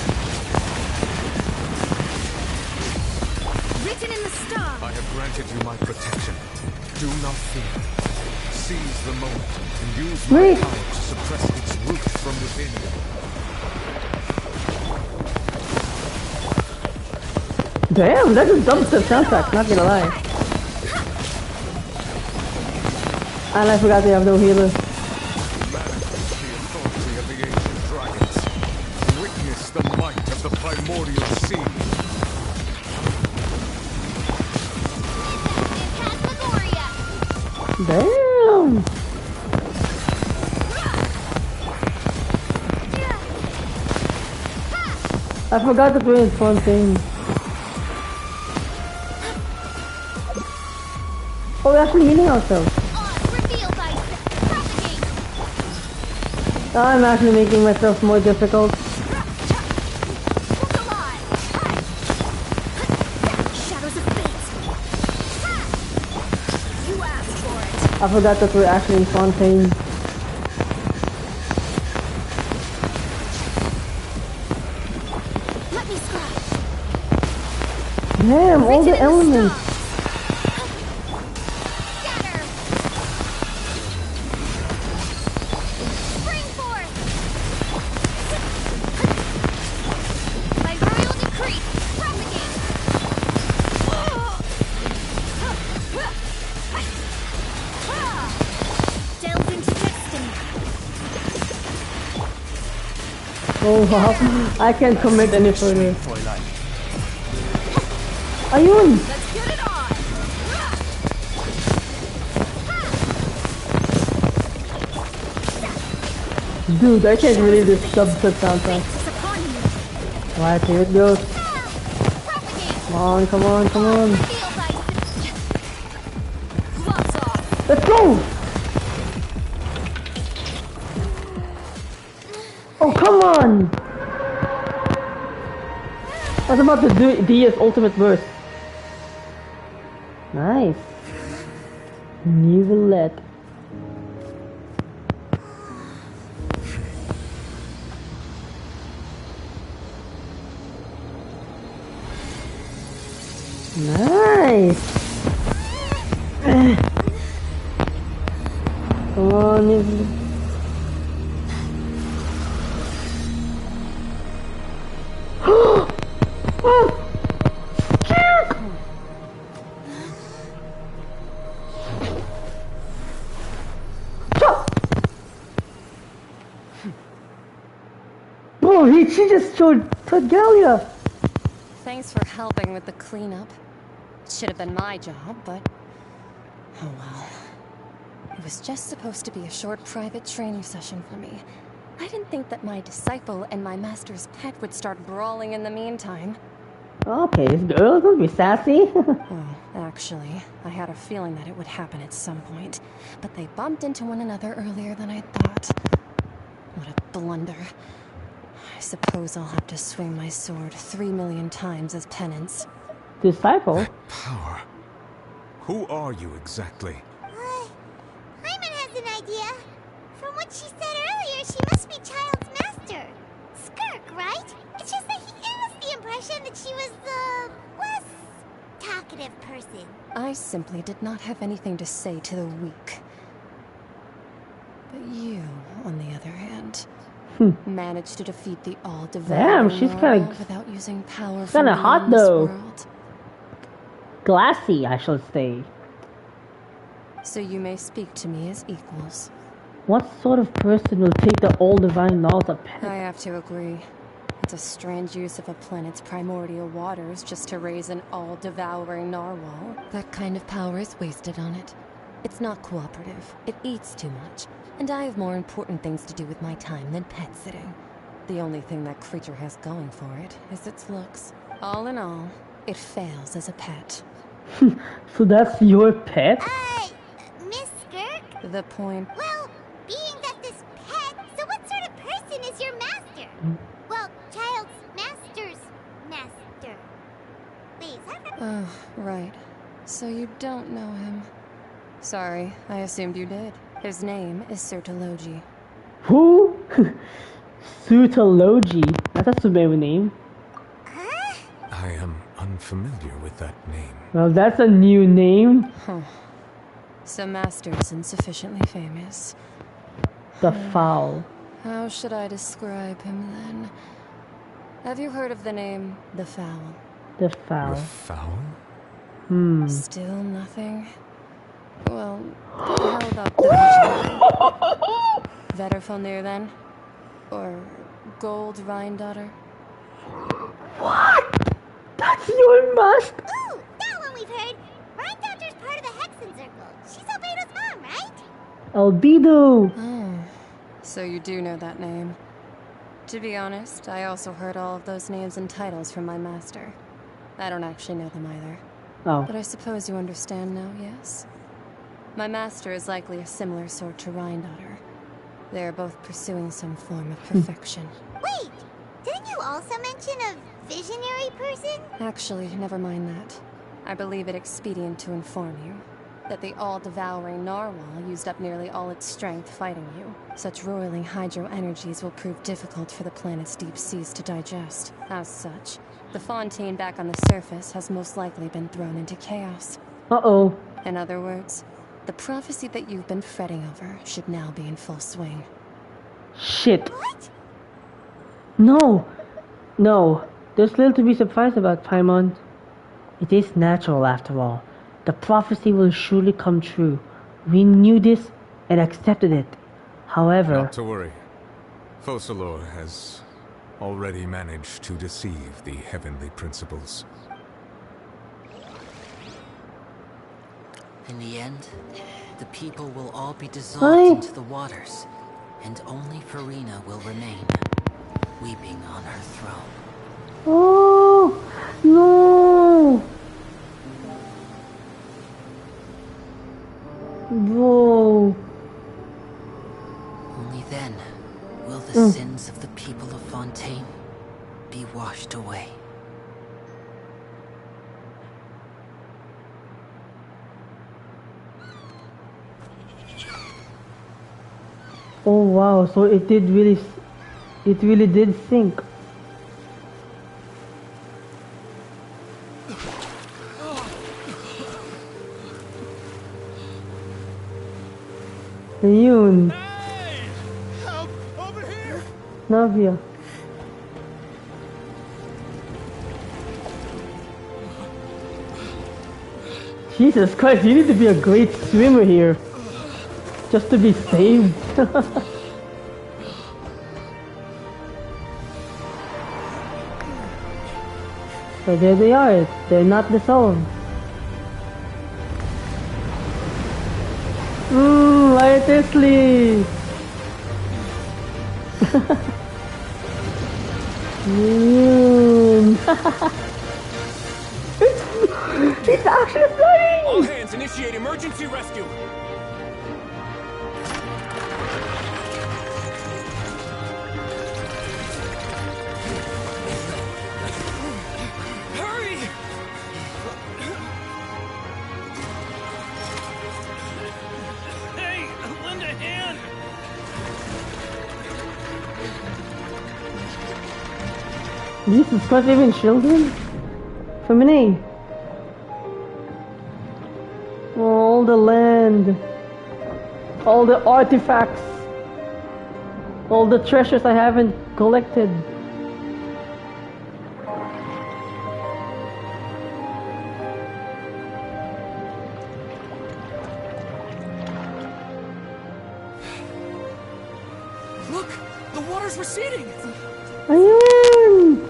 Written in the stars. I have granted you my protection. Do not fear. Seize the moment and use my power to suppress its roots from within. Damn, that's a dubstep soundtrack, not gonna lie. And I forgot they have no healer. Manifest the authority of the ancient dragons. Witness the might of the primordial sea. Damn! I forgot to play Fontaine. Oh, we're actually healing ourselves. I'm actually making myself more difficult. Shadows of fate. You asked for it. I forgot that we're actually in Fontaine. Let me scratch. Damn, all the elements. Oh wow, I can't commit any further. Ayun! Let's get it on. Dude, I can't believe this subset soundtrack. Right, here it goes. Come on, come on, come on. Let's go! Oh, come on! I was about to do Dia's ultimate burst. Nice. Nivelette. Nice. Come on, Nivelette. Bro, she just showed Galia. Thanks for helping with the cleanup. Should have been my job, but oh well. It was just supposed to be a short private training session for me. I didn't think that my disciple and my master's pet would start brawling in the meantime. Okay, this girl gonna be sassy. Oh, actually, I had a feeling that it would happen at some point, but they bumped into one another earlier than I thought. What a blunder. I suppose I'll have to swing my sword 3 million times as penance. Disciple? Power. Who are you exactly? Hyman has an idea. From what she said earlier, she must be Child's master. Skirk, right? It's just that he gave us the impression that she was the less talkative person. I simply did not have anything to say to the weak. But you, on the other hand, managed to defeat the all-devouring Damn, she's kinda without using power kinda from hot beyond this though. world. Glassy, I shall say. So you may speak to me as equals. What sort of person will take the all divine laws as a pet? I have to agree. It's a strange use of a planet's primordial waters just to raise an all-devouring narwhal. That kind of power is wasted on it. It's not cooperative. It eats too much. And I have more important things to do with my time than pet sitting. The only thing that creature has going for it is its looks. All in all, it fails as a pet. So that's your pet? Miss Skirk? The point... Well, being that this pet, so what sort of person is your master? Well, child's master's master. Wait, is that right? Oh, right. So you don't know him. Sorry, I assumed you did. His name is Sertologi. Who? Sertologi? That's a Sumeru name. I am unfamiliar with that name. Well, that's a new name. Huh. So Master isn't sufficiently famous. The Fowl. How should I describe him then? Have you heard of the name The Fowl? The Fowl. The Fowl? Still nothing? Well, how about the Visionary? Vetterfalnir then? Or Gold Rhine-daughter? What? That's your master? Ooh, that one we've heard. Rhine-daughter's part of the Hexen Circle. She's Albedo's mom, right? Albedo. Oh, so you do know that name. To be honest, I also heard all of those names and titles from my master. I don't actually know them either. Oh. But I suppose you understand now, yes? My master is likely a similar sort to Rhine-daughter. They are both pursuing some form of perfection. Wait, didn't you also mention a visionary person? Actually, never mind that. I believe it expedient to inform you that the all-devouring narwhal used up nearly all its strength fighting you. Such roiling hydro energies will prove difficult for the planet's deep seas to digest. As such, the Fontaine back on the surface has most likely been thrown into chaos. Uh-oh. In other words, the prophecy that you've been fretting over should now be in full swing. Shit. What? No. No. There's little to be surprised about, Paimon. It is natural, after all. The prophecy will surely come true. We knew this and accepted it. However... Not to worry. Focalor has already managed to deceive the heavenly principles. In the end, the people will all be dissolved into the waters, and only Furina will remain, weeping on her throne. Oh, no! Whoa. Only then will the sins of the people of Fontaine be washed away. Oh wow, so it really did sink. Yun. Hey! Help! Over here! Navia. Jesus Christ, you need to be a great swimmer here. Just to be saved. So there they are. They're not dissolved. Lightly. It's actually flying! All hands, initiate emergency rescue! Hurry! Hey, lend a hand! Jesus Christ, even children? Femini. All the land. All the artifacts. All the treasures I haven't collected. water's receding! Ayun!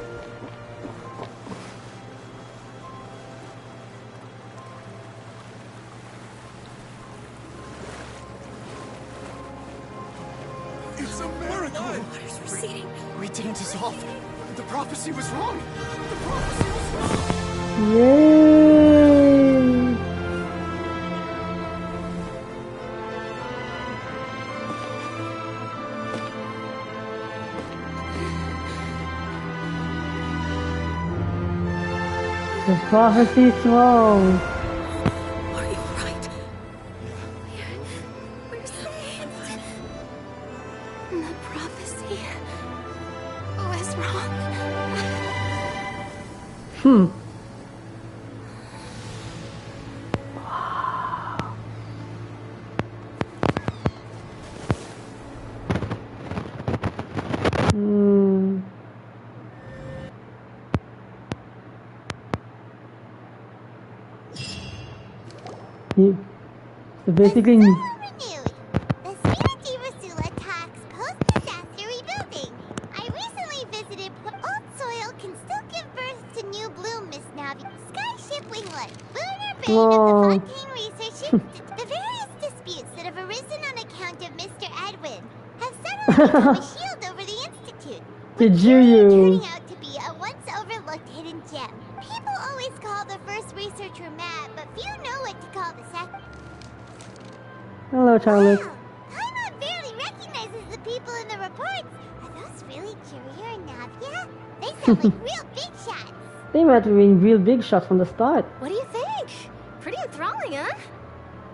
It's a miracle! Water's receding. We didn't dissolve. The prophecy was wrong. The prophecy was wrong. Yay! The prophecy's wrong. Are you right? We're saved. The prophecy was wrong. So basically, The Furina talks post-disaster rebuilding. I recently visited old soil can still give birth to new bloom, Miss Navi. Skyship Winglet, lunar brain of the Fontaine Research. The various disputes that have arisen on account of Mr. Edwin have suddenly become a shield over the Institute. did you? Turning out to be a once overlooked hidden gem. People always call the first researcher mad, but few know what to call the second. Hello, Charlotte. Wow, Paimon barely recognizes the people in the reports. Are those really Jurier and Navia? They sound like real big shots. They might have been real big shots from the start. What do you think? Pretty enthralling, huh?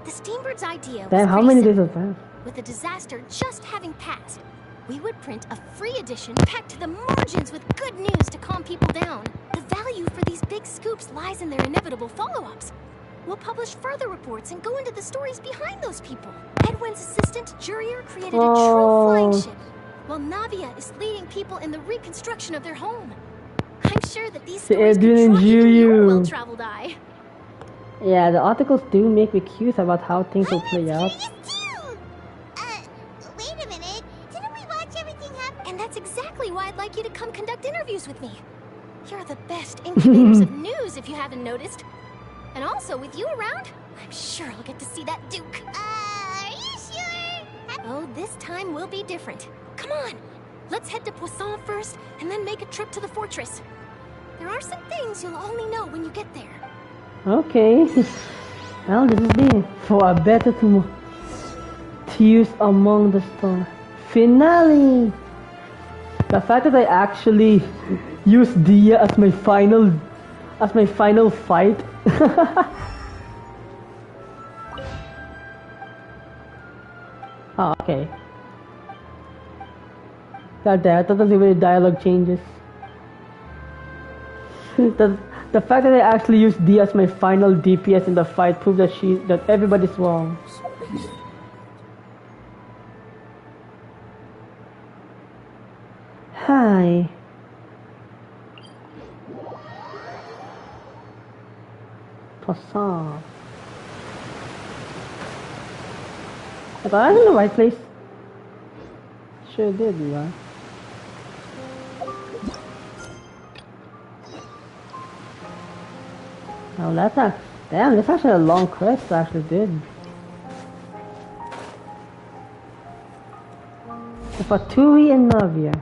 The Steambird's idea was Damn, how pretty many days simple. was that? With the disaster just having passed, we would print a free edition packed to the margins with good news to calm people down. The value for these big scoops lies in their inevitable follow-ups. We'll publish further reports and go into the stories behind those people. Edwin's assistant, Jurier, created a true flying ship, while Navia is leading people in the reconstruction of their home. I'm sure that these stories Edwin could and draw even your Jurier. well-traveled eye. Yeah, the articles do make me curious about how things will play out. Wait a minute. Didn't we watch everything happen? And that's exactly why I'd like you to come conduct interviews with me. You're the best incubators of news, if you haven't noticed. And also, with you around, I'm sure I'll get to see that Duke. Are you sure? Oh, this time will be different. Come on, let's head to Poisson first, and then make a trip to the fortress. There are some things you'll only know when you get there. Okay. Well, this is the for a better tomorrow. Tears Among the Stars finale. The fact that I actually used Dia as my final fight. Oh, okay. God damn, I thought that's the way the dialogue changes. The fact that I actually used Dia as my final DPS in the fight proves that everybody's wrong. Hi. Poisson. Am I in the right place? Sure did, yeah. Oh, that's actually a long quest I actually did. For Tui and Navia.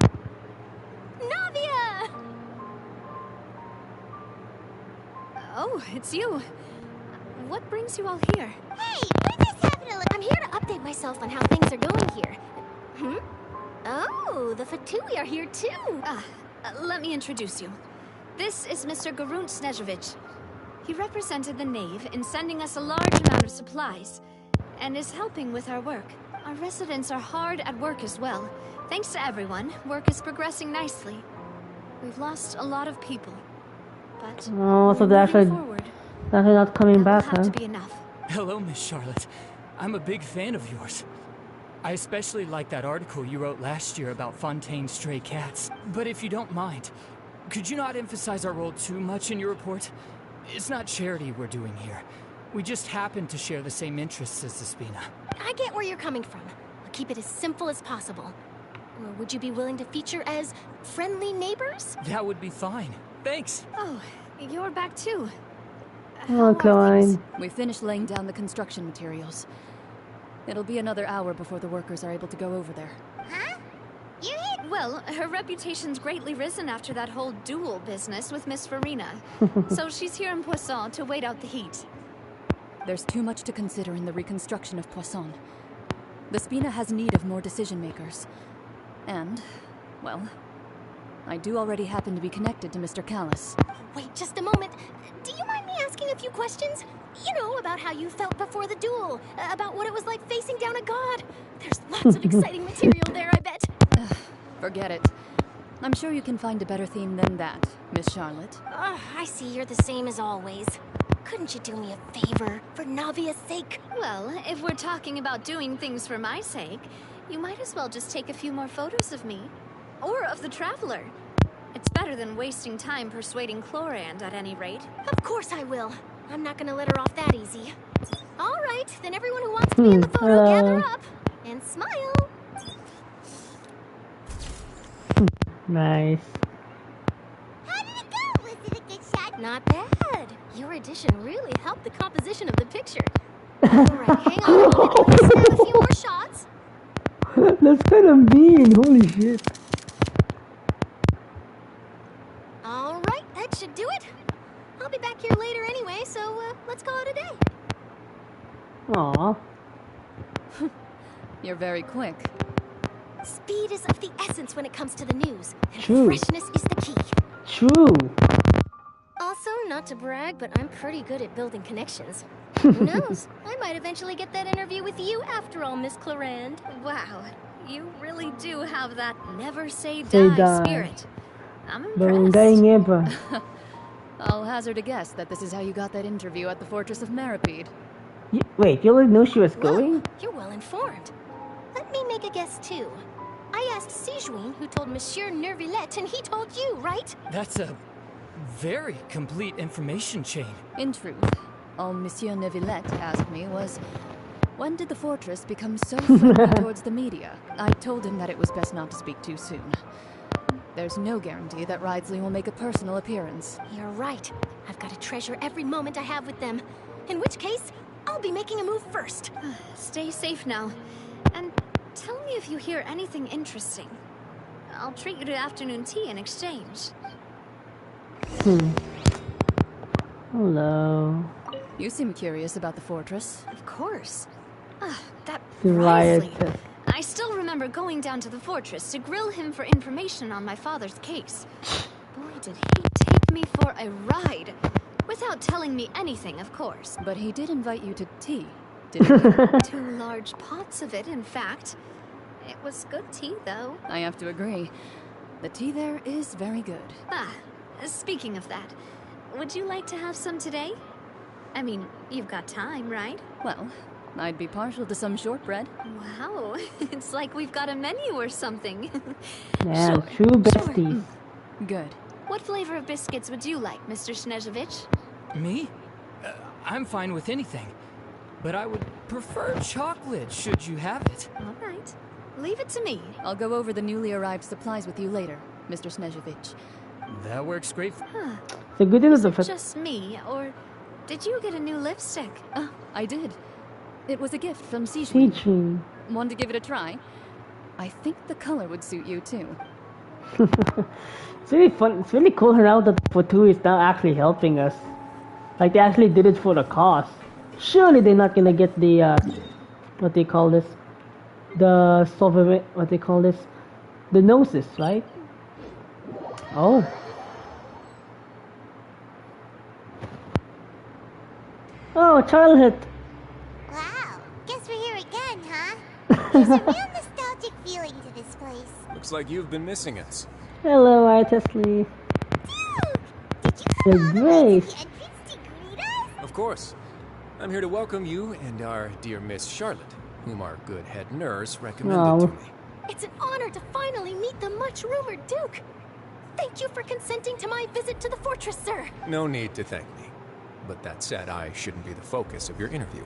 Navia! Oh, it's you. What brings you all here? Hey, we're just having a look. I'm here to update myself on how things are going here. Oh, the Fatui are here too. Let me introduce you. This is Mr. Garunt Snezhevich. He represented the Knave in sending us a large amount of supplies, and is helping with our work. Our residents are hard at work as well. Thanks to everyone, work is progressing nicely. We've lost a lot of people, but Oh, so they're actually not coming back, have huh? to be enough. Hello, Miss Charlotte. I'm a big fan of yours. I especially like that article you wrote last year about Fontaine's stray cats. But if you don't mind, could you not emphasize our role too much in your report? It's not charity we're doing here. We just happen to share the same interests as the Spina. I get where you're coming from. I'll keep it as simple as possible. Well, would you be willing to feature as friendly neighbors? That would be fine. Thanks. Oh, you're back too. Oh, Klein. We finished laying down the construction materials. It'll be another hour before the workers are able to go over there. Huh? You hit? Well, her reputation's greatly risen after that whole duel business with Miss Furina. So she's here in Poisson to wait out the heat. There's too much to consider in the reconstruction of Poisson. The Spina has need of more decision-makers. And, well, I do already happen to be connected to Mr. Callis. Wait just a moment. Do you mind me asking a few questions? You know, about how you felt before the duel, about what it was like facing down a god. There's lots of exciting material there, I bet. Forget it. I'm sure you can find a better theme than that, Miss Charlotte. I see you're the same as always. Couldn't you do me a favor, for Navia's sake? Well, if we're talking about doing things for my sake, you might as well just take a few more photos of me. Or of the Traveler. It's better than wasting time persuading Chlorand at any rate. Of course I will. I'm not gonna let her off that easy. All right, then everyone who wants to be in the photo, gather up. And smile. Nice. How did it go? Was it a good shot? Not bad. Your addition really helped the composition of the picture. All right, hang on a moment. Let me snap a few more shots. That's kind of mean. Holy shit. All right, that should do it. I'll be back here later anyway, so let's call it a day. Aww. You're very quick. Speed is of the essence when it comes to the news, and True. freshness is the key. True. Also, not to brag, but I'm pretty good at building connections. Who knows? I might eventually get that interview with you after all, Miss Chlorand. Wow, you really do have that never say Say die die. spirit. I'm Barangay impressed. nga ba? I'll hazard a guess that this is how you got that interview at the Fortress of Meripede. Wait, you already knew she was going? You're well informed. Let me make a guess too. I asked Sijuin, who told Monsieur Nervillette, and he told you, right? That's a very complete information chain. In truth, all Monsieur Neuvillette asked me was, when did the fortress become so friendly towards the media? I told him that it was best not to speak too soon. There's no guarantee that Ridesley will make a personal appearance. You're right. I've got to treasure every moment I have with them. In which case, I'll be making a move first. Stay safe now. And tell me if you hear anything interesting. I'll treat you to afternoon tea in exchange. Hello. You seem curious about the fortress. Of course. That Riot. Ridesley. I still remember going down to the fortress to grill him for information on my father's case. Boy, did he take me for a ride. Without telling me anything, of course. But he did invite you to tea, didn't he? 2 large pots of it, in fact. It was good tea, though. I have to agree. The tea there is very good. Speaking of that, would you like to have some today? I mean, you've got time, right? Well, I'd be partial to some shortbread. Wow, it's like we've got a menu or something. Yeah, Sure, true besties. Good. What flavor of biscuits would you like, Mr. Snezhevich? Me? I'm fine with anything. But I would prefer chocolate, should you have it. All right. Leave it to me. I'll go over the newly arrived supplies with you later, Mr. Snezhevich. That works great. The good news Is of it it. just me, or did you get a new lipstick? I did. It was a gift from Sijuin. Teaching. Want to give it a try? I think the color would suit you too. It's really fun. It's really cool now that Fortu is now actually helping us. Like they actually did it for the cause. Surely they're not gonna get the what they call this, the sovereign. What they call this, the gnosis, right? Oh. Oh, childhood. Wow, guess we're here again, huh? There's a real nostalgic feeling to this place. Looks like you've been missing us. Hello, Artesley. The Grace. Of course. I'm here to welcome you and our dear Miss Charlotte, whom our good head nurse recommended to me. It's an honor to finally meet the much-rumored Duke. Thank you for consenting to my visit to the fortress, sir. No need to thank me. But that said, I shouldn't be the focus of your interview.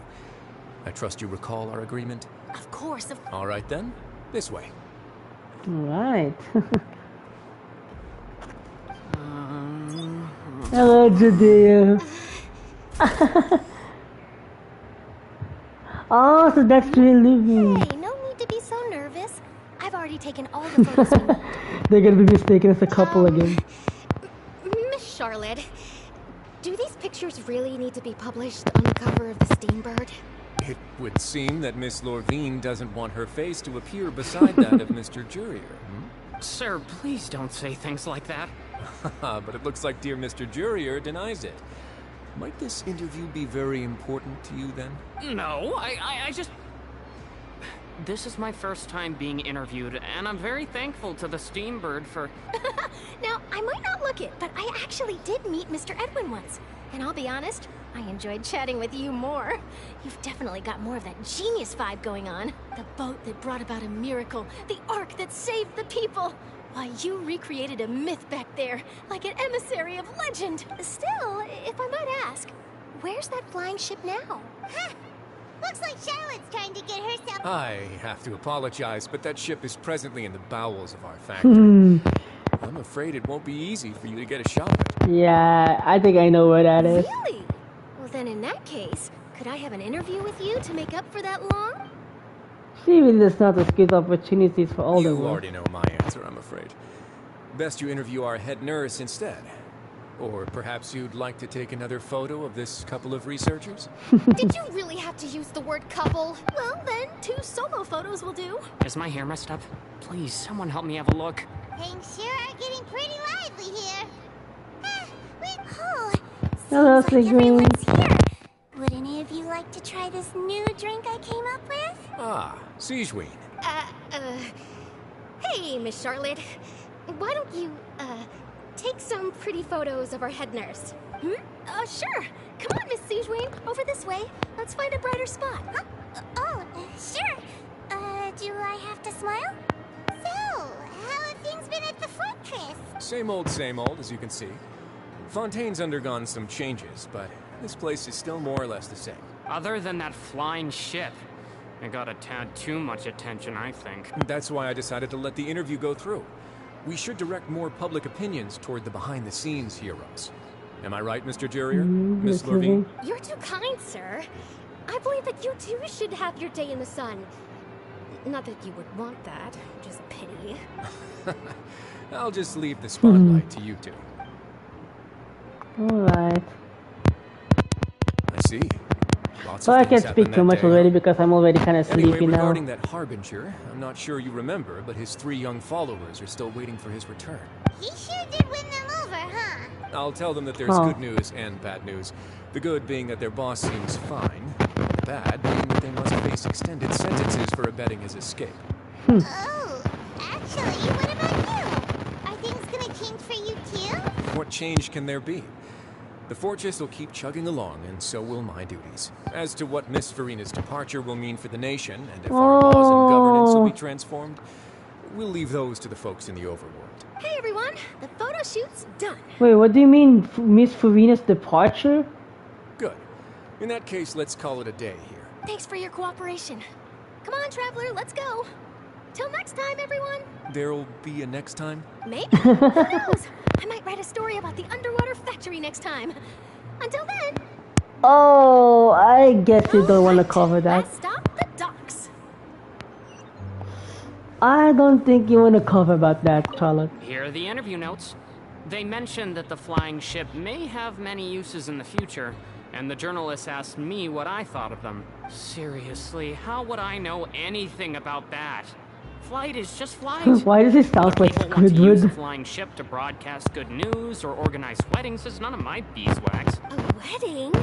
I trust you recall our agreement? Of course, All right then, this way. Alright. Hello, Judea. Oh, so that's really living. Hey, no need to be so nervous. I've already taken all the photos we need. They're gonna be mistaken as a couple again. Miss Charlotte, do these pictures really need to be published on the cover of the Steambird? It would seem that Miss Lorvine doesn't want her face to appear beside that of Mr. Jurier. Sir, please don't say things like that. But it looks like dear Mr. Jurier denies it. Might this interview be very important to you then? No, I just... This is my first time being interviewed, and I'm very thankful to the Steambird for... Now, I might not look it, but I actually did meet Mr. Edwin once. And I'll be honest, I enjoyed chatting with you more. You've definitely got more of that genius vibe going on. The boat that brought about a miracle, the ark that saved the people. Why, you recreated a myth back there, like an emissary of legend. Still, if I might ask, where's that flying ship now? Huh. Looks like Charlotte's trying to get herself... I have to apologize, but that ship is presently in the bowels of our factory. I'm afraid it won't be easy for you to get a shot at it. Yeah, I think I know where that is. Really? Well, then in that case, could I have an interview with you to make up for that long? She really does not give opportunities for all the You work. already know my answer, I'm afraid. Best you interview our head nurse instead. Or perhaps you'd like to take another photo of this couple of researchers? Did you really have to use the word couple? Well, then, 2 solo photos will do. Is my hair messed up? Please, someone help me have a look. Things sure are getting pretty lively here. Hello, Seems like Sigrid. everyone's here. Would any of you like to try this new drink I came up with? Ah, Siegeween. Hey, Miss Charlotte. Why don't you, take some pretty photos of our head nurse? Sure. Come on, Miss Siegeween. Over this way. Let's find a brighter spot. Huh? Sure. Do I have to smile? So, how have things been at the fortress? Same old, as you can see. Fontaine's undergone some changes, but this place is still more or less the same. Other than that flying ship, it got a tad too much attention, I think. That's why I decided to let the interview go through. We should direct more public opinions toward the behind-the-scenes heroes. Am I right, Mr. Jurier? Miss Lorvine? You're too kind, sir. I believe that you too should have your day in the sun. Not that you would want that, just pity. I'll just leave the spotlight to you two. Alright. I see. Lots So of I things can't speak happened too that much day, already huh? because I'm already kind of Anyway, sleepy now. regarding that Harbinger, I'm not sure you remember, but his 3 young followers are still waiting for his return. He sure did win them over, huh? I'll tell them that there's Huh. good news and bad news. The good being that their boss seems fine. The bad being that they must face extended sentences for abetting his escape. Oh, actually, what about you? Are things gonna change for you too? What change can there be? The fortress will keep chugging along, and so will my duties. As to what Miss Furina's departure will mean for the nation, and if our laws and governance will be transformed, we'll leave those to the folks in the overworld. Hey everyone, the photo shoot's done. Wait, what do you mean, Miss Furina's departure? Good. In that case, let's call it a day here. Thanks for your cooperation. Come on, traveler, let's go. Till next time, everyone. There'll be a next time? Maybe. Who knows? I might write a story about the underwater factory next time. Until then. Oh, I guess you don't want to cover that. Stop the docks. I don't think you want to cover about that, Charlotte. Here are the interview notes. They mentioned that the flying ship may have many uses in the future, and the journalist asked me what I thought of them. Seriously, how would I know anything about that? Flight is just flight. Why does it sound like People want to use a Squidward? flying ship to broadcast good news or organize weddings is none of my beeswax. A wedding?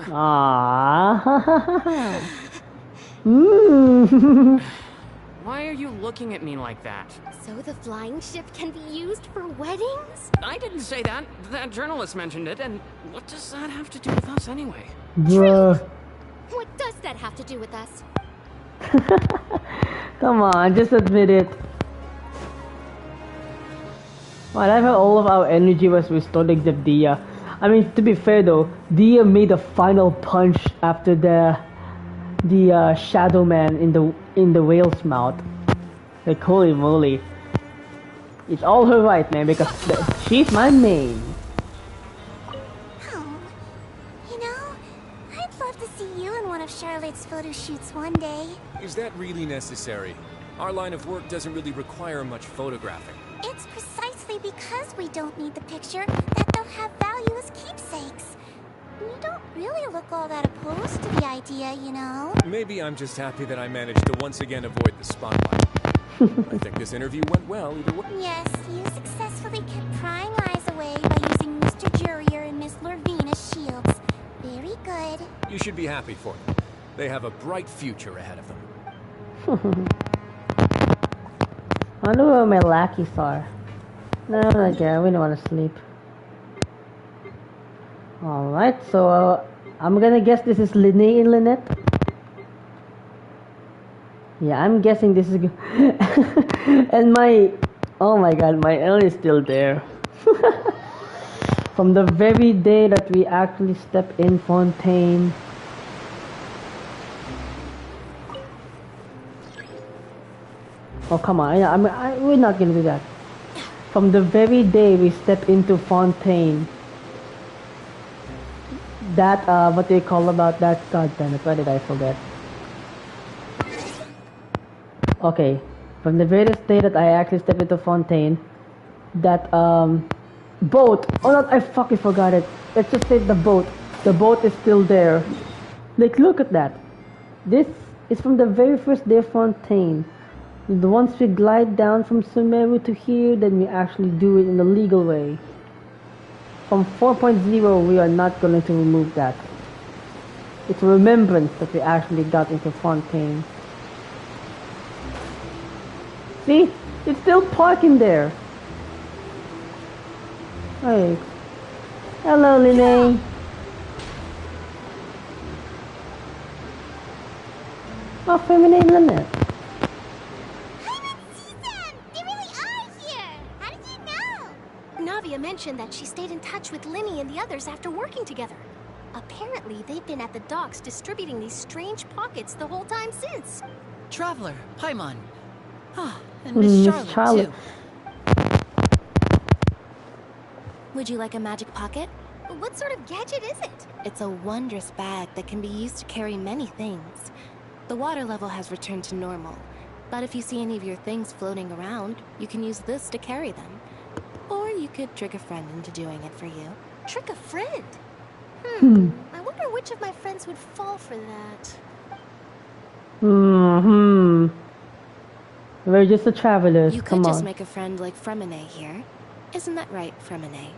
Aww. Mm. Why are you looking at me like that? So the flying ship can be used for weddings? I didn't say that. That journalist mentioned it, and what does that have to do with us anyway? Bruh. What does that have to do with us? Come on, just admit it. Well, I thought all of our energy was restored except Dia. I mean, to be fair though, Dia made a final punch after the the Shadow Man in the whale's mouth. Like holy moly. It's all her right, man, because she's my main. Oh, you know, I'd love to see you in one of Charlotte's photo shoots one day. Is that really necessary? Our line of work doesn't really require much photographing. It's precisely because we don't need the picture that they'll have value as keepsakes. You don't really look all that opposed to the idea, you know? Maybe I'm just happy that I managed to once again avoid the spotlight. I think this interview went well either way. Yes, you successfully kept prying eyes away by using Mr. Jurier and Miss Lorvine as shields. Very good. You should be happy for them. They have a bright future ahead of them. I wonder where my lackeys are. No, not yet. We don't want to sleep. Alright, so I'm gonna guess this is Linné and Lynette. Yeah, I'm guessing this is good. And oh my god, my L is still there. From the very day that we actually step in Fontaine. Oh come on, we're not gonna do that. From the very day we step into Fontaine. That, what do you call about that? God damn it, why did I forget? Okay, from the very day that I actually stepped into Fontaine, that, boat, oh no, I fucking forgot it. Let's just say the boat is still there. Like, look at that. This is from the very first day of Fontaine. Once we glide down from Sumeru to here, then we actually do it in the legal way. From 4.0, we are not going to remove that. It's a remembrance that we actually got into Fontaine. See? It's still parking there. Hey. Hello, Linné. Oh, Feminine Lynette. Navia mentioned that she stayed in touch with Linny and the others after working together. Apparently, they've been at the docks distributing these strange pockets the whole time since. Traveler, Paimon. Ah, and Miss Charlotte, too. Would you like a magic pocket? What sort of gadget is it? It's a wondrous bag that can be used to carry many things. The water level has returned to normal, but if you see any of your things floating around, you can use this to carry them. Or you could trick a friend into doing it for you. Trick a friend? I wonder which of my friends would fall for that. We're just the travelers, You could just make a friend like Fremine here. Isn't that right, Fremine?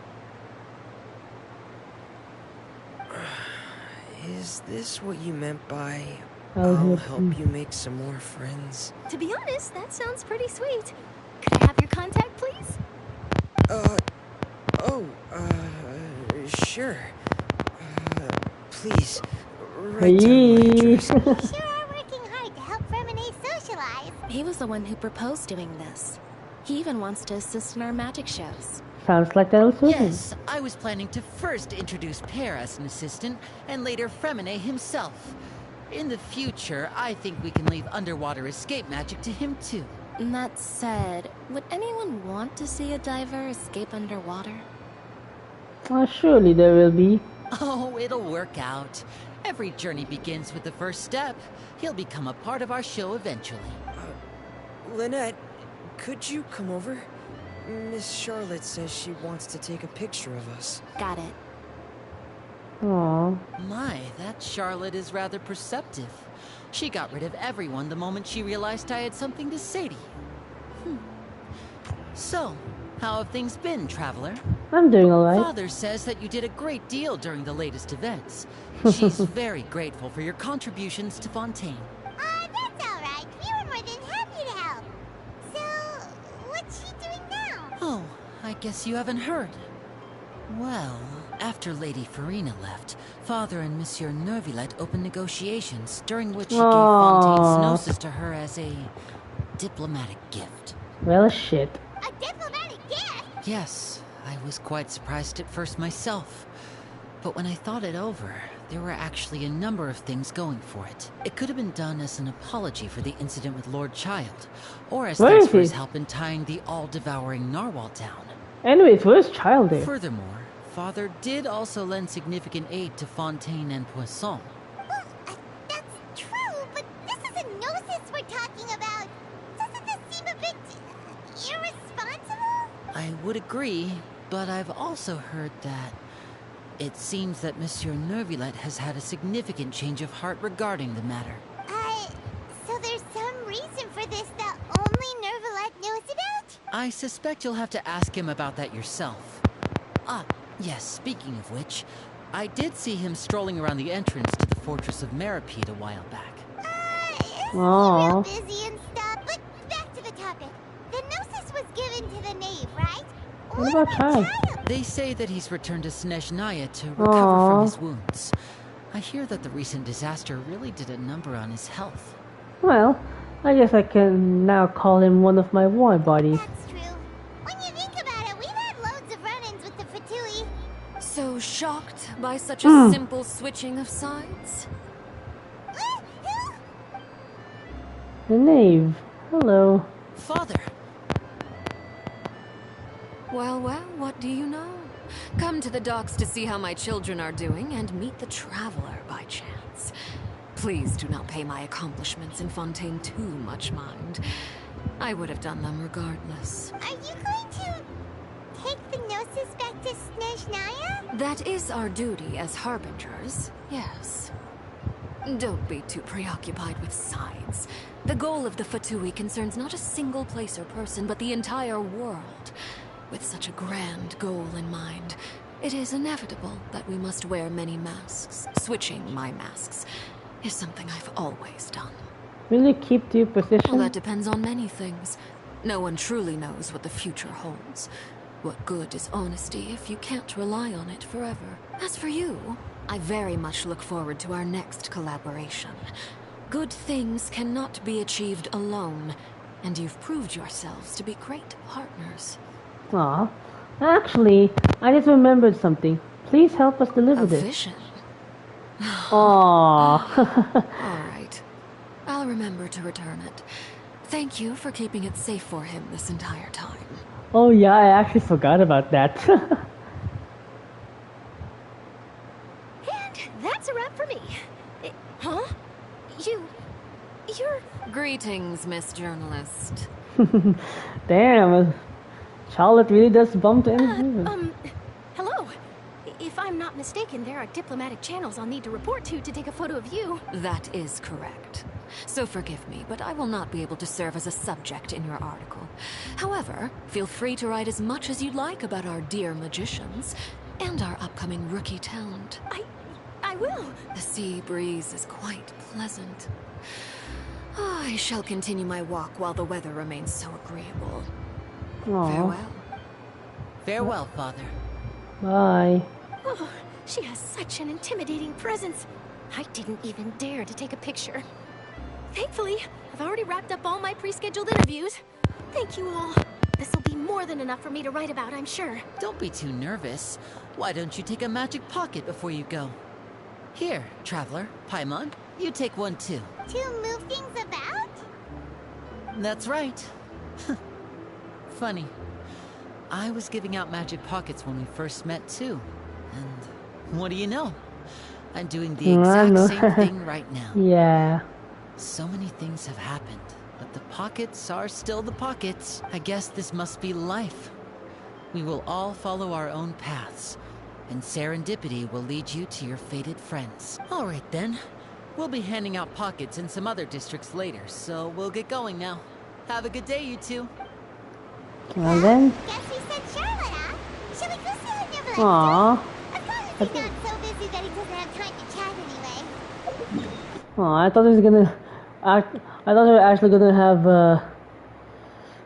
Is this what you meant by I'll help you make some more friends? To be honest, that sounds pretty sweet. Could I have your contact, please? Sure. Please, write down my address. You sure are working hard to help Fremine socialize. He was the one who proposed doing this. He even wants to assist in our magic shows. Sounds like that also. Yes, I was planning to first introduce Per as an assistant, and later Fremine himself. In the future, I think we can leave underwater escape magic to him too. That said, would anyone want to see a diver escape underwater? Surely there will be. Oh, it'll work out. Every journey begins with the first step. He'll become a part of our show eventually. Lynette, could you come over? Miss Charlotte says she wants to take a picture of us. Got it. Aww. My, that Charlotte is rather perceptive. She got rid of everyone the moment she realized I had something to say to you. So, how have things been, Traveler? I'm doing alright. Father says that you did a great deal during the latest events. She's very grateful for your contributions to Fontaine. That's alright. We were more than happy to help. So, what's she doing now? Oh, I guess you haven't heard. Well, after Lady Furina left, Father and Monsieur Neuvillette opened negotiations, during which he gave Fontaine's gnosis to her as a diplomatic gift. Well, shit. A diplomatic gift? Yes, I was quite surprised at first myself. But when I thought it over, there were actually a number of things going for it. It could have been done as an apology for the incident with Lord Child, or as Where thanks is for his he? help in tying the all-devouring narwhal down. Anyways, where's Child there? Furthermore, Father did also lend significant aid to Fontaine and Poisson. That's true, but this is a gnosis we're talking about. Doesn't this seem a bit irresponsible? I would agree, but I've also heard that it seems that Monsieur Neuvillette has had a significant change of heart regarding the matter. So there's some reason for this that only Neuvillette knows about? I suspect you'll have to ask him about that yourself. Ah, yes, speaking of which, I did see him strolling around the entrance to the Fortress of Meripede a while back. Real busy and stuff, but back to the topic. The gnosis was given to the knave, right? What about Child? They say that he's returned to Snezhnaya to recover from his wounds. I hear that the recent disaster really did a number on his health. Well, I guess I can now call him one of my war buddies. That's true. When you think about it, we've had loads of run-ins with the Fatui. So shocked by such a simple switching of sides? The knave. Hello. Father! Well, what do you know? Come to the docks to see how my children are doing and meet the traveler by chance. Please do not pay my accomplishments in Fontaine too much mind. I would have done them regardless. Are you going to take the gnosis back to Snezhnaya? That is our duty as harbingers, yes. Don't be too preoccupied with sides. The goal of the Fatui concerns not a single place or person, but the entire world. With such a grand goal in mind, it is inevitable that we must wear many masks. Switching my masks is something I've always done. Will you keep to your position? Well, that depends on many things. No one truly knows what the future holds. What good is honesty if you can't rely on it forever? As for you, I very much look forward to our next collaboration. Good things cannot be achieved alone, and you've proved yourselves to be great partners. Aw. Actually, I just remembered something. Please help us deliver this. Vision? Aww. All right. I'll remember to return it. Thank you for keeping it safe for him this entire time. Oh yeah, I actually forgot about that. And that's a wrap for me. Huh? You're... Greetings, Miss Journalist. Damn. Charlotte really does bump to anything. Hello. If I'm not mistaken, there are diplomatic channels I'll need to report to take a photo of you. That is correct. So forgive me, but I will not be able to serve as a subject in your article. However, feel free to write as much as you'd like about our dear magicians and our upcoming rookie talent. I will. The sea breeze is quite pleasant. I shall continue my walk while the weather remains so agreeable. Aww. Farewell. Farewell, Father. Bye. Oh, she has such an intimidating presence. I didn't even dare to take a picture. Thankfully, I've already wrapped up all my pre-scheduled interviews. Thank you all. This will be more than enough for me to write about, I'm sure. Don't be too nervous. Why don't you take a magic pocket before you go? Here, Traveler, Paimon, you take one too. To move things about? That's right. Funny. I was giving out magic pockets when we first met too. And what do you know? I'm doing the exact same thing right now. Yeah. So many things have happened, but the pockets are still the pockets. I guess this must be life. We will all follow our own paths, and serendipity will lead you to your fated friends. All right then. We'll be handing out pockets in some other districts later, so we'll get going now. Have a good day, you two. Well then. Guess we said Charlotte, huh? Shall we go see her Neuvillette? Aww. Of course he's not so busy that he doesn't have time to chat anyway. Aw, I thought he was gonna... I thought they were actually gonna have,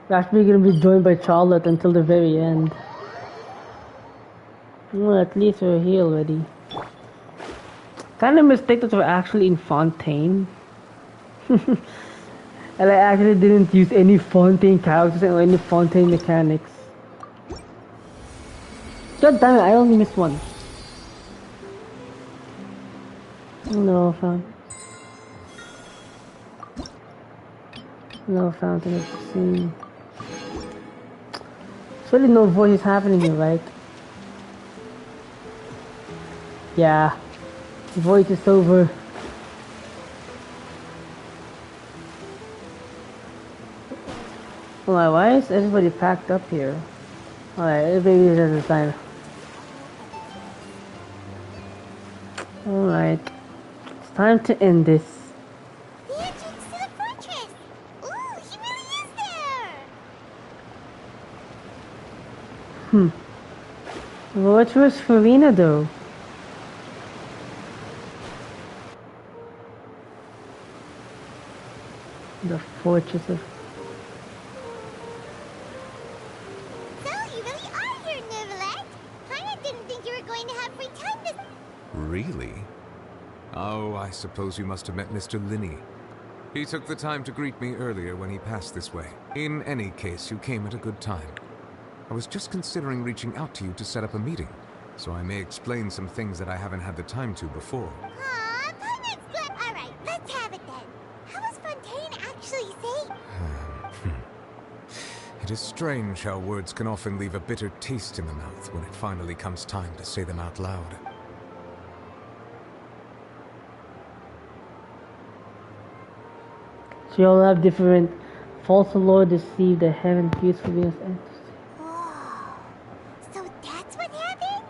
actually gonna be joined by Charlotte until the very end. Well, at least we're here already. Kind of mistake that we're actually in Fontaine. And I actually didn't use any Fontaine characters or any Fontaine mechanics. God damn it, I only missed one. No fountain. No fountain of the sea. There's really no voices happening here, right? Yeah. The voice is over. Alright, why is everybody packed up here? Alright, everybody has a sign. Alright. It's time to end this. The entrance to the fortress! Ooh, he really is there! What was Furina though? The fortress of... So, you really are here, Neuvillette! Kinda didn't think you were going to have free time this... Really? Oh, I suppose you must have met Mr. Linney. He took the time to greet me earlier when he passed this way. In any case, you came at a good time. I was just considering reaching out to you to set up a meeting, so I may explain some things that I haven't had the time to before. Aw, Paimon's glad... Alright, let's have it then. How was Fontaine actually say... It is strange how words can often leave a bitter taste in the mouth when it finally comes time to say them out loud. So you all have different... False Lord deceived the heaven fused for Venus and... So that's what happened?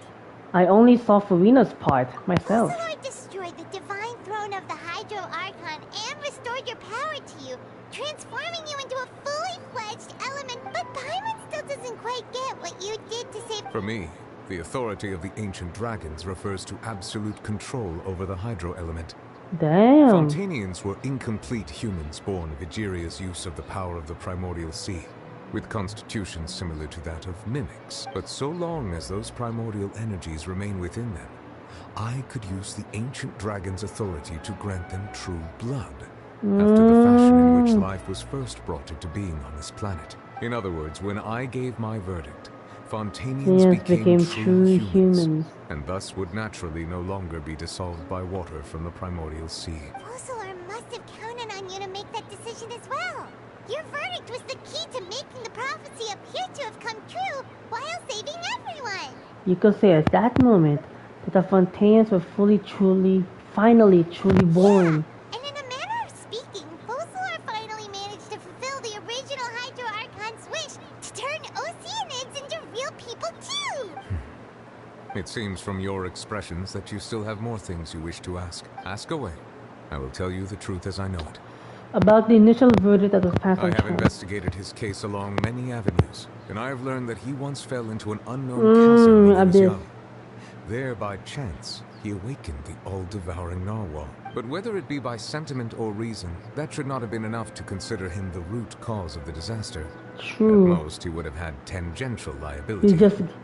I only saw Furina's part, myself. The Lord destroyed the divine throne of the Hydro Archon and restored your power to you, transforming you into a fully fledged element, but Paimon still doesn't quite get what you did to save... For me, the authority of the ancient dragons refers to absolute control over the hydro element. Damn. Fontainians were incomplete humans born of Egeria's use of the power of the primordial sea, with constitutions similar to that of mimics. But so long as those primordial energies remain within them, I could use the ancient dragon's authority to grant them true blood, after the fashion in which life was first brought into being on this planet. In other words, when I gave my verdict, Fontainians became true humans, and thus would naturally no longer be dissolved by water from the primordial sea. Fossilor must have counted on you to make that decision as well. Your verdict was the key to making the prophecy appear to have come true while saving everyone. You could say at that moment that the Fontaines were finally truly born. And in a manner of speaking, Fossilor finally managed to fulfill the original Hydro Archon's wish to turn Oceanids into real people too! It seems from your expressions that you still have more things you wish to ask. Ask away. I will tell you the truth as I know it. About the initial verdict that was passed on I have investigated his case along many avenues, and I have learned that he once fell into an unknown chasm when he was young. There, by chance, he awakened the all-devouring narwhal. But whether it be by sentiment or reason, that should not have been enough to consider him the root cause of the disaster. True. At most, he would have had tangential liability.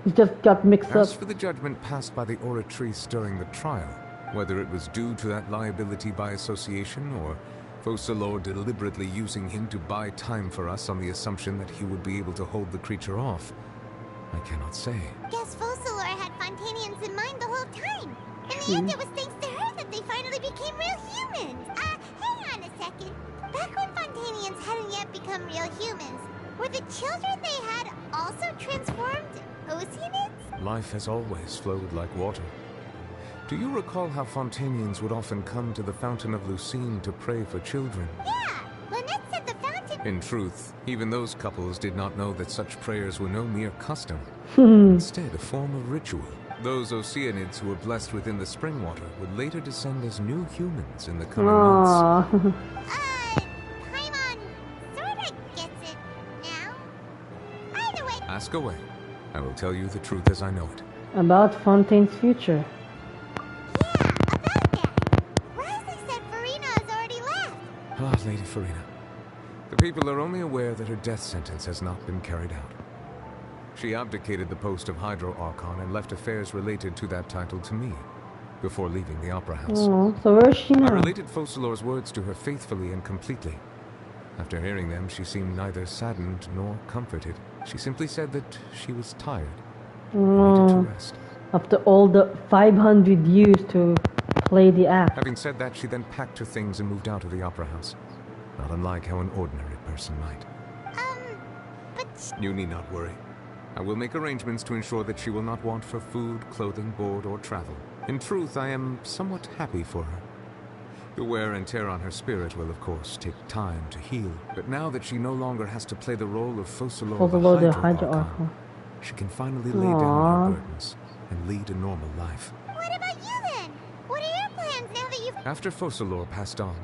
He just got mixed up. As for the judgment passed by the Oratrice during the trial, whether it was due to that liability by association, or Fossilor deliberately using him to buy time for us on the assumption that he would be able to hold the creature off, I cannot say. Guess Fossilor had Fontainians in mind the whole time. In the end, it was thanks to her that they finally became real humans. Hang on a second. Back when Fontainians hadn't yet become real humans, were the children they had also transformed Oceanids? Life has always flowed like water. Do you recall how Fontainians would often come to the Fountain of Lucine to pray for children? Yeah, Lynette said the fountain... In truth, even those couples did not know that such prayers were no mere custom. Instead, a form of ritual. Those Oceanids who were blessed within the spring water would later descend as new humans in the coming months. Paimon sorta gets it now. Either way... Ask away. I will tell you the truth as I know it. About Fontaine's future. Wesley said Furina has already left. Ah, Lady Furina. The people are only aware that her death sentence has not been carried out. She abdicated the post of Hydro Archon and left affairs related to that title to me, before leaving the Opera House. Oh, so where is she now? I related Fossilor's words to her faithfully and completely. After hearing them, she seemed neither saddened nor comforted. She simply said that she was tired, needed to rest. After all the 500 years to Play the act. Having said that, she then packed her things and moved out of the opera house. Not unlike how an ordinary person might. But... You need not worry. I will make arrangements to ensure that she will not want for food, clothing, board, or travel. In truth, I am somewhat happy for her. The wear and tear on her spirit will, of course, take time to heal. But now that she no longer has to play the role of Focalor the Hydro Archon, she can finally lay down her burdens and lead a normal life. What about you then? What are your plans now that you've... After Focalor passed on,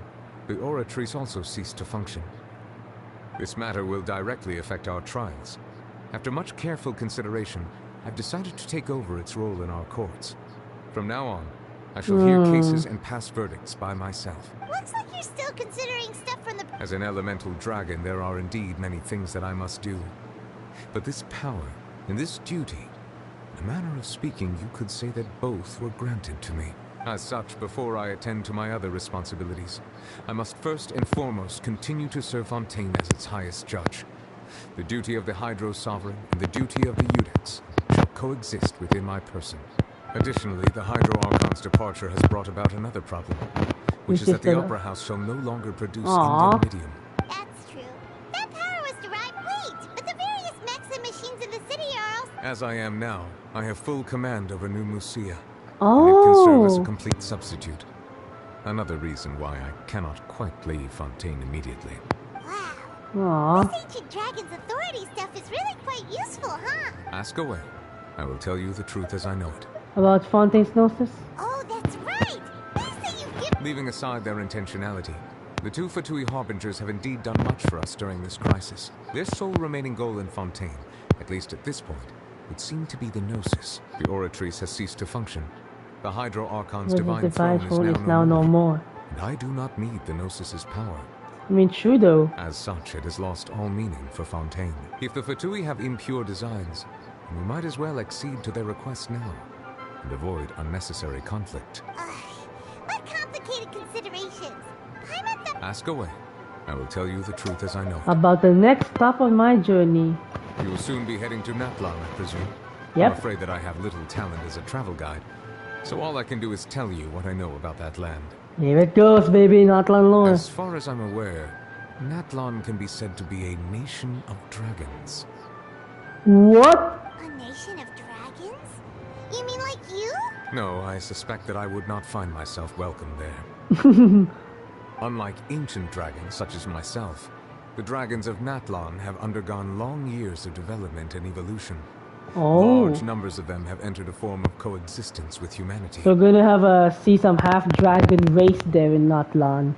the Oratrice also ceased to function. This matter will directly affect our trials. After much careful consideration, I've decided to take over its role in our courts. From now on, I shall hear cases and pass verdicts by myself. Looks like you're still considering stuff from the... As an elemental dragon, there are indeed many things that I must do. But this power and this duty, in a manner of speaking, you could say that both were granted to me. As such, before I attend to my other responsibilities, I must first and foremost continue to serve Fontaine as its highest judge. The duty of the Hydro Sovereign and the duty of the Eudex shall coexist within my person. Additionally, the Hydro Archon's departure has brought about another problem, which is that the Opera House shall no longer produce Indium. That's true. That power was derived... Wait! But the various mechs and machines in the city are all... As I am now, I have full command over New Musia. And it can serve as a complete substitute. Another reason why I cannot quite leave Fontaine immediately. Wow. This ancient dragon's authority stuff is really quite useful, huh? Ask away. I will tell you the truth as I know it. About Fontaine's Gnosis? Oh, that's right! Best that you give... Leaving aside their intentionality, the two Fatui Harbingers have indeed done much for us during this crisis. Their sole remaining goal in Fontaine, at least at this point, would seem to be the Gnosis. The Oratrice has ceased to function. The Hydro Archon's divine throne is now no more. And I do not need the Gnosis's power. I mean, true though. As such, it has lost all meaning for Fontaine. If the Fatui have impure designs, we might as well accede to their request now, and avoid unnecessary conflict. What complicated considerations? I'm at the... Ask away. I will tell you the truth as I know it. About the next stop on my journey. You will soon be heading to Natlan, I presume. Yep. I'm afraid that I have little talent as a travel guide, so all I can do is tell you what I know about that land. Here it goes, baby, Natlan lore. As far as I'm aware, Natlan can be said to be a nation of dragons. What? A nation of dragons? You mean like you? No, I suspect that I would not find myself welcome there. Unlike ancient dragons such as myself, the dragons of Natlan have undergone long years of development and evolution. Large numbers of them have entered a form of coexistence with humanity. So we're gonna have see some half-dragon race there in Natlan.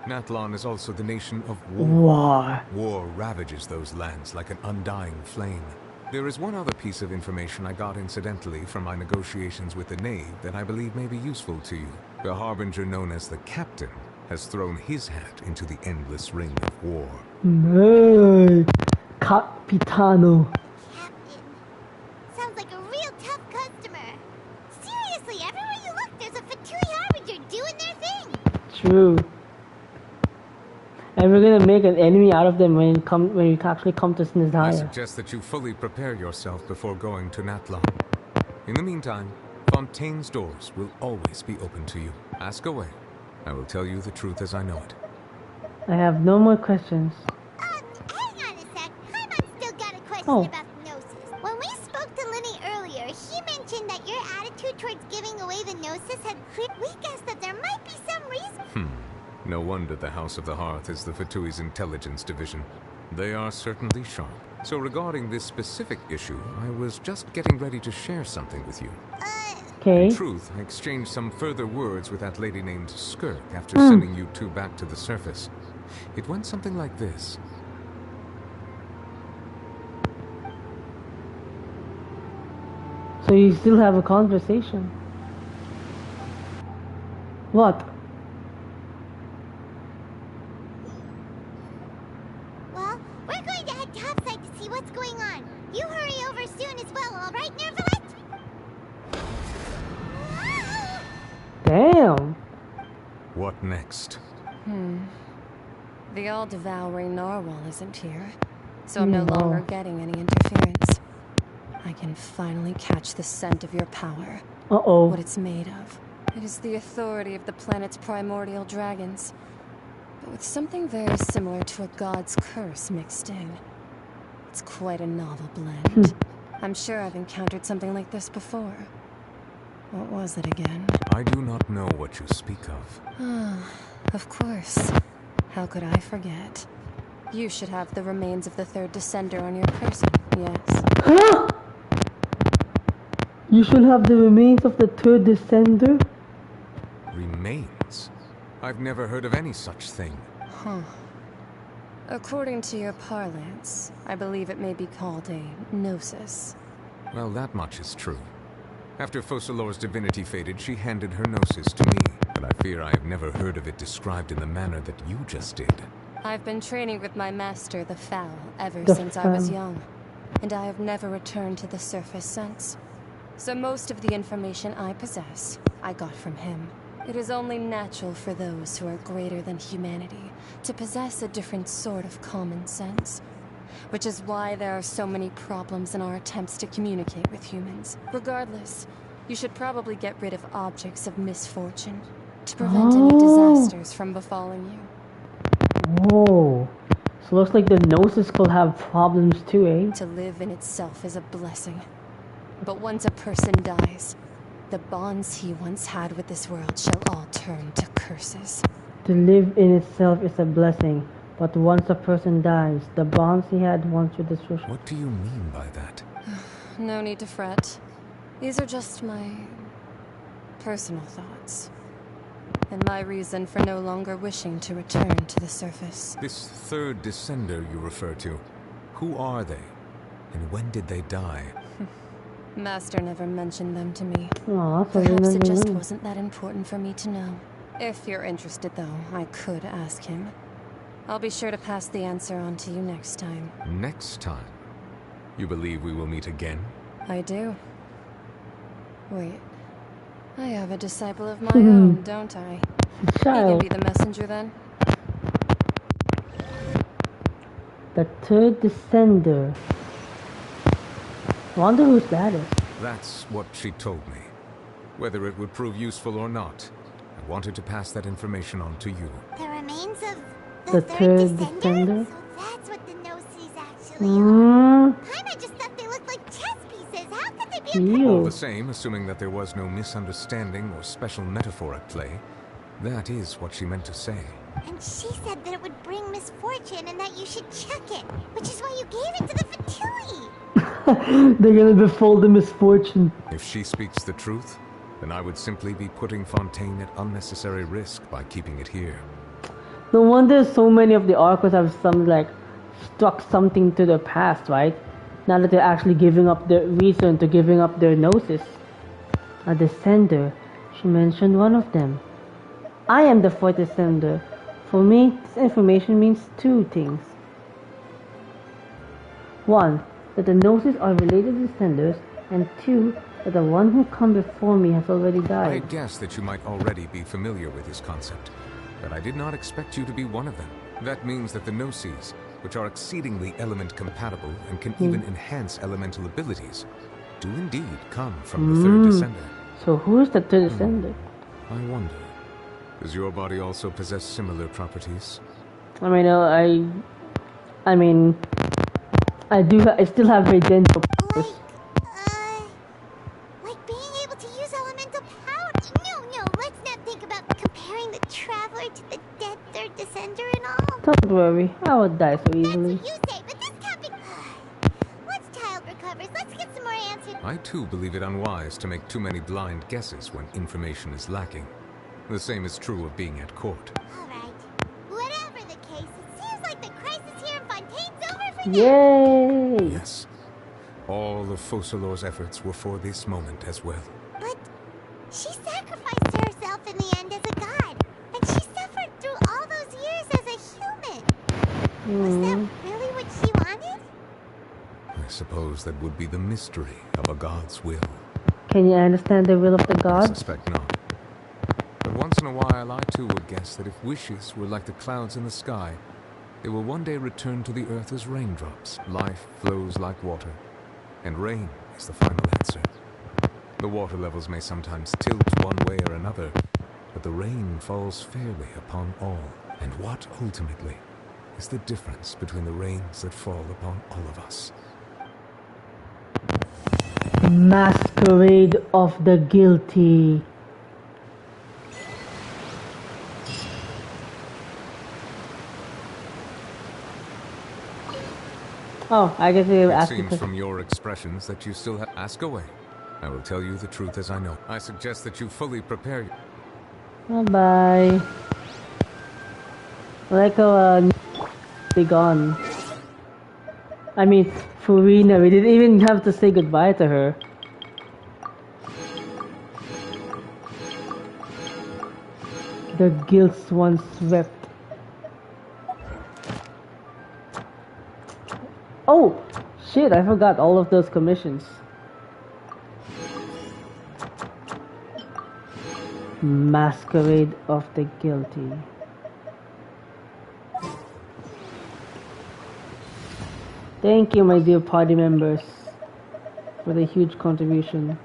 Natlan is also the nation of war. War ravages those lands like an undying flame. There is one other piece of information I got incidentally from my negotiations with the Knave that I believe may be useful to you. The Harbinger known as the Captain has thrown his hat into the endless ring of war. No, Capitano. Sounds like a real tough customer. Seriously, everywhere you look, there's a Fatui Harbinger doing their thing. True. And we're gonna make an enemy out of them when we actually come to Snizaya. I suggest that you fully prepare yourself before going to Natlan. In the meantime, Fontaine's doors will always be open to you. Ask away. I will tell you the truth as I know it. I have no more questions. Hang on a sec. Paimon still got a question about the Gnosis. When we spoke to Linny earlier, he mentioned that your attitude towards giving away the Gnosis had cleared. We guessed that there might be some reason. No wonder the House of the Hearth is the Fatui's intelligence division. They are certainly sharp. So regarding this specific issue, I was just getting ready to share something with you. Okay. In truth, I exchanged some further words with that lady named Skirk after sending you two back to the surface. It went something like this. So you still have a conversation? What? Well, we're going to head topside to see what's going on. You hurry over soon as well, all right, Nervalet? Damn. What next? The all-devouring narwhal isn't here, so I'm no longer getting any interference. I can finally catch the scent of your power. Uh-oh. What it's made of. It is the authority of the planet's primordial dragons, but with something very similar to a god's curse mixed in. It's quite a novel blend. I'm sure I've encountered something like this before. What was it again? I do not know what you speak of. Ah, of course. How could I forget? You should have the remains of the third descender on your person, yes. Huh? You should have the remains of the third descender? Remains? I've never heard of any such thing. Huh. According to your parlance, I believe it may be called a gnosis. Well, that much is true. After Focalor's divinity faded, she handed her gnosis to me, but I fear I have never heard of it described in the manner that you just did. I've been training with my master, the Foul, ever The since I was Foul. young, and I have never returned to the surface since. So most of the information I possess, I got from him. It is only natural for those who are greater than humanity to possess a different sort of common sense. Which is why there are so many problems in our attempts to communicate with humans. Regardless, you should probably get rid of objects of misfortune to prevent any disasters from befalling you. Oh. So looks like the Gnosis could have problems too, eh? To live in itself is a blessing. But once a person dies, the bonds he once had with this world shall all turn to curses. To live in itself is a blessing, but once a person dies, the bonds he had once with this world. What do you mean by that? No need to fret. These are just my personal thoughts. And my reason for no longer wishing to return to the surface. This third descender you refer to, who are they? And when did they die? Master never mentioned them to me. Aw, so Perhaps you it just know. wasn't that important for me to know. If you're interested, though, I could ask him. I'll be sure to pass the answer on to you next time. Next time? You believe we will meet again? I do. Wait. I have a disciple of my own, don't I? Child. He can be the messenger then? The third descender. Wonder whose that is. That's what she told me. Whether it would prove useful or not, I wanted to pass that information on to you. The remains of The third descender? So that's what the Gnosis actually Mm. Paimon just thought they looked like chess pieces. How could they be Ew. All the same, assuming that there was no misunderstanding or special metaphor at play, that is what she meant to say. And she said that it would bring misfortune and that you should check it, which is why you gave it to the Fatui. They're gonna befall the misfortune. If she speaks the truth, then I would simply be putting Fontaine at unnecessary risk by keeping it here. No wonder so many of the Archons have struck something to their past, right? Now that they're actually giving up their reason to giving up their Gnosis. A descender. She mentioned one of them. I am the fourth descender. For me, this information means two things. One, that the Gnosis are related descenders, and two, that the one who come before me has already I died. guessed that you might already be familiar with this concept, but I did not expect you to be one of them. That means that the Gnosis, which are exceedingly element compatible and can even enhance elemental abilities, do indeed come from the third descender. So who is the third descender? I wonder, does your body also possess similar properties? I still have my dental powers. Like being able to use elemental power. No, let's not think about comparing the Traveler to the dead third descender and all. Don't worry, I would die so easily. You say, but this can't be. Once child recovers, let's get some more answers. I too believe it unwise to make too many blind guesses when information is lacking. The same is true of being at court. Alright. Whatever the case, it seems like the crisis here in Fontaine's over for now. Yay! Yes. All of Focalor's efforts were for this moment as well. But she sacrificed herself in the end as a god. And she suffered through all those years as a human. Was that really what she wanted? I suppose that would be the mystery of a god's will. Can you understand the will of the I gods? suspect not. But once in a while, I too would guess that if wishes were like the clouds in the sky, they will one day return to the earth as raindrops. Life flows like water, and rain is the final answer. The water levels may sometimes tilt one way or another, but the rain falls fairly upon all. And what, ultimately, is the difference between the rains that fall upon all of us? Masquerade of the guilty. Oh, I guess you asked. It seems from your expressions that you still have. Ask away. I will tell you the truth as I know. I suggest that you fully prepare. Bye. Like be gone. I mean, Furina, we didn't even have to say goodbye to her. The guilt's once swept. Oh! Shit, I forgot all of those commissions. Masquerade of the guilty. Thank you, my dear party members, for the huge contribution.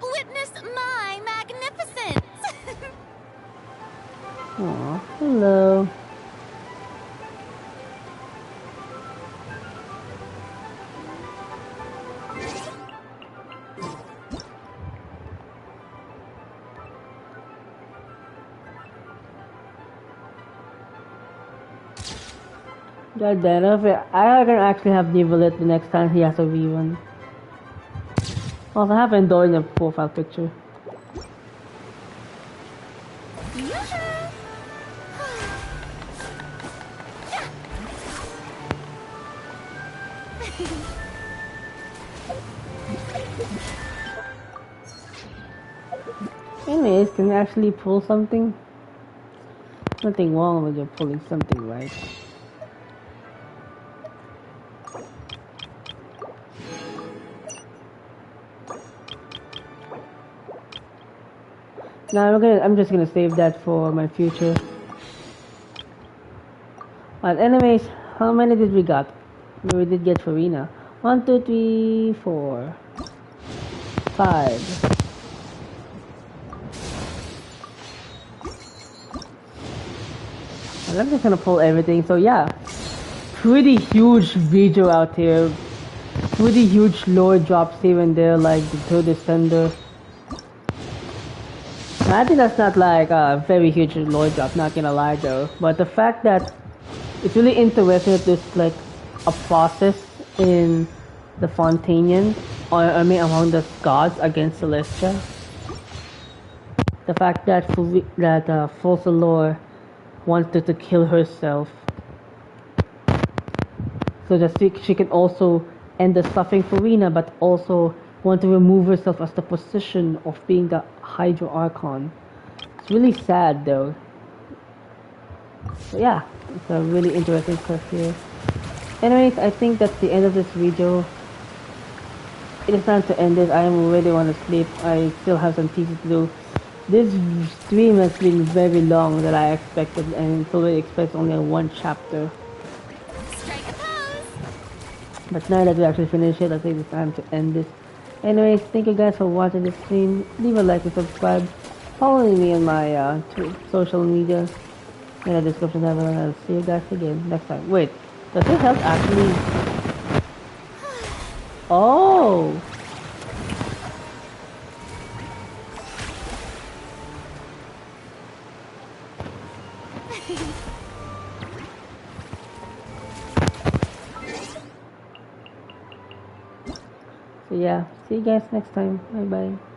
Witness my magnificence! Aw, hello. God damn it, I can actually have Nivalet the next time he has a V1. Also, I have Endor in the profile picture. Anyways, can you actually pull something? Nothing wrong with you pulling something, right? Now I'm just gonna save that for my future. But anyways, how many did we got? We did get Furina. 1, 2, 3, 4, 5. Well, I'm just gonna pull everything. So yeah, pretty huge video out here. Pretty huge lore drops here and there, like the Third Descender. I think that's not like a very huge lore drop, not gonna lie though. But the fact that it's really interesting that there's like a process in the Fontainians, or I mean among the gods against Celestia. The fact that Focalor wanted to kill herself so that she can also end the suffering Furina, but also want to remove herself as the position of being the Hydro Archon. It's really sad though. So yeah, it's a really interesting stuff here. Anyways, I think that's the end of this video. It is time to end it. I already want to sleep. I still have some pieces to do. This stream has been very long than I expected, and it's already expects only one chapter. But now that we actually finished it, I think it's time to end this. Anyways, thank you guys for watching this stream. Leave a like and subscribe. Follow me on my social media in the description down below. I'll see you guys again next time. Wait, does this help actually? Oh! So yeah, see you guys next time. Bye bye.